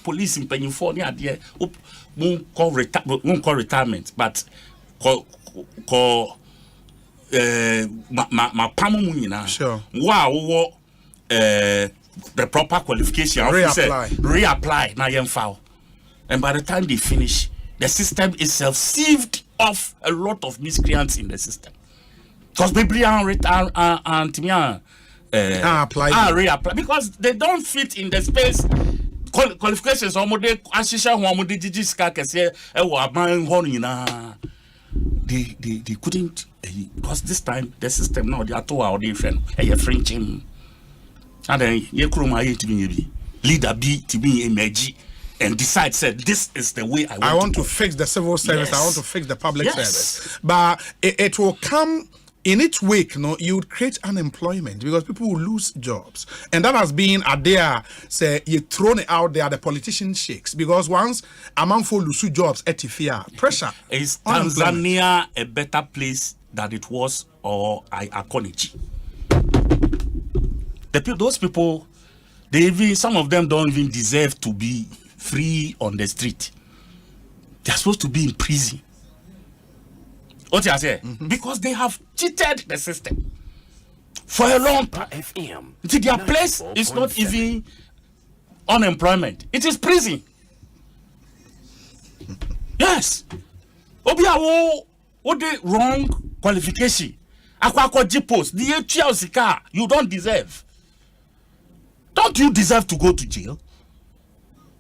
police in Pennsylvania, won't call retirement, but call sure. Wow, the proper qualification reapply na foul. And by the time they finish, the system itself sieved off a lot of miscreants in the system. Because people reapply because they don't fit in the space. Qualifications they couldn't, because this time the system now they are two different. French and then leader B to be emerge and decide said this is the way I want to fix the civil service. I want to fix the public service, but it will come in its wake. You would create unemployment because people will lose jobs, and that has been a there. Say you thrown it out there, the politician shakes because once a man for lose jobs, pressure. Is Tanzania a better place than it was, or Akonichi? Those people, some of them don't even deserve to be free on the street. They're supposed to be in prison. What you say? Because they have cheated the system for a long time. Their place is not even unemployment; it is prison. Yes. What the wrong qualification? You don't deserve. Don't you deserve to go to jail?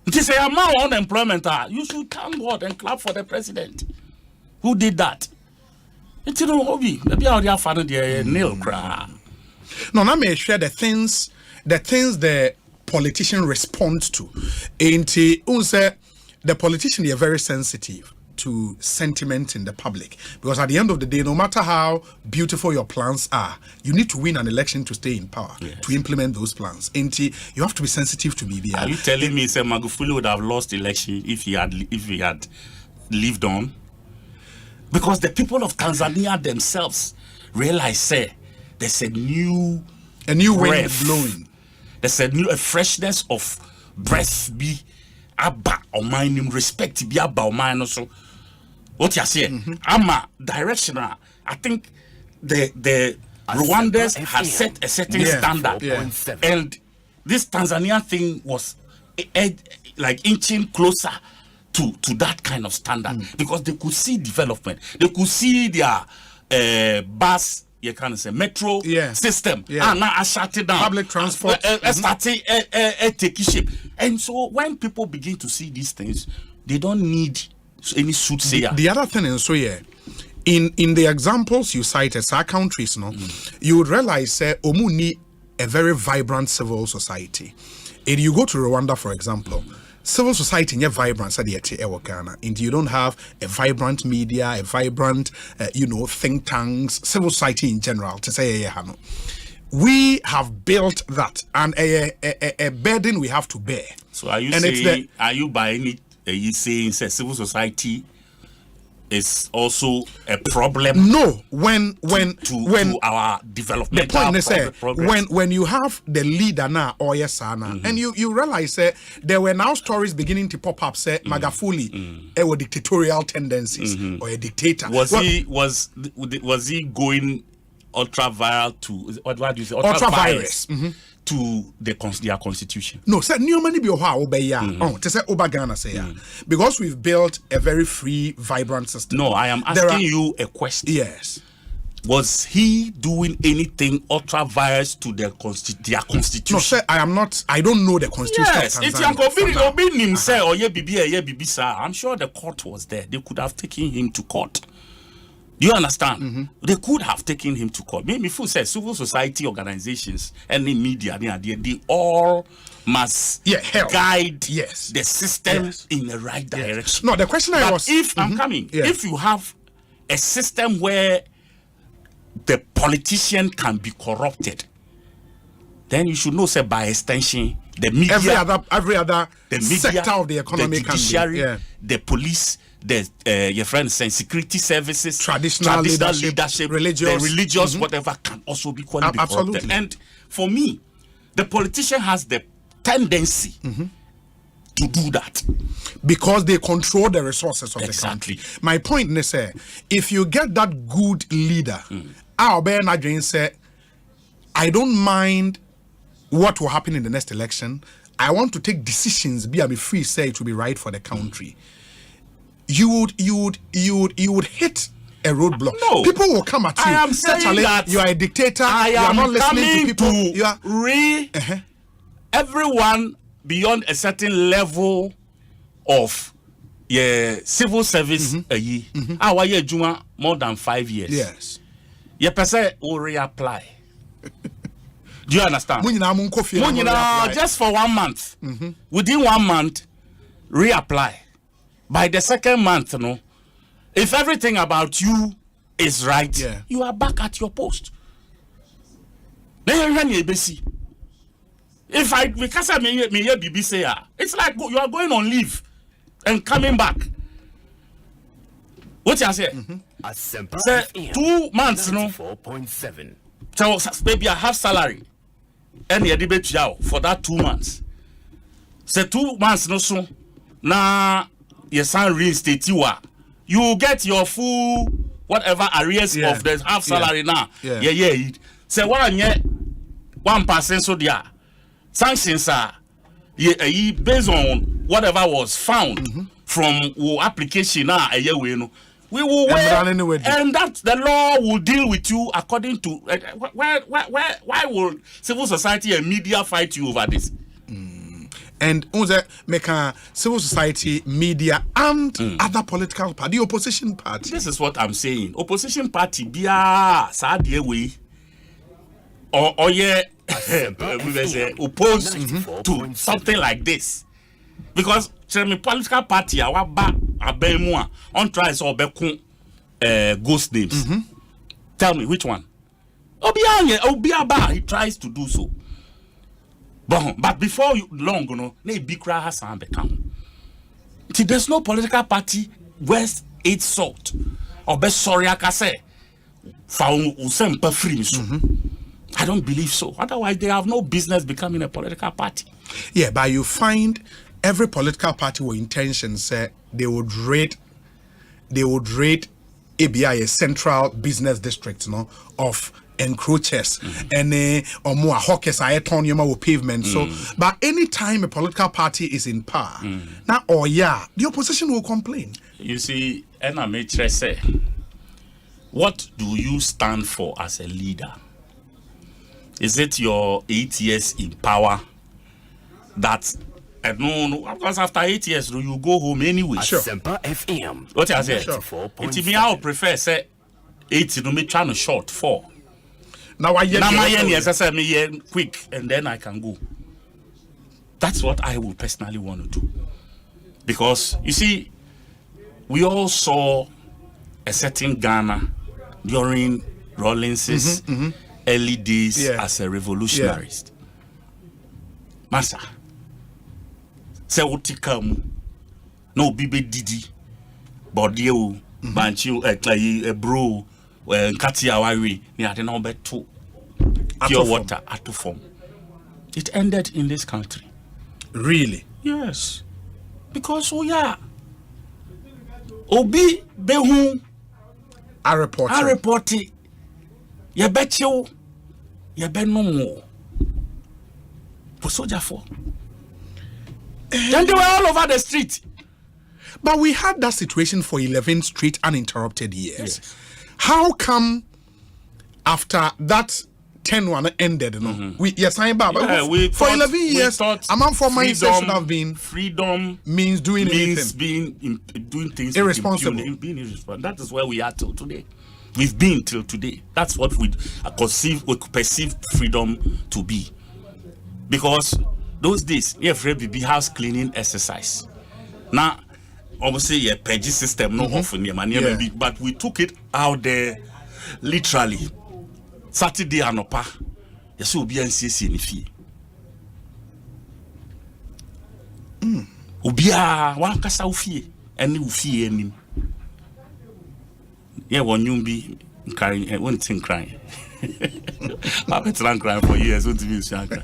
It is a amount of unemployment. You should thank God and clap for the president who did that. It's maybe I already found the nail cry. No, let me share the things the politician responds to. The politician is very sensitive to sentiment in the public, because at the end of the day, no matter how beautiful your plans are, you need to win an election to stay in power, to implement those plans. You have to be sensitive to media. Are you telling me Magufuli would have lost election if he had lived on? Because the people of Tanzania themselves realize say there's a new wind blowing. There's a freshness of breath be abba or mine respect be abba or mine also. What you say? I'm a directional. I think the Rwandans have set a certain standard, and this Tanzania thing was like inching closer to that kind of standard because they could see development. They could see their bus, you can say metro system, and now I shut it down. Public transport, starting taking shape. And so when people begin to see these things, they don't need any soothsayer. The other thing is in the examples you cited, our countries, you would realize Omuni a very vibrant civil society. If you go to Rwanda, for example, civil society is vibrant, and you don't have a vibrant media, a vibrant, think tanks, civil society in general. To say, we have built that, and a burden we have to bear. So are you saying? Are you buying it? Are you saying civil society is also a problem? No, when our development. The point is when you have the leader now or and you realize there were now stories beginning to pop up Magafuli were dictatorial tendencies or a dictator. Was he going ultra viral to what do you say ultra virus to their constitution? No, said new money be to say Obagana say because we've built a very free, vibrant system. No, I am asking you a question. Yes. Was he doing anything ultra virus to their constitution? No, sir, I am not. I don't know the constitution. Yes, it's I'm sure the court was there. They could have taken him to court. Do you understand? They could have taken him to court. Maybe if say civil society organizations and the media, they all must guide the system in the right direction. No, the question was if I'm coming, if you have a system where the politician can be corrupted, then you should know, say by extension, the media, every other sector of the economy, the judiciary, the police, your friends saying security services, traditional leadership, religious, whatever can also be equally corrupted. And for me, the politician has the tendency to do that because they control the resources of the country. My point is, if you get that good leader, I don't mind what will happen in the next election. I want to take decisions. Be free. Say it will be right for the country. You would hit a roadblock. No. People will come at you. I am saying that you are a dictator. You are not listening to people. You are everyone beyond a certain level of civil service a year. Our year Juma more than 5 years. Yes. Your person will reapply. Do you understand? Just for 1 month. Within 1 month, reapply. By the second month, if everything about you is right, you are back at your post. If because I may hear BBC, it's like you are going on leave and coming back. What you say? Asempa 2 months, 94.7. So maybe I have salary, and you debate for that 2 months. Say 2 months, so now your son reinstate you get your full whatever arrears of the half salary now. Say 1 year 1% so there. Sanctions are based on whatever was found from application now a year we will wait, and that the law will deal with you according to why will civil society and media fight you over this? And make a civil society, media, and other political party, the opposition party. This is what I'm saying. Opposition party be a sad way or opposed to something like this. Because political party our back on tries or ghost names. Tell me which one? Obiaba, he tries to do so. But before long, there's no political party worth its salt or best sorry I can say Asempa free. I don't believe so. Otherwise, they have no business becoming a political party. Yeah, but you find every political party with intentions they would rate ABI a central business district, of encroachers and or more hawkers I turn you pavement. So, but anytime a political party is in power, now the opposition will complain. You see, and I may say, what do you stand for as a leader? Is it your 8 years in power that no, because after 8 years you go home anyway? Asempa FM. What I say? It me I would prefer say 8 no me trying to short 4. Now I say me quick and then I can go. That's what I would personally want to do. Because you see, we all saw a certain Ghana during Rawlings's early days as a revolutionarist. Massa, say utikam no bibe didi, bodieu, banchu, a bro, katia wari, ni ate na obeto pure water at to form. It ended in this country. Really? Yes. Because Obi behu a report. You bet you no more. For soldier for. Then they were all over the street. But we had that situation for 11 straight uninterrupted years. Yes. How come after that 10-1 ended? We for 11 years, among for mindset should have been freedom means doing things irresponsible. Being irresponsible. That is where we are till today. We've been till today. That's what we perceive freedom to be. Because those days, you have baby house cleaning exercise. Now, obviously, a PG system, no often, but we took it out there literally. Saturday anopa, yes, will be NCC in the fee. Ubia, one cassa ufie, and ufie any. Yeah, one you be crying, one thing crying. I've been crying for years, what to be crying.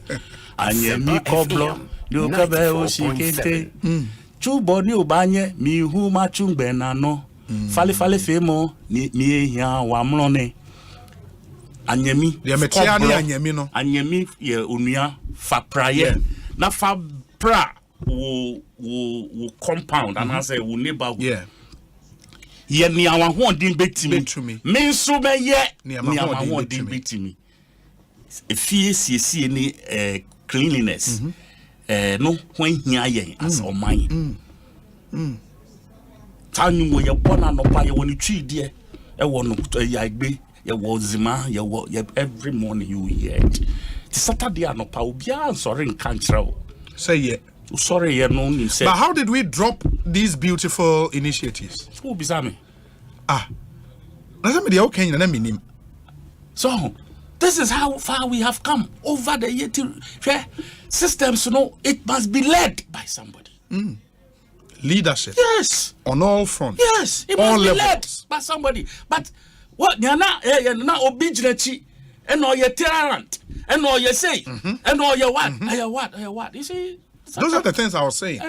And ye me coblo, you cabe oshikete. Chuboni ubanye, mi hu machumbe nano. Fale femo, ni ya wamlone. Anyemi, anyemi ye unia fa praye. Na fa pra wo compound and I say wo neighborhood. Yeah. Ye ni awan ho din betimi. Me nso be ye ni awan ho din betimi. Efie siesie ni cleanliness. No when hia yen as oman. Tanu wo ye bona no pa ye woni twi de e wo no ya gbe. Every morning you hear it. The Saturday anopa ubia sorry in country. Say yeah. Sorry, no. But how did we drop these beautiful initiatives? Who bizame? So this is how far we have come over the year. Systems, it must be led by somebody. Leadership. Yes. On all fronts. Yes, it must be led by somebody. But what na obedient and all your tyrant and all your say and all your what you see those are the things I was saying.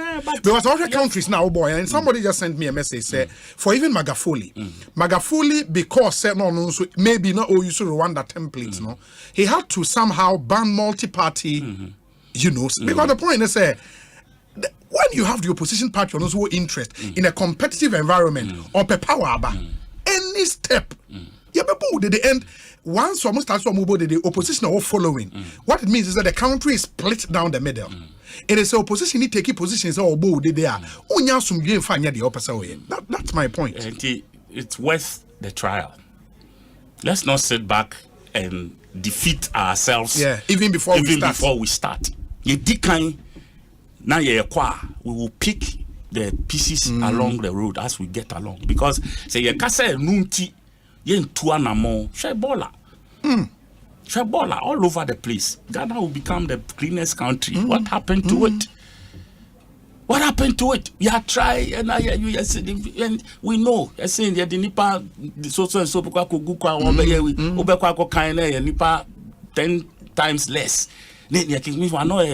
Because other countries now, boy, and somebody just sent me a message say for even Magafuli because no so maybe not you should Rwanda templates no he had to somehow ban multi-party because the point is when you have the opposition party on also interest in a competitive environment or power any step the end once almost starts the opposition are all following what it means is that the country is split down the middle it is the opposition need take positions all there that's my point. It's worth the trial. Let's not sit back and defeat ourselves even before we start. Now we will pick the pieces along the road as we get along because say you can say nunti yen tuanamo shebola all over the place. Ghana will become the cleanest country. What happened to it? What happened to it? We are trying, and we know. I say the nipa so because go kind nipa 10 times less. Me a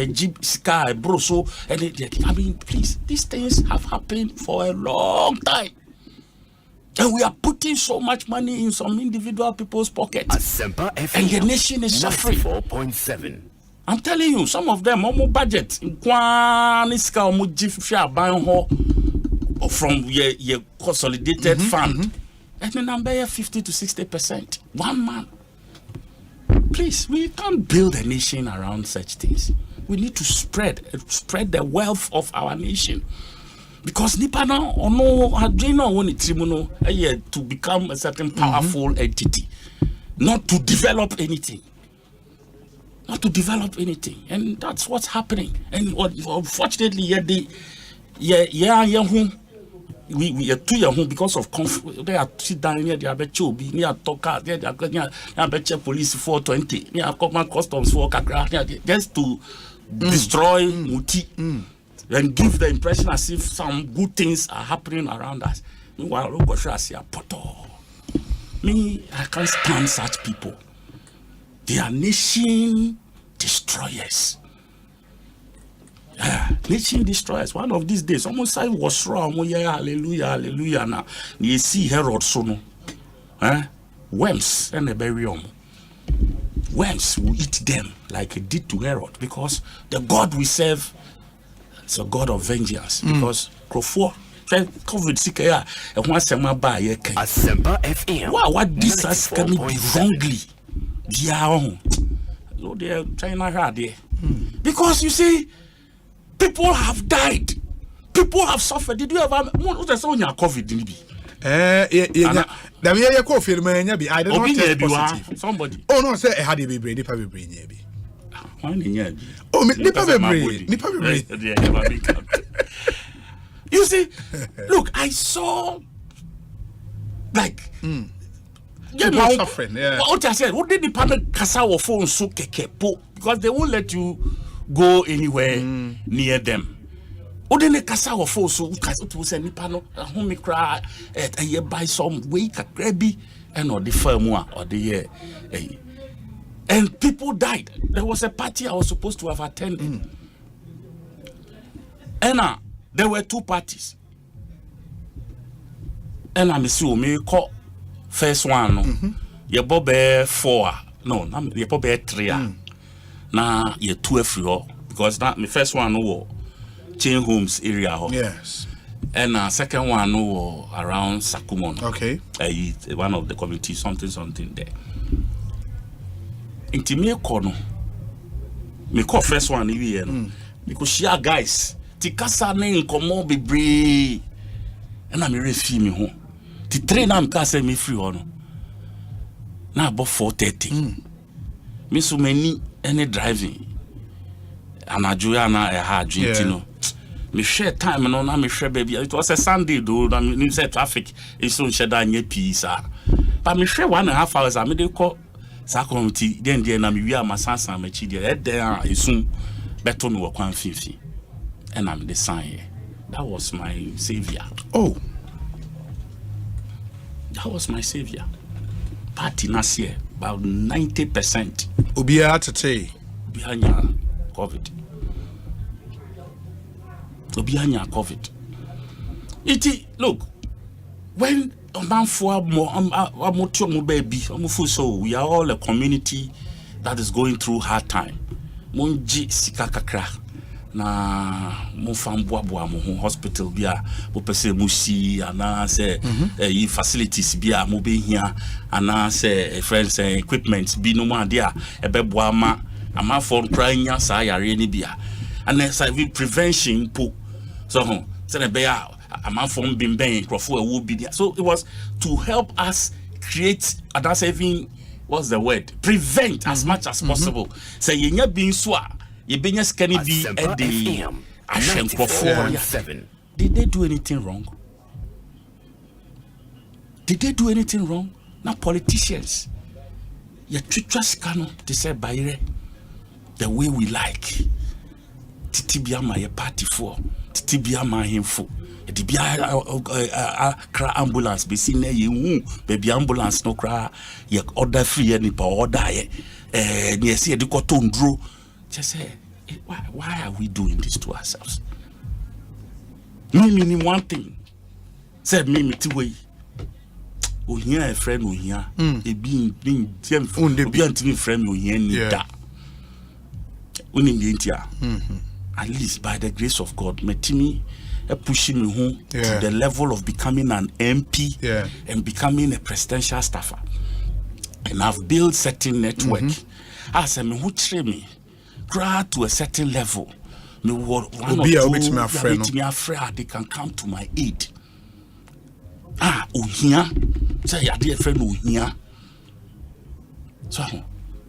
jeep sky bro. So I mean, please, these things have happened for a long time. And we are putting so much money in some individual people's pockets. Asempa FM, and the nation is suffering. 94.7. I'm telling you, some of them almost budget from your consolidated fund. And then I'm 50 to 60%. One man. Please, we can't build a nation around such things. We need to spread the wealth of our nation. Because Nipana or no Adrena won it to become a certain powerful entity, not to develop anything. Not to develop anything. And that's what's happening. And unfortunately, we are too young because of they are sit down here, they are chobi, they are talk, they are police 420, they are common customs for Kakra, just to destroy Muti. And give the impression as if some good things are happening around us. Meanwhile, I can't stand such people. They are nation destroyers. Nation destroyers. One of these days, someone said was wrong. Hallelujah, hallelujah. Now you see Herod Sono. Worms and a burial. Worms will eat them like it did to Herod, because the God we serve is a God of vengeance. Because COVID sick and once a buy Asempa FM. Wow, what this has can be wrongly. They are China hard there. Because you see, people have died. People have suffered. Did you ever COVID? I did not test positive. Somebody. Oh no, say I had a baby. You see, look, I saw like people suffering. Yeah. What I said, what did the department kasa or phone so kekepo, because they won't let you go anywhere near them. Odene kasa or phone so kasa to say nipano home cry at a buy some week a grabby and or the firm or the year. And people died. There was a party I was supposed to have attended. And there were two parties. And I'm assuming me call first one. You bobe 4. No, you bobe 3. Now you 2 every because that my first one was Chain Homes area. Yes. And second one was around Sakumon. Okay. One of the communities, something there. Inti me call first one even because she are guys ti kasa ne nkomo bebre na me refi me ho ti train am kasa me free ho no na about 4:30 me so many any driving anajoya na e ha adwenti no me share time no na me share baby it was a Sunday though na me say traffic is so share that nye peace but me share 1.5 hours I me dey call Sakomiti then na me wi amasansan machi there there isun beto me wakwan fifi and I'm the sign. That was my savior. Oh, that was my savior. Party last year about 90%. Ubia today behind COVID. Obianya COVID. Look, when we are all a community that is going through hard time. Munji sikakakra na mufamboa mo hospital bia mo pese musi ana say facilities bia mo be here ana say friends equipment bi no ma dia ebeboa ama for cranya sa yare ni bia and say prevention po so say be ama for bimben crofo ewu bi dia. So it was to help us create and that's even what's the word, prevent as much as possible. Say yenya bin so ye benya skani bi e dey Did they do anything wrong? Did they do anything wrong? Now politicians, you treat scano to say bayre the way we like. Titibiama ye party for tibia mahemfo dibia cra ambulance be seen ye baby ambulance no cra ye order free any pa order ye near see the cotton drew. Just say, why are we doing this to ourselves? Me meaning one thing. Said me two way. Oh here a friend oh here. Being friend oh here that. At least by the grace of God, me pushing me home to the level of becoming an MP and becoming a presidential staffer. And I've built certain network. As I'm who train me, grad to a certain level. Me one or two they can come to my aid. Here, say your dear friend here. So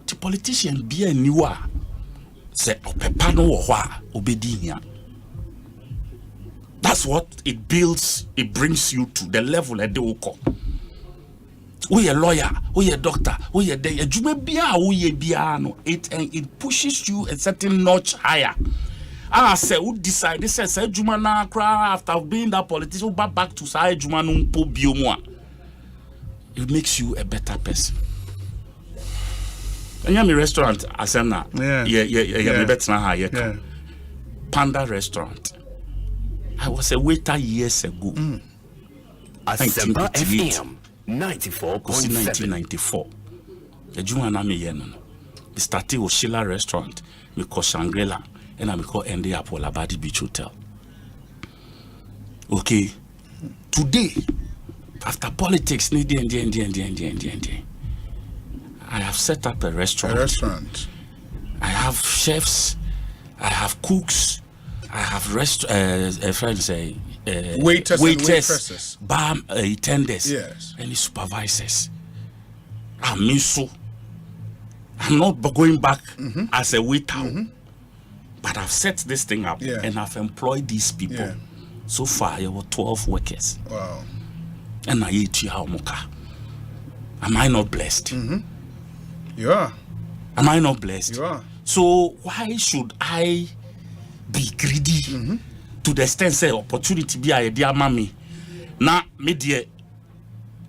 the politician be a newer. Say opepano or obedi here. That's what it builds, it brings you to the level at the oko. We a lawyer, we a doctor, we a day, it pushes you a certain notch higher. Say who decide this say Juma na cry after being that politician back to say Juma no po biomwa. It makes you a better person. And my restaurant Asemna. Yeah, me better na Panda restaurant. I was a waiter years ago. Asempa FM 94.7. 1994. The Juma na me yeno. We started with Sheila restaurant. We call Shangri-La. And I call Ende Apple Labadi Beach Hotel. Okay. Today, after politics, I have set up a restaurant. I have chefs. I have cooks. I have waiters and waitresses, bar attendants, and supervisors. I'm not going back as a waiter, but I've set this thing up and I've employed these people. So far, there were 12 workers. Wow! And I eat moka. Am I not blessed? You are. Am I not blessed? You are. So why should I be greedy to the extent say opportunity be a dear mommy? Na me the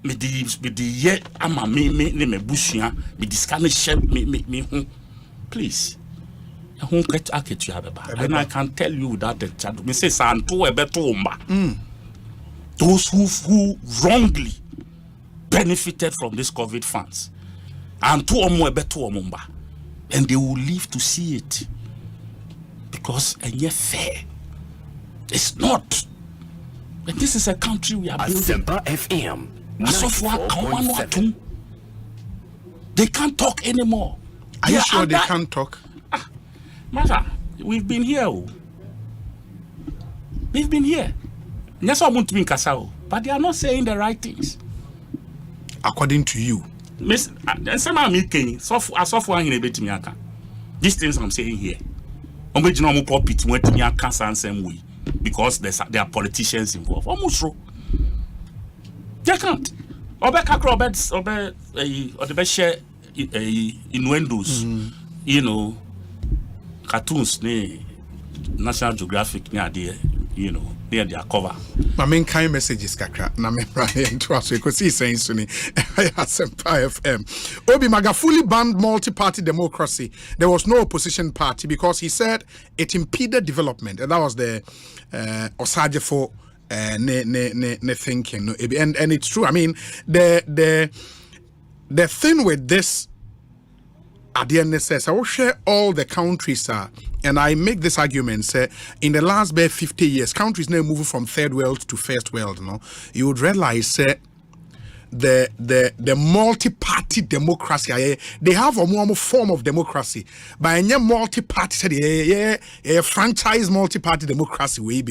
ye ama me bushia me discount share me please. And I can tell you that the child me say santo e beto umba. Those who wrongly benefited from this COVID funds and to omo e beto umba, and they will live to see it. Because and yet fair. It's not. And this is a country we are building. Asempa FM 94.7. They can't talk anymore. Are you sure they can't talk? Master, we've been here. We've been here. Yes, I want to be in Kasao, but they are not saying the right things. According to you. Miss, these things I'm saying here. Because there are politicians involved. Almost true. They can't. Or the best share innuendos, you know, cartoons, National Geographic, near their cover. My main kind messages, Kakra. Na me Brian to us. Ekosiisen Suni. Asempa FM. Obi Maga fully banned multi-party democracy. There was no opposition party because he said it impeded development, and that was the Osage for ne thinking. And it's true. I mean, the thing with this. At the end, says I will share all the countries and I make this argument say in the last 50 years, countries now moving from third world to first world. You would realize the multi-party democracy. They have a more form of democracy, but in multi-party, franchise multi-party democracy way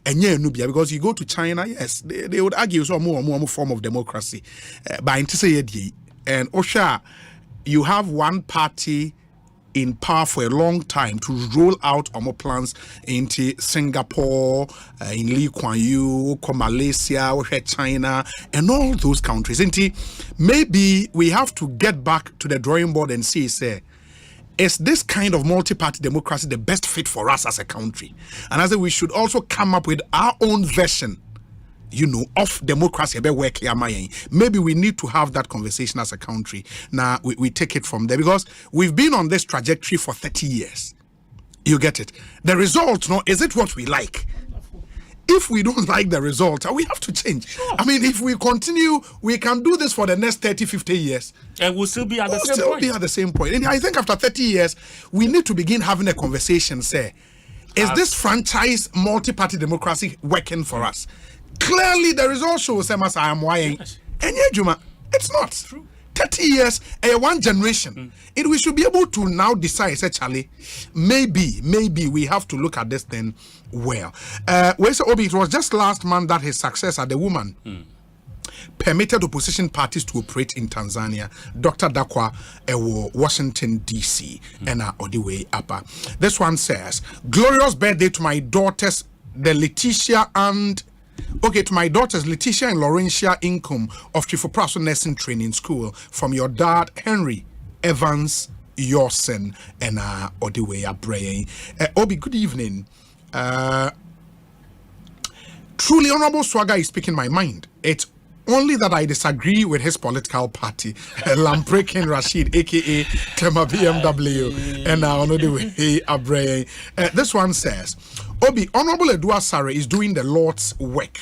and Nubia because you go to China, yes, they would argue so more form of democracy, but and Osha. You have one party in power for a long time to roll out more plans into Singapore, in Lee Kuan Yew, Malaysia, China, and all those countries. Maybe we have to get back to the drawing board and see, say, is this kind of multi-party democracy the best fit for us as a country? And as we should also come up with our own version, of democracy. Maybe we need to have that conversation as a country. Now, we take it from there because we've been on this trajectory for 30 years. You get it? The result, is it what we like? If we don't like the result, we have to change. Sure. I mean, if we continue, we can do this for the next 30, 50 years. And we'll still be at the same point. And I think after 30 years, we need to begin having a conversation, say, is this franchise multi-party democracy working for us? Clearly, the result shows I am lying. And yet, Juma, it's not. True. 30 years, one generation. We should be able to now decide, actually, maybe we have to look at this thing well. It was just last month that his successor, the woman, permitted opposition parties to operate in Tanzania. Dr. Dakwa, Washington, D.C., and all the way up. This one says, glorious birthday to my daughters, to my daughters Letitia and Laurentia Income of Chifopraso Nursing Training School from your dad Henry Evans Yorsen and Odiwe Abrey. Obi, good evening. Truly Honorable Swagger is speaking my mind. It's only that I disagree with his political party, Lamprekin Rashid, aka Tema BMW, and Odiwe Abrey. This one says, Obi, Honorable Edua Sare is doing the Lord's work.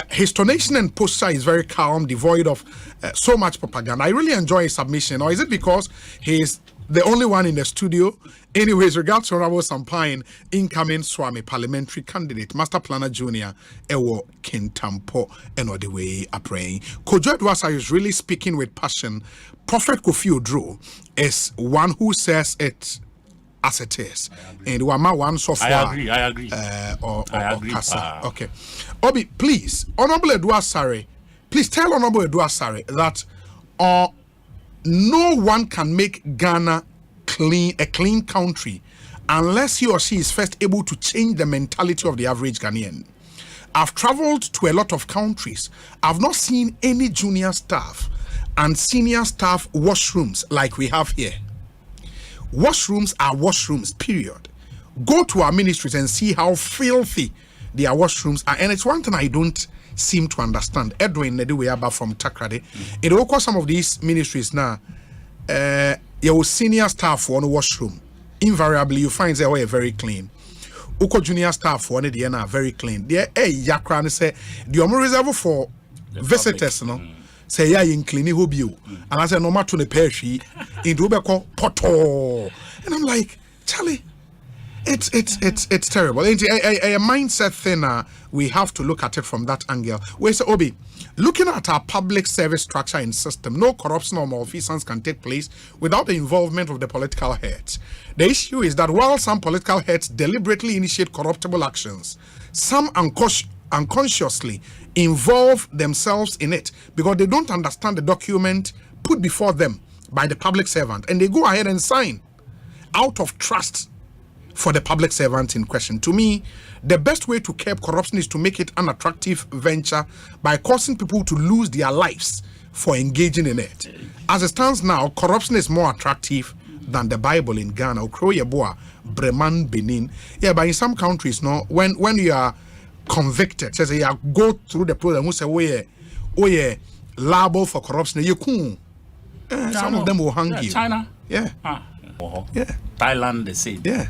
His tonation and posture is very calm, devoid of so much propaganda. I really enjoy his submission. Or is it because he's the only one in the studio? Anyways, regards to Honorable Sampine, incoming Swami parliamentary candidate, Master Planner Junior, Ewo Kintampo, and all the way praying. Kojo Edua Sare is really speaking with passion. Prophet Kofi Odro is one who says it as it is. And one so far. I agree. Okay. Obi, please, Honorable Edua Sare, please tell Honorable Edua Sare that no one can make Ghana a clean country unless he or she is first able to change the mentality of the average Ghanaian. I've traveled to a lot of countries. I've not seen any junior staff and senior staff washrooms like we have here. Washrooms are washrooms, period. Go to our ministries and see how filthy their washrooms are. And it's one thing I don't seem to understand. Edwin Neduweaba from Takrade. It will cause some of these ministries now. Your senior staff for one washroom. Invariably, you find they are very clean. Uko junior staff for one they are very clean. They yakran say the only reserve for the visitors, say ya in clean hobio. And I say no matter to the pershi in Rubeko poto. And I'm like, Charlie, it's terrible. It's a mindset thing. We have to look at it from that angle. Where's Obi? Looking at our public service structure and system, no corruption or malfeasance can take place without the involvement of the political heads. The issue is that while some political heads deliberately initiate corruptible actions, some unconsciously involve themselves in it because they don't understand the document put before them by the public servant, and they go ahead and sign out of trust for the public servant in question. To me, the best way to curb corruption is to make it an attractive venture by causing people to lose their lives for engaging in it. As it stands now, corruption is more attractive than the Bible in Ghana. Ukroyeboa, Breman, Benin. Yeah, but in some countries, when you are convicted, says you go through the program, who say, oh yeah, liable for corruption, you cool. Some of them will hang you. China? Yeah. Yeah. Thailand, the same. Yeah.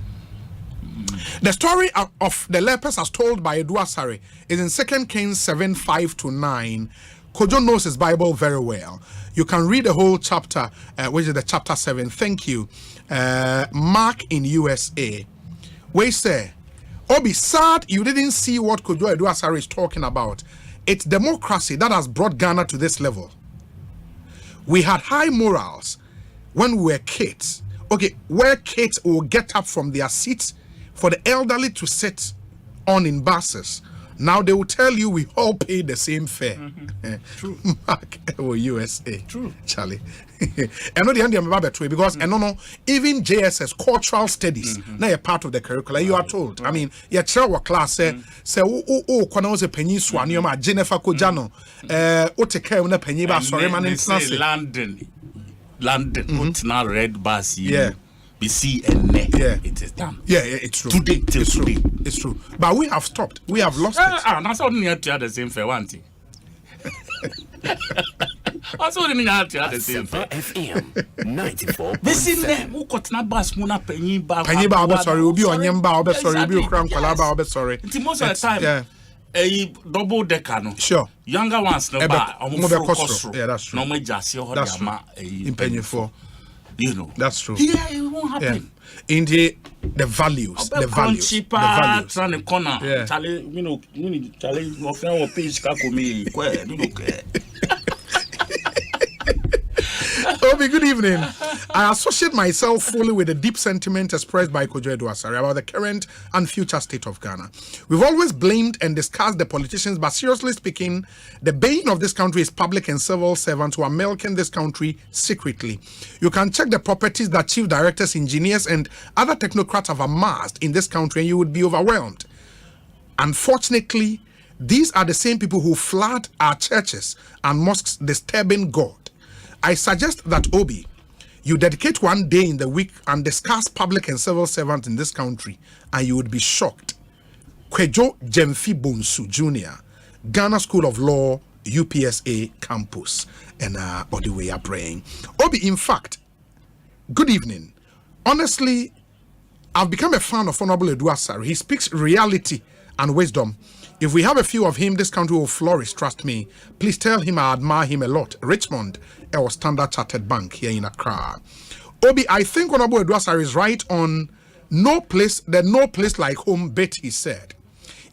The story of the lepers as told by Edua Sare is in 2 Kings 7:5-9. Kojo knows his Bible very well. You can read the whole chapter, which is the chapter 7. Thank you. Mark in USA. Where say, Obi, sad you didn't see what Kojo Edua Sare is talking about. It's democracy that has brought Ghana to this level. We had high morals when we were kids. Okay, where kids will get up from their seats for the elderly to sit on in buses. Now they will tell you we all pay the same fare. True. Mark or USA. True. Charlie. I know the end of the because even JSS cultural studies now a part of the curriculum. You are told. I mean, your child class say when was a penny swan you Jennifer Kojano take care of the penny sorry man in London put now red bus. Yeah. We see and it is done. Yeah, it's true. Today, it's true. It's true. But we have stopped. We have lost it. That's all you have to have the same for one thing. That's all you have to have the same for FM 94.7. Listen, who got na bus muna penny ba? Penny ba, sorry, will be on Yamba, sorry, will be a crown colaba, sorry. Most of the time, a double decker, no. Sure. Younger ones, no, yeah, that's true. No, me just see how in penny for. You know, that's true. Yeah, it won't happen. In the values, the values. Trying to corner. Yeah. Charlie, Charlie, my friend will pay Chicago me. Obi, good evening. I associate myself fully with the deep sentiment expressed by Kojo Eduasari about the current and future state of Ghana. We've always blamed and discussed the politicians, but seriously speaking, the bane of this country is public and civil servants who are milking this country secretly. You can check the properties that chief directors, engineers, and other technocrats have amassed in this country, and you would be overwhelmed. Unfortunately, these are the same people who flood our churches and mosques, disturbing God. I suggest that, Obi, you dedicate one day in the week and discuss public and civil servants in this country, and you would be shocked. Kwejo Jemfi Bonsu Jr., Ghana School of Law, UPSA campus, and all the way are praying. Obi, in fact, good evening. Honestly, I've become a fan of Honorable Eduasari. He speaks reality and wisdom. If we have a few of him, this country will flourish, trust me. Please tell him I admire him a lot. Richmond, our Standard Chartered Bank here in Accra. Obi, I think Honorable Eduasari is right on no place like home bit, he said.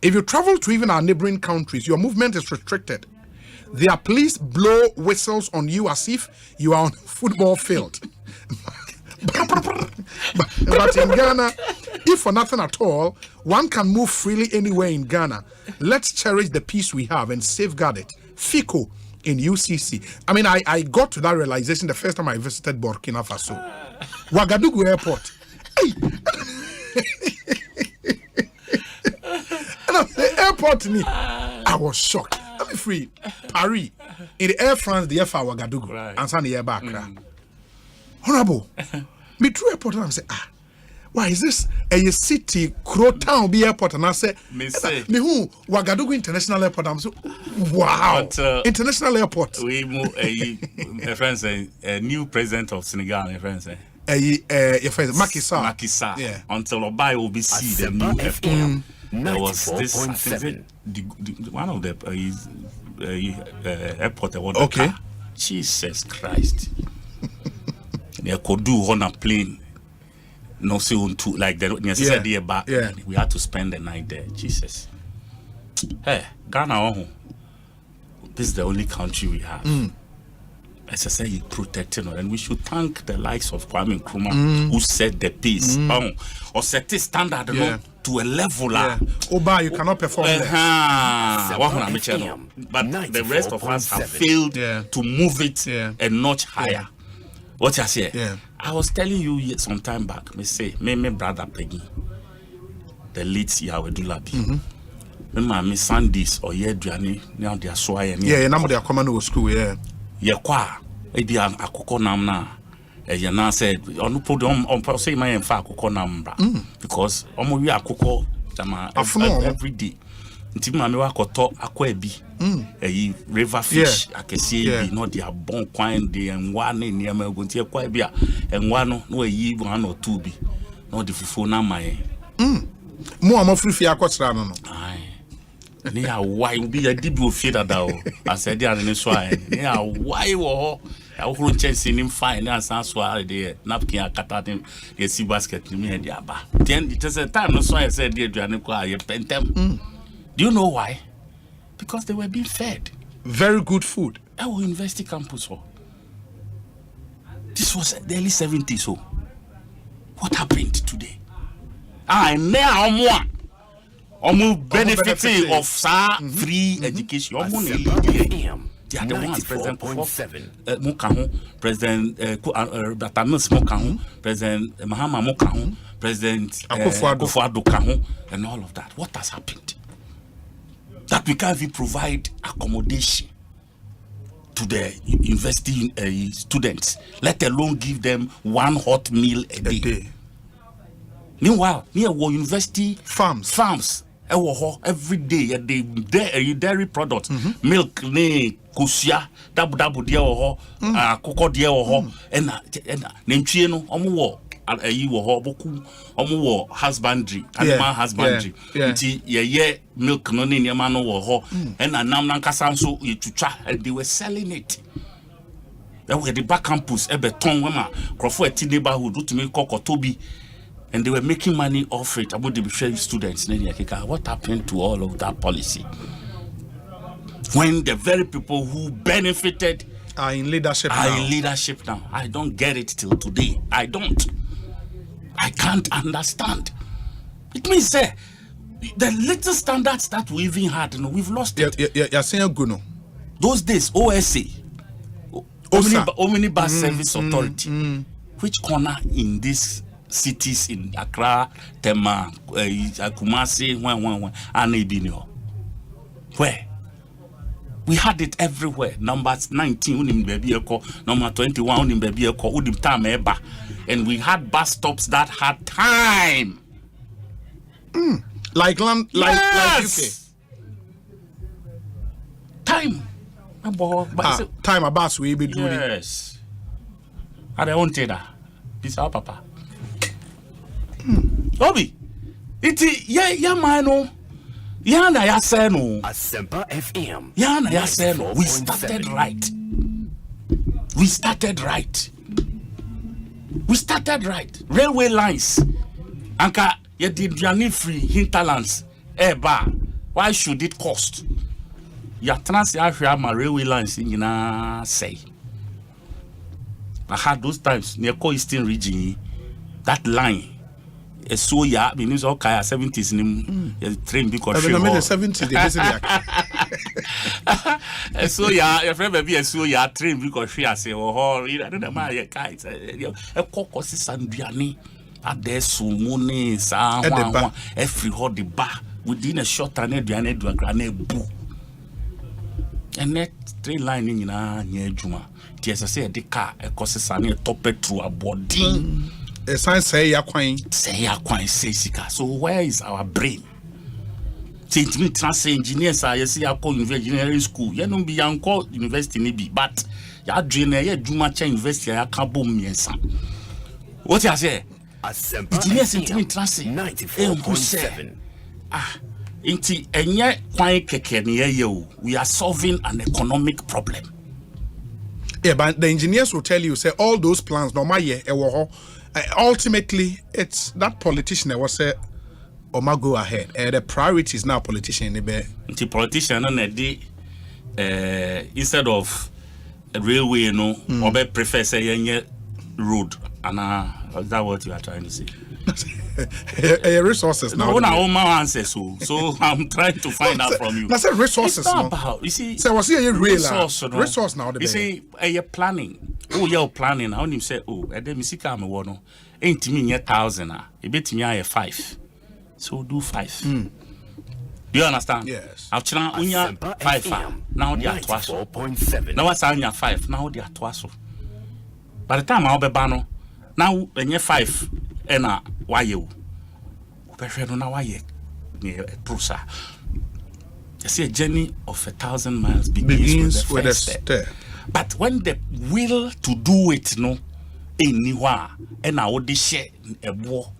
If you travel to even our neighboring countries, your movement is restricted. Their police blow whistles on you as if you are on a football field. But in Ghana, if for nothing at all, one can move freely anywhere in Ghana. Let's cherish the peace we have and safeguard it. FICO in UCC. I mean, I got to that realization the first time I visited Burkina Faso. Ouagadougou Airport. Hey! And the airport, I was shocked. Let me free. Paris. In the Air France, the Air for Ouagadougou. Right. And San Air back. Honorable. Me true airport and I say, why is this a city crow town be airport? And I say, me who Ouagadougou International Airport. I'm so wow. But, international airport. We move a friend say a new president of Senegal, a friend say. Your friend Macky Sall. Macky Sall. Yeah. Until Obai will be see the new airport. There was this one of the airport. Okay. Jesus Christ. They could do on a plane. No, so to like the said here back. Yeah. We had to spend the night there. Jesus. Hey, Ghana, this is the only country we have. As I say, you protecting us, and we should thank the likes of Kwame Nkrumah who set the pace. Or set the standard to a level. Oba, you cannot perform but the rest of us have failed to move it a notch higher. What I say? Yeah. I was telling you some time back. Me say, me brother Peggy, the late Yahweh Dulabi. Me mommy Sundays or Yedriani now they are swaying. Yeah, now they are coming to school. Yeah. Yeah, kwa. Ebi akoko nam na. You now said on put on say my fa akoko nam bra because omo wi akoko jama every day. Nti mama wa koto akwa ebi. River fish akesi ebi no they are bon kwan de enwa na niam agonti akwa ebi a enwa no no eyi one or two bi no the fufu na mai. Mo amofrifi akotra no no. Ni ya why bi ya dibi ofie dada o asedi ane so ai ni ya why wo ya wo chance ni fine na san so ai de napkin akata dem ye si basket ni me de aba then it is a time no so I said de aduane ko aye pentem. Do you know why? Because they were being fed very good food. Our university campus. This was the early 70s. So what happened today? Now more benefiting of free education. They are the ones President Mukahu, President Batamis Mukahu, President Mahama Mukahu, President Akufo-Addo Kahu, and all of that. What has happened? That we can't even provide accommodation to the university students, let alone give them one hot meal a day. Meanwhile, near war university farms. Every day they dairy products, milk, kusia, dabu dia koko dia and nemchieno boku husbandry, animal husbandry. Milk no ni mano and nam nankasam so and they were selling it. That were the back campus, Ebeton, Wema, Crawford neighborhood, to make Toby. And they were making money off it about the students. What happened to all of that policy? When the very people who benefited are in leadership now. I don't get it till today. I can't understand. It means the little standards that we even had, we've lost it. You're saying Guno. Those days, OSA, Omnibus Service Authority, which corner in this cities in Accra, Tema, Kumasi, and Ebinio. Where? We had it everywhere. Numbers 19, number 21, and we had bus stops that had time. Like UK. Time. Time a bus we be doing. Yes. I don't tell that. This our papa. Obi, iti ya mano. Ya na ya say no. Asempa FM. Ya na ya say no. We started right. Railway lines. Anka ye did free hinterlands. Eba. Why should it cost? Ya trans ya my railway lines in say. I had those times near Ekosiisen region. That line. So yeah, means all kaya 70s in train because the 70s they so yeah, your friend baby so yeah train because she say oh you don't know my guys a kokosi sanduani at there sumune sa every hot the bar within a short time aduane do grane bu and that train line in near juma ties say the car Ekosiisen a top through a body. A science say sika. So where is our brain? Since me trans engineers are you see I call engineering school. You don't be call university maybe, but ya dream ya Juma University ya kabo miensa. What you say? Engineers in trans 94.7. Inti enye kwan keke ne ye we are solving an economic problem. Yeah, but the engineers will tell you say all those plans no maye ultimately, it's that politician that was say, "Oma go ahead." The priority is now politician. The politician instead of a railway, or prefer say road. And is that what you are trying to say? Resources now. No, my answer so I'm trying to find out from you. That's resources. It's not about you see. So was here resource now. You see, you're planning. Oh, you're planning. How do you say? Oh, and then Missy come one. Ain't me 1,000. A bit me 5. So do 5. Do you understand? Yes. I'll try unya 5. Now they are 4.7. Now what's on 5? Now they are 2. By the time I'll be bano. Now when you're 5, and why you? Prefer now why you near Prusa. You see, a journey of 1,000 miles begins with the first step. But when the will to do it, anywhere, and I would share a war.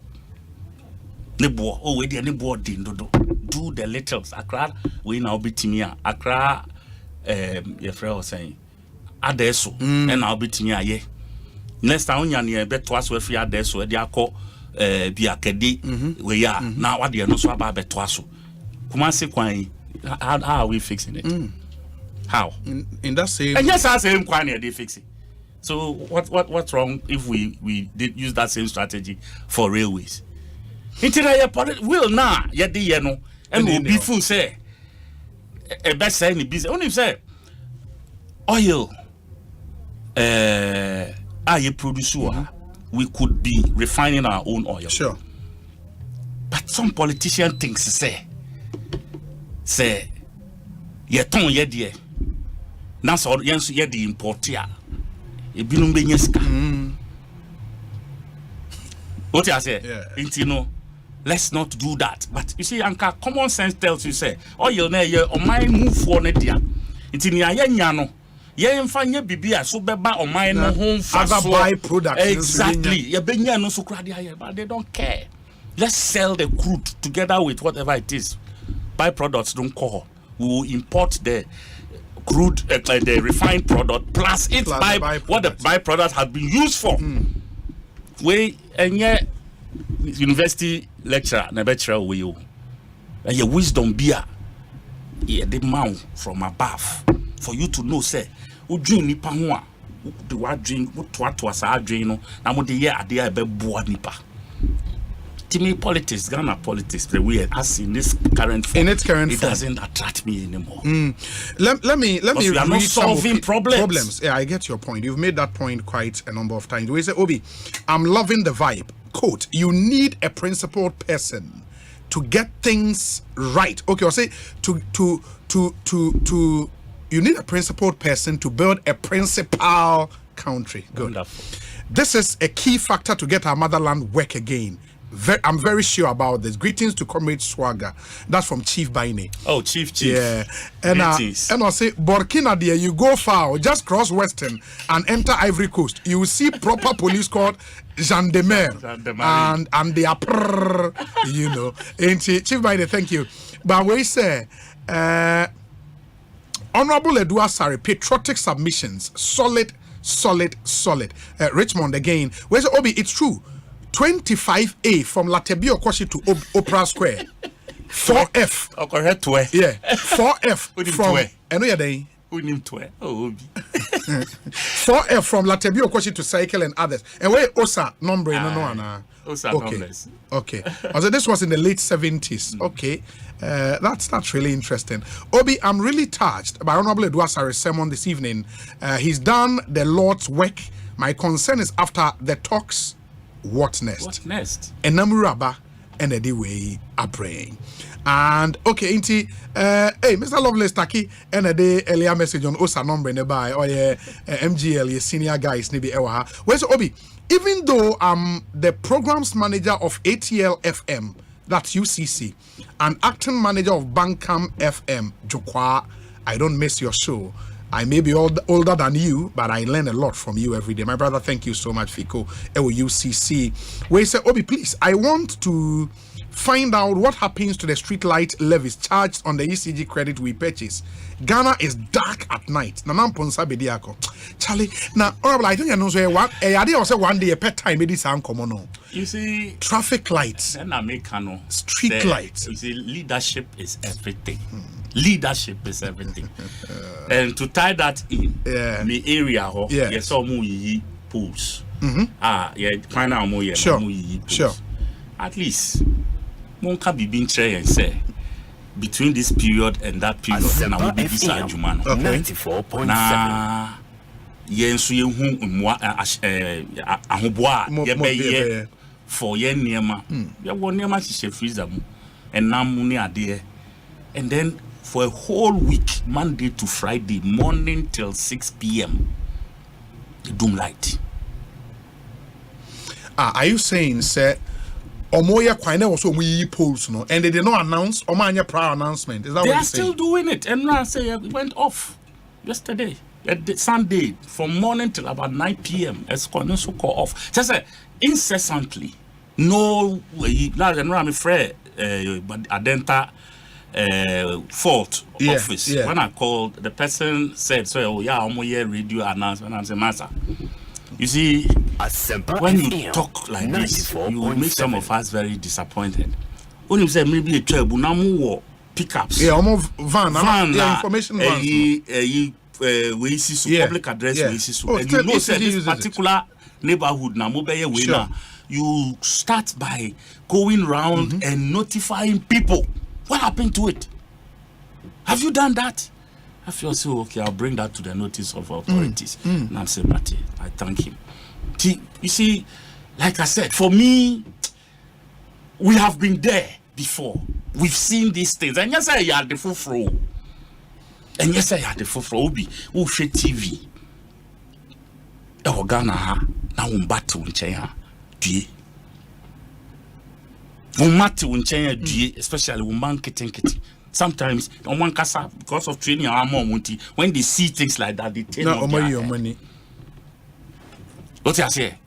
Oh, we did do the littles. Accra, we now be Timia. Accra, your friend was saying, Adesso, and I'll be Timia, ye. Next time, you bet twice with your Adesso, where they are called Biakedi, we are now what you know so about Betwaso. Kumasi Kwai, how are we fixing it? How? In that same. And yes, I say Kwani, they fix it. So what's wrong if we did use that same strategy for railways? Interior will now yet the yeno and will be full say a best say in business. Only say oil a producer, we could be refining our own oil. Sure. But some politician thinks say ye ton ye die. Now so ye the importer. What I say? You know, let's not do that. But you see, Anka, common sense tells you say, oh, you'll know, or my move for Nedia. It's in Yano. Yeah, fanya bibia so beba on my no home other byproducts. Exactly. Yeah, benya no so kradia, but they don't care. Let's sell the crude together with whatever it is. Byproducts don't call. We will import the crude, the refined product plus its what the byproducts have been used for. We and yet university lecturer never tell you. And your wisdom beer, yeah, the mouth from above for you to know, say. Drink nipa ho the what drink what was our drink no na mo de ye ade a be boa nipa timi politics Ghana politics the way as in this current form, it doesn't attract me anymore. Let me we are not solving problems. Yeah, I get your point. You've made that point quite a number of times. We say, Obi, I'm loving the vibe. Quote, you need a principled person to get things right. Okay, I'll say to you need a principled person to build a principal country. Good. Wonderful. This is a key factor to get our motherland work again. I'm very sure about this. Greetings to Comrade Swagger. That's from Chief Baine. Oh, Chief. Yeah. And I'll say, Burkina, there you go far. Just cross Western and enter Ivory Coast. You will see proper police called gendarmerie. And they are, you know. And Chief Baine, thank you. But we say, Honorable Edua Sari, patriotic submissions, solid. Richmond again. Where's Obi? It's true. 25A from Latebio Koshi to Opera Square. 4F. Yeah. 4F from. I know you're there. 4F from Latebio Koshi to Cycle and others. And where Osa number Osa numbers. Okay. Also, this was in the late 70s. Okay. That's really interesting. Obi, I'm really touched by Honorable Edwasari's sermon this evening. He's done the Lord's work. My concern is after the talks, what next? What next? And Namuraba and the way are praying. And okay, hey, Mr. Lovelace Taki, and a day earlier message on Osa number nearby or MGL, your senior guys, maybe Ewa. Where's Obi? Even though I'm the programs manager of ATL FM, that's UCC, and acting manager of Bankam FM, Jokwa, I don't miss your show. I may be older than you, but I learn a lot from you every day. My brother, thank you so much, Fico. UCC. Where you say, Obi, please, I want to find out what happens to the street light levies charged on the ECG credit we purchase. Ghana is dark at night. Charlie, now, I think I know so one day a pet time it is uncommon. You see, traffic lights, street lights. You see, leadership is everything. Leadership is everything. And to tie that in, the area, yes, pools. Sure. At least, Monka be being and say between this period and that period, and I will be beside you, man. 94.7. Nah, yensu yehu ahoboa ye for ye niema. Ye won niema she freezer mu and na mu ne ade. And then for a whole week, Monday to Friday, morning till 6 p.m. the doom light. Are you saying, sir? Omoya Kwine also we polls no, and they did not announce Omanya prior announcement. Is that they what are still doing it? And now I say it went off yesterday, Sunday, from morning till about 9 p.m. It's going to call off. Just incessantly. No way. Now I'm afraid, but Adenta fault office. Yeah. When I called, the person said, "So Omoya radio announcement." I'm saying, "Master." You see, Asempa when you talk like this, you make some of us very disappointed. When you say maybe a trouble, now more pickups. Yeah, almost van, information van. We see public address. We see and you know, say this particular neighborhood now, mobile way now. You start by going round and notifying people. What happened to it? Have you done that? I feel so okay. I'll bring that to the notice of authorities. And I'm saying, Mate, I thank him. You see, like I said, for me, we have been there before. We've seen these things. And yes, I had the full flow. And yes, I had the full flow. Obi, Ushe TV. Ghana, now battle in China. Umati unchenya due, especially woman kitten. Sometimes one kasa because of training our mom when they see things like that, they take money. What I say?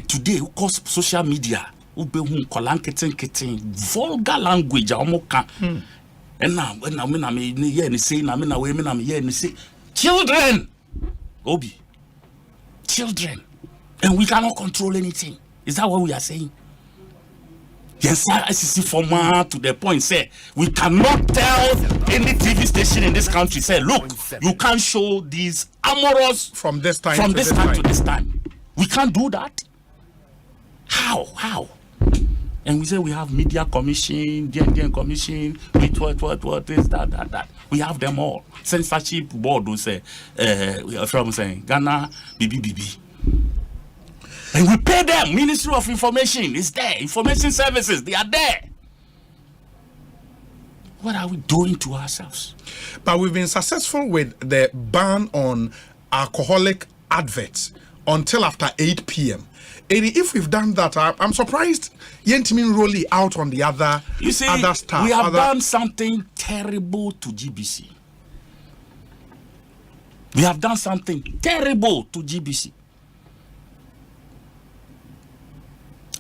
Today, because social media, kitten, vulgar language, and now when I say, children, Obi, children, and we cannot control anything. Is that what we are saying? Yes, SEC format to the point say we cannot tell any TV station in this country say, look, you can't show these amorous from this time to this time. We can't do that. How? And we say we have media commission, DND commission, with what is that. We have them all. Censorship board will say, from saying Ghana, BBBB. And we pay them. Ministry of Information is there. Information services, they are there. What are we doing to ourselves? But we've been successful with the ban on alcoholic adverts until after 8 p.m. If we've done that, I'm surprised Yentimin Rolly out on the other. You see, other staff, we have done something terrible to GBC. We have done something terrible to GBC.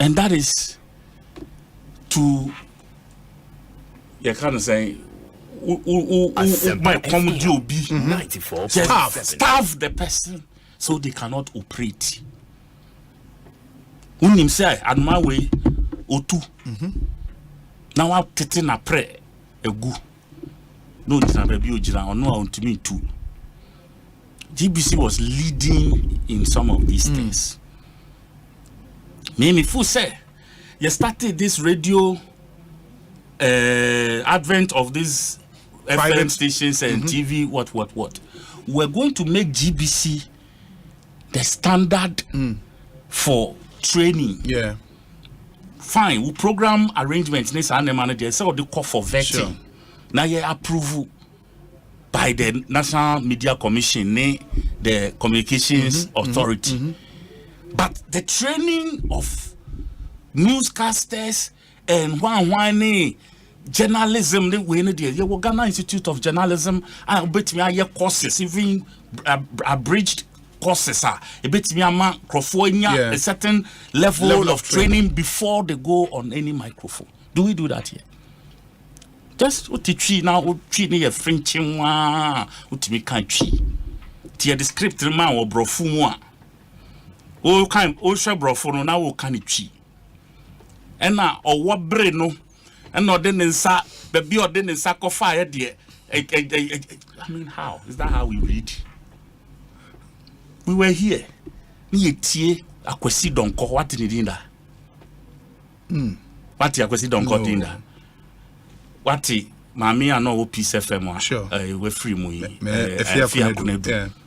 And that is to, you kind of say, my comedy will be 94.7. Starve the person so they cannot operate. Unim say, and my way, O2. Now I'm taking a prayer, a goo. No, it's not a beauty, or no, to me too. GBC was leading in some of these things. Name Fu say, you started this radio advent of these FM stations and TV, what. We're going to make GBC the standard for training. Yeah. Fine, we program arrangements, they say they call for vetting. Sure. Now you approve by the National Media Commission, the Communications Authority. But the training of newscasters and one journalism, the Ghana Institute of Journalism, I bet me I courses, even abridged courses, a certain level of training before they go on any microphone. Do we do that here? Just what teach now, treat me a French what me can't treat. Tia the script man or brofu. O kind o shebro for no na wo kan twi ena owo bre no ena ode ne nsa be ode ne nsa kofa ya de I mean, how is that how we read? We were here ni etie akwesi donko what in dinda what akwesi donko dinda what mami ano Peace FM sure we free mu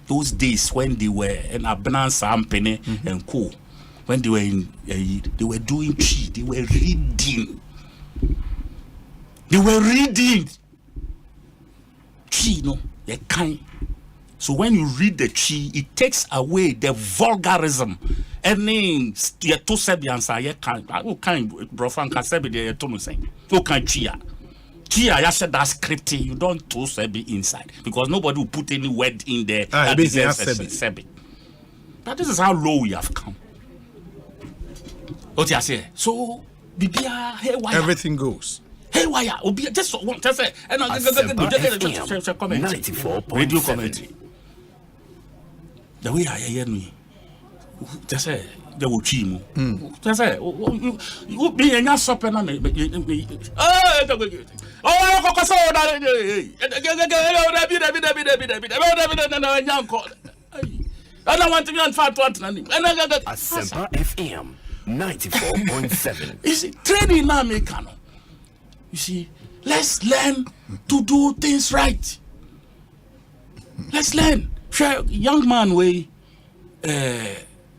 those days when they were in Abnan Sampene and Co, when they were in, they were doing tree, they were reading. Tree, no, they kind. So when you read the tree, it takes away the vulgarism. And then, you to Sebiansa, you can't, Brofan Kasebi, they told me saying, you can't chia. Here, I said that scripting, you don't toss Sebi inside because nobody will put any word in there. That Sebi. But this is how low we have come. What you say? So, Bibia, hey, why? Everything goes. Hey, why? Just one, just say, and radio commentary. The way I hear me, just say. The Wuchimu. Just say, you be in your supper. I don't want to be on fat what. Asempa FM 94.7. You see, training now, Mekano. You see, let's learn to do things right. Let's learn. Young man, way.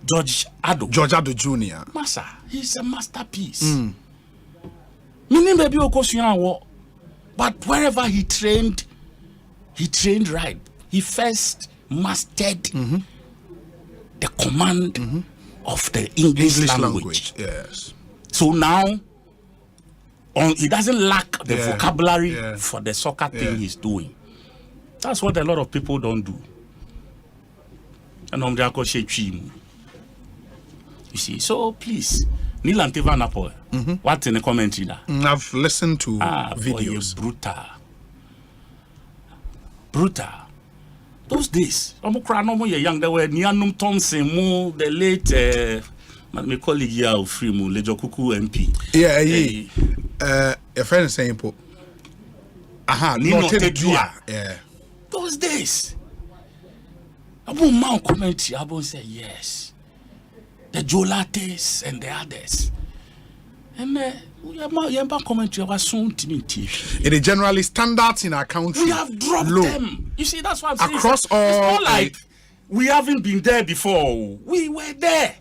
George Ado Jr. Massa, he's a masterpiece. Meaning baby but wherever he trained right. He first mastered the command of the English language. Yes. So now He doesn't lack the vocabulary for the soccer thing he's doing. That's what a lot of people don't do. And you see, so please, Neil and Tivan Apple, what's in the commentary there? I've listened to videos. Boy, brutal. Those days, I'm young. There were Nianum Thompson, the late my colleague here of Freemo, Lejo Kuku MP. A friend saying, yeah. Those days, Abu Mount commentary, Abu say yes. The Jolates and the others. And commentary was soon to meet. It is generally standards in our country. We have dropped them. You see, that's what I'm saying. Across all. It's not like we haven't been there before. We were there.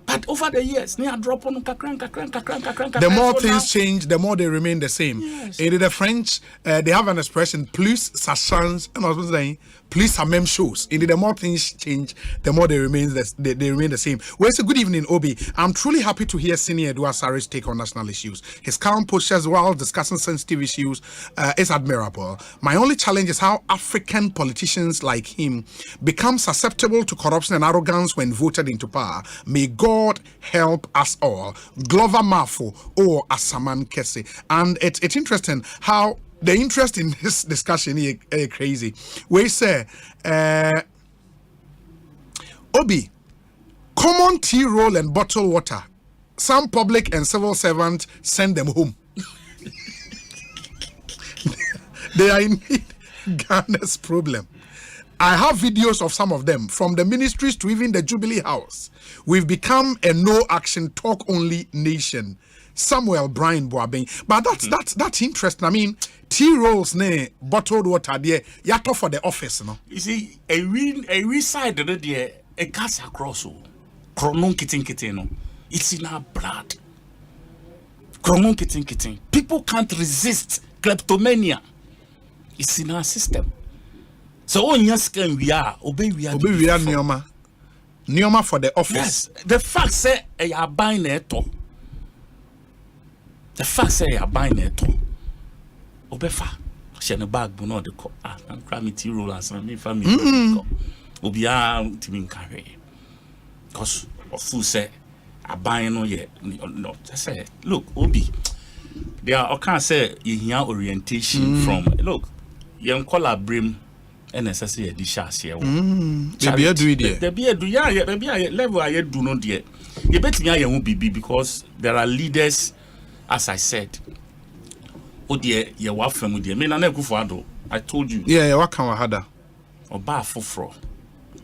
But over the years, the more things change, the more they remain the same. Yes. In the French, they have an expression, plus ça change, and I was saying, plus ça même chose. In the more things change, the more they remain the same. Well, it's a good evening, Obi. I'm truly happy to hear Senior Edward Sari's take on national issues. His calm postures while discussing sensitive issues is admirable. My only challenge is how African politicians like him become susceptible to corruption and arrogance when voted into power. May God help us all. Glover Mafo or Asaman Kese. And it's interesting how the interest in this discussion is crazy. We say, Obi, common tea roll and bottled water. Some public and civil servants send them home. They are in Ghana's problem. I have videos of some of them, from the ministries to even the Jubilee House. We've become a no-action, talk-only nation. Samuel Brian Boabeng. But that's interesting. I mean, tea rolls, bottled water, there, yato for the office, no? You see, a side there, a gas across, chronon kitten, no? It's in our blood. Chronon kitten. People can't resist kleptomania. It's in our system. So on your skin we are Nyoma for the office. Yes, the fact say you are buying it. The fact say you are buying it. Obefa, she no bag bu no de ko. I'm cramming tea roll and some family. Obia timin carry. Cause of food say I buying no yet. No, say look, Obi. There are can't say you hear orientation from look. You call a brim. NSSA di chance here. The beer do it. The beer do level I do not yet. You bet me I won't be because there are leaders, as I said. Oh dear, you are from dear. Me na go for ado. I told you. Yeah, what can we hada? Oba fofro.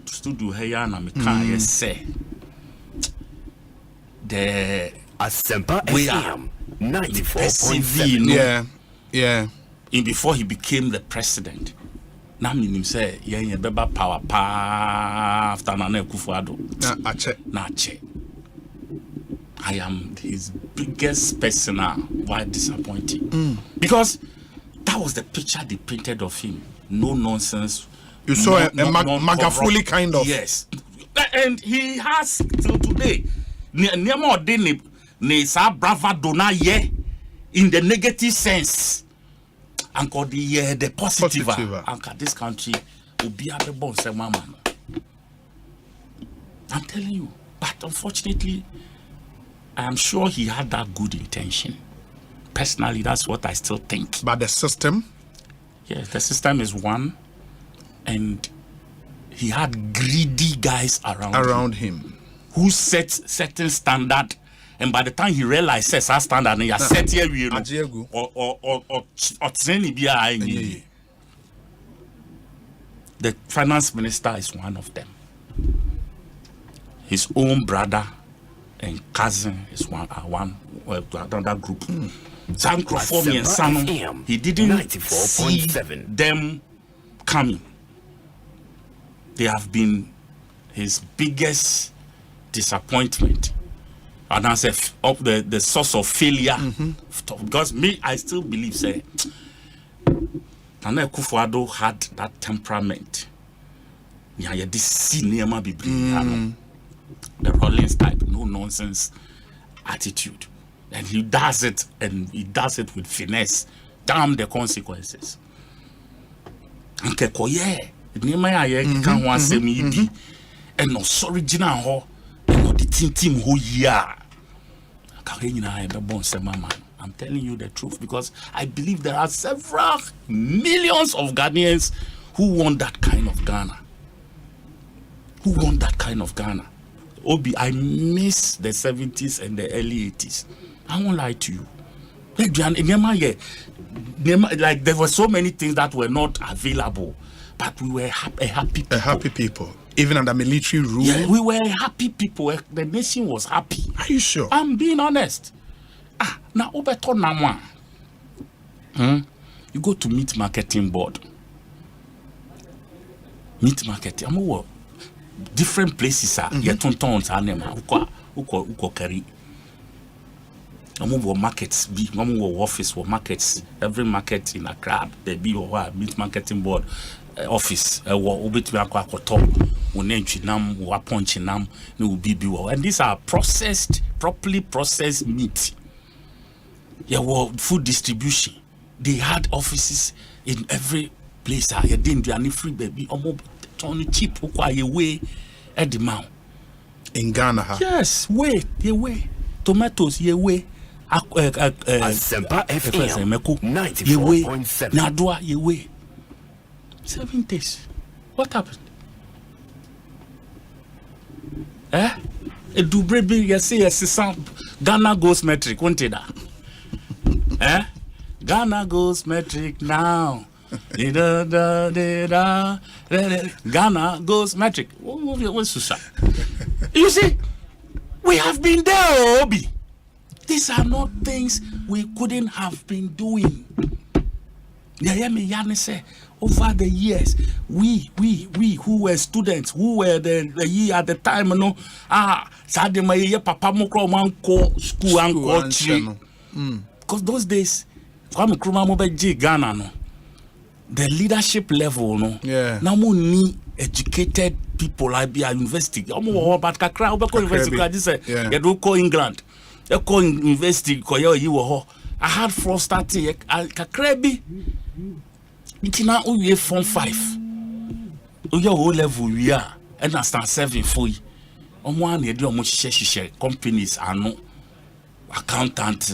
Studio here na me can say. The Asempa FM 94.7. Yeah. In before he became the president. Na minim say yen beba power pa after na Kufuado na che. I am his biggest personal why disappointing because that was the picture they painted of him. No nonsense. You saw a Magafuli kind of. Yes, and he has till today more than ne sa bravado na ye in the negative sense. Uncle the positive. Uncle this country will be at the boss mama. I'm telling you, but unfortunately, I am sure he had that good intention. Personally, that's what I still think. But the system? Yes, the system is one, and he had greedy guys around him who set certain standard. And by the time he realized that standard, he set here or the finance minister is one of them. His own brother and cousin is another group. Sam Crawford and Sam, he didn't see them coming. They have been his biggest disappointment. And that's the source of failure. Because I still believe, say, Nana Akufo-Addo had that temperament. This senior the Rollins type, no nonsense attitude. And he does it, and he does it with finesse. Damn the consequences. Okay, koye. Nema ya kan ho asem yi bi. And no sorry gina ho. And no the team ho ya. I'm telling you the truth because I believe there are several millions of Ghanaians who want that kind of Ghana. Obi, I miss the 70s and the early 80s. I won't lie to you. Like there were so many things that were not available, but we were happy people. Even under military rule. Yeah, we were happy people. The nation was happy. Are you sure? I'm being honest. Now Obeto Namwa. You go to meat marketing board. Meat marketing. I'm different places are tons uko carry. Markets be office markets. Every market in Accra there be meat marketing board office obetumi akwa nam waponchi nam no be and these are properly processed meat. Food distribution. They had offices in every place. You didn't do any free baby almost cheap way at the mount. In Ghana, yes, way. Tomatoes, way. Asempa FM 94.7. Nadua, way. 7 days. What happened? Do baby, you say Ghana goes metric, won't it? Ghana goes metric now. Ghana goes metric. You see, we have been there, Obi. These are not things we couldn't have been doing. Over the years, we who were students, who were the year at the time, papa mokro man ko school and because those days, Ghana, no, the leadership level, no, now we need educated people like be at university. But Kakra, university, you do call England, you call university, I had first starting Kakrebi. It's now we form 5. We are level we are, and I start 7 for you. One you do share companies are no accountant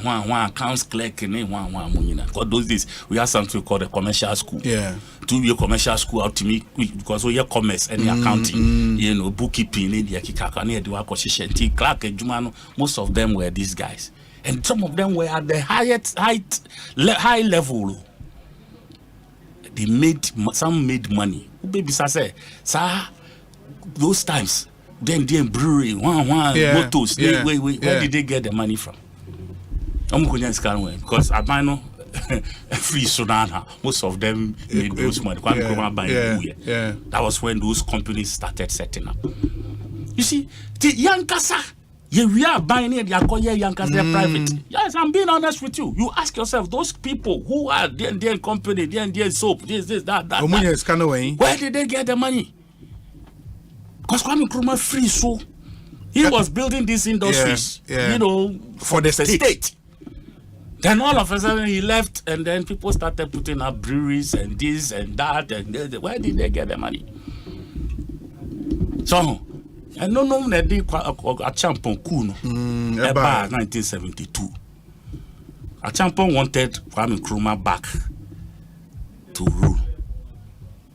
one accounts clerk because those days we have something called a commercial school. 2-year commercial school out to me because we have commerce and accounting, bookkeeping in the clerk and most of them were these guys. And some of them were at the high level. Some made money. Baby say, sir, those times, then brewery, motors, where did they get the money from? I'm going to because I know free Sunana, most of them made those money. That was when those companies started setting up. You see, the young casa. We are buying it, young because they're private. Yes, I'm being honest with you. You ask yourself, those people who are their company, their soap, this, that. Where did they get the money? Because Kwame Nkrumah free, so he was building these industries, for the state. Then all of a sudden he left, and then people started putting up breweries and this and that. And where did they get the money? So, I don't know that they Asempa Kuno about 1972. Asempa wanted Kwame Nkrumah back to rule.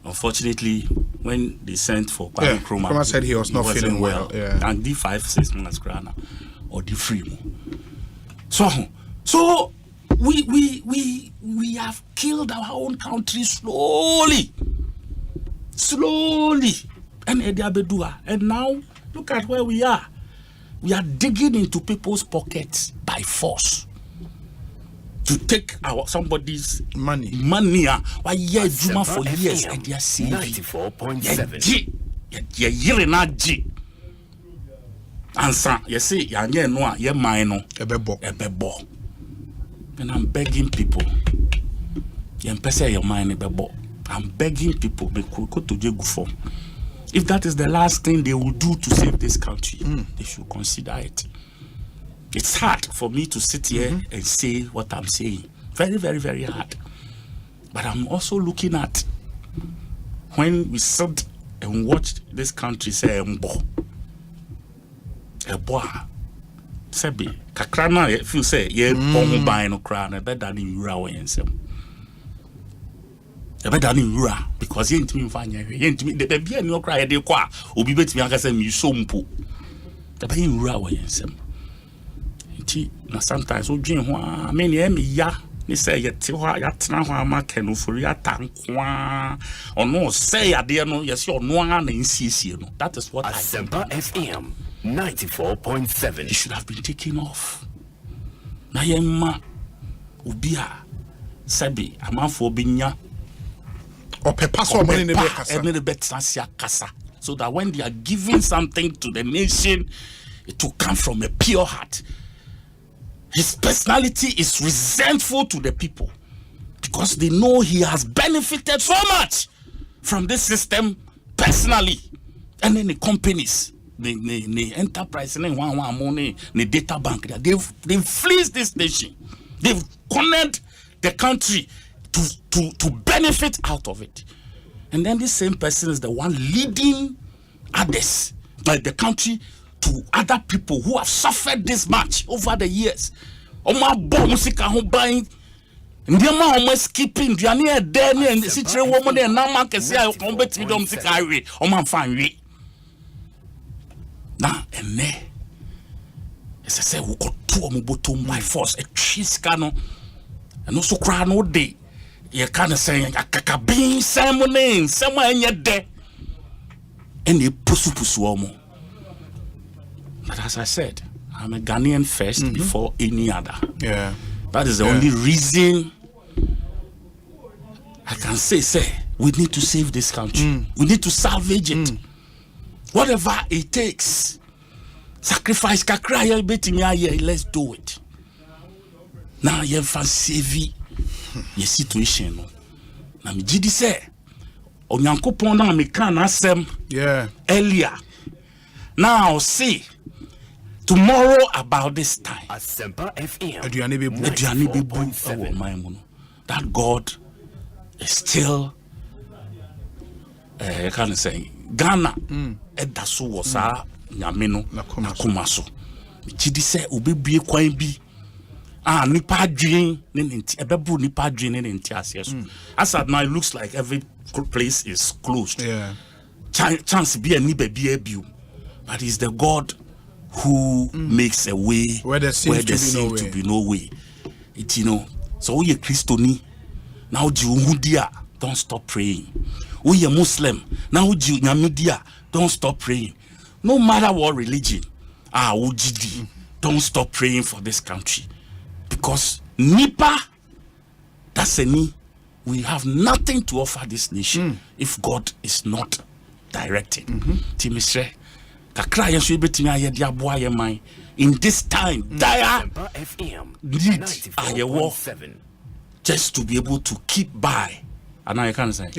Unfortunately, when they sent for Kwame Nkrumah, Nkrumah said he was not feeling well. And the 5-6 months grana or the free. So we have killed our own country slowly. And now look at where we are. We are digging into people's pockets by force to take somebody's money. Why Juma for years and they are saving 94.7. Answer, you see, you're mine, ebebo. And I'm begging people. I'm begging people. If that is the last thing they will do to save this country, they should consider it. It's hard for me to sit here and say what I'm saying. Very, very, very hard. But I'm also looking at when we sit and watch this country say Mbo. Sebi kakrana if you say ye bon buy no kra na better than yura we ensem. E better than yura because ye ntimi mfanya ye ntimi de bia ni okra ye de kwa obi betimi aka say mi so mpo. De be yura we ensem. Nti na sometimes o dwen ho a me ne me ya ni say ye te ho ya tena ho ama kanu fori atankwa ono say ade no ye say ono a na nsiesie no. That is what Asempa FM 94.7. It should have been taken off. Na yemma ubia sabi amanfo binya opepa so money ne be kasa. Any betansia kasa. So that when they are giving something to the nation, it will come from a pure heart. His personality is resentful to the people because they know he has benefited so much from this system personally, and then the companies, the enterprise, and then one money, the data bank. They've fleeced this nation. They've cornered the country to benefit out of it. And then this same person is the one leading others, like the country, to other people who have suffered this much over the years. Oma bo musika ho ban ndema o skipping duane e de ne and sichire wo mo de na man kese a ko betimi do musika awe o man fa nwe na ene ese se wo ko to o mo botom by force a twiska no no so kra no de ye kan say akaka bin semone semo enye de ene pusu o mo. But as I said, I'm a Ghanaian first before any other. Yeah. That is the only reason I can say, we need to save this country. We need to salvage it. Whatever it takes. Sacrifice, kakra, let's do it. Now, you have save your situation. Now, me jidi say, onyankopon na me kan asem earlier. Now, see. Tomorrow about this time, Asempa FM. That God is still kind of saying Ghana edaso wosa nyameno nakumaso. Chidi say obebie kwan bi nipa adwen ne nti ebebu nipa adwen ne nti aseso. As at now it looks like every place is closed. Yeah. Chance be any baby abu. But it's the God who makes a way where there seems to be no way. It, you know, so we a Christian now Judia, don't stop praying. We a Muslim now Nyamidia, don't stop praying. No matter what religion, Ujidi, don't stop praying for this country. Because Nipa, that's a ni, we have nothing to offer this nation if God is not directing. Timisre. In this time, dire need just to be able to keep by. And I can say,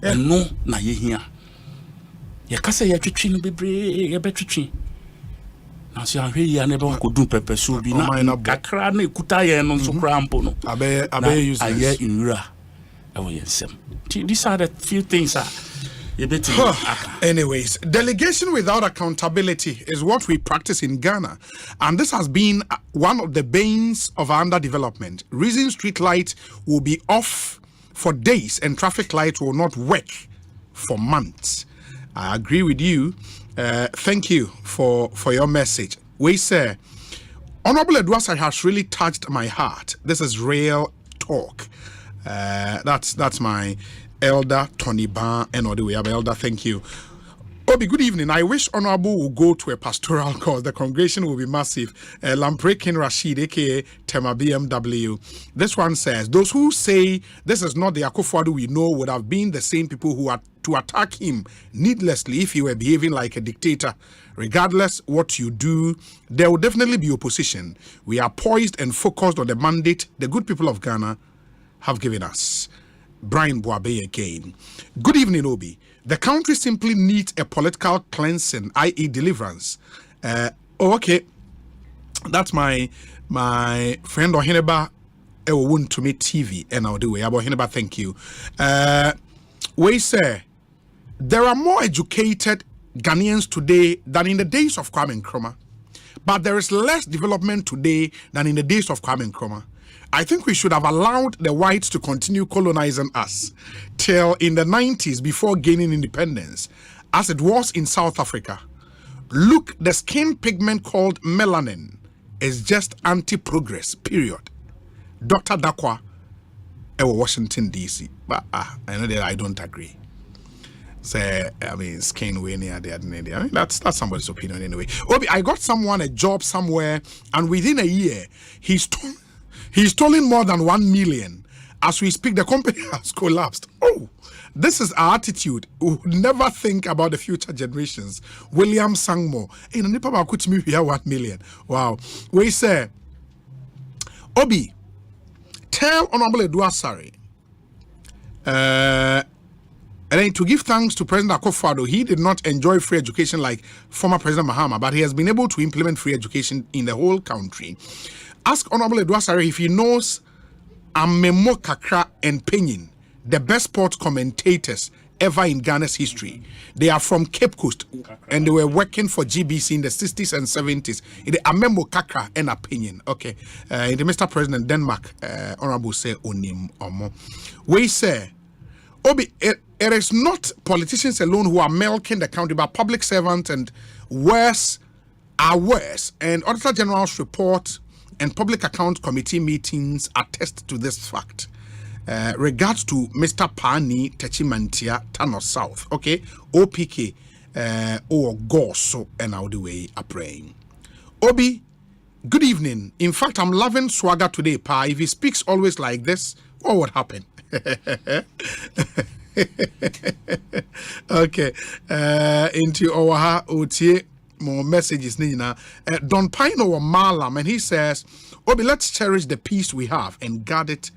and no, na ye here. Ye kasa ye twitwi no bebre ye betwitwi. Na so ahwe ye na be ko dun pepe so bi na kakra na ekuta ye no so kra mpo no. Abe use aye inura. Awo ye nsem. These are the few things Anyways, delegation without accountability is what we practice in Ghana, and this has been one of the banes of our underdevelopment. Reason street light will be off for days and traffic light will not work for months. I agree with you. Thank you for your message. We say, Honorable Edwasa has really touched my heart. This is real talk. That's my Elder Tony Ban and all the way up. Elder, thank you. Obi, good evening. I wish Honorable will go to a pastoral course. The congregation will be massive. Lamprekin Rashid, aka Tema BMW. This one says, those who say this is not the Akufo-Addo we know would have been the same people who are to attack him needlessly if he were behaving like a dictator. Regardless what you do, there will definitely be opposition. We are poised and focused on the mandate the good people of Ghana have given us. Brian Boabe again. Good evening, Obi. The country simply needs a political cleansing, i.e. deliverance. Okay. That's my friend Ohineba won't to me TV and I'll do it. Ohineba, thank you. We say there are more educated Ghanaians today than in the days of Kwame Nkrumah, but there is less development today than in the days of Kwame Nkrumah. I think we should have allowed the whites to continue colonizing us till in the 90s before gaining independence, as it was in South Africa. Look, the skin pigment called melanin is just anti-progress, period. Dr. Dakwa, Washington, D.C. But I know that I don't agree. Say, I mean, skin way near the other. I mean, that's somebody's opinion anyway. Obi, I got someone a job somewhere, and within a year, he's stolen more than 1 million. As we speak, the company has collapsed. Oh, this is our attitude. We would never think about the future generations. William Sangmo. Hey, nipa ba kuti mi here 1 million. Wow. We say, Obi, tell Honorable Eduasare, and then to give thanks to President Akufo-Addo, he did not enjoy free education like former President Mahama, but he has been able to implement free education in the whole country. Ask Honorable Eduasare if he knows Amemo Kakra and Penyin, the best sport commentators ever in Ghana's history. They are from Cape Coast, and they were working for GBC in the 60s and 70s. The Amemo Kakra and Penyin. Okay. In the Mr. President, Denmark, Honorable say Onim Omo. We say, Obi, it is not politicians alone who are milking the country, but public servants and worse are worse. And Auditor General's report and Public Account Committee meetings attest to this fact. Regards to Mr. Pani Techimantia Tano South, okay, OPK or Gorso and all the way are praying. Obi, good evening. In fact, I'm loving swagger today, Pa. If he speaks always like this, what would happen? Okay, into our OTA. More messages, Nina. Don Pino or Malam, and he says, Obi, let's cherish the peace we have and guard it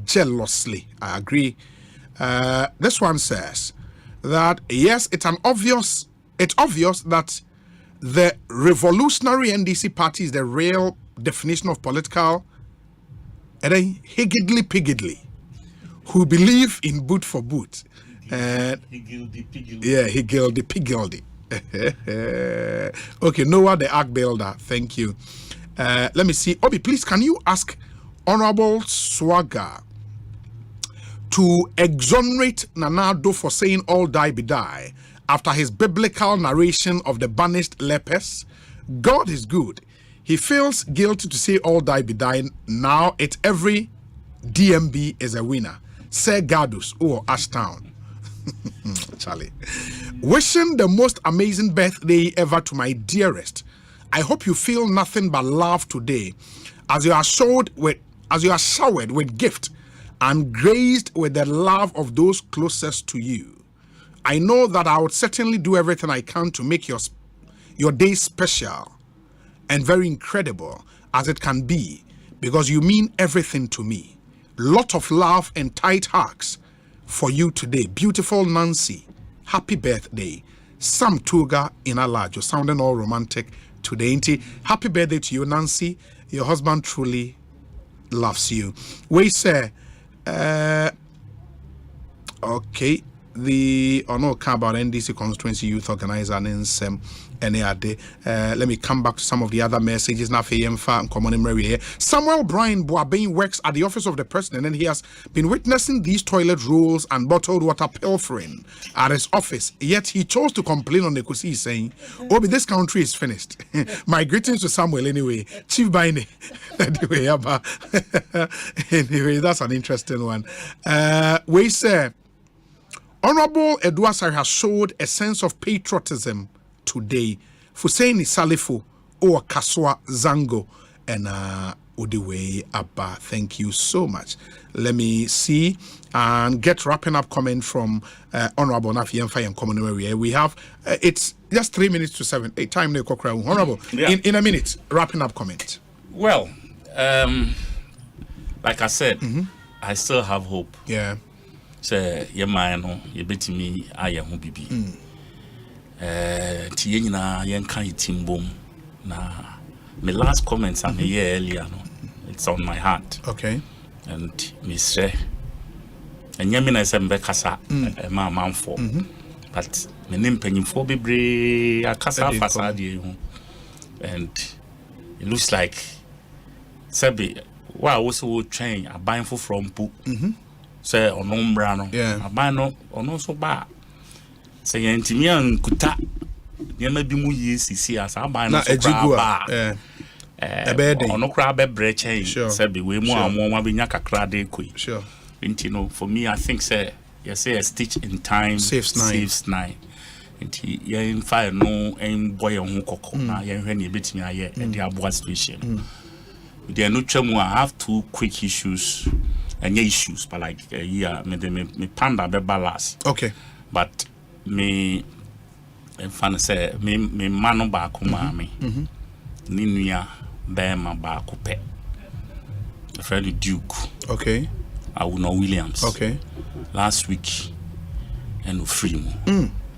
jealously. I agree. This one says that yes, it's obvious that the revolutionary NDC party is the real definition of political higgledy-piggledy, who believe in boot for boot. Higgledy-piggledy. Okay, Noah the Ark Builder, thank you. Let me see. Obi, please, can you ask Honorable Swagger to exonerate Nanado for saying all die be die after his biblical narration of the banished lepers? God is good. He feels guilty to say all die be die. Now it's every DMB is a winner. Sir Gardus or Ashtown. Charlie. Wishing the most amazing birthday ever to my dearest. I hope you feel nothing but love today as you are showered with gift and graced with the love of those closest to you. I know that I would certainly do everything I can to make your day special and very incredible as it can be, because you mean everything to me. Lot of love and tight hugs for you today. Beautiful Nancy, happy birthday. Sam Tuga in Alajo, sounding all romantic today. Happy birthday to you, Nancy. Your husband truly loves you. We say, okay, the about NDC constituency youth organizer in Sem. Let me come back to some of the other messages. Samuel Brian Boabain works at the office of the president, and he has been witnessing these toilet rolls and bottled water pilfering at his office. Yet he chose to complain on Ekosiisen, saying, Obi, this country is finished. My greetings to Samuel anyway. Chief Baine. Anyway, that's an interesting one. We say, Honorable Eduasare has showed a sense of patriotism today. Fuseni Salifo or Kaswa Zango and Udiwe Abba. Thank you so much. Let me see and get wrapping up comment from Honorable Nafi Yemfa and Common Area. We have it's just 3 minutes to 7. Hey, time ne kokra. Honorable, in a minute, wrapping up comment. Well, like I said, I still have hope. Yeah. Say ye man ye beti me aye ho bibi. Ti ye nyina ye nkan timbom na my last comments a year earlier no it's on my heart. Okay. And me say and yamina say mbekasa ma manfo but me nim panyimfo bebre akasa fasade hu and it looks like sabi wa also train abanfo from pu say onombra no aban no ono so ba say yantimi ankuta yema bi mu yesisi asa aban no so ba ono kra bebre chain sabi we mu amwo be nya kakra de koi sure you know for me I think say you say a stitch in time saves nine nti yen fire no en boy ho kokko na yen hwe ne betimi aye e de aboa situation they are no tremu. I have two quick issues and issues but like me panda be balance okay but me en fan say me mano ba ko ma me ni nua be ma ba ko pe the friend Duke okay Awuno Williams okay last week and free mo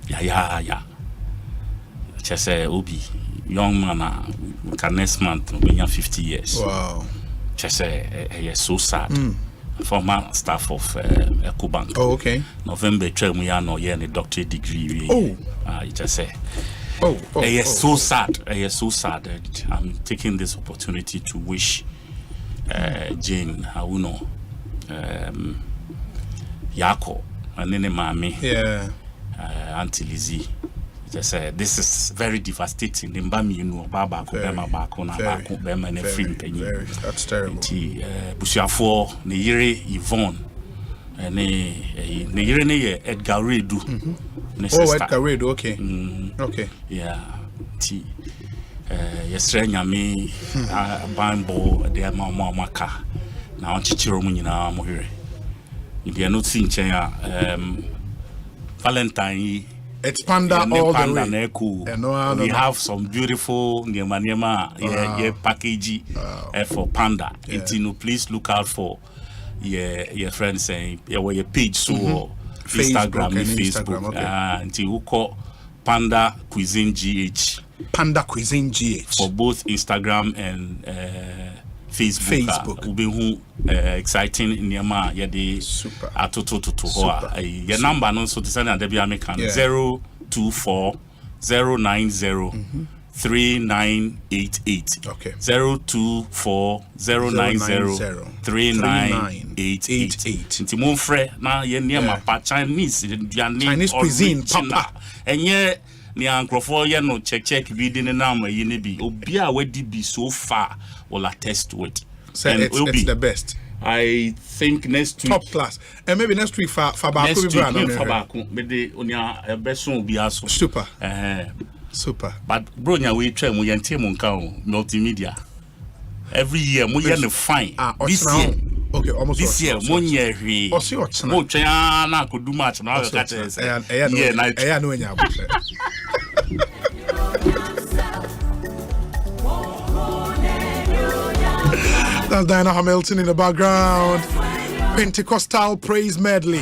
yeah just say obi young man can next month we 50 years wow just say so sad former staff of Ecobank okay November term we are no year the doctorate degree you just say so sad so sad and I'm taking this opportunity to wish Jane Awuno Yako and then mami Auntie Lizzie just this is very devastating the mbami you know baba ko bema ba ko na ba ko bema na free penny that's terrible busuafo ne yire Yvonne ne yire ne ye Edgar Redu Edgar Redu okay okay yeah ti yesterday nyame bambo de mama maka na on chichiro mu nyina mo hire they not seeing Valentine it's panda all the way cool. We have some beautiful yeah package for panda please look out for your friends saying your page so Facebook until you call Panda Cuisine GH for both Instagram and Facebook will be exciting in your ma yede super atoto your number no so to send and be American 024 090 3988 okay 024 090 3988 nti mon frère na ye niam pa Chinese cuisine papa enye ni ankrofo ye no check reading na ma ye ne bi obi a wadi bi so far will attest to it. So it's the best. I think next week top class. And maybe next week for Fabaku but the onya beson bi aso. Super. Super. But bro nya we try mo yente mo nka multimedia. Every year mo ye no fine. This year. Okay, almost this year mo nya hwe. Mo try na akodu match na ka tell say. Yeah, na no nya. That's Diana Hamilton in the background. Pentecostal praise medley.